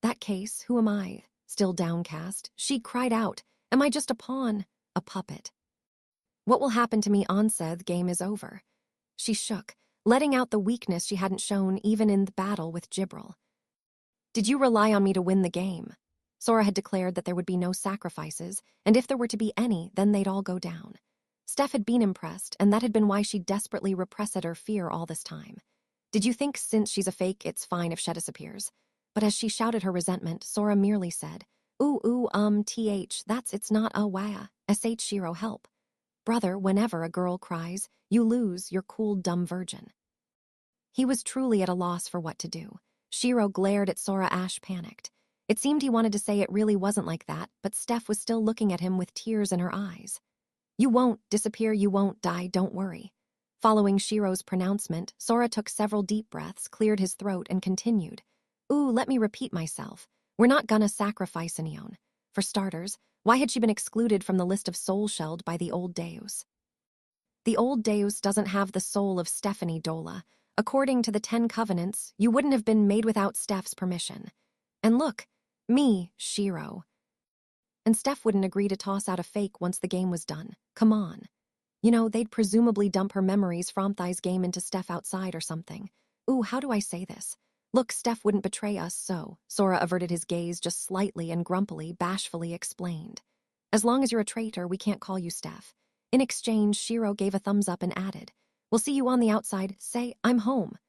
That case, who am I? Still downcast, she cried out, am I just a pawn? A puppet. What will happen to me once the game is over? She shook, letting out the weakness she hadn't shown even in the battle with Gibril. Did you rely on me to win the game? Sora had declared that there would be no sacrifices, and if there were to be any, then they'd all go down. Steph had been impressed, and that had been why she desperately repressed her fear all this time. Did you think since she's a fake, it's fine if she disappears? But as she shouted her resentment, Sora merely said, it's not a wah, Shiro, help. Brother, whenever a girl cries, you lose your cool dumb virgin. He was truly at a loss for what to do. Shiro glared at Sora. Ash panicked. It seemed he wanted to say it really wasn't like that, but Steph was still looking at him with tears in her eyes. You won't disappear, you won't die, don't worry. Following Shiro's pronouncement, Sora took several deep breaths, cleared his throat, and continued. Let me repeat myself. We're not gonna sacrifice Anion. For starters, why had she been excluded from the list of soul-shelled by the old Deus? The old Deus doesn't have the soul of Stephanie Dola. According to the 10 Covenants, you wouldn't have been made without Steph's permission. And look, me, Shiro. And Steph wouldn't agree to toss out a fake once the game was done. Come on. You know, they'd presumably dump her memories from Thai's game into Steph outside or something. How do I say this? Look, Steph wouldn't betray us, so Sora averted his gaze just slightly and grumpily, bashfully explained. As long as you're a traitor, we can't call you Steph. In exchange, Shiro gave a thumbs up and added, we'll see you on the outside. Say, I'm home.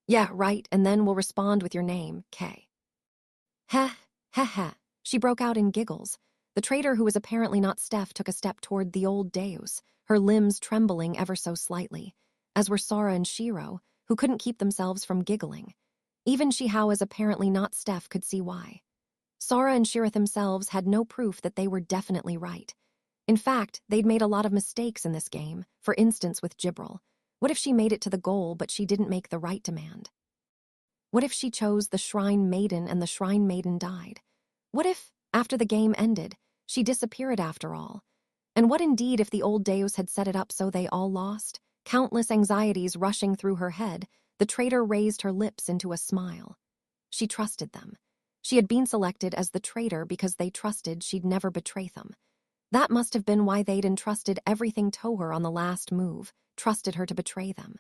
Yeah, right, and then we'll respond with your name, K. Heh, heh, heh. She broke out in giggles. The traitor who was apparently not Steph took a step toward the old Deus, her limbs trembling ever so slightly, as were Sora and Shiro, who couldn't keep themselves from giggling. Even Shihao, as apparently not Steph, could see why. Sora and Shiro themselves had no proof that they were definitely right. In fact, they'd made a lot of mistakes in this game, for instance with Gibril. What if she made it to the goal but she didn't make the right demand? What if she chose the Shrine Maiden and the Shrine Maiden died? What if, after the game ended, she disappeared after all? And what indeed if the old Deus had set it up so they all lost? Countless anxieties rushing through her head, the traitor raised her lips into a smile. She trusted them. She had been selected as the traitor because they trusted she'd never betray them. That must have been why they'd entrusted everything to her on the last move, trusted her to betray them.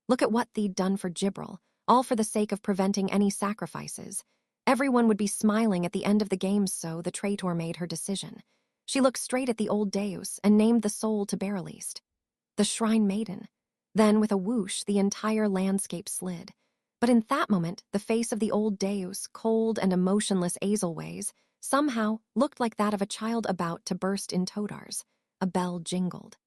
Look at what they'd done for Jibril, all for the sake of preventing any sacrifices. Everyone would be smiling at the end of the game, so the traitor made her decision. She looked straight at the old Deus and named the soul to Berelist. The Shrine Maiden. Then, with a whoosh, the entire landscape slid. But in that moment, the face of the old Deus, cold and emotionless Azelways, somehow looked like that of a child about to burst in Todars. A bell jingled.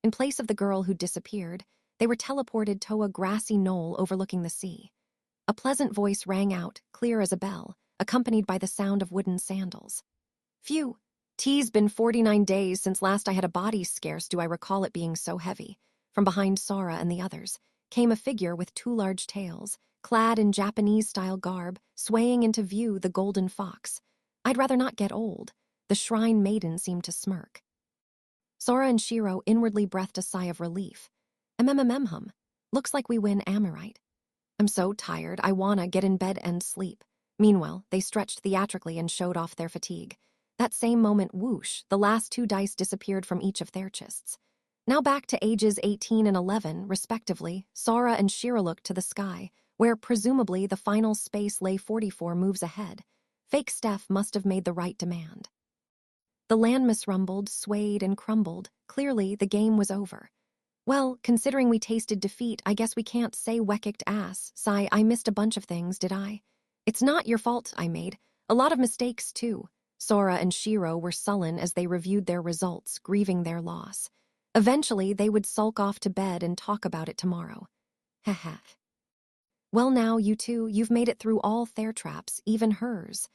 In place of the girl who disappeared, they were teleported to a grassy knoll overlooking the sea. A pleasant voice rang out, clear as a bell, accompanied by the sound of wooden sandals. Phew, "'T's been 49 days since last I had a body, scarce do I recall it being so heavy." From behind Sora and the others came a figure with two large tails, clad in Japanese-style garb, swaying into view the golden fox. "I'd rather not get old." The Shrine Maiden seemed to smirk. Sora and Shiro inwardly breathed a sigh of relief. Hum. Looks like we win Amorite. "I'm so tired, I wanna get in bed and sleep." Meanwhile, they stretched theatrically and showed off their fatigue. That same moment, whoosh, the last two dice disappeared from each of their chests. Now back to ages 18 and 11, respectively, Sora and Shiro looked to the sky, where presumably the final space lay 44 moves ahead. Fake Steph must have made the right demand. The landmass rumbled, swayed, and crumbled. Clearly, the game was over. "Well, considering we tasted defeat, I guess we can't say weck-kicked ass. Sigh, I missed a bunch of things, did I?" "It's not your fault, I made a lot of mistakes, too." Sora and Shiro were sullen as they reviewed their results, grieving their loss. Eventually, they would sulk off to bed and talk about it tomorrow. Heh. "Well now, you two, you've made it through all their traps, even hers."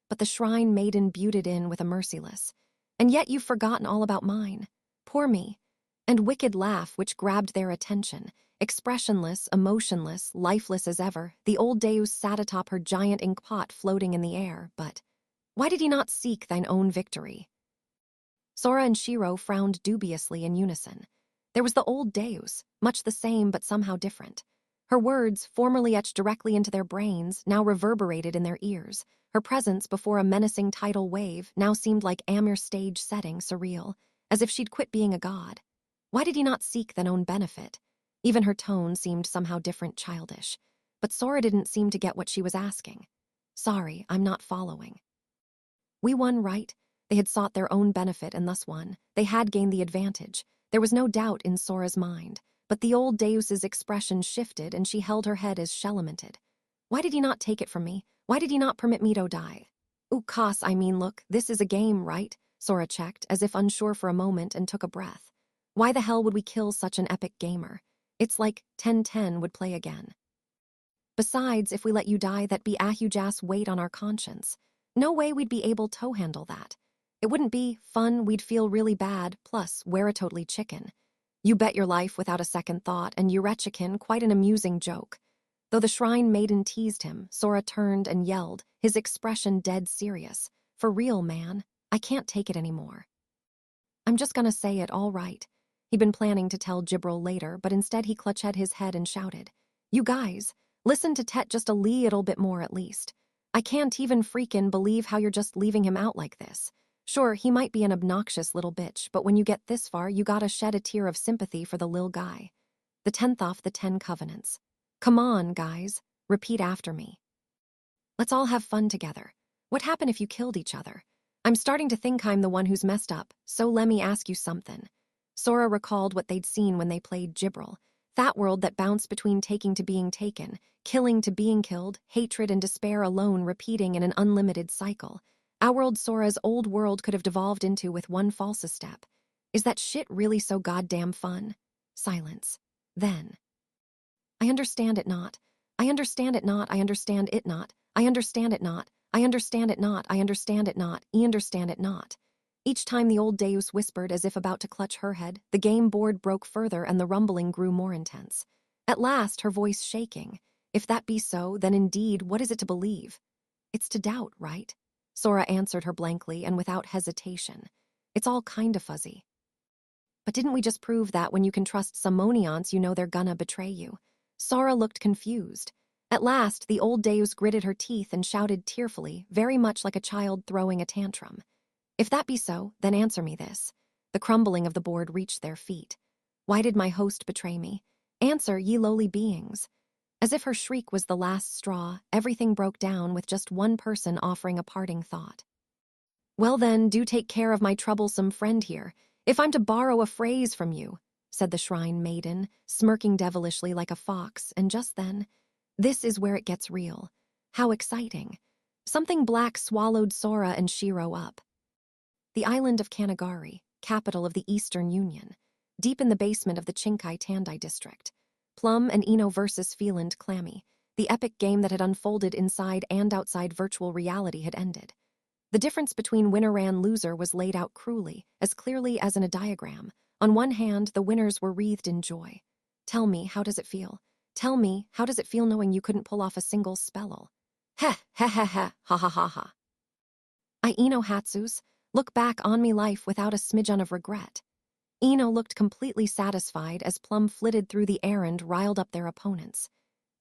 But the Shrine Maiden butted in with a merciless, "And yet you've forgotten all about mine. Poor me." And wicked laugh which grabbed their attention. Expressionless, emotionless, lifeless as ever, the old Deus sat atop her giant ink pot floating in the air, but why did he not seek thine own victory? Sora and Shiro frowned dubiously in unison. There was the old Deus, much the same but somehow different. Her words, formerly etched directly into their brains, now reverberated in their ears. Her presence before a menacing tidal wave now seemed like Amir stage setting, surreal, as if she'd quit being a god. Why did he not seek thine own benefit? Even her tone seemed somehow different, childish. But Sora didn't seem to get what she was asking. "Sorry, I'm not following." We won, right? They had sought their own benefit and thus won. They had gained the advantage. There was no doubt in Sora's mind. But the old Deus's expression shifted and she held her head as she lamented. "Why did he not take it from me? Why did he not permit me to die?" Cos, I mean, look, this is a game, right?" Sora checked, as if unsure for a moment, and took a breath. "Why the hell would we kill such an epic gamer? It's like 10-10 would play again. Besides, if we let you die, that'd be a huge ass weight on our conscience. No way we'd be able to handle that. It wouldn't be fun, we'd feel really bad, plus, we're a totally chicken. You bet your life without a second thought, and Eurechikin, quite an amusing joke." Though the Shrine Maiden teased him, Sora turned and yelled, his expression dead serious. "For real, man, I can't take it anymore. I'm just gonna say it, all right." He'd been planning to tell Jibril later, but instead he clutched at his head and shouted, "You guys, listen to Tet just a little bit more at least. I can't even freaking believe how you're just leaving him out like this. Sure, he might be an obnoxious little bitch, but when you get this far, you gotta shed a tear of sympathy for the lil guy. The 10th off the 10 covenants. Come on, guys, repeat after me. Let's all have fun together. What happened if you killed each other? I'm starting to think I'm the one who's messed up, so let me ask you something." Sora recalled what they'd seen when they played Jibril. That world that bounced between taking to being taken, killing to being killed, hatred and despair alone repeating in an unlimited cycle. Our world Sora's old world could have devolved into with one false step. Is that shit really so goddamn fun? Silence. Then. "I understand it not. I understand it not. I understand it not. I understand it not. I understand it not. I understand it not. I understand it not." Each time the old Deus whispered as if about to clutch her head, the game board broke further and the rumbling grew more intense. At last, her voice shaking. If that be so, then indeed, what is it to believe? It's to doubt, right? Sora answered her blankly and without hesitation. It's all kinda fuzzy. But didn't we just prove that when you can trust some Moniants, you know they're gonna betray you? Sora looked confused. At last, the old Deus gritted her teeth and shouted tearfully, very much like a child throwing a tantrum. If that be so, then answer me this. The crumbling of the board reached their feet. Why did my host betray me? Answer, ye lowly beings. As if her shriek was the last straw, everything broke down with just one person offering a parting thought. Well then, do take care of my troublesome friend here, if I'm to borrow a phrase from you, said the shrine maiden, smirking devilishly like a fox, and just then, this is where it gets real. How exciting. Something black swallowed Sora and Shiro up. The island of Kanagari, capital of the Eastern Union, deep in the basement of the Chinkai-Tandai district. Plum and Eno versus Feeland Clammy, the epic game that had unfolded inside and outside virtual reality had ended. The difference between winner-ran-loser was laid out cruelly, as clearly as in a diagram. On one hand, the winners were wreathed in joy. Tell me, how does it feel? Tell me, how does it feel knowing you couldn't pull off a single spell? Heh, heh, heh, heh, ha ha ha ha. I Eno Hatsus, look back on me life without a smidgen of regret. Eno looked completely satisfied as Plum flitted through the air and riled up their opponents.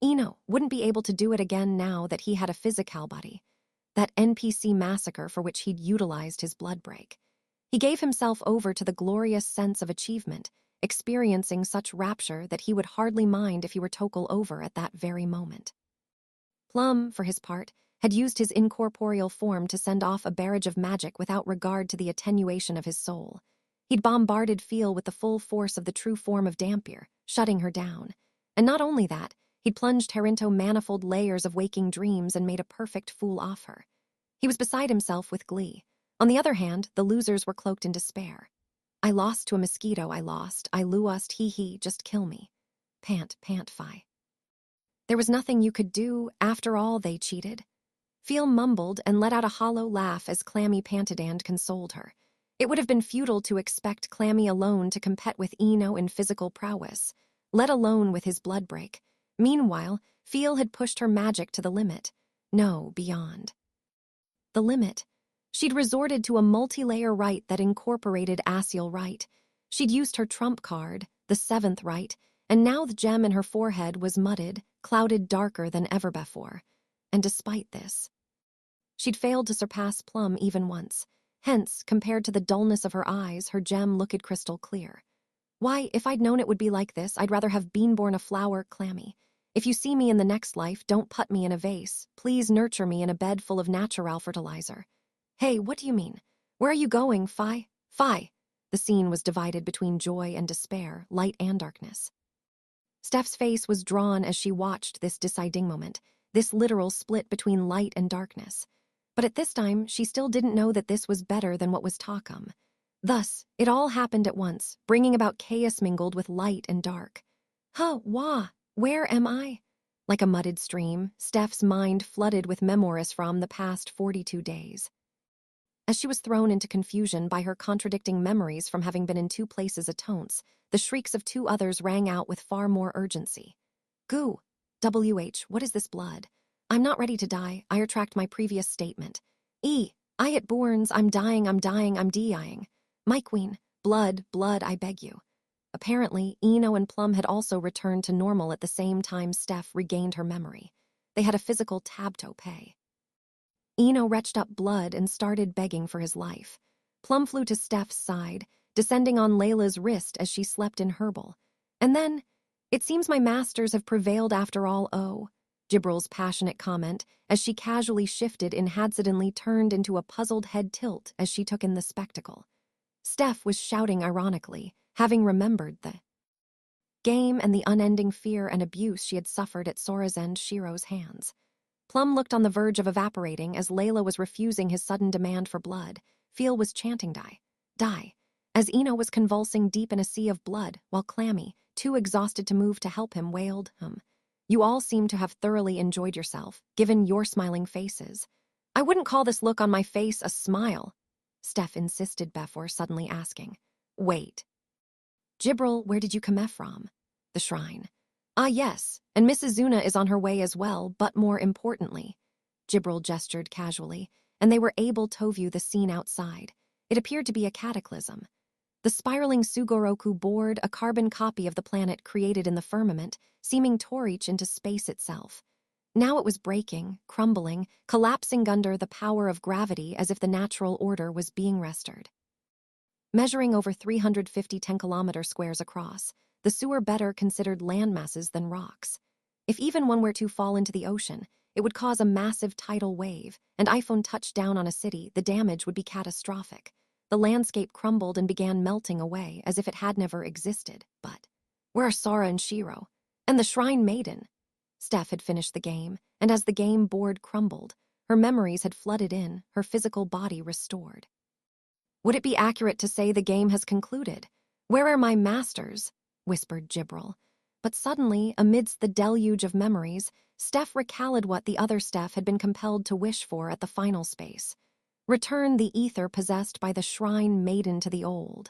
Eno wouldn't be able to do it again now that he had a physical body. That NPC massacre for which he'd utilized his blood break. He gave himself over to the glorious sense of achievement, experiencing such rapture that he would hardly mind if he were tokel over at that very moment. Plum, for his part, had used his incorporeal form to send off a barrage of magic without regard to the attenuation of his soul. He'd bombarded Feel with the full force of the true form of Dampier, shutting her down. And not only that, he'd plunged her into manifold layers of waking dreams and made a perfect fool off her. He was beside himself with glee. On the other hand, the losers were cloaked in despair. I lost to a mosquito, I lost, he, just kill me. Pant, fi. There was nothing you could do, after all they cheated. Feel mumbled and let out a hollow laugh as Clammy panted and consoled her. It would have been futile to expect Clammy alone to compete with Eno in physical prowess, let alone with his blood break. Meanwhile, Feel had pushed her magic to the limit. No, beyond. The limit. She'd resorted to a multi-layer rite that incorporated Asial Rite. She'd used her trump card, the 7th rite, and now the gem in her forehead was mudded, clouded darker than ever before. And despite this, she'd failed to surpass Plum even once. Hence, compared to the dullness of her eyes, her gem looked crystal clear. Why, if I'd known it would be like this, I'd rather have been born a flower, Clammy. If you see me in the next life, don't put me in a vase. Please nurture me in a bed full of natural fertilizer. Hey, what do you mean? Where are you going, Fi? The scene was divided between joy and despair, light and darkness. Steph's face was drawn as she watched this deciding moment, this literal split between light and darkness. But at this time, she still didn't know that this was better than what was to come. Thus, it all happened at once, bringing about chaos mingled with light and dark. Where am I? Like a mudded stream, Steph's mind flooded with memories from the past 42 days. As she was thrown into confusion by her contradicting memories from having been in 2 places at once, the shrieks of 2 others rang out with far more urgency. Goo! What is this blood? I'm not ready to die, I retract my previous statement. I it burns, I'm dying, I'm dying. My queen, blood, I beg you. Apparently, Eno and Plum had also returned to normal at the same time Steph regained her memory. They had a physical tab to pay. Eno retched up blood and started begging for his life. Plum flew to Steph's side, descending on Layla's wrist as she slept in Herbal. And then, it seems my masters have prevailed after all, Gibril's passionate comment as she casually shifted and suddenly turned into a puzzled head tilt as she took in the spectacle. Steph was shouting ironically, having remembered the game and the unending fear and abuse she had suffered at Sora's and Shiro's hands. Plum looked on the verge of evaporating as Layla was refusing his sudden demand for blood. Feel was chanting die, as Eno was convulsing deep in a sea of blood, while Clammy, too exhausted to move to help him, wailed, You all seem to have thoroughly enjoyed yourself, given your smiling faces. I wouldn't call this look on my face a smile. Steph insisted Befor, suddenly asking. Wait. Jibril, where did you come from? The shrine. Ah, yes, and Mrs. Zuna is on her way as well, but more importantly. Jibril gestured casually, and they were able to view the scene outside. It appeared to be a cataclysm. The spiraling Sugoroku board, a carbon copy of the planet created in the firmament, seeming to reach into space itself. Now it was breaking, crumbling, collapsing under the power of gravity as if the natural order was being restored. Measuring over 350 10-kilometer squares across, the sewer better considered land masses than rocks. If even one were to fall into the ocean, it would cause a massive tidal wave, and iPhone touched down on a city, the damage would be catastrophic. The landscape crumbled and began melting away as if it had never existed. But where are Sora and Shiro? And the Shrine Maiden? Steph had finished the game, and as the game board crumbled, her memories had flooded in, her physical body restored. Would it be accurate to say the game has concluded? Where are my masters? Whispered Jibril. But suddenly, amidst the deluge of memories, Steph recalled what the other Steph had been compelled to wish for at the final space. Return the ether possessed by the Shrine Maiden to the old.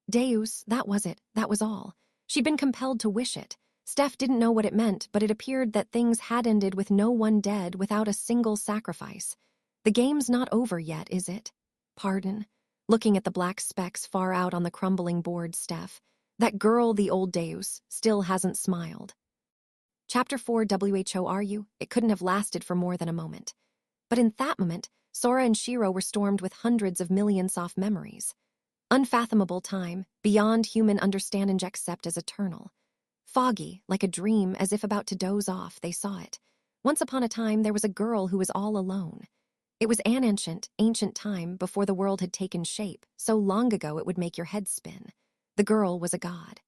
Deus, that was it, that was all. She'd been compelled to wish it. Steph didn't know what it meant, but it appeared that things had ended with no one dead without a single sacrifice. The game's not over yet, is it? Pardon? Looking at the black specks far out on the crumbling board, Steph. That girl, the old Deus, still hasn't smiled. Chapter 4 WHORU, it couldn't have lasted for more than a moment. But in that moment, Sora and Shiro were stormed with hundreds of million soft memories. Unfathomable time, beyond human understanding except as eternal. Foggy, like a dream, as if about to doze off, they saw it. Once upon a time, there was a girl who was all alone. It was an ancient time before the world had taken shape, so long ago it would make your head spin. The girl was a god.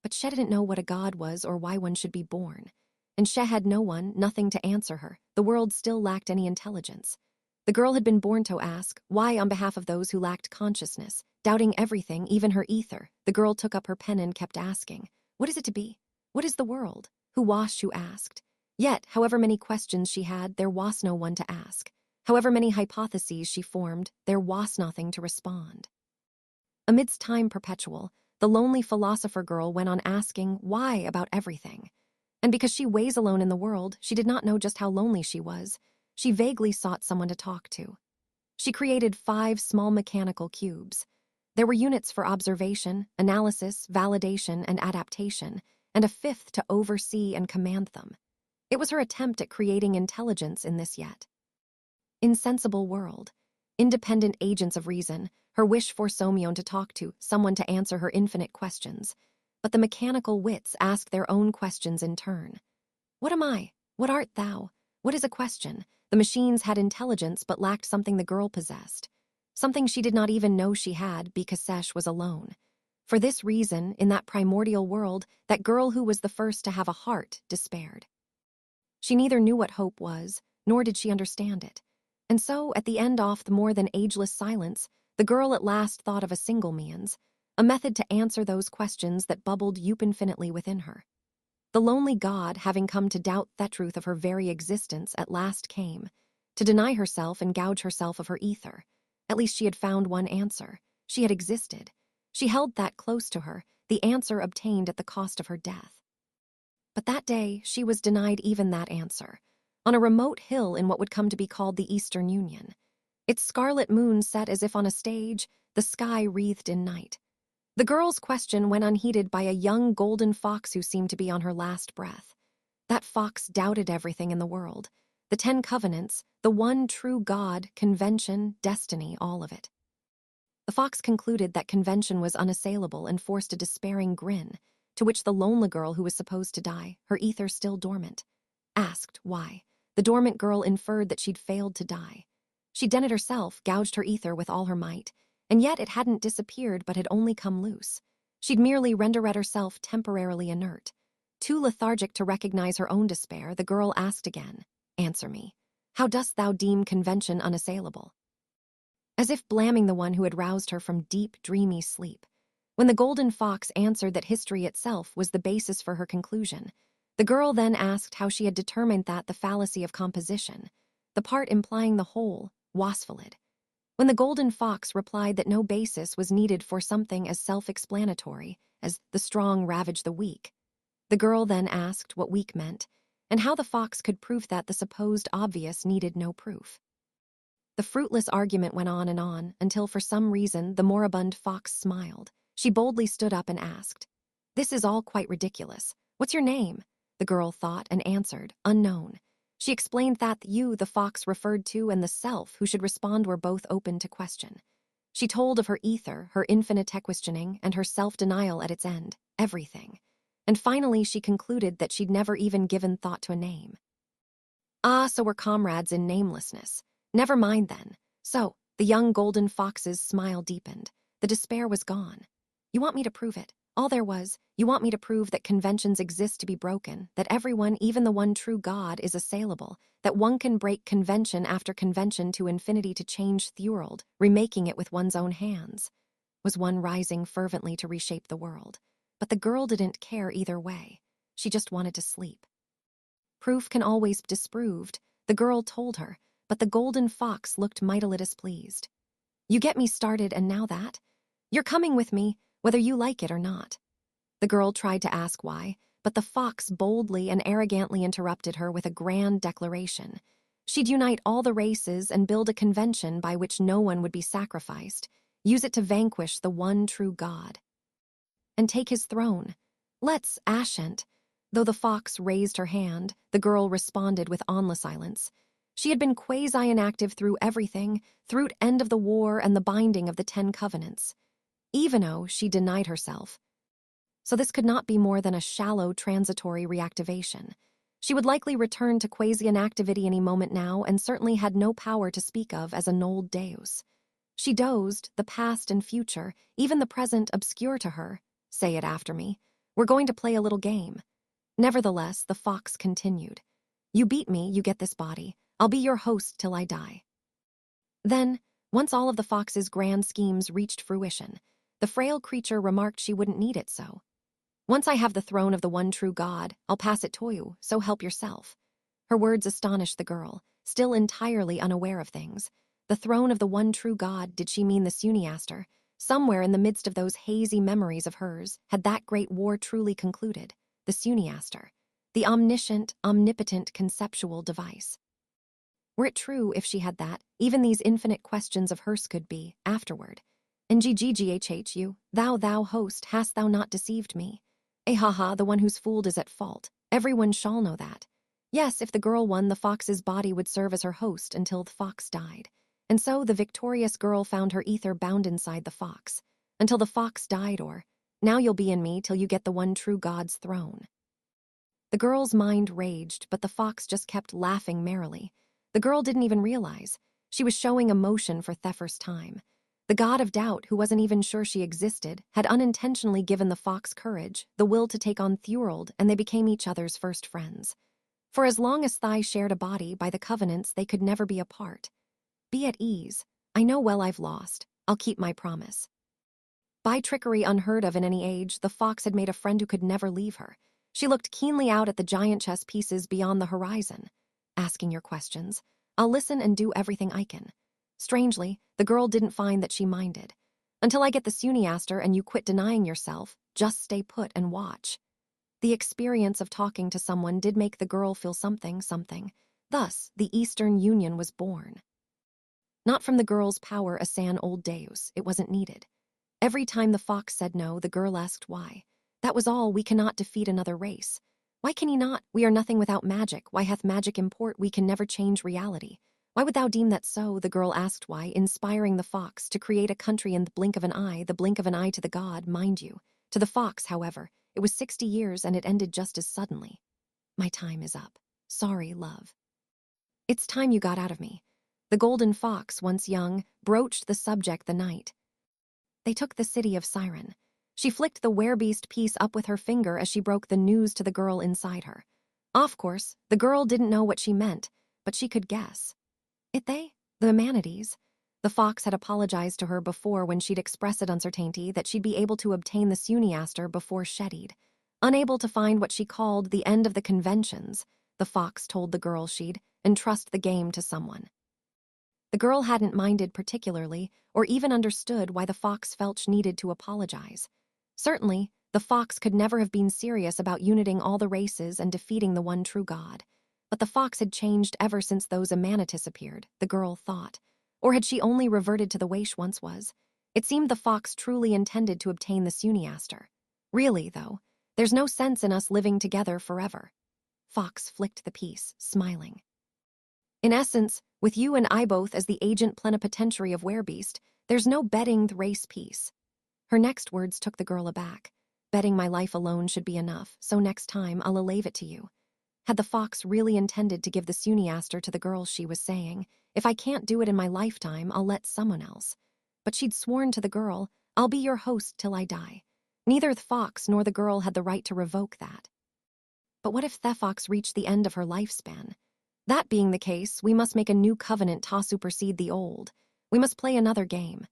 But She didn't know what a god was or why one should be born. And She had no one, nothing to answer her. The world still lacked any intelligence. The girl had been born to ask, why on behalf of those who lacked consciousness, doubting everything, even her ether, the girl took up her pen and kept asking, what is it to be? What is the world? Who was who asked? Yet, however many questions she had, there was no one to ask. However many hypotheses she formed, there was nothing to respond. Amidst time perpetual, the lonely philosopher girl went on asking why about everything. And because she weighs alone in the world, she did not know just how lonely she was. She vaguely sought someone to talk to. She created 5 small mechanical cubes. There were units for observation, analysis, validation, and adaptation, and a 5th to oversee and command them. It was her attempt at creating intelligence in this yet insensible world. Independent agents of reason, her wish for Somyeon to talk to, someone to answer her infinite questions. But the mechanical wits asked their own questions in turn. What am I? What art thou? What is a question? The machines had intelligence but lacked something the girl possessed. Something she did not even know she had because Sesh was alone. For this reason, in that primordial world, that girl who was the first to have a heart despaired. She neither knew what hope was, nor did she understand it. And so, at the end of the more than ageless silence, the girl at last thought of a single means, a method to answer those questions that bubbled infinitely within her. The lonely god, having come to doubt the truth of her very existence, at last came, to deny herself and gouge herself of her ether. At least she had found one answer. She had existed. She held that close to her, the answer obtained at the cost of her death. But that day, she was denied even that answer, on a remote hill in what would come to be called the Eastern Union. Its scarlet moon set as if on a stage, the sky wreathed in night. The girl's question went unheeded by a young golden fox who seemed to be on her last breath. That fox doubted everything in the world. The 10 covenants, the one true God, convention, destiny, all of it. The fox concluded that convention was unassailable and forced a despairing grin, to which the lonely girl who was supposed to die, her ether still dormant, asked why. The dormant girl inferred that she'd failed to die. She'd done it herself, gouged her ether with all her might, and yet it hadn't disappeared but had only come loose. She'd merely rendered herself temporarily inert. Too lethargic to recognize her own despair, the girl asked again, answer me. How dost thou deem convention unassailable? As if blaming the one who had roused her from deep, dreamy sleep. When the golden fox answered that history itself was the basis for her conclusion, the girl then asked how she had determined that the fallacy of composition, the part implying the whole, was valid. when the golden fox replied that no basis was needed for something as self-explanatory as the strong ravage the weak. The girl then asked what weak meant, and how the fox could prove that the supposed obvious needed no proof. The fruitless argument went on until for some reason the moribund fox smiled. She boldly stood up and asked, "This is all quite ridiculous. What's your name?" The girl thought and answered, "Unknown." She explained that you, the fox referred to, and the self who should respond were both open to question. She told of her ether, her infinite questioning, and her self-denial at its end, everything. And finally she concluded that she'd never even given thought to a name. Ah, so we're comrades in namelessness. Never mind then. So, the young golden fox's smile deepened. The despair was gone. You want me to prove it? All there was, you want me to prove that conventions exist to be broken, that everyone, even the one true God, is assailable, that one can break convention after convention to infinity to change the world, remaking it with one's own hands. Was one rising fervently to reshape the world? But the girl didn't care either way. She just wanted to sleep. Proof can always be disproved, the girl told her, but the golden fox looked mightily displeased. You get me started, and now that? You're coming with me, whether you like it or not. The girl tried to ask why, but the fox boldly and arrogantly interrupted her with a grand declaration. She'd unite all the races and build a convention by which no one would be sacrificed, use it to vanquish the one true God, and take his throne. Let's, Ashent. Though the fox raised her hand, the girl responded with onless silence. She had been quasi-inactive through everything, through the end of the war and the binding of the 10 Covenants. Even though she denied herself. So this could not be more than a shallow, transitory reactivation. She would likely return to quasi-inactivity any moment now, and certainly had no power to speak of as an old deus. She dozed, the past and future, even the present obscure to her. Say it after me. We're going to play a little game. Nevertheless, the fox continued. You beat me, you get this body. I'll be your host till I die. Then, once all of the fox's grand schemes reached fruition, the frail creature remarked she wouldn't need it so. Once I have the throne of the one true God, I'll pass it to you, so help yourself. Her words astonished the girl, still entirely unaware of things. The throne of the one true God, did she mean the Suniaster? Somewhere in the midst of those hazy memories of hers, had that great war truly concluded? The Suniaster, the omniscient, omnipotent conceptual device. Were it true, if she had that, even these infinite questions of hers could be, afterward. Ngghhu, thou host, hast thou not deceived me? Ha, the one who's fooled is at fault. Everyone shall know that. Yes, if the girl won, the fox's body would serve as her host until the fox died. And so the victorious girl found her ether bound inside the fox. Until the fox died, or, now you'll be in me till you get the one true God's throne. The girl's mind raged, but the fox just kept laughing merrily. The girl didn't even realize. She was showing emotion for the first time. The god of doubt, who wasn't even sure she existed, had unintentionally given the fox courage, the will to take on Thorold, and they became each other's first friends. For as long as Thai shared a body, by the covenants they could never be apart. Be at ease. I know well I've lost. I'll keep my promise. By trickery unheard of in any age, the fox had made a friend who could never leave her. She looked keenly out at the giant chess pieces beyond the horizon. Asking your questions. I'll listen and do everything I can. Strangely, the girl didn't find that she minded. Until I get the Suniaster and you quit denying yourself, just stay put and watch. The experience of talking to someone did make the girl feel something. Thus, the Eastern Union was born. Not from the girl's power as an old deus, it wasn't needed. Every time the fox said no, the girl asked why. That was all. We cannot defeat another race. Why can he not? We are nothing without magic. Why hath magic import? We can never change reality. Why would thou deem that so? The girl asked why, inspiring the fox to create a country in the blink of an eye to the god, mind you. To the fox, however, it was 60 years and it ended just as suddenly. My time is up. Sorry, love. It's time you got out of me. The golden fox, once young, broached the subject the night. They took the city of Siren. She flicked the werebeast piece up with her finger as she broke the news to the girl inside her. Of course, the girl didn't know what she meant, but she could guess. The humanities. The fox had apologized to her before when she'd expressed uncertainty that she'd be able to obtain the Suniaster before Sheddied. Unable to find what she called the end of the conventions, the fox told the girl she'd entrust the game to someone. The girl hadn't minded particularly, or even understood why the fox felt she needed to apologize. Certainly, the fox could never have been serious about uniting all the races and defeating the one true God. But the fox had changed ever since those Amanitas appeared, the girl thought. Or had she only reverted to the way she once was? It seemed the fox truly intended to obtain the Suniaster. Really, though, there's no sense in us living together forever. Fox flicked the piece, smiling. In essence, with you and I both as the agent plenipotentiary of Werebeast, there's no betting the race peace. Her next words took the girl aback. Betting my life alone should be enough, so next time I'll allave it to you. Had the fox really intended to give the Suniaster to the girl, she was saying, if I can't do it in my lifetime, I'll let someone else. But she'd sworn to the girl, I'll be your host till I die. Neither the fox nor the girl had the right to revoke that. But what if the fox reached the end of her lifespan? That being the case, we must make a new covenant to supersede the old. We must play another game.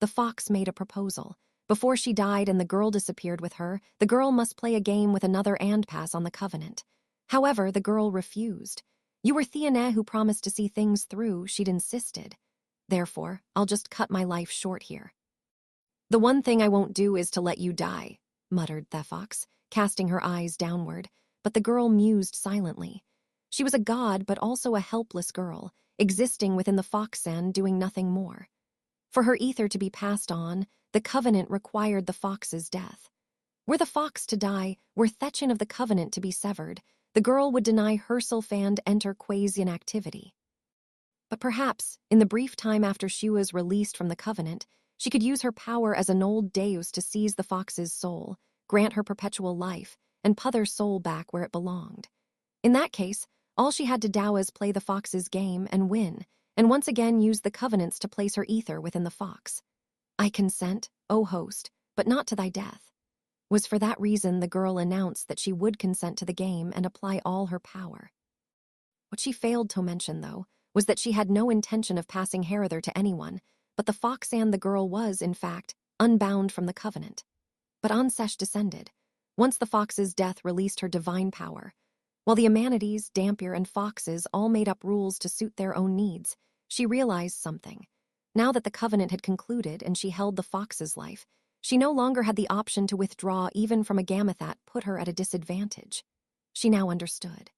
The fox made a proposal. Before she died and the girl disappeared with her, the girl must play a game with another and pass on the covenant. However, the girl refused. You were Theane who promised to see things through, she'd insisted. Therefore, I'll just cut my life short here. The one thing I won't do is to let you die, muttered the fox, casting her eyes downward, but the girl mused silently. She was a god, but also a helpless girl, existing within the foxen, doing nothing more. For her ether to be passed on, the covenant required the fox's death. Were the fox to die, were Thechin of the covenant to be severed, the girl would deny Herselfand enter Quasian activity. But perhaps, in the brief time after she was released from the covenant, she could use her power as an old deus to seize the fox's soul, grant her perpetual life, and put her soul back where it belonged. In that case, all she had to do was play the fox's game and win, and once again use the covenants to place her ether within the fox. I consent, O host, but not to thy death. Was for that reason the girl announced that she would consent to the game and apply all her power. What she failed to mention, though, was that she had no intention of passing Herither to anyone, but the fox and the girl was, in fact, unbound from the covenant. But Ansesh descended. Once the fox's death released her divine power. While the Amanites, Dampier, and foxes all made up rules to suit their own needs, she realized something. Now that the covenant had concluded and she held the fox's life, she no longer had the option to withdraw even from a gamma that put her at a disadvantage. She now understood.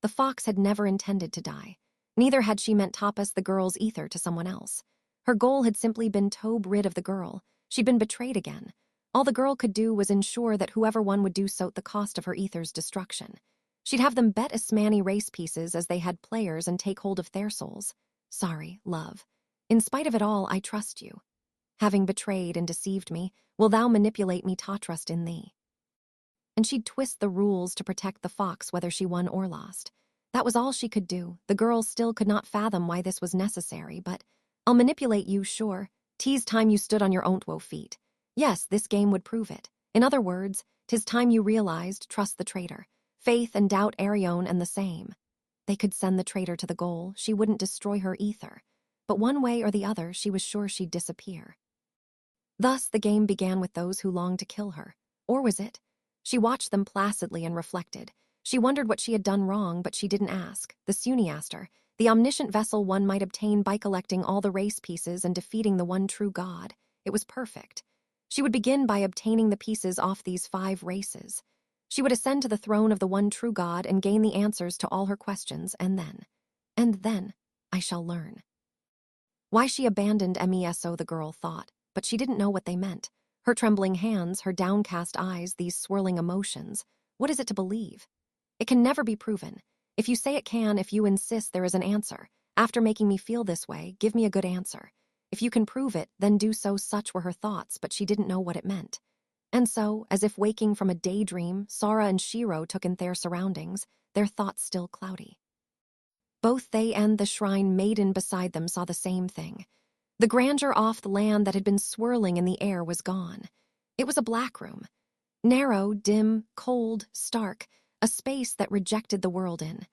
The fox had never intended to die. Neither had she meant to pass the girl's ether to someone else. Her goal had simply been to rid of the girl. She'd been betrayed again. All the girl could do was ensure that whoever won would do so at the cost of her ether's destruction. She'd have them bet Asmani race pieces as they had players and take hold of their souls. Sorry, love. In spite of it all, I trust you. Having betrayed and deceived me, will thou manipulate me to trust in thee? And she'd twist the rules to protect the fox whether she won or lost. That was all she could do. The girl still could not fathom why this was necessary, but I'll manipulate you, sure. 'Tis time you stood on your own feet. Yes, this game would prove it. In other words, 'tis time you realized, trust the traitor. Faith and doubt Arion and the same. They could send the traitor to the goal, she wouldn't destroy her ether. But one way or the other, she was sure she'd disappear. Thus, the game began with those who longed to kill her. Or was it? She watched them placidly and reflected. She wondered what she had done wrong, but she didn't ask. The Suniaster, the omniscient vessel one might obtain by collecting all the race pieces and defeating the one true god. It was perfect. She would begin by obtaining the pieces off these 5 races. She would ascend to the throne of the one true God and gain the answers to all her questions, and then, I shall learn. Why she abandoned MESO, the girl thought, but she didn't know what they meant. Her trembling hands, her downcast eyes, these swirling emotions. What is it to believe? It can never be proven. If you say it can, if you insist there is an answer. After making me feel this way, give me a good answer. If you can prove it, then do so. Such were her thoughts, but she didn't know what it meant. And so, as if waking from a daydream, Sara and Shiro took in their surroundings, their thoughts still cloudy. Both they and the shrine maiden beside them saw the same thing. The grandeur off the land that had been swirling in the air was gone. It was a black room. Narrow, dim, cold, stark, a space that rejected the world in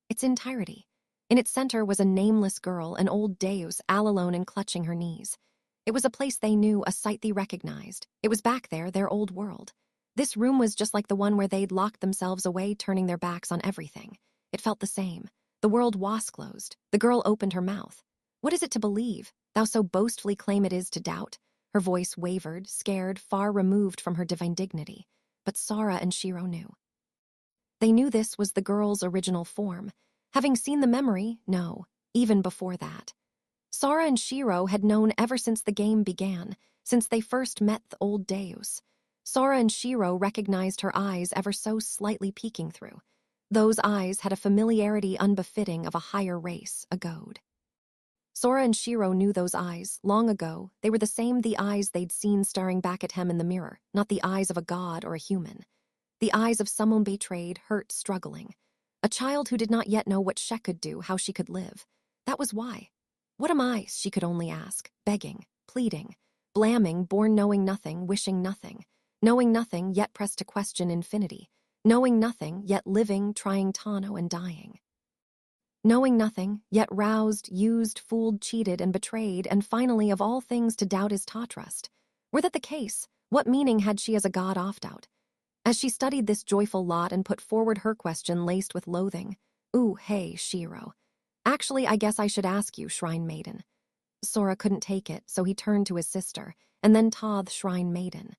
its entirety. In its center was a nameless girl, an old deus, all alone and clutching her knees. It was a place they knew, a sight they recognized. It was back there, their old world. This room was just like the one where they'd locked themselves away, turning their backs on everything. It felt the same. The world was closed. The girl opened her mouth. What is it to believe? Thou so boastfully claim it is to doubt? Her voice wavered, scared, far removed from her divine dignity. But Sora and Shiro knew. They knew this was the girl's original form. Having seen the memory, no, even before that. Sora and Shiro had known ever since the game began, since they first met the old Deus. Sora and Shiro recognized her eyes ever so slightly peeking through. Those eyes had a familiarity unbefitting of a higher race, a goad. Sora and Shiro knew those eyes, long ago. They were the eyes they'd seen staring back at him in the mirror, not the eyes of a god or a human. The eyes of someone betrayed, hurt, struggling. A child who did not yet know what she could do, how she could live. That was why. What am I, she could only ask, begging, pleading, blaming, born knowing nothing, wishing nothing, knowing nothing, yet pressed to question infinity, knowing nothing, yet living, trying Tano and dying. Knowing nothing, yet roused, used, fooled, cheated, and betrayed, and finally of all things to doubt his trust. Were that the case, what meaning had she as a god oft-out? As she studied this joyful lot and put forward her question laced with loathing, "Ooh, hey, Shiro. Actually, I guess I should ask you, Shrine Maiden." Sora couldn't take it, so he turned to his sister, and then Ta the Shrine Maiden.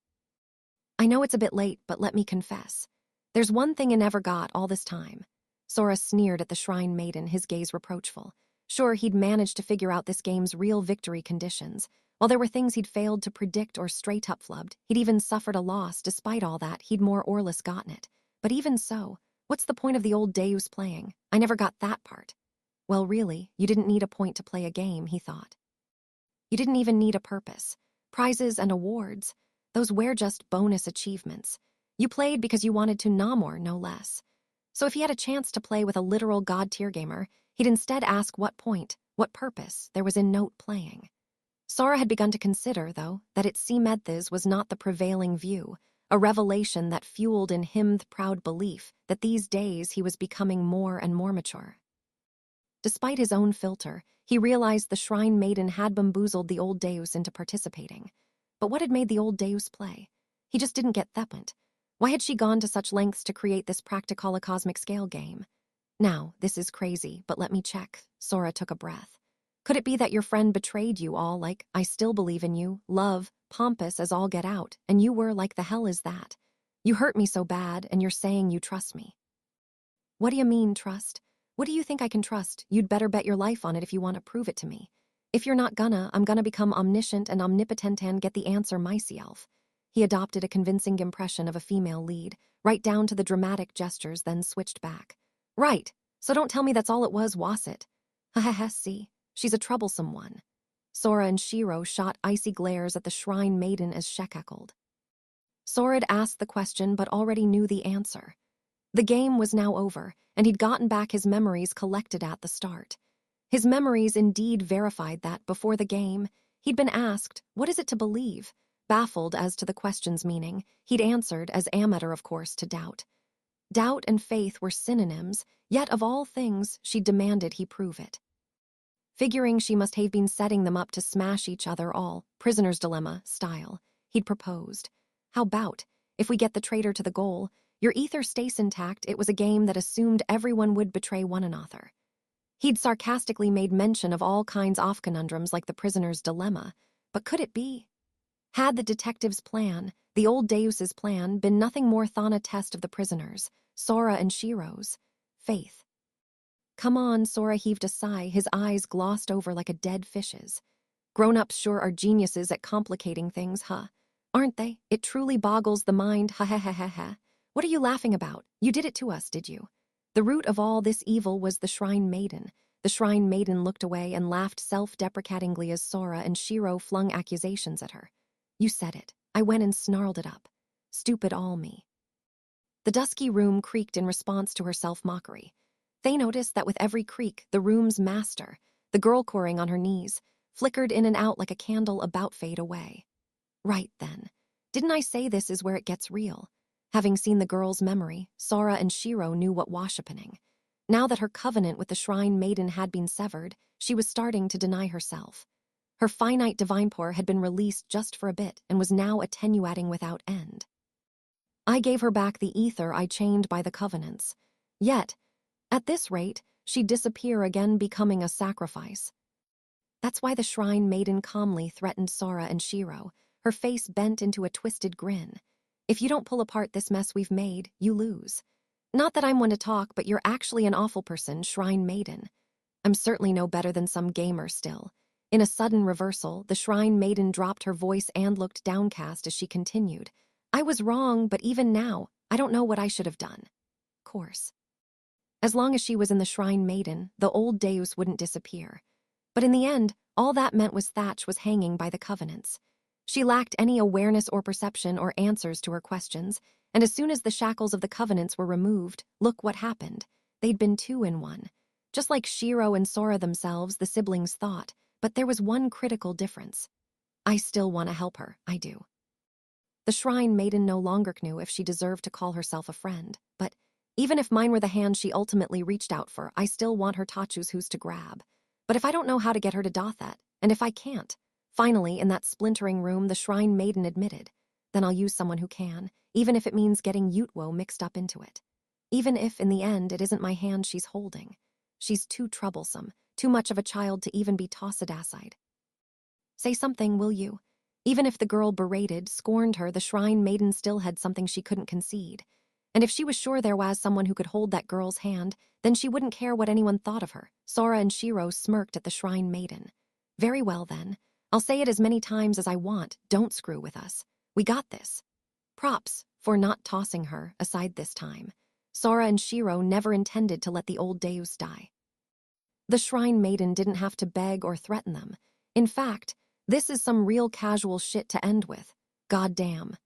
"I know it's a bit late, but let me confess. There's one thing I never got all this time." Sora sneered at the Shrine Maiden, his gaze reproachful. Sure, he'd managed to figure out this game's real victory conditions. While there were things he'd failed to predict or straight-up flubbed, he'd even suffered a loss. Despite all that, he'd more or less gotten it. But even so, what's the point of the old Deus playing? I never got that part. Well, really, you didn't need a point to play a game, he thought. You didn't even need a purpose. Prizes and awards, those were just bonus achievements. You played because you wanted to, no more, no less. So if he had a chance to play with a literal god-tier gamer, he'd instead ask what point, what purpose there was in note playing. Sora had begun to consider, though, that it seemed this was not the prevailing view, a revelation that fueled in him the proud belief that these days he was becoming more and more mature. Despite his own filter, he realized the Shrine Maiden had bamboozled the old Deus into participating. But what had made the old Deus play? He just didn't get that. Why had she gone to such lengths to create this practical cosmic scale game? Now, this is crazy, but let me check. Sora took a breath. Could it be that your friend betrayed you all like, I still believe in you, love, pompous as all get out, and you were like, the hell is that? You hurt me so bad, and you're saying you trust me. What do you mean, trust? What do you think I can trust? You'd better bet your life on it if you want to prove it to me. If you're not gonna, I'm gonna become omniscient and omnipotent and get the answer myself. He adopted a convincing impression of a female lead, right down to the dramatic gestures, then switched back. Right, so don't tell me that's all it was it? Ha, see, she's a troublesome one. Sora and Shiro shot icy glares at the Shrine Maiden as she cackled. Sora had asked the question but already knew the answer. The game was now over, and he'd gotten back his memories collected at the start. His memories indeed verified that before the game, he'd been asked, what is it to believe? Baffled as to the question's meaning, he'd answered, as amateur of course, to doubt. Doubt and faith were synonyms, yet of all things, she demanded he prove it. Figuring she must have been setting them up to smash each other all, prisoner's dilemma style, he'd proposed. How about, if we get the traitor to the goal, your ether stays intact? It was a game that assumed everyone would betray one another. He'd sarcastically made mention of all kinds of conundrums like the prisoner's dilemma, but could it be? Had the detective's plan, the old Deus's plan, been nothing more than a test of the prisoners, Sora and Shiro's faith? Come on, Sora heaved a sigh, his eyes glossed over like a dead fish's. Grown-ups sure are geniuses at complicating things, huh? Aren't they? It truly boggles the mind, ha ha ha ha ha. What are you laughing about? You did it to us, did you? The root of all this evil was the Shrine Maiden. The Shrine Maiden looked away and laughed self-deprecatingly as Sora and Shiro flung accusations at her. You said it. I went and snarled it up. Stupid all me. The dusky room creaked in response to her self-mockery. They noticed that with every creak, the room's master, the girl coring on her knees, flickered in and out like a candle about fade away. Right then. Didn't I say this is where it gets real? Having seen the girl's memory, Sora and Shiro knew what was happening. Now that her covenant with the Shrine Maiden had been severed, she was starting to deny herself. Her finite divine power had been released just for a bit and was now attenuating without end. I gave her back the ether I chained by the covenants. Yet, at this rate, she'd disappear again, becoming a sacrifice. That's why the shrine maiden calmly threatened Sora and Shiro, her face bent into a twisted grin. If you don't pull apart this mess we've made, you lose. Not that I'm one to talk, but you're actually an awful person, shrine maiden. I'm certainly no better than some gamer still. In a sudden reversal, the shrine maiden dropped her voice and looked downcast as she continued. I was wrong, but even now, I don't know what I should have done. Course. As long as she was in the shrine maiden, the old Deus wouldn't disappear. But in the end, all that meant was Thatch was hanging by the covenants. She lacked any awareness or perception or answers to her questions, and as soon as the shackles of the covenants were removed, look what happened. They'd been two in one. Just like Shiro and Sora themselves, the siblings thought, but there was one critical difference. I still want to help her, I do. The shrine maiden no longer knew if she deserved to call herself a friend, but even if mine were the hand she ultimately reached out for, I still want her Tachu's who's to grab. But if I don't know how to get her to do that, and if I can't, finally, in that splintering room, the shrine maiden admitted, then I'll use someone who can, even if it means getting Yutwo mixed up into it. Even if, in the end, it isn't my hand she's holding. She's too troublesome, too much of a child to even be tossed aside. Say something, will you? Even if the girl berated, scorned her, the shrine maiden still had something she couldn't concede. And if she was sure there was someone who could hold that girl's hand, then she wouldn't care what anyone thought of her. Sora and Shiro smirked at the shrine maiden. Very well, then. I'll say it as many times as I want. Don't screw with us. We got this. Props for not tossing her aside this time. Sora and Shiro never intended to let the old Deus die. The shrine maiden didn't have to beg or threaten them. In fact, this is some real casual shit to end with. Goddamn.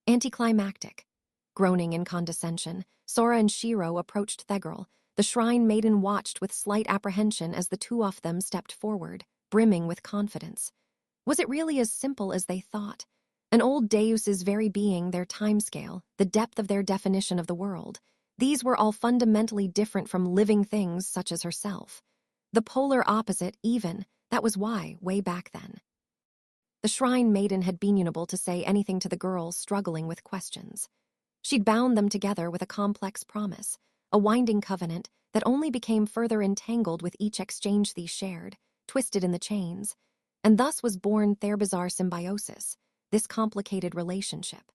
Anticlimactic. Groaning in condescension, Sora and Shiro approached Thegirl. The shrine maiden watched with slight apprehension as the two of them stepped forward, brimming with confidence. Was it really as simple as they thought? An old Deus's very being, their timescale, the depth of their definition of the world, these were all fundamentally different from living things such as herself. The polar opposite, even, that was why, way back then. The shrine maiden had been unable to say anything to the girls struggling with questions. She'd bound them together with a complex promise, a winding covenant that only became further entangled with each exchange these shared, twisted in the chains, and thus was born their bizarre symbiosis, this complicated relationship.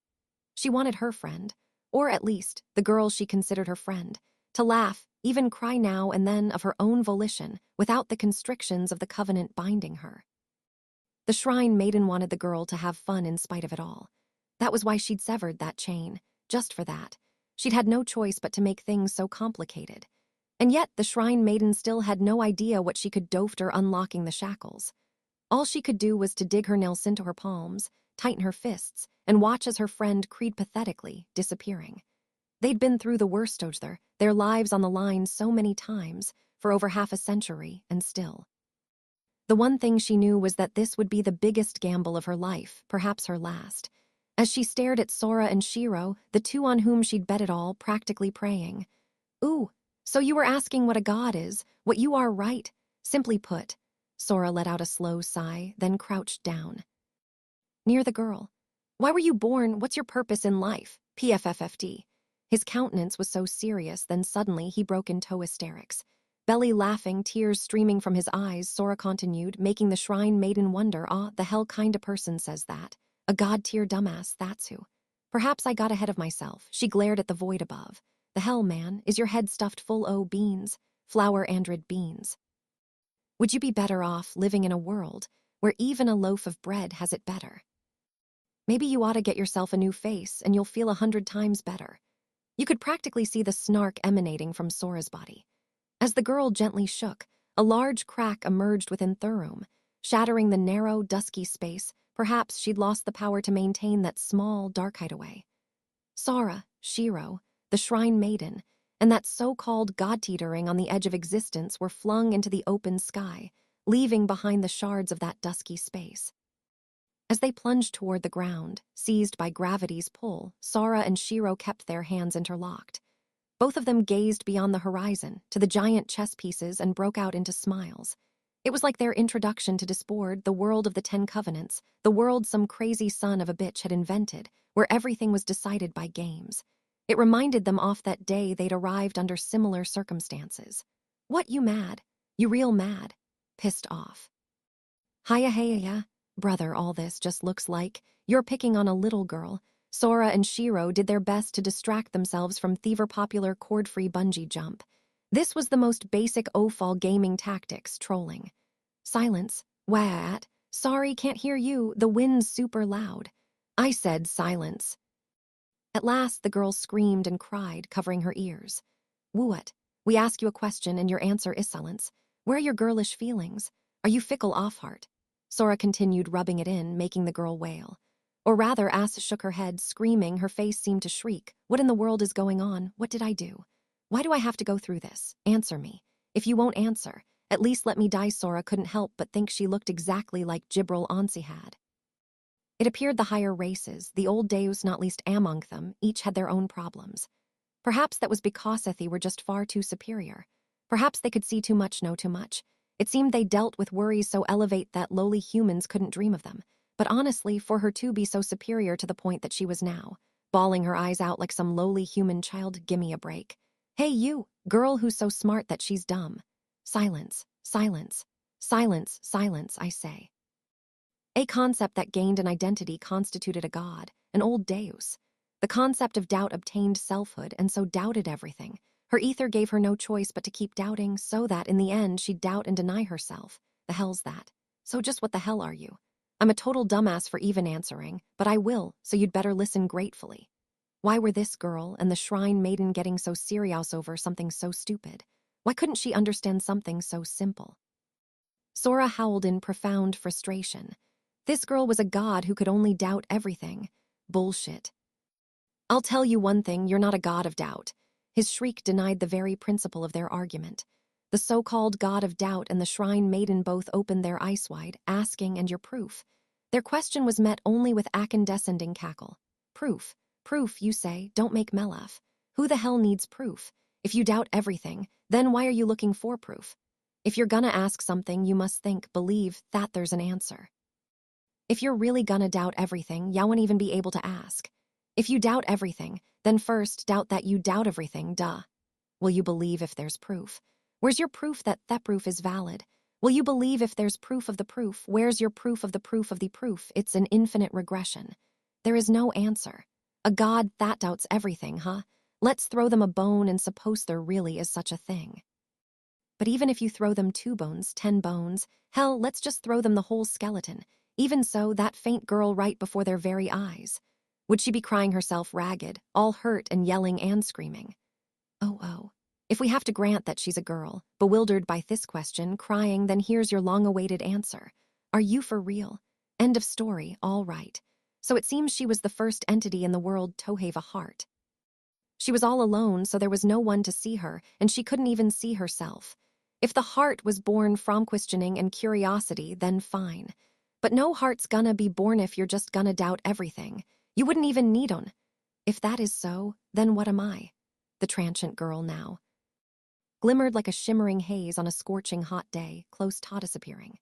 She wanted her friend, or at least the girl she considered her friend, to laugh, even cry now and then of her own volition, without the constrictions of the covenant binding her. The shrine maiden wanted the girl to have fun in spite of it all. That was why she'd severed that chain. Just for that. She'd had no choice but to make things so complicated. And yet the shrine maiden still had no idea what she could do after unlocking the shackles. All she could do was to dig her nails into her palms, tighten her fists, and watch as her friend creed pathetically, disappearing. They'd been through the worst of their lives on the line so many times, for over half a century, and still. The one thing she knew was that this would be the biggest gamble of her life, perhaps her last. As she stared at Sora and Shiro, the two on whom she'd bet it all, practically praying. Ooh, so you were asking what a god is, what you are, right? Simply put. Sora let out a slow sigh, then crouched down. Near the girl. Why were you born? What's your purpose in life? PFFFD. His countenance was so serious, then suddenly he broke into hysterics. Belly laughing, tears streaming from his eyes, Sora continued, making the shrine maiden wonder, the hell kind of person says that? A god-tier dumbass, that's who. Perhaps I got ahead of myself. She glared at the void above. The hell, man, is your head stuffed full o' beans? Flour android beans. Would you be better off living in a world where even a loaf of bread has it better? Maybe you ought to get yourself a new face and you'll feel 100 times better. You could practically see the snark emanating from Sora's body. As the girl gently shook, a large crack emerged within Thurum, shattering the narrow, dusky space. Perhaps she'd lost the power to maintain that small, dark hideaway. Sora, Shiro, the shrine maiden, and that so-called god-teetering on the edge of existence were flung into the open sky, leaving behind the shards of that dusky space. As they plunged toward the ground, seized by gravity's pull, Sora and Shiro kept their hands interlocked. Both of them gazed beyond the horizon, to the giant chess pieces, and broke out into smiles. It was like their introduction to Disboard, the world of the 10 Covenants, the world some crazy son of a bitch had invented, where everything was decided by games. It reminded them of that day they'd arrived under similar circumstances. What, you mad? You real mad? Pissed off. Hiya, brother, all this just looks like you're picking on a little girl. Sora and Shiro did their best to distract themselves from Thiever-popular cord-free bungee jump. This was the most basic OFAL gaming tactics, trolling. Silence. What? Sorry, can't hear you. The wind's super loud. I said silence. At last, the girl screamed and cried, covering her ears. What? We ask you a question and your answer is silence. Where are your girlish feelings? Are you fickle off-heart? Sora continued rubbing it in, making the girl wail. Or rather, Ass shook her head, screaming. Her face seemed to shriek. What in the world is going on? What did I do? Why do I have to go through this? Answer me. If you won't answer, at least let me die. Sora couldn't help but think she looked exactly like Jibril Ansi had. It appeared the higher races, the old Deus not least among them, each had their own problems. Perhaps that was because Ethi were just far too superior. Perhaps they could see too much, know too much. It seemed they dealt with worries so elevate that lowly humans couldn't dream of them. But honestly, for her to be so superior to the point that she was now, bawling her eyes out like some lowly human child, gimme a break. Hey you, girl who's so smart that she's dumb. Silence, silence, silence, silence, I say. A concept that gained an identity constituted a god, an old deus. The concept of doubt obtained selfhood and so doubted everything. Her ether gave her no choice but to keep doubting so that in the end she'd doubt and deny herself. The hell's that? So just what the hell are you? I'm a total dumbass for even answering, but I will, so you'd better listen gratefully. Why were this girl and the shrine maiden getting so serious over something so stupid? Why couldn't she understand something so simple? Sora howled in profound frustration. This girl was a god who could only doubt everything. Bullshit. I'll tell you one thing, you're not a god of doubt. His shriek denied the very principle of their argument. The so-called god of doubt and the shrine maiden both opened their eyes wide, asking, and your proof? Their question was met only with incandescending cackle. Proof. Proof, you say, don't make me laugh. Who the hell needs proof? If you doubt everything, then why are you looking for proof? If you're gonna ask something, you must think, believe, that there's an answer. If you're really gonna doubt everything, you won't even be able to ask. If you doubt everything, then first doubt that you doubt everything, duh. Will you believe if there's proof? Where's your proof that that proof is valid? Will you believe if there's proof of the proof? Where's your proof of the proof of the proof? It's an infinite regression. There is no answer. A god that doubts everything, huh? Let's throw them a bone and suppose there really is such a thing. But even if you throw them 2 bones, 10 bones, hell, let's just throw them the whole skeleton. Even so, that faint girl right before their very eyes. Would she be crying herself ragged, all hurt and yelling and screaming? Oh. If we have to grant that she's a girl, bewildered by this question, crying, then here's your long-awaited answer. Are you for real? End of story, all right. So it seems she was the first entity in the world to have a heart. She was all alone, so there was no one to see her, and she couldn't even see herself. If the heart was born from questioning and curiosity, then fine. But no heart's gonna be born if you're just gonna doubt everything. You wouldn't even need one. If that is so, then what am I? The transient girl now. Glimmered like a shimmering haze on a scorching hot day, close to disappearing.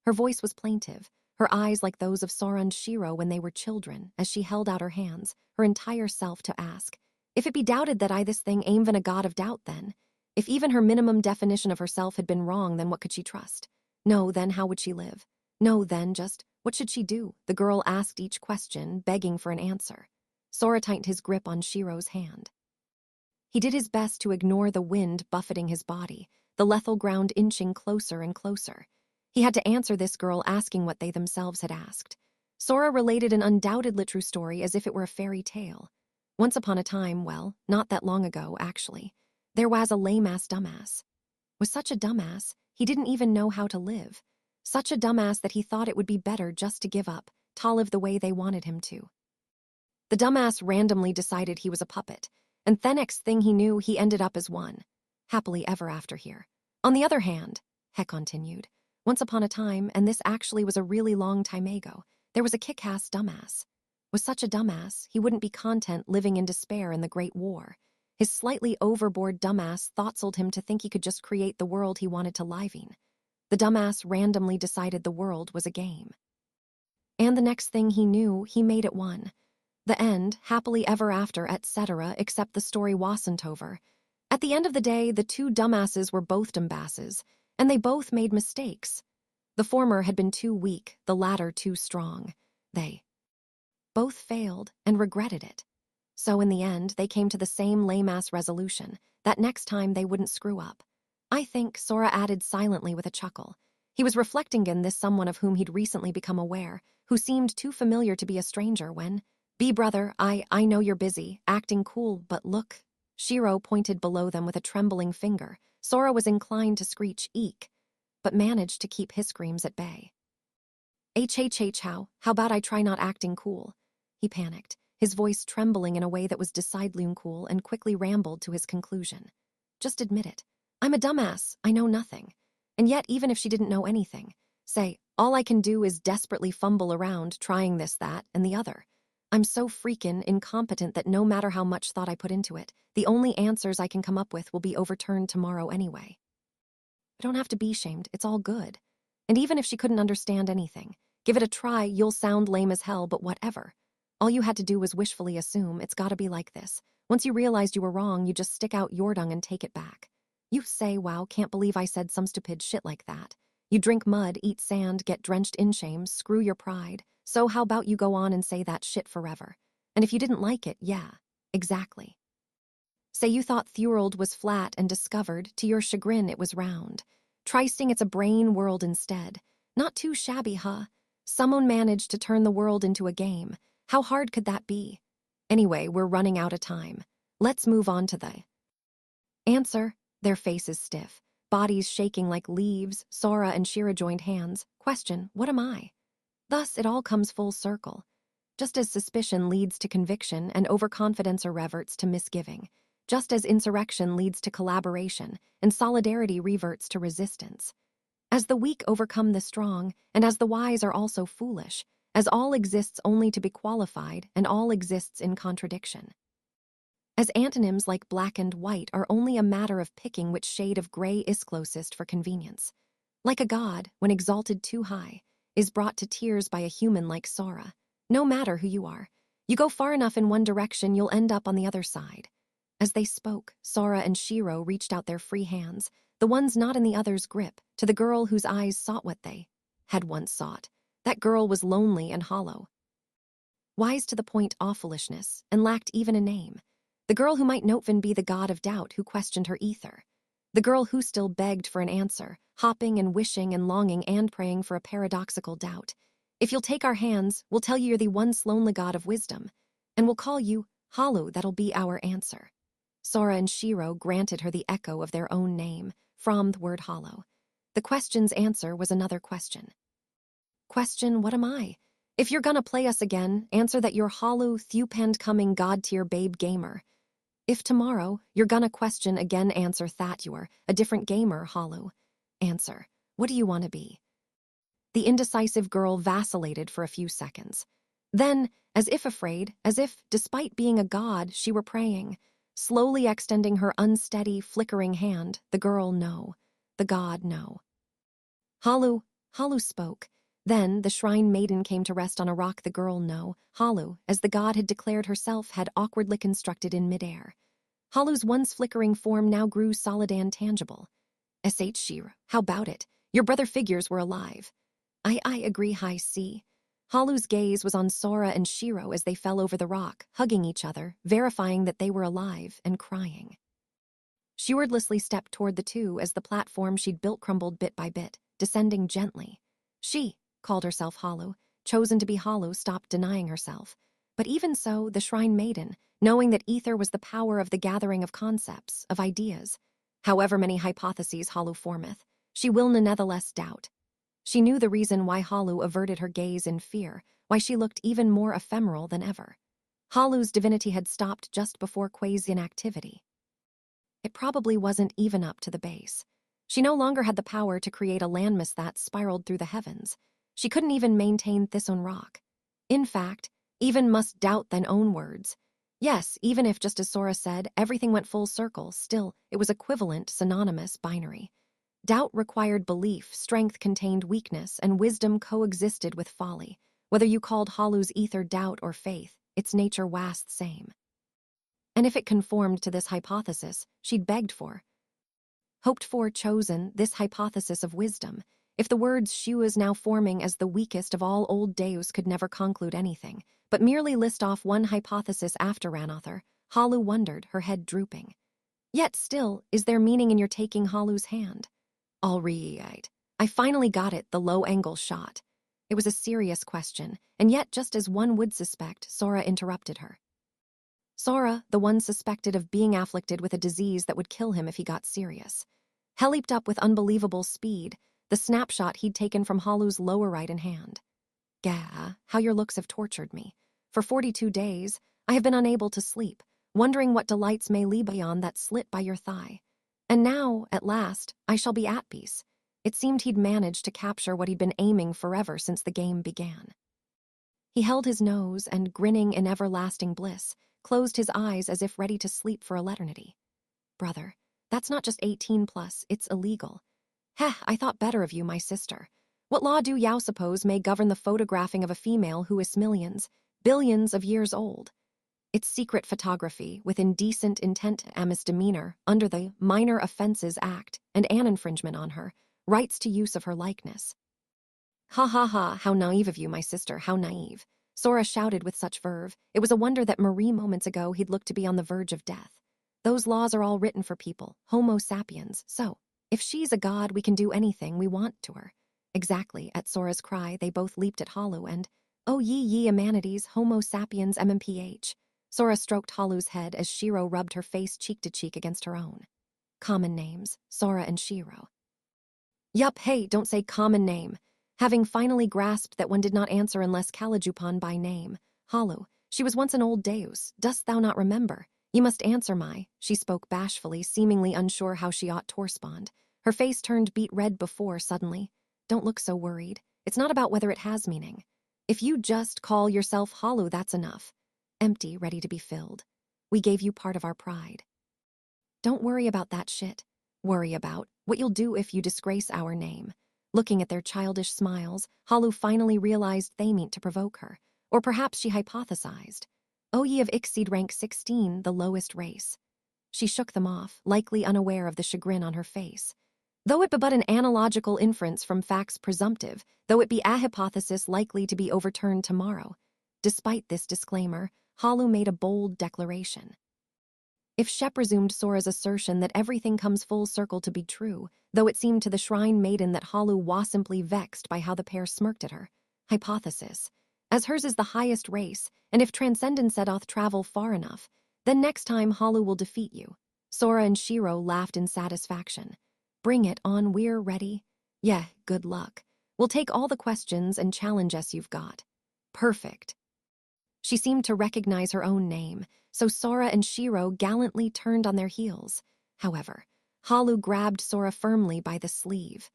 Her voice was plaintive, her eyes like those of Sora and Shiro when they were children, as she held out her hands, her entire self to ask, if it be doubted that I this thing aim van a god of doubt then? If even her minimum definition of herself had been wrong, then what could she trust? No, then how would she live? No, then just, what should she do? The girl asked each question, begging for an answer. Sora tightened his grip on Shiro's hand. He did his best to ignore the wind buffeting his body, the lethal ground inching closer and closer. He had to answer this girl asking what they themselves had asked. Sora related an undoubtedly true story as if it were a fairy tale. Once upon a time, well, not that long ago, actually, there was a lame-ass dumbass. Was such a dumbass, he didn't even know how to live. Such a dumbass that he thought it would be better just to give up, to live the way they wanted him to. The dumbass randomly decided he was a puppet, and the next thing he knew, he ended up as one. Happily ever after here. On the other hand, Heck continued, once upon a time, and this actually was a really long time ago, there was a kick-ass dumbass. Was such a dumbass, he wouldn't be content living in despair in the Great War. His slightly overboard dumbass thoughtsled him to think he could just create the world he wanted to live in. The dumbass randomly decided the world was a game. And the next thing he knew, he made it one. The end, happily ever after, etc., except the story wasn't over. At the end of the day, the two dumbasses were both dumbasses, and they both made mistakes. The former had been too weak, the latter too strong. They both failed and regretted it. So in the end, they came to the same lame-ass resolution, that next time they wouldn't screw up. I think, Sora added silently with a chuckle. He was reflecting on this someone of whom he'd recently become aware, who seemed too familiar to be a stranger when, brother, I know you're busy, acting cool, but look. Shiro pointed below them with a trembling finger. Sora was inclined to screech eek, but managed to keep his screams at bay. How about I try not acting cool? He panicked, his voice trembling in a way that was decidedly uncool, and quickly rambled to his conclusion. Just admit it. I'm a dumbass, I know nothing. And yet, even if she didn't know anything, say, all I can do is desperately fumble around, trying this, that, and the other. I'm so freaking incompetent that no matter how much thought I put into it, the only answers I can come up with will be overturned tomorrow anyway. I don't have to be shamed, it's all good. And even if she couldn't understand anything, give it a try, you'll sound lame as hell, but whatever. All you had to do was wishfully assume it's gotta be like this. Once you realized you were wrong, you just stick out your tongue and take it back. You say, wow, can't believe I said some stupid shit like that. You drink mud, eat sand, get drenched in shame, screw your pride. So how about you go on and say that shit forever? And if you didn't like it, yeah, exactly. Say you thought Thurald was flat and discovered, to your chagrin, it was round. Try saying it's a brain world instead. Not too shabby, huh? Someone managed to turn the world into a game. How hard could that be? Anyway, we're running out of time. Let's move on to the answer. Their faces stiff, bodies shaking like leaves. Sora and Shira joined hands. Question, what am I? Thus, it all comes full circle. Just as suspicion leads to conviction and overconfidence or reverts to misgiving, just as insurrection leads to collaboration and solidarity reverts to resistance. As the weak overcome the strong, and as the wise are also foolish, as all exists only to be qualified and all exists in contradiction. As antonyms like black and white are only a matter of picking which shade of gray is closest for convenience. Like a god, when exalted too high, is brought to tears by a human like Sora. No matter who you are, you go far enough in one direction, you'll end up on the other side. As they spoke, Sora and Shiro reached out their free hands, the ones not in the other's grip, to the girl whose eyes sought what they had once sought. That girl was lonely and hollow, wise to the point of foolishness, and lacked even a name. The girl who might Notvan be the god of doubt who questioned her ether. The girl who still begged for an answer, hopping and wishing and longing and praying for a paradoxical doubt. If you'll take our hands, we'll tell you you're the once lonely god of wisdom, and we'll call you Hollow. That'll be our answer. Sora and Shiro granted her the echo of their own name, from the word hollow. The question's answer was another question. Question, what am I? If you're gonna play us again, answer that you're hollow, thupend coming god-tier babe gamer. If tomorrow you're gonna question again, answer that you're a different gamer, hollow. Answer, what do you want to be? The indecisive girl vacillated for a few seconds. Then, as if afraid, as if, despite being a god, she were praying, slowly extending her unsteady, flickering hand, the girl no. The god no. Hollow spoke. Then the shrine maiden came to rest on a rock. The girl no. Hollow, as the god had declared herself, had awkwardly constructed in midair. Hollow's once flickering form now grew solid and tangible. Sh Shira, how about it? Your brother figures were alive. I agree, high C. Hollow's gaze was on Sora and Shiro as they fell over the rock, hugging each other, verifying that they were alive and crying. She wordlessly stepped toward the two as the platform she'd built crumbled bit by bit, descending gently. She called herself Hollow, chosen to be Hollow, stopped denying herself. But even so, the shrine maiden, knowing that ether was the power of the gathering of concepts, of ideas, however many hypotheses Hollow formeth, she will natheless doubt. She knew the reason why Hollow averted her gaze in fear, why she looked even more ephemeral than ever. Hollow's divinity had stopped just before Quasian activity. It probably wasn't even up to the base. She no longer had the power to create a landmass that spiraled through the heavens. She couldn't even maintain this own rock. In fact, even must doubt thine own words. Yes, even if, just as Sora said, everything went full circle, still, it was equivalent, synonymous, binary. Doubt required belief, strength contained weakness, and wisdom coexisted with folly. Whether you called Hollow's ether doubt or faith, its nature was the same. And if it conformed to this hypothesis, she'd begged for, hoped for, chosen this hypothesis of wisdom. If the words she was now forming as the weakest of all old deus could never conclude anything, but merely list off one hypothesis after Ranother, Halu wondered, her head drooping. Yet still, is there meaning in your taking Halu's hand? All right. I finally got it, the low-angle shot. It was a serious question, and yet just as one would suspect, Sora interrupted her. Sora, the one suspected of being afflicted with a disease that would kill him if he got serious. Hell leaped up with unbelievable speed, the snapshot he'd taken from Halu's lower right hand. Gah, how your looks have tortured me. For 42 days, I have been unable to sleep, wondering what delights may lie beyond that slit by your thigh. And now, at last, I shall be at peace. It seemed he'd managed to capture what he'd been aiming forever since the game began. He held his nose and, grinning in everlasting bliss, closed his eyes as if ready to sleep for eternity. Brother, that's not just 18 plus, it's illegal. Heh, I thought better of you, my sister. What law do you suppose may govern the photographing of a female who is millions, billions of years old? It's secret photography with indecent intent a misdemeanor under the Minor Offenses Act and an infringement on her rights to use of her likeness. Ha ha ha, how naive of you, my sister, how naive. Sora shouted with such verve, it was a wonder that Marie moments ago he'd looked to be on the verge of death. Those laws are all written for people, Homo sapiens, so, if she's a god, we can do anything we want to her. Exactly, at Sora's cry, they both leaped at Halu and, oh ye amenities, Homo sapiens MMPH. Sora stroked Halu's head as Shiro rubbed her face cheek to cheek against her own. Common names, Sora and Shiro. Yup, hey, don't say common name. Having finally grasped that one did not answer unless Calijupan by name, Halu, she was once an old deus, dost thou not remember? You must answer she spoke bashfully, seemingly unsure how she ought to respond. Her face turned beet red before, suddenly. Don't look so worried. It's not about whether it has meaning. If you just call yourself Halu, that's enough. Empty, ready to be filled. We gave you part of our pride. Don't worry about that shit. Worry about what you'll do if you disgrace our name. Looking at their childish smiles, Halu finally realized they meant to provoke her. Or perhaps she hypothesized. O ye of Ixid rank 16, the lowest race. She shook them off, likely unaware of the chagrin on her face. Though it be but an analogical inference from facts presumptive, though it be a hypothesis likely to be overturned tomorrow. Despite this disclaimer, Halu made a bold declaration. If Shep resumed Sora's assertion that everything comes full circle to be true, though it seemed to the shrine maiden that Halu was simply vexed by how the pair smirked at her. Hypothesis. As hers is the highest race, and if transcendence doth travel far enough, then next time Halu will defeat you. Sora and Shiro laughed in satisfaction. Bring it on, we're ready. Yeah, good luck. We'll take all the questions and challenges you've got. Perfect. She seemed to recognize her own name, so Sora and Shiro gallantly turned on their heels. However, Halu grabbed Sora firmly by the sleeve.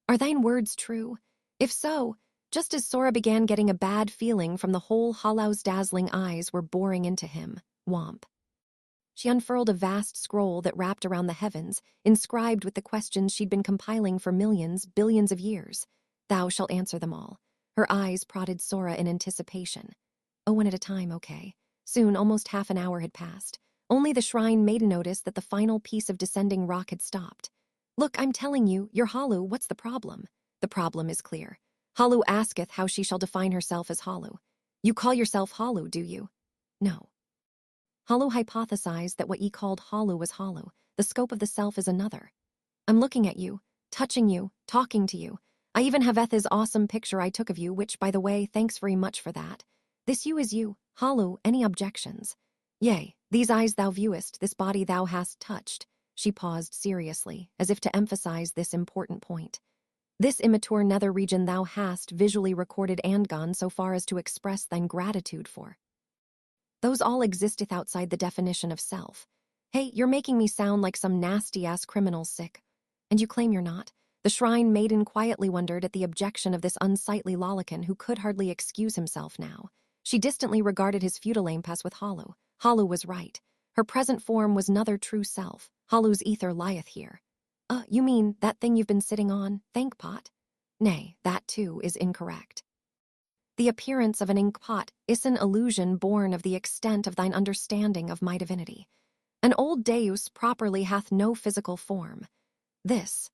Are thine words true? If so, just as Sora began getting a bad feeling from the whole Halu's dazzling eyes were boring into him, womp. She unfurled a vast scroll that wrapped around the heavens, inscribed with the questions she'd been compiling for millions, billions of years. Thou shalt answer them all. Her eyes prodded Sora in anticipation. Oh, one at a time, okay. Soon, almost half an hour had passed. Only the shrine maiden noticed that the final piece of descending rock had stopped. Look, I'm telling you, you're Halu, what's the problem? The problem is clear. Halu asketh how she shall define herself as Halu. You call yourself Halu, do you? No. Halu hypothesized that what ye called Halu was Halu. The scope of the self is another. I'm looking at you, touching you, talking to you. I even have Etha's awesome picture I took of you, which, by the way, thanks very much for that. This you is you, Halu, any objections? Yea, these eyes thou viewest, this body thou hast touched. She paused seriously, as if to emphasize this important point. This immature nether region thou hast visually recorded and gone so far as to express thine gratitude for. Those all existeth outside the definition of self. Hey, you're making me sound like some nasty-ass criminal sick. And you claim you're not? The shrine maiden quietly wondered at the objection of this unsightly lolican who could hardly excuse himself now. She distantly regarded his futile impasse with Halu. Halu was right. Her present form was another true self. Halu's ether lieth here. You mean that thing you've been sitting on, thankpot? Nay, that too is incorrect. The appearance of an inkpot is an illusion born of the extent of thine understanding of my divinity. An old deus properly hath no physical form. This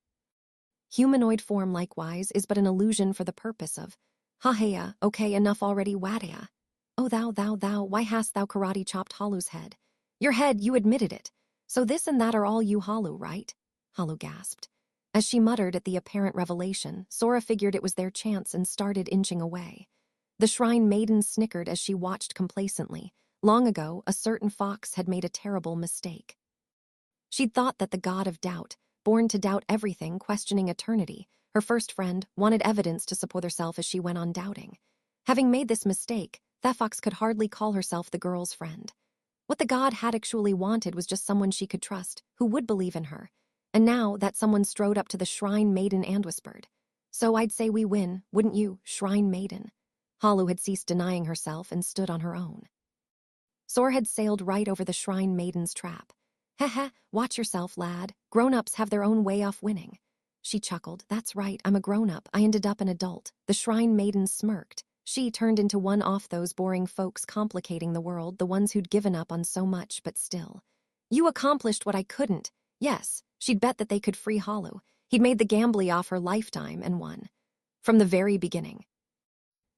humanoid form likewise is but an illusion for the purpose of Hahea, okay, enough already, Wadea. Oh thou, why hast thou karate chopped Halu's head? Your head, you admitted it. So this and that are all you, Halu, right? Halu gasped. As she muttered at the apparent revelation, Sora figured it was their chance and started inching away. The shrine maiden snickered as she watched complacently. Long ago, a certain fox had made a terrible mistake. She'd thought that the god of doubt, born to doubt everything, questioning eternity, her first friend, wanted evidence to support herself as she went on doubting. Having made this mistake, that fox could hardly call herself the girl's friend. What the god had actually wanted was just someone she could trust, who would believe in her. And now that someone strode up to the shrine maiden and whispered, "So I'd say we win, wouldn't you, shrine maiden?" Halu had ceased denying herself and stood on her own. Sora had sailed right over the shrine maiden's trap. "Heh, watch yourself, lad. Grown-ups have their own way off winning." She chuckled. "That's right, I'm a grown-up. I ended up an adult." The shrine maiden smirked. She turned into one off those boring folks complicating the world, the ones who'd given up on so much, but still. "You accomplished what I couldn't." Yes, she'd bet that they could free Halu. He'd made the gambly off her lifetime and won. From the very beginning.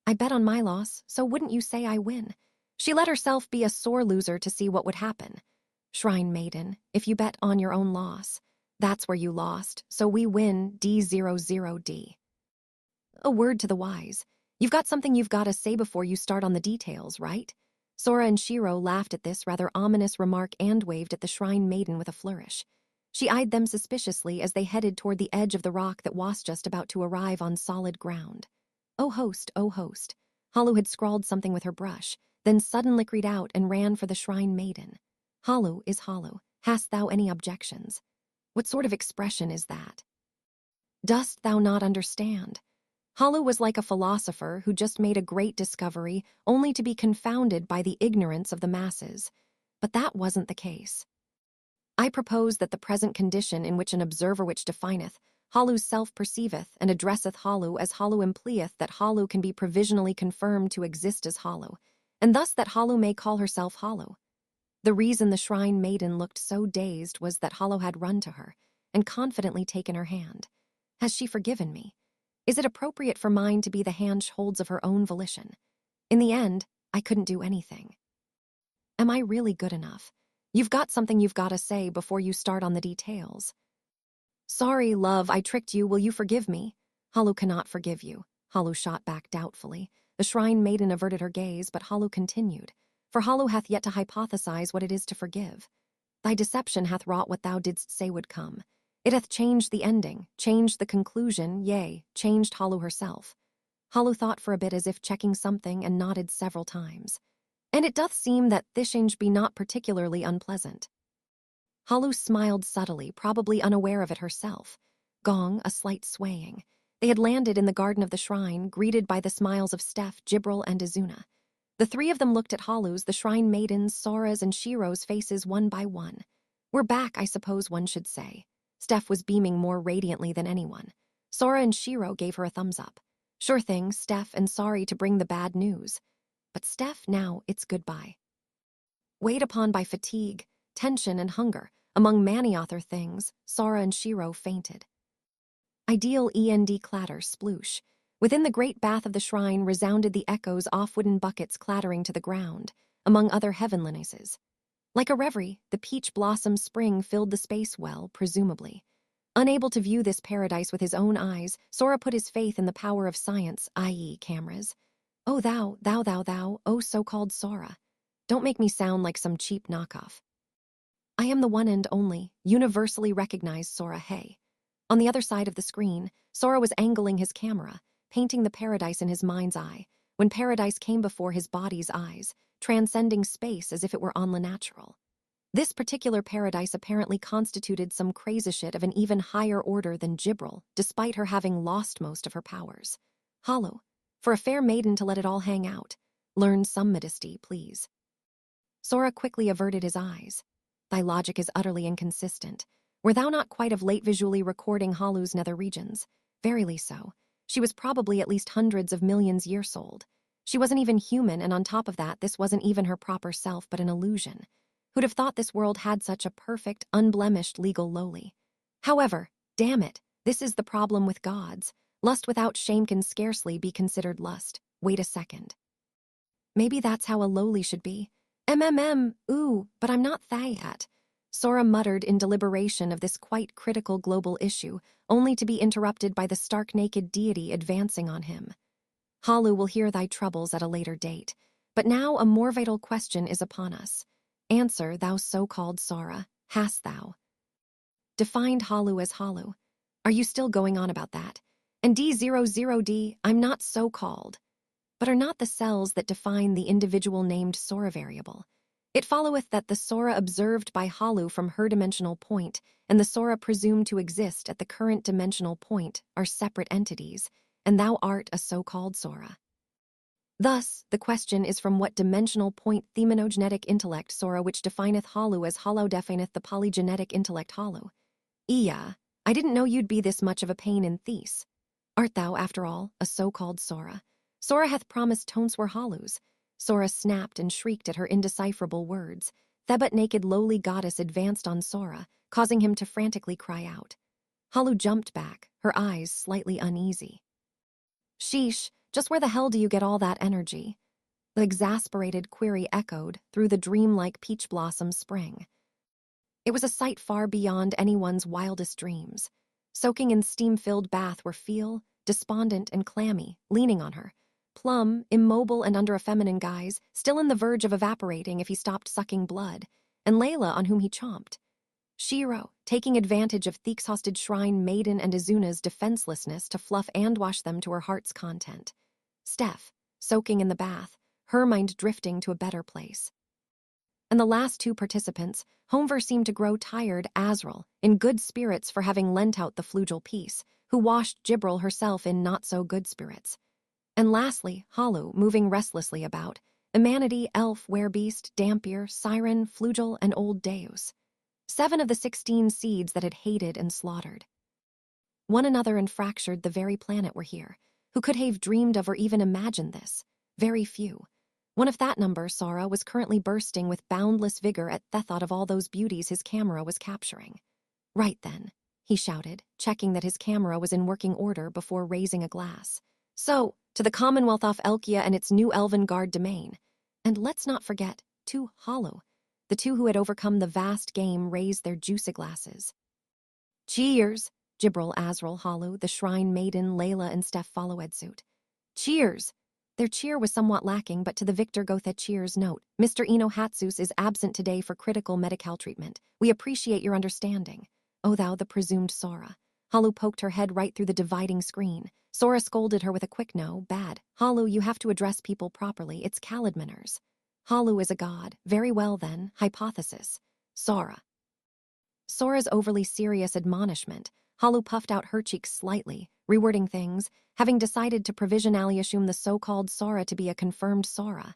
"I bet on my loss, so wouldn't you say I win?" She let herself be a sore loser to see what would happen. "Shrine maiden, if you bet on your own loss, that's where you lost, so we win D00D. A word to the wise. You've got something you've got to say before you start on the details, right?" Sora and Shiro laughed at this rather ominous remark and waved at the shrine maiden with a flourish. She eyed them suspiciously as they headed toward the edge of the rock that was just about to arrive on solid ground. Oh host, oh host." Halu had scrawled something with her brush, then suddenly cried out and ran for the shrine maiden. "Halu is Halu. Hast thou any objections?" What sort of expression is that? Dost thou not understand? Halu was like a philosopher who just made a great discovery only to be confounded by the ignorance of the masses. But that wasn't the case. "I propose that the present condition in which an observer which defineth Halu's self perceiveth and addresseth Halu as Halu impleeth that Halu can be provisionally confirmed to exist as Halu, and thus that Halu may call herself Halu." The reason the shrine maiden looked so dazed was that Halu had run to her and confidently taken her hand. "Has she forgiven me? Is it appropriate for mine to be the hand she holds of her own volition? In the end, I couldn't do anything. Am I really good enough? You've got something you've got to say before you start on the details." "Sorry, love, I tricked you. Will you forgive me?" "Halu cannot forgive you." Halu shot back doubtfully. The shrine maiden averted her gaze, but Halu continued. "For Halu hath yet to hypothesize what it is to forgive. Thy deception hath wrought what thou didst say would come. It hath changed the ending, changed the conclusion, yea, changed Halu herself." Halu thought for a bit as if checking something and nodded several times. "And it doth seem that this change be not particularly unpleasant." Halu smiled subtly, probably unaware of it herself. Gong, a slight swaying. They had landed in the garden of the shrine, greeted by the smiles of Steph, Jibril, and Izuna. The three of them looked at Halu's, the shrine maiden's, Sora's, and Shiro's faces one by one. "We're back, I suppose one should say." Steph was beaming more radiantly than anyone. Sora and Shiro gave her a thumbs up. "Sure thing, Steph, and sorry to bring the bad news. But Steph, now it's goodbye." Weighed upon by fatigue, tension, and hunger, among many other things, Sora and Shiro fainted. Ideal END clatter sploosh. Within the great bath of the shrine resounded the echoes off wooden buckets clattering to the ground, among other heavenlinesses. Like a reverie, the peach blossom spring filled the space well, presumably. Unable to view this paradise with his own eyes, Sora put his faith in the power of science, i.e. cameras. "Oh thou, oh so-called Sora. Don't make me sound like some cheap knockoff. I am the one and only, universally recognized Sora Hay." On the other side of the screen, Sora was angling his camera, painting the paradise in his mind's eye, when paradise came before his body's eyes, transcending space as if it were unlnatural. This particular paradise apparently constituted some crazy shit of an even higher order than Jibril, despite her having lost most of her powers. Halu, for a fair maiden to let it all hang out. Learn some modesty, please. Sora quickly averted his eyes. "Thy logic is utterly inconsistent. Were thou not quite of late visually recording Halu's nether regions?" "Verily so. She was probably at least hundreds of millions years old." She wasn't even human, and on top of that, this wasn't even her proper self, but an illusion. Who'd have thought this world had such a perfect, unblemished legal lowly? However, damn it, this is the problem with gods. Lust without shame can scarcely be considered lust. Wait a second. Maybe that's how a lowly should be. Ooh, but I'm not that. Sora muttered in deliberation of this quite critical global issue, only to be interrupted by the stark-naked deity advancing on him. Halu will hear thy troubles at a later date, but now a more vital question is upon us. Answer, thou so-called Sora, hast thou defined Halu as Halu? Are you still going on about that? And D00D, I'm not so-called. But are not the cells that define the individual named Sora variable? It followeth that the Sora observed by Halu from her dimensional point and the Sora presumed to exist at the current dimensional point are separate entities, and thou art a so-called Sora. Thus, the question is from what dimensional point theminogenetic intellect Sora which defineth Halu as Halo defineth the polygenetic intellect Halu. Iya, I didn't know you'd be this much of a pain in Thes. Art thou, after all, a so-called Sora? Sora hath promised tones were Halus. Sora snapped and shrieked at her indecipherable words. Thebat naked lowly goddess advanced on Sora, causing him to frantically cry out. Halu jumped back, her eyes slightly uneasy. Sheesh, just where the hell do you get all that energy? The exasperated query echoed through the dreamlike peach blossom spring. It was a sight far beyond anyone's wildest dreams. Soaking in steam-filled bath were Feel, despondent and clammy, leaning on her. Plum, immobile and under a feminine guise, still in the verge of evaporating if he stopped sucking blood, and Layla on whom he chomped. Shiro, taking advantage of Theek's-hosted shrine maiden and Izuna's defenselessness to fluff and wash them to her heart's content. Steph, soaking in the bath, her mind drifting to a better place. And the last two participants, Homer seemed to grow tired Azrael, in good spirits for having lent out the flugel piece, who washed Jibril herself in not-so-good spirits. And lastly, Halu, moving restlessly about, Imanity, Elf, Werebeast, Dampier, Siren, Flugel, and Old Deus. 7 of the 16 seeds that had hated and slaughtered one another and fractured the very planet were here. Who could have dreamed of or even imagined this? Very few. One of that number, Sora, was currently bursting with boundless vigor at the thought of all those beauties his camera was capturing. Right then, he shouted, checking that his camera was in working order before raising a glass. So, to the Commonwealth of Elkia and its new Elven Guard domain. And let's not forget, to Halu. The two who had overcome the vast game raised their juicy glasses. Cheers! Jibril, Azrael, Halu, the Shrine Maiden, Layla, and Steph followed suit. Cheers! Their cheer was somewhat lacking, but to the Victor Gotha cheers note, Mr. Ino Hatsus is absent today for critical medical treatment. We appreciate your understanding. O thou the presumed Sora. Halu poked her head right through the dividing screen. Sora scolded her with a quick no, bad. Halu, you have to address people properly, it's Khalid manners. Halu is a god. Very well then, hypothesis. Sora. Sora's overly serious admonishment. Halu puffed out her cheeks slightly, rewording things, having decided to provisionally assume the so-called Sora to be a confirmed Sora,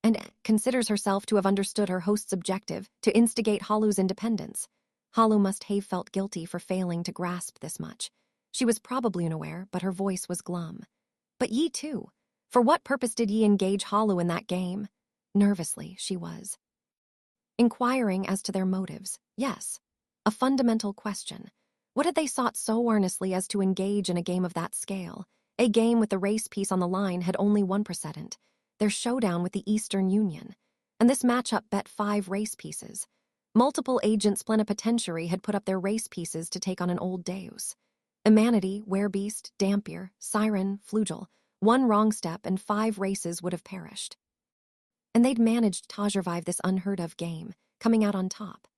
and considers herself to have understood her host's objective to instigate Halu's independence. Halu must have felt guilty for failing to grasp this much. She was probably unaware, but her voice was glum. But ye too. For what purpose did ye engage Halu in that game? Nervously, she was inquiring as to their motives. Yes, a fundamental question. What had they sought so earnestly as to engage in a game of that scale? A game with the race piece on the line had only one precedent, their showdown with the Eastern Union. And this matchup bet 5 race pieces. Multiple agents plenipotentiary had put up their race pieces to take on an old Deus. Imanity, Werebeast, Dampier, Siren, Flugel. One wrong step and 5 races would have perished. And they'd managed to survive this unheard-of game, coming out on top.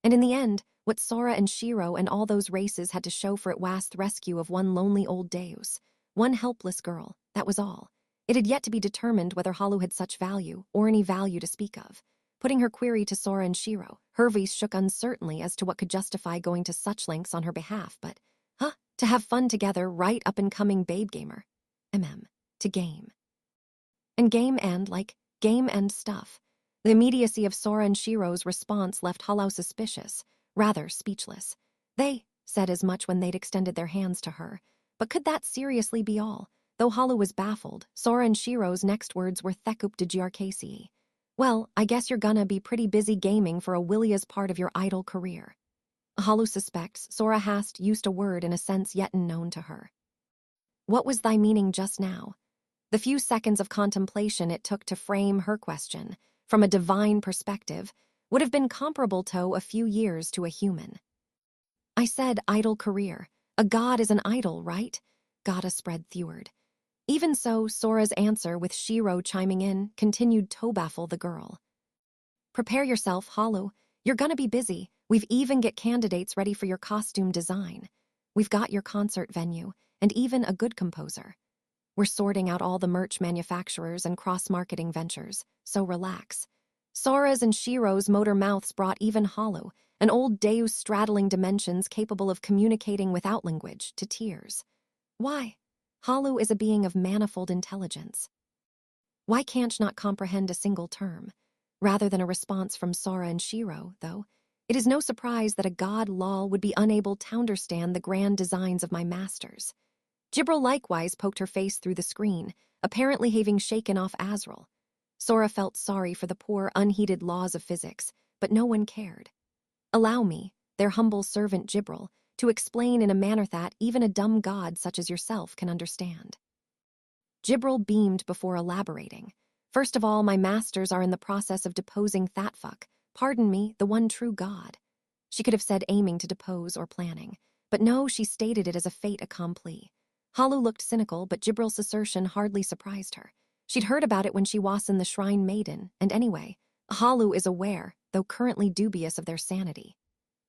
And in the end, what Sora and Shiro and all those races had to show for it was the rescue of one lonely old Deus, one helpless girl, that was all. It had yet to be determined whether Halu had such value, or any value to speak of. Putting her query to Sora and Shiro, her voice shook uncertainly as to what could justify going to such lengths on her behalf, but, to have fun together, right up-and-coming babe gamer. To game. And game and stuff. The immediacy of Sora and Shiro's response left Halu suspicious, rather speechless. They said as much when they'd extended their hands to her. But could that seriously be all? Though Halu was baffled, Sora and Shiro's next words were Thekup de Giarkasi. Well, I guess you're gonna be pretty busy gaming for a Willia's part of your idle career. Halu suspects Sora hast used a word in a sense yet unknown to her. What was thy meaning just now? The few seconds of contemplation it took to frame her question, from a divine perspective, would have been comparable to a few years to a human. I said idle career. A god is an idol, right? Gotta spread theward. Even so, Sora's answer, with Shiro chiming in, continued to baffle the girl. Prepare yourself, Halu. You're gonna be busy. We've even got candidates ready for your costume design. We've got your concert venue, and even a good composer. We're sorting out all the merch manufacturers and cross-marketing ventures, so relax. Sora's and Shiro's motor mouths brought even Halu, an old deus straddling dimensions capable of communicating without language, to tears. Why? Halu is a being of manifold intelligence. Why can't she not comprehend a single term? Rather than a response from Sora and Shiro, though, it is no surprise that a god lol would be unable to understand the grand designs of my masters. Jibril likewise poked her face through the screen, apparently having shaken off Azrael. Sora felt sorry for the poor, unheeded laws of physics, but no one cared. Allow me, their humble servant Jibril, to explain in a manner that even a dumb god such as yourself can understand. Jibril beamed before elaborating. First of all, my masters are in the process of deposing Thatfuck, pardon me, the one true god. She could have said aiming to depose or planning, but no, she stated it as a fait accompli. Halu looked cynical, but Jibril's assertion hardly surprised her. She'd heard about it when she was in the Shrine Maiden, and anyway, Halu is aware, though currently dubious of their sanity.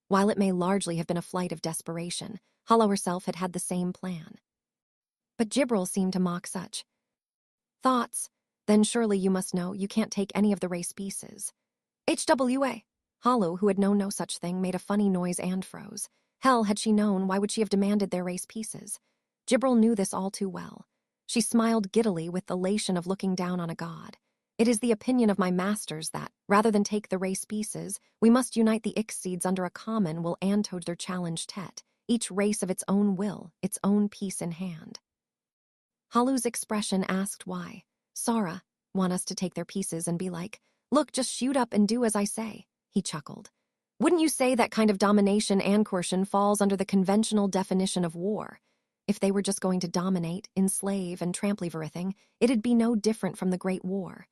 While it may largely have been a flight of desperation, Halu herself had had the same plan. But Jibril seemed to mock such thoughts. Then surely you must know you can't take any of the race pieces. HWA. Halu, who had known no such thing, made a funny noise and froze. Hell, had she known, why would she have demanded their race pieces? Jibril knew this all too well. She smiled giddily with the elation of looking down on a god. It is the opinion of my masters that, rather than take the race pieces, we must unite the Ixseeds under a common will antode their challenge tet, each race of its own will, its own peace in hand. Halu's expression asked why. Sora, want us to take their pieces and be like, look, just shoot up and do as I say, he chuckled. Wouldn't you say that kind of domination and coercion falls under the conventional definition of war? If they were just going to dominate, enslave, and trample everything, it'd be no different from the Great War.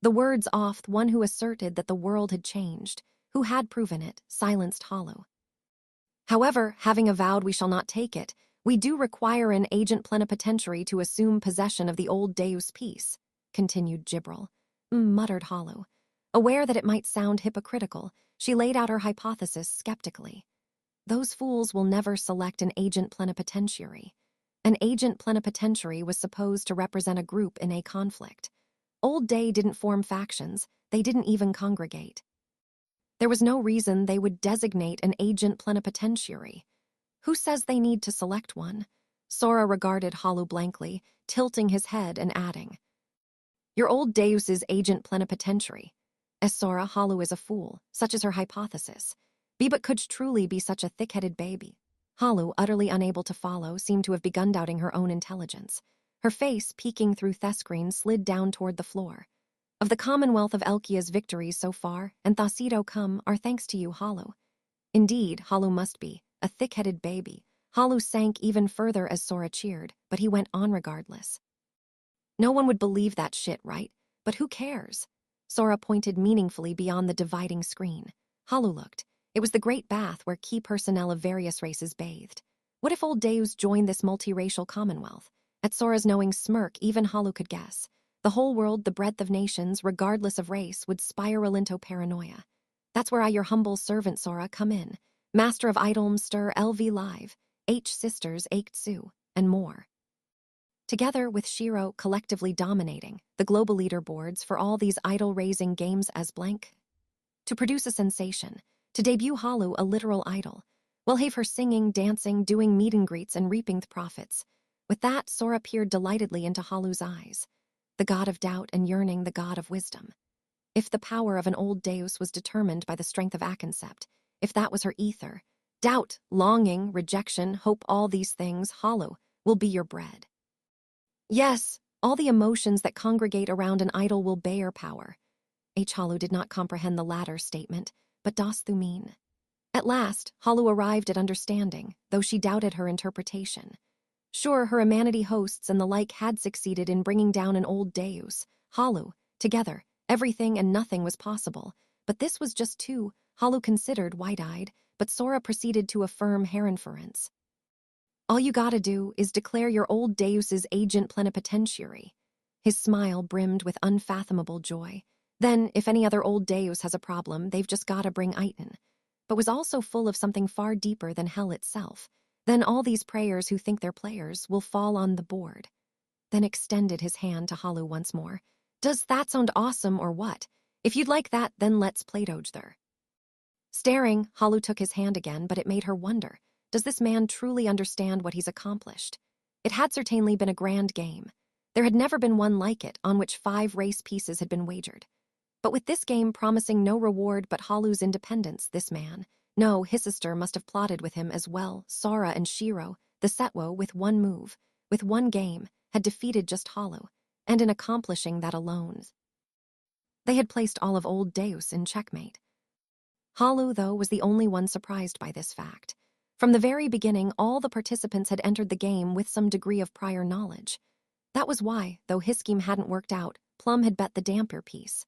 The words off one who asserted that the world had changed, who had proven it, silenced Halu. However, having avowed we shall not take it, we do require an agent plenipotentiary to assume possession of the old Deus peace, continued Jibril. Muttered Halu. Aware that it might sound hypocritical, she laid out her hypothesis skeptically. Those fools will never select an agent plenipotentiary. An agent plenipotentiary was supposed to represent a group in a conflict. Old Day didn't form factions, they didn't even congregate. There was no reason they would designate an agent plenipotentiary. Who says they need to select one? Sora regarded Halu blankly, tilting his head and adding, your old Deus is agent plenipotentiary. As Sora, Halu is a fool, such is her hypothesis. But could truly be such a thick-headed baby? Halu, utterly unable to follow, seemed to have begun doubting her own intelligence. Her face, peeking through Thescreen, slid down toward the floor. Of the Commonwealth of Elkia's victories so far, and Thasido come, are thanks to you, Halu. Indeed, Halu must be a thick-headed baby. Halu sank even further as Sora cheered, but he went on regardless. No one would believe that shit, right? But who cares? Sora pointed meaningfully beyond the dividing screen. Halu looked. It was the great bath where key personnel of various races bathed. What if old Deus joined this multiracial commonwealth? At Sora's knowing smirk, even Halu could guess. The whole world, the breadth of nations, regardless of race, would spiral into paranoia. That's where I, your humble servant Sora, come in. Master of Idolm Stir LV Live, H Sisters Ached Sue, and more. Together with Shiro collectively dominating the global leaderboards for all these idol-raising games as blank. To produce a sensation, to debut Halu a literal idol. We'll have her singing, dancing, doing meet and greets and reaping the profits. With that, Sora peered delightedly into Halu's eyes. The god of doubt and yearning, the god of wisdom. If the power of an old Deus was determined by the strength of Aconcept, if that was her ether, doubt, longing, rejection, hope, all these things, Halu, will be your bread. Yes, all the emotions that congregate around an idol will bear power. Halu did not comprehend the latter statement, but dost thou mean? At last, Halu arrived at understanding, though she doubted her interpretation. Sure, her humanity hosts and the like had succeeded in bringing down an old deus. Halu, together, everything and nothing was possible. But this was just two, Halu considered wide-eyed, but Sora proceeded to affirm her inference. All you gotta do is declare your old deus's agent plenipotentiary. His smile brimmed with unfathomable joy. Then, if any other old deus has a problem, they've just gotta bring Iton. But was also full of something far deeper than hell itself. Then all these prayers who think they're players will fall on the board. Then extended his hand to Halu once more. Does that sound awesome or what? If you'd like that, then let's play together. Staring, Halu took his hand again, but it made her wonder. Does this man truly understand what he's accomplished? It had certainly been a grand game. There had never been one like it, on which 5 race pieces had been wagered. But with this game promising no reward but Halu's independence, this man, no, his sister must have plotted with him as well. Sora and Shiro, the Setwo, with one move, with one game, had defeated just Halu, and in accomplishing that alone, they had placed all of old Deus in checkmate. Halu, though, was the only one surprised by this fact. From the very beginning, all the participants had entered the game with some degree of prior knowledge. That was why, though his scheme hadn't worked out, Plum had bet the dampier piece.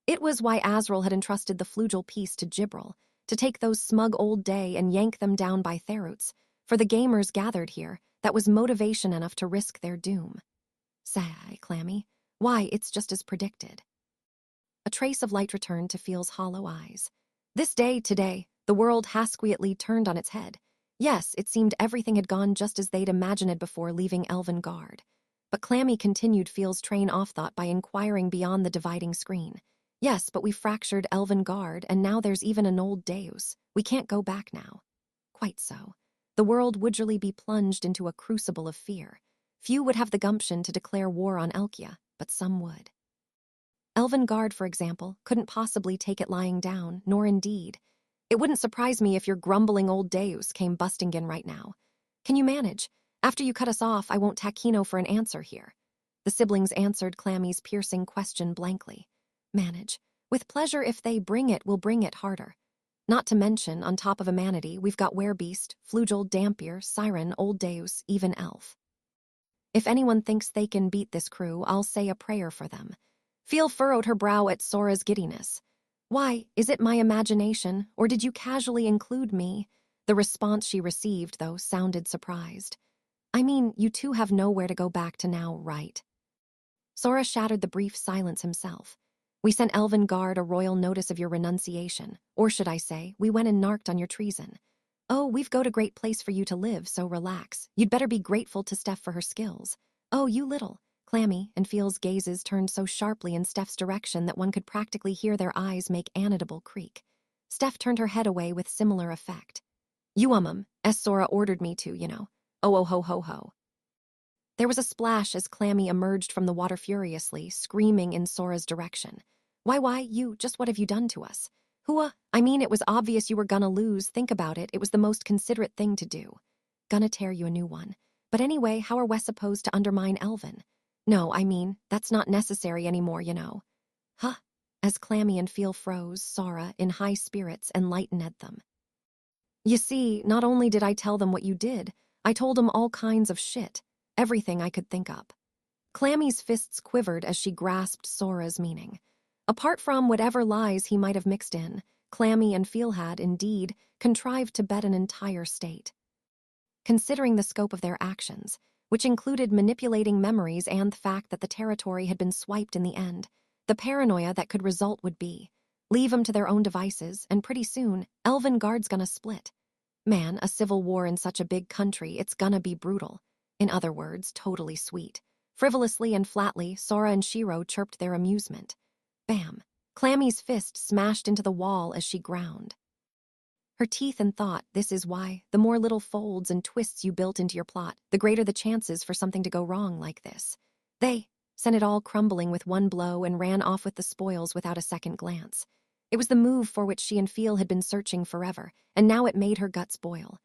It was why Azrael had entrusted the flugel piece to Gibril, to take those smug old day and yank them down by Theroots. For the gamers gathered here, that was motivation enough to risk their doom. Sigh, Clammy. Why, it's just as predicted. A trace of light returned to Feel's hollow eyes. This day, today, the world hasquiatly turned on its head. Yes, it seemed everything had gone just as they'd imagined it before leaving Elven Guard. But Clammy continued Feel's train of thought by inquiring beyond the dividing screen. Yes, but we fractured Elven Guard, and now there's even an old Deus. We can't go back now. Quite so. The world would surely be plunged into a crucible of fear. Few would have the gumption to declare war on Elkia, but some would. Elven Guard, for example, couldn't possibly take it lying down, nor indeed. It wouldn't surprise me if your grumbling old Deus came busting in right now. Can you manage? After you cut us off, I won't Takino for an answer here. The siblings answered Clammy's piercing question blankly. Manage. With pleasure. If they bring it, we'll bring it harder. Not to mention, on top of humanity, we've got Werebeast, Flugel, Dampier, Siren, Old Deus, even Elf. If anyone thinks they can beat this crew, I'll say a prayer for them. Feel furrowed her brow at Sora's giddiness. Why, is it my imagination, or did you casually include me? The response she received, though, sounded surprised. I mean, you two have nowhere to go back to now, right? Sora shattered the brief silence himself. We sent Elven Guard a royal notice of your renunciation, or should I say, we went and narked on your treason. Oh, we've got a great place for you to live, so relax. You'd better be grateful to Steph for her skills. Oh, you little. Clammy, and Feel's gazes turned so sharply in Steph's direction that one could practically hear their eyes make Anidable creak. Steph turned her head away with similar effect. You as Sora ordered me to, you know. Oh ho ho ho. There was a splash as Clammy emerged from the water furiously, screaming in Sora's direction. Why, you, just what have you done to us? Hua, I mean, it was obvious you were gonna lose. Think about it, it was the most considerate thing to do. Gonna tear you a new one. But anyway, how are we supposed to undermine Elven? No, I mean, that's not necessary anymore, you know. Huh. As Clammy and Feel froze, Sora, in high spirits, enlightened at them. You see, not only did I tell them what you did, I told them all kinds of shit. Everything I could think up. Clammy's fists quivered as she grasped Sora's meaning. Apart from whatever lies he might have mixed in, Clammy and Feel had, indeed, contrived to bet an entire state. Considering the scope of their actions, which included manipulating memories and the fact that the territory had been swiped in the end, the paranoia that could result would be, leave them to their own devices, and pretty soon, Elven Guard's gonna split. Man, a civil war in such a big country, it's gonna be brutal. In other words, totally sweet. Frivolously and flatly, Sora and Shiro chirped their amusement. Bam! Clammy's fist smashed into the wall as she ground. Her teeth and thought, this is why, the more little folds and twists you built into your plot, the greater the chances for something to go wrong like this. They sent it all crumbling with one blow and ran off with the spoils without a second glance. It was the move for which she and Feel had been searching forever, and now it made her guts boil.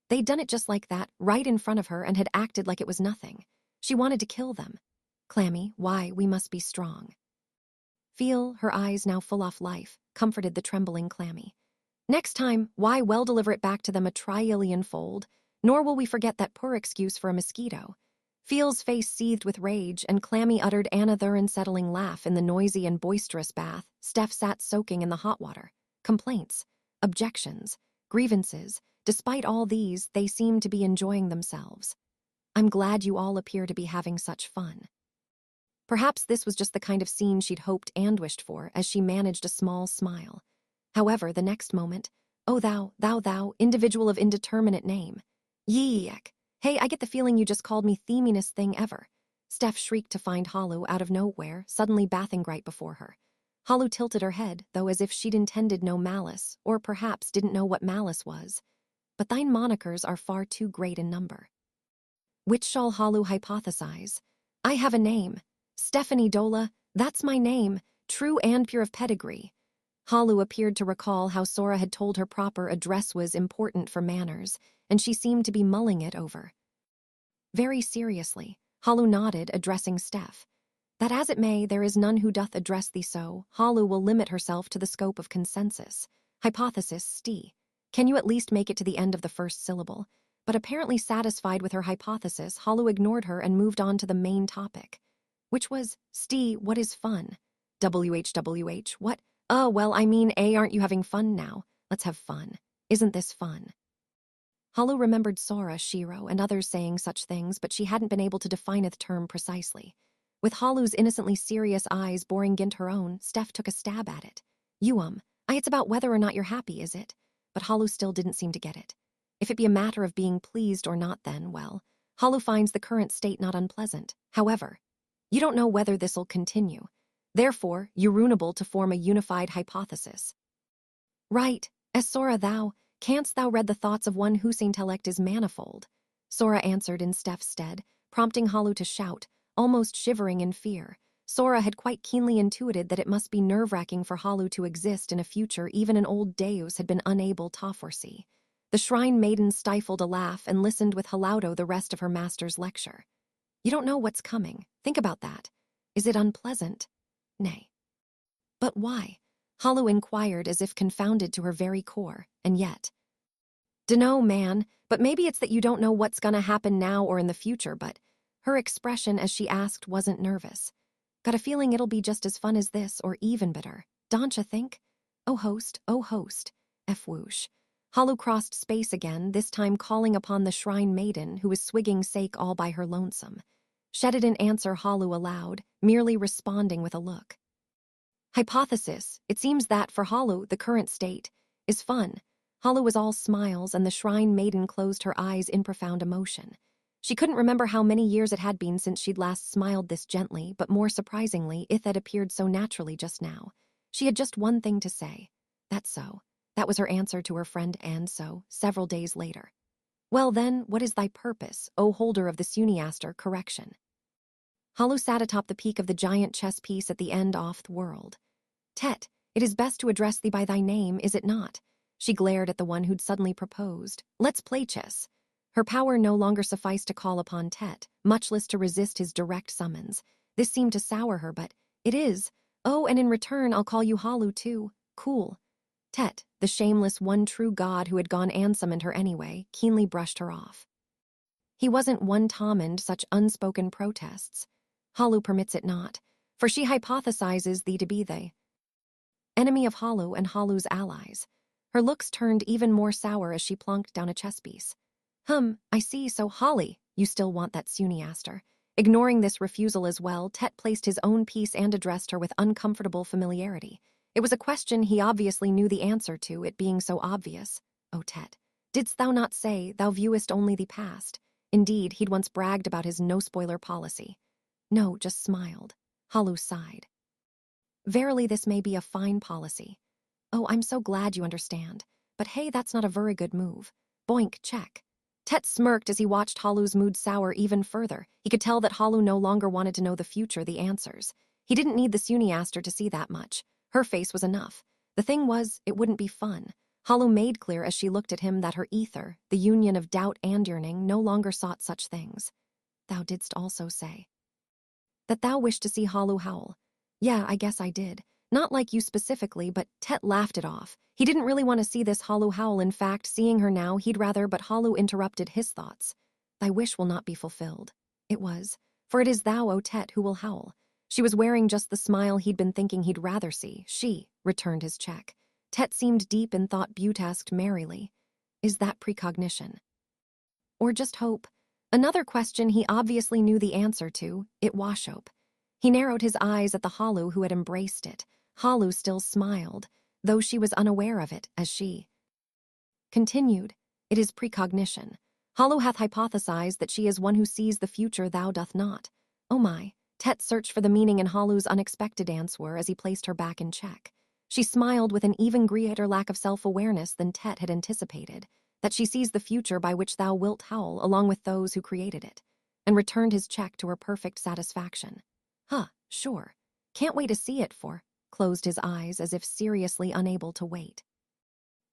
They'd done it just like that, right in front of her, and had acted like it was nothing. She wanted to kill them. Clammy, why, we must be strong. Feel, her eyes now full off life, comforted the trembling Clammy. Next time, why, well, deliver it back to them a trillion-fold, nor will we forget that poor excuse for a mosquito. Feel's face seethed with rage, and Clammy uttered another unsettling laugh in the noisy and boisterous bath. Steph sat soaking in the hot water. Complaints, objections, grievances, despite all these, they seemed to be enjoying themselves. I'm glad you all appear to be having such fun. Perhaps this was just the kind of scene she'd hoped and wished for as she managed a small smile. However, the next moment, oh thou, individual of indeterminate name. Yeek. Hey, I get the feeling you just called me the meanest thing ever. Steph shrieked to find Halu out of nowhere, suddenly bathing right before her. Halu tilted her head, though as if she'd intended no malice, or perhaps didn't know what malice was. But thine monikers are far too great in number. Which shall Halu hypothesize? I have a name. Stephanie Dola, that's my name, true and pure of pedigree. Halu appeared to recall how Sora had told her proper address was important for manners, and she seemed to be mulling it over. Very seriously, Halu nodded, addressing Steph. That as it may, there is none who doth address thee so, Halu will limit herself to the scope of consensus. Hypothesis, Sti. Can you at least make it to the end of the first syllable? But apparently satisfied with her hypothesis, Halu ignored her and moved on to the main topic. Which was, Sti, what is fun? WHWH, what? Well, I mean, aren't you having fun now? Let's have fun. Isn't this fun? Halu remembered Sora, Shiro, and others saying such things, but she hadn't been able to define the term precisely. With Halu's innocently serious eyes boring into her own, Steph took a stab at it. It's about whether or not you're happy, is it? But Halu still didn't seem to get it. If it be a matter of being pleased or not, then, well, Halu finds the current state not unpleasant. However, you don't know whether this'll continue. Therefore, you're ruinable to form a unified hypothesis. Right, as Sora thou, canst thou read the thoughts of one whose intellect is manifold? Sora answered in Steph's stead, prompting Halu to shout, almost shivering in fear. Sora had quite keenly intuited that it must be nerve-wracking for Halu to exist in a future even an old Deus had been unable to foresee. The shrine maiden stifled a laugh and listened with halaudo the rest of her master's lecture. You don't know what's coming. Think about that. Is it unpleasant? Nay. But why? Halu inquired as if confounded to her very core, and yet. Dunno, man, but maybe it's that you don't know what's gonna happen now or in the future, but her expression as she asked wasn't nervous. Got a feeling it'll be just as fun as this, or even better. Don't you think? Oh host, F whoosh. Halu crossed space again, this time calling upon the shrine maiden who was swigging sake all by her lonesome. She didn't answer Halu aloud, merely responding with a look. Hypothesis, it seems that for Halu, the current state, is fun. Halu was all smiles, and the shrine maiden closed her eyes in profound emotion. She couldn't remember how many years it had been since she'd last smiled this gently, but more surprisingly, it had appeared so naturally just now. She had just one thing to say. That's so. That was her answer to her friend and so, several days later. Well then, what is thy purpose, O holder of the Suniaster correction? Halu sat atop the peak of the giant chess piece at the end off the world. Tet, it is best to address thee by thy name, is it not? She glared at the one who'd suddenly proposed. Let's play chess. Her power no longer sufficed to call upon Tet, much less to resist his direct summons. This seemed to sour her, but it is. Oh, and in return, I'll call you Halu too. Cool. Tet, the shameless one true god who had gone and summoned her anyway, keenly brushed her off. He wasn't one Tommened such unspoken protests. Halu permits it not, for she hypothesizes thee to be the enemy of Halu and Halu's allies. Her looks turned even more sour as she plonked down a chess piece. I see, so Holly, you still want that Suniaster. Ignoring this refusal as well, Tet placed his own piece and addressed her with uncomfortable familiarity. It was a question he obviously knew the answer to, it being so obvious. Oh, Tet, didst thou not say thou viewest only the past? Indeed, he'd once bragged about his no-spoiler policy. No, just smiled. Halu sighed. Verily, this may be a fine policy. Oh, I'm so glad you understand. But hey, that's not a very good move. Boink, check. Tet smirked as he watched Halu's mood sour even further. He could tell that Halu no longer wanted to know the future, the answers. He didn't need the Suniaster to see that much. Her face was enough. The thing was, it wouldn't be fun. Halu made clear as she looked at him that her ether, the union of doubt and yearning, no longer sought such things. Thou didst also say. That thou wished to see Halu howl. Yeah, I guess I did. Not like you specifically, but Tet laughed it off. He didn't really want to see this Halu howl. In fact, seeing her now, he'd rather, but Halu interrupted his thoughts. Thy wish will not be fulfilled. It was. For it is thou, O Tet, who will howl. She was wearing just the smile he'd been thinking he'd rather see. She returned his check. Tet seemed deep in thought. Butte asked merrily, is that precognition? Or just hope? Another question he obviously knew the answer to. It was hope. He narrowed his eyes at the Halu who had embraced it. Halu still smiled, though she was unaware of it, as she continued, it is precognition. Halu hath hypothesized that she is one who sees the future thou doth not. Oh my. Tet searched for the meaning in Halu's unexpected answer as he placed her back in check. She smiled with an even greater lack of self-awareness than Tet had anticipated, that she sees the future by which thou wilt howl along with those who created it, and returned his check to her perfect satisfaction. Huh, sure. Can't wait to see it for, closed his eyes as if seriously unable to wait.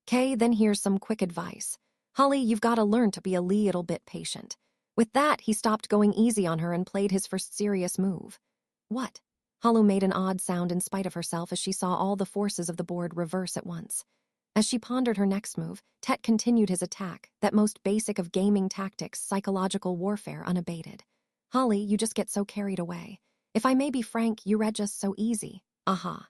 Kay, then here's some quick advice. Holly, you've got to learn to be a little bit patient. With that, he stopped going easy on her and played his first serious move. What? Holly made an odd sound in spite of herself as she saw all the forces of the board reverse at once. As she pondered her next move, Tet continued his attack, that most basic of gaming tactics, psychological warfare, unabated. Holly, you just get so carried away. If I may be frank, you read just so easy. Aha.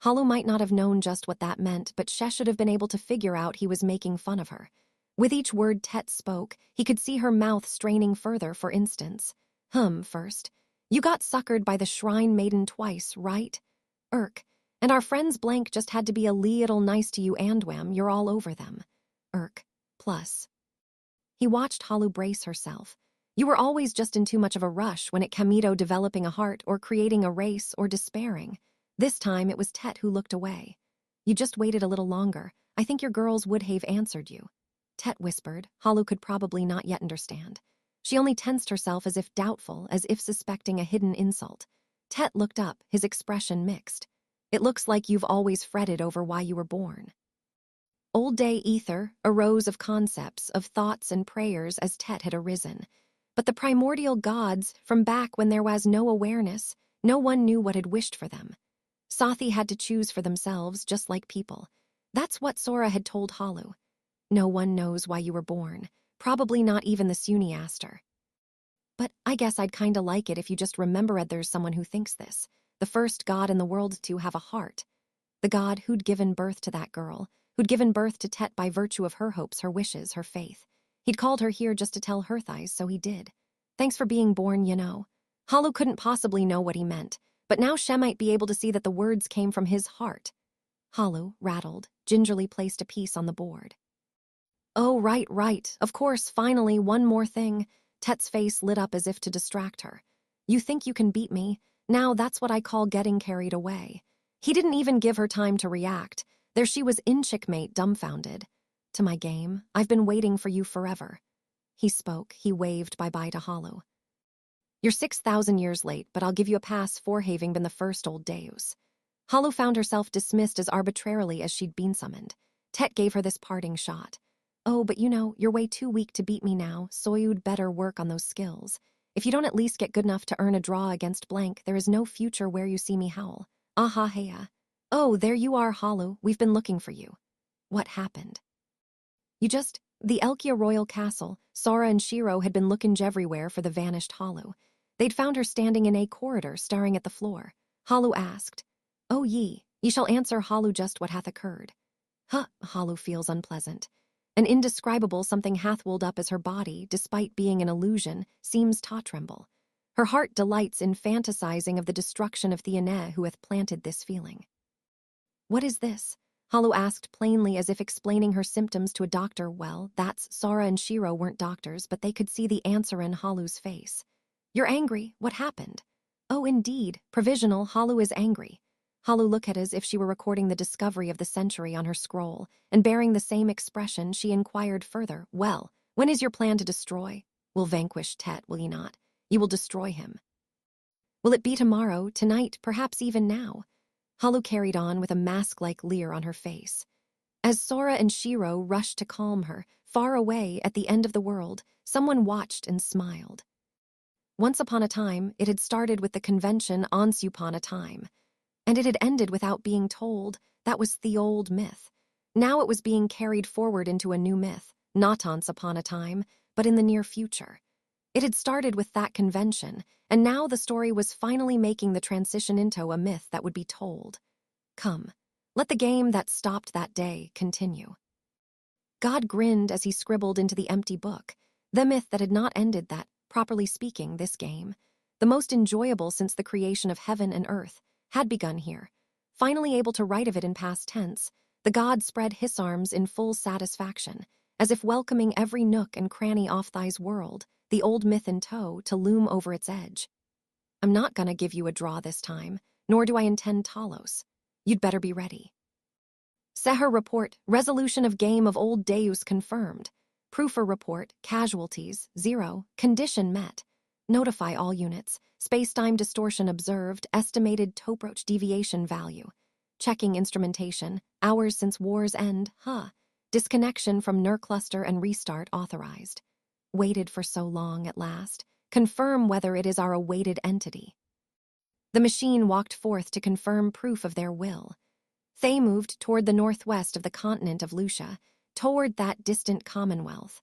Hollow might not have known just what that meant, but she should have been able to figure out he was making fun of her. With each word Tet spoke, he could see her mouth straining further, for instance. First. You got suckered by the shrine maiden twice, right? And our friends blank just had to be a little nice to you and wham, you're all over them. Plus. He watched Halu brace herself. You were always just in too much of a rush when it came to developing a heart or creating a race or despairing. This time it was Tet who looked away. You just waited a little longer. I think your girls would have answered you. Tet whispered. Halu could probably not yet understand. She only tensed herself as if doubtful, as if suspecting a hidden insult. Tet looked up, his expression mixed. It looks like you've always fretted over why you were born. Old day ether arose of concepts, of thoughts and prayers as Tet had arisen. But the primordial gods, from back when there was no awareness, no one knew what had wished for them. Sathi had to choose for themselves, just like people. That's what Sora had told Halu. No one knows why you were born, probably not even the Suniaster. But I guess I'd kinda like it if you just remembered there's someone who thinks this, the first god in the world to have a heart. The god who'd given birth to that girl, who'd given birth to Tet by virtue of her hopes, her wishes, her faith. He'd called her here just to tell her thighs, so he did. Thanks for being born, you know. Halu couldn't possibly know what he meant, but now she might be able to see that the words came from his heart. Halu, rattled, gingerly placed a piece on the board. Oh, right. Of course, finally, one more thing. Tet's face lit up as if to distract her. You think you can beat me? Now that's what I call getting carried away. He didn't even give her time to react. There she was in checkmate, dumbfounded. To my game, I've been waiting for you forever. He spoke, he waved bye-bye to Halu. You're 6,000 years late, but I'll give you a pass for having been the first old Deus. Halu found herself dismissed as arbitrarily as she'd been summoned. Tet gave her this parting shot. Oh, but you know, you're way too weak to beat me now, so you'd better work on those skills. If you don't at least get good enough to earn a draw against blank, there is no future where you see me howl. Aha heya. Oh, there you are, Halu. We've been looking for you. What happened? The Elkia Royal Castle, Sora and Shiro had been looking everywhere for the vanished Halu. They'd found her standing in a corridor, staring at the floor. Halu asked, Oh ye shall answer Halu just what hath occurred. Halu feels unpleasant. An indescribable something hath welled up as her body, despite being an illusion, seems ta tremble. Her heart delights in fantasizing of the destruction of Theane who hath planted this feeling. What is this? Halu asked plainly as if explaining her symptoms to a doctor. Well, that's Sora and Shiro weren't doctors, but they could see the answer in Halu's face. You're angry. What happened? Oh, indeed. Provisional, Halu is angry. Halu looked at as if she were recording the discovery of the century on her scroll, and bearing the same expression, she inquired further. Well, when is your plan to destroy? Will vanquish Tet, will ye not? You will destroy him. Will it be tomorrow, tonight, perhaps even now? Halu carried on with a mask-like leer on her face. As Sora and Shiro rushed to calm her, far away at the end of the world, someone watched and smiled. Once upon a time, it had started with the convention once upon a time. And it had ended without being told. That was the old myth. Now it was being carried forward into a new myth, not once upon a time, but in the near future. It had started with that convention, and now the story was finally making the transition into a myth that would be told. Come, let the game that stopped that day continue. God grinned as he scribbled into the empty book, the myth that had not ended that, properly speaking, this game, the most enjoyable since the creation of heaven and earth, had begun here. Finally able to write of it in past tense, the god spread his arms in full satisfaction, as if welcoming every nook and cranny off thy's world, the old myth in tow, to loom over its edge. I'm not gonna give you a draw this time, nor do I intend Talos. You'd better be ready. Seher report, resolution of game of old Deus confirmed. Proofer report, casualties, 0, condition met. Notify all units, space-time distortion observed, estimated Toproch deviation value. Checking instrumentation, hours since war's end, Disconnection from NER cluster and restart authorized. Waited for so long at last. Confirm whether it is our awaited entity. The machine walked forth to confirm proof of their will. They moved toward the northwest of the continent of Lucia, toward that distant commonwealth.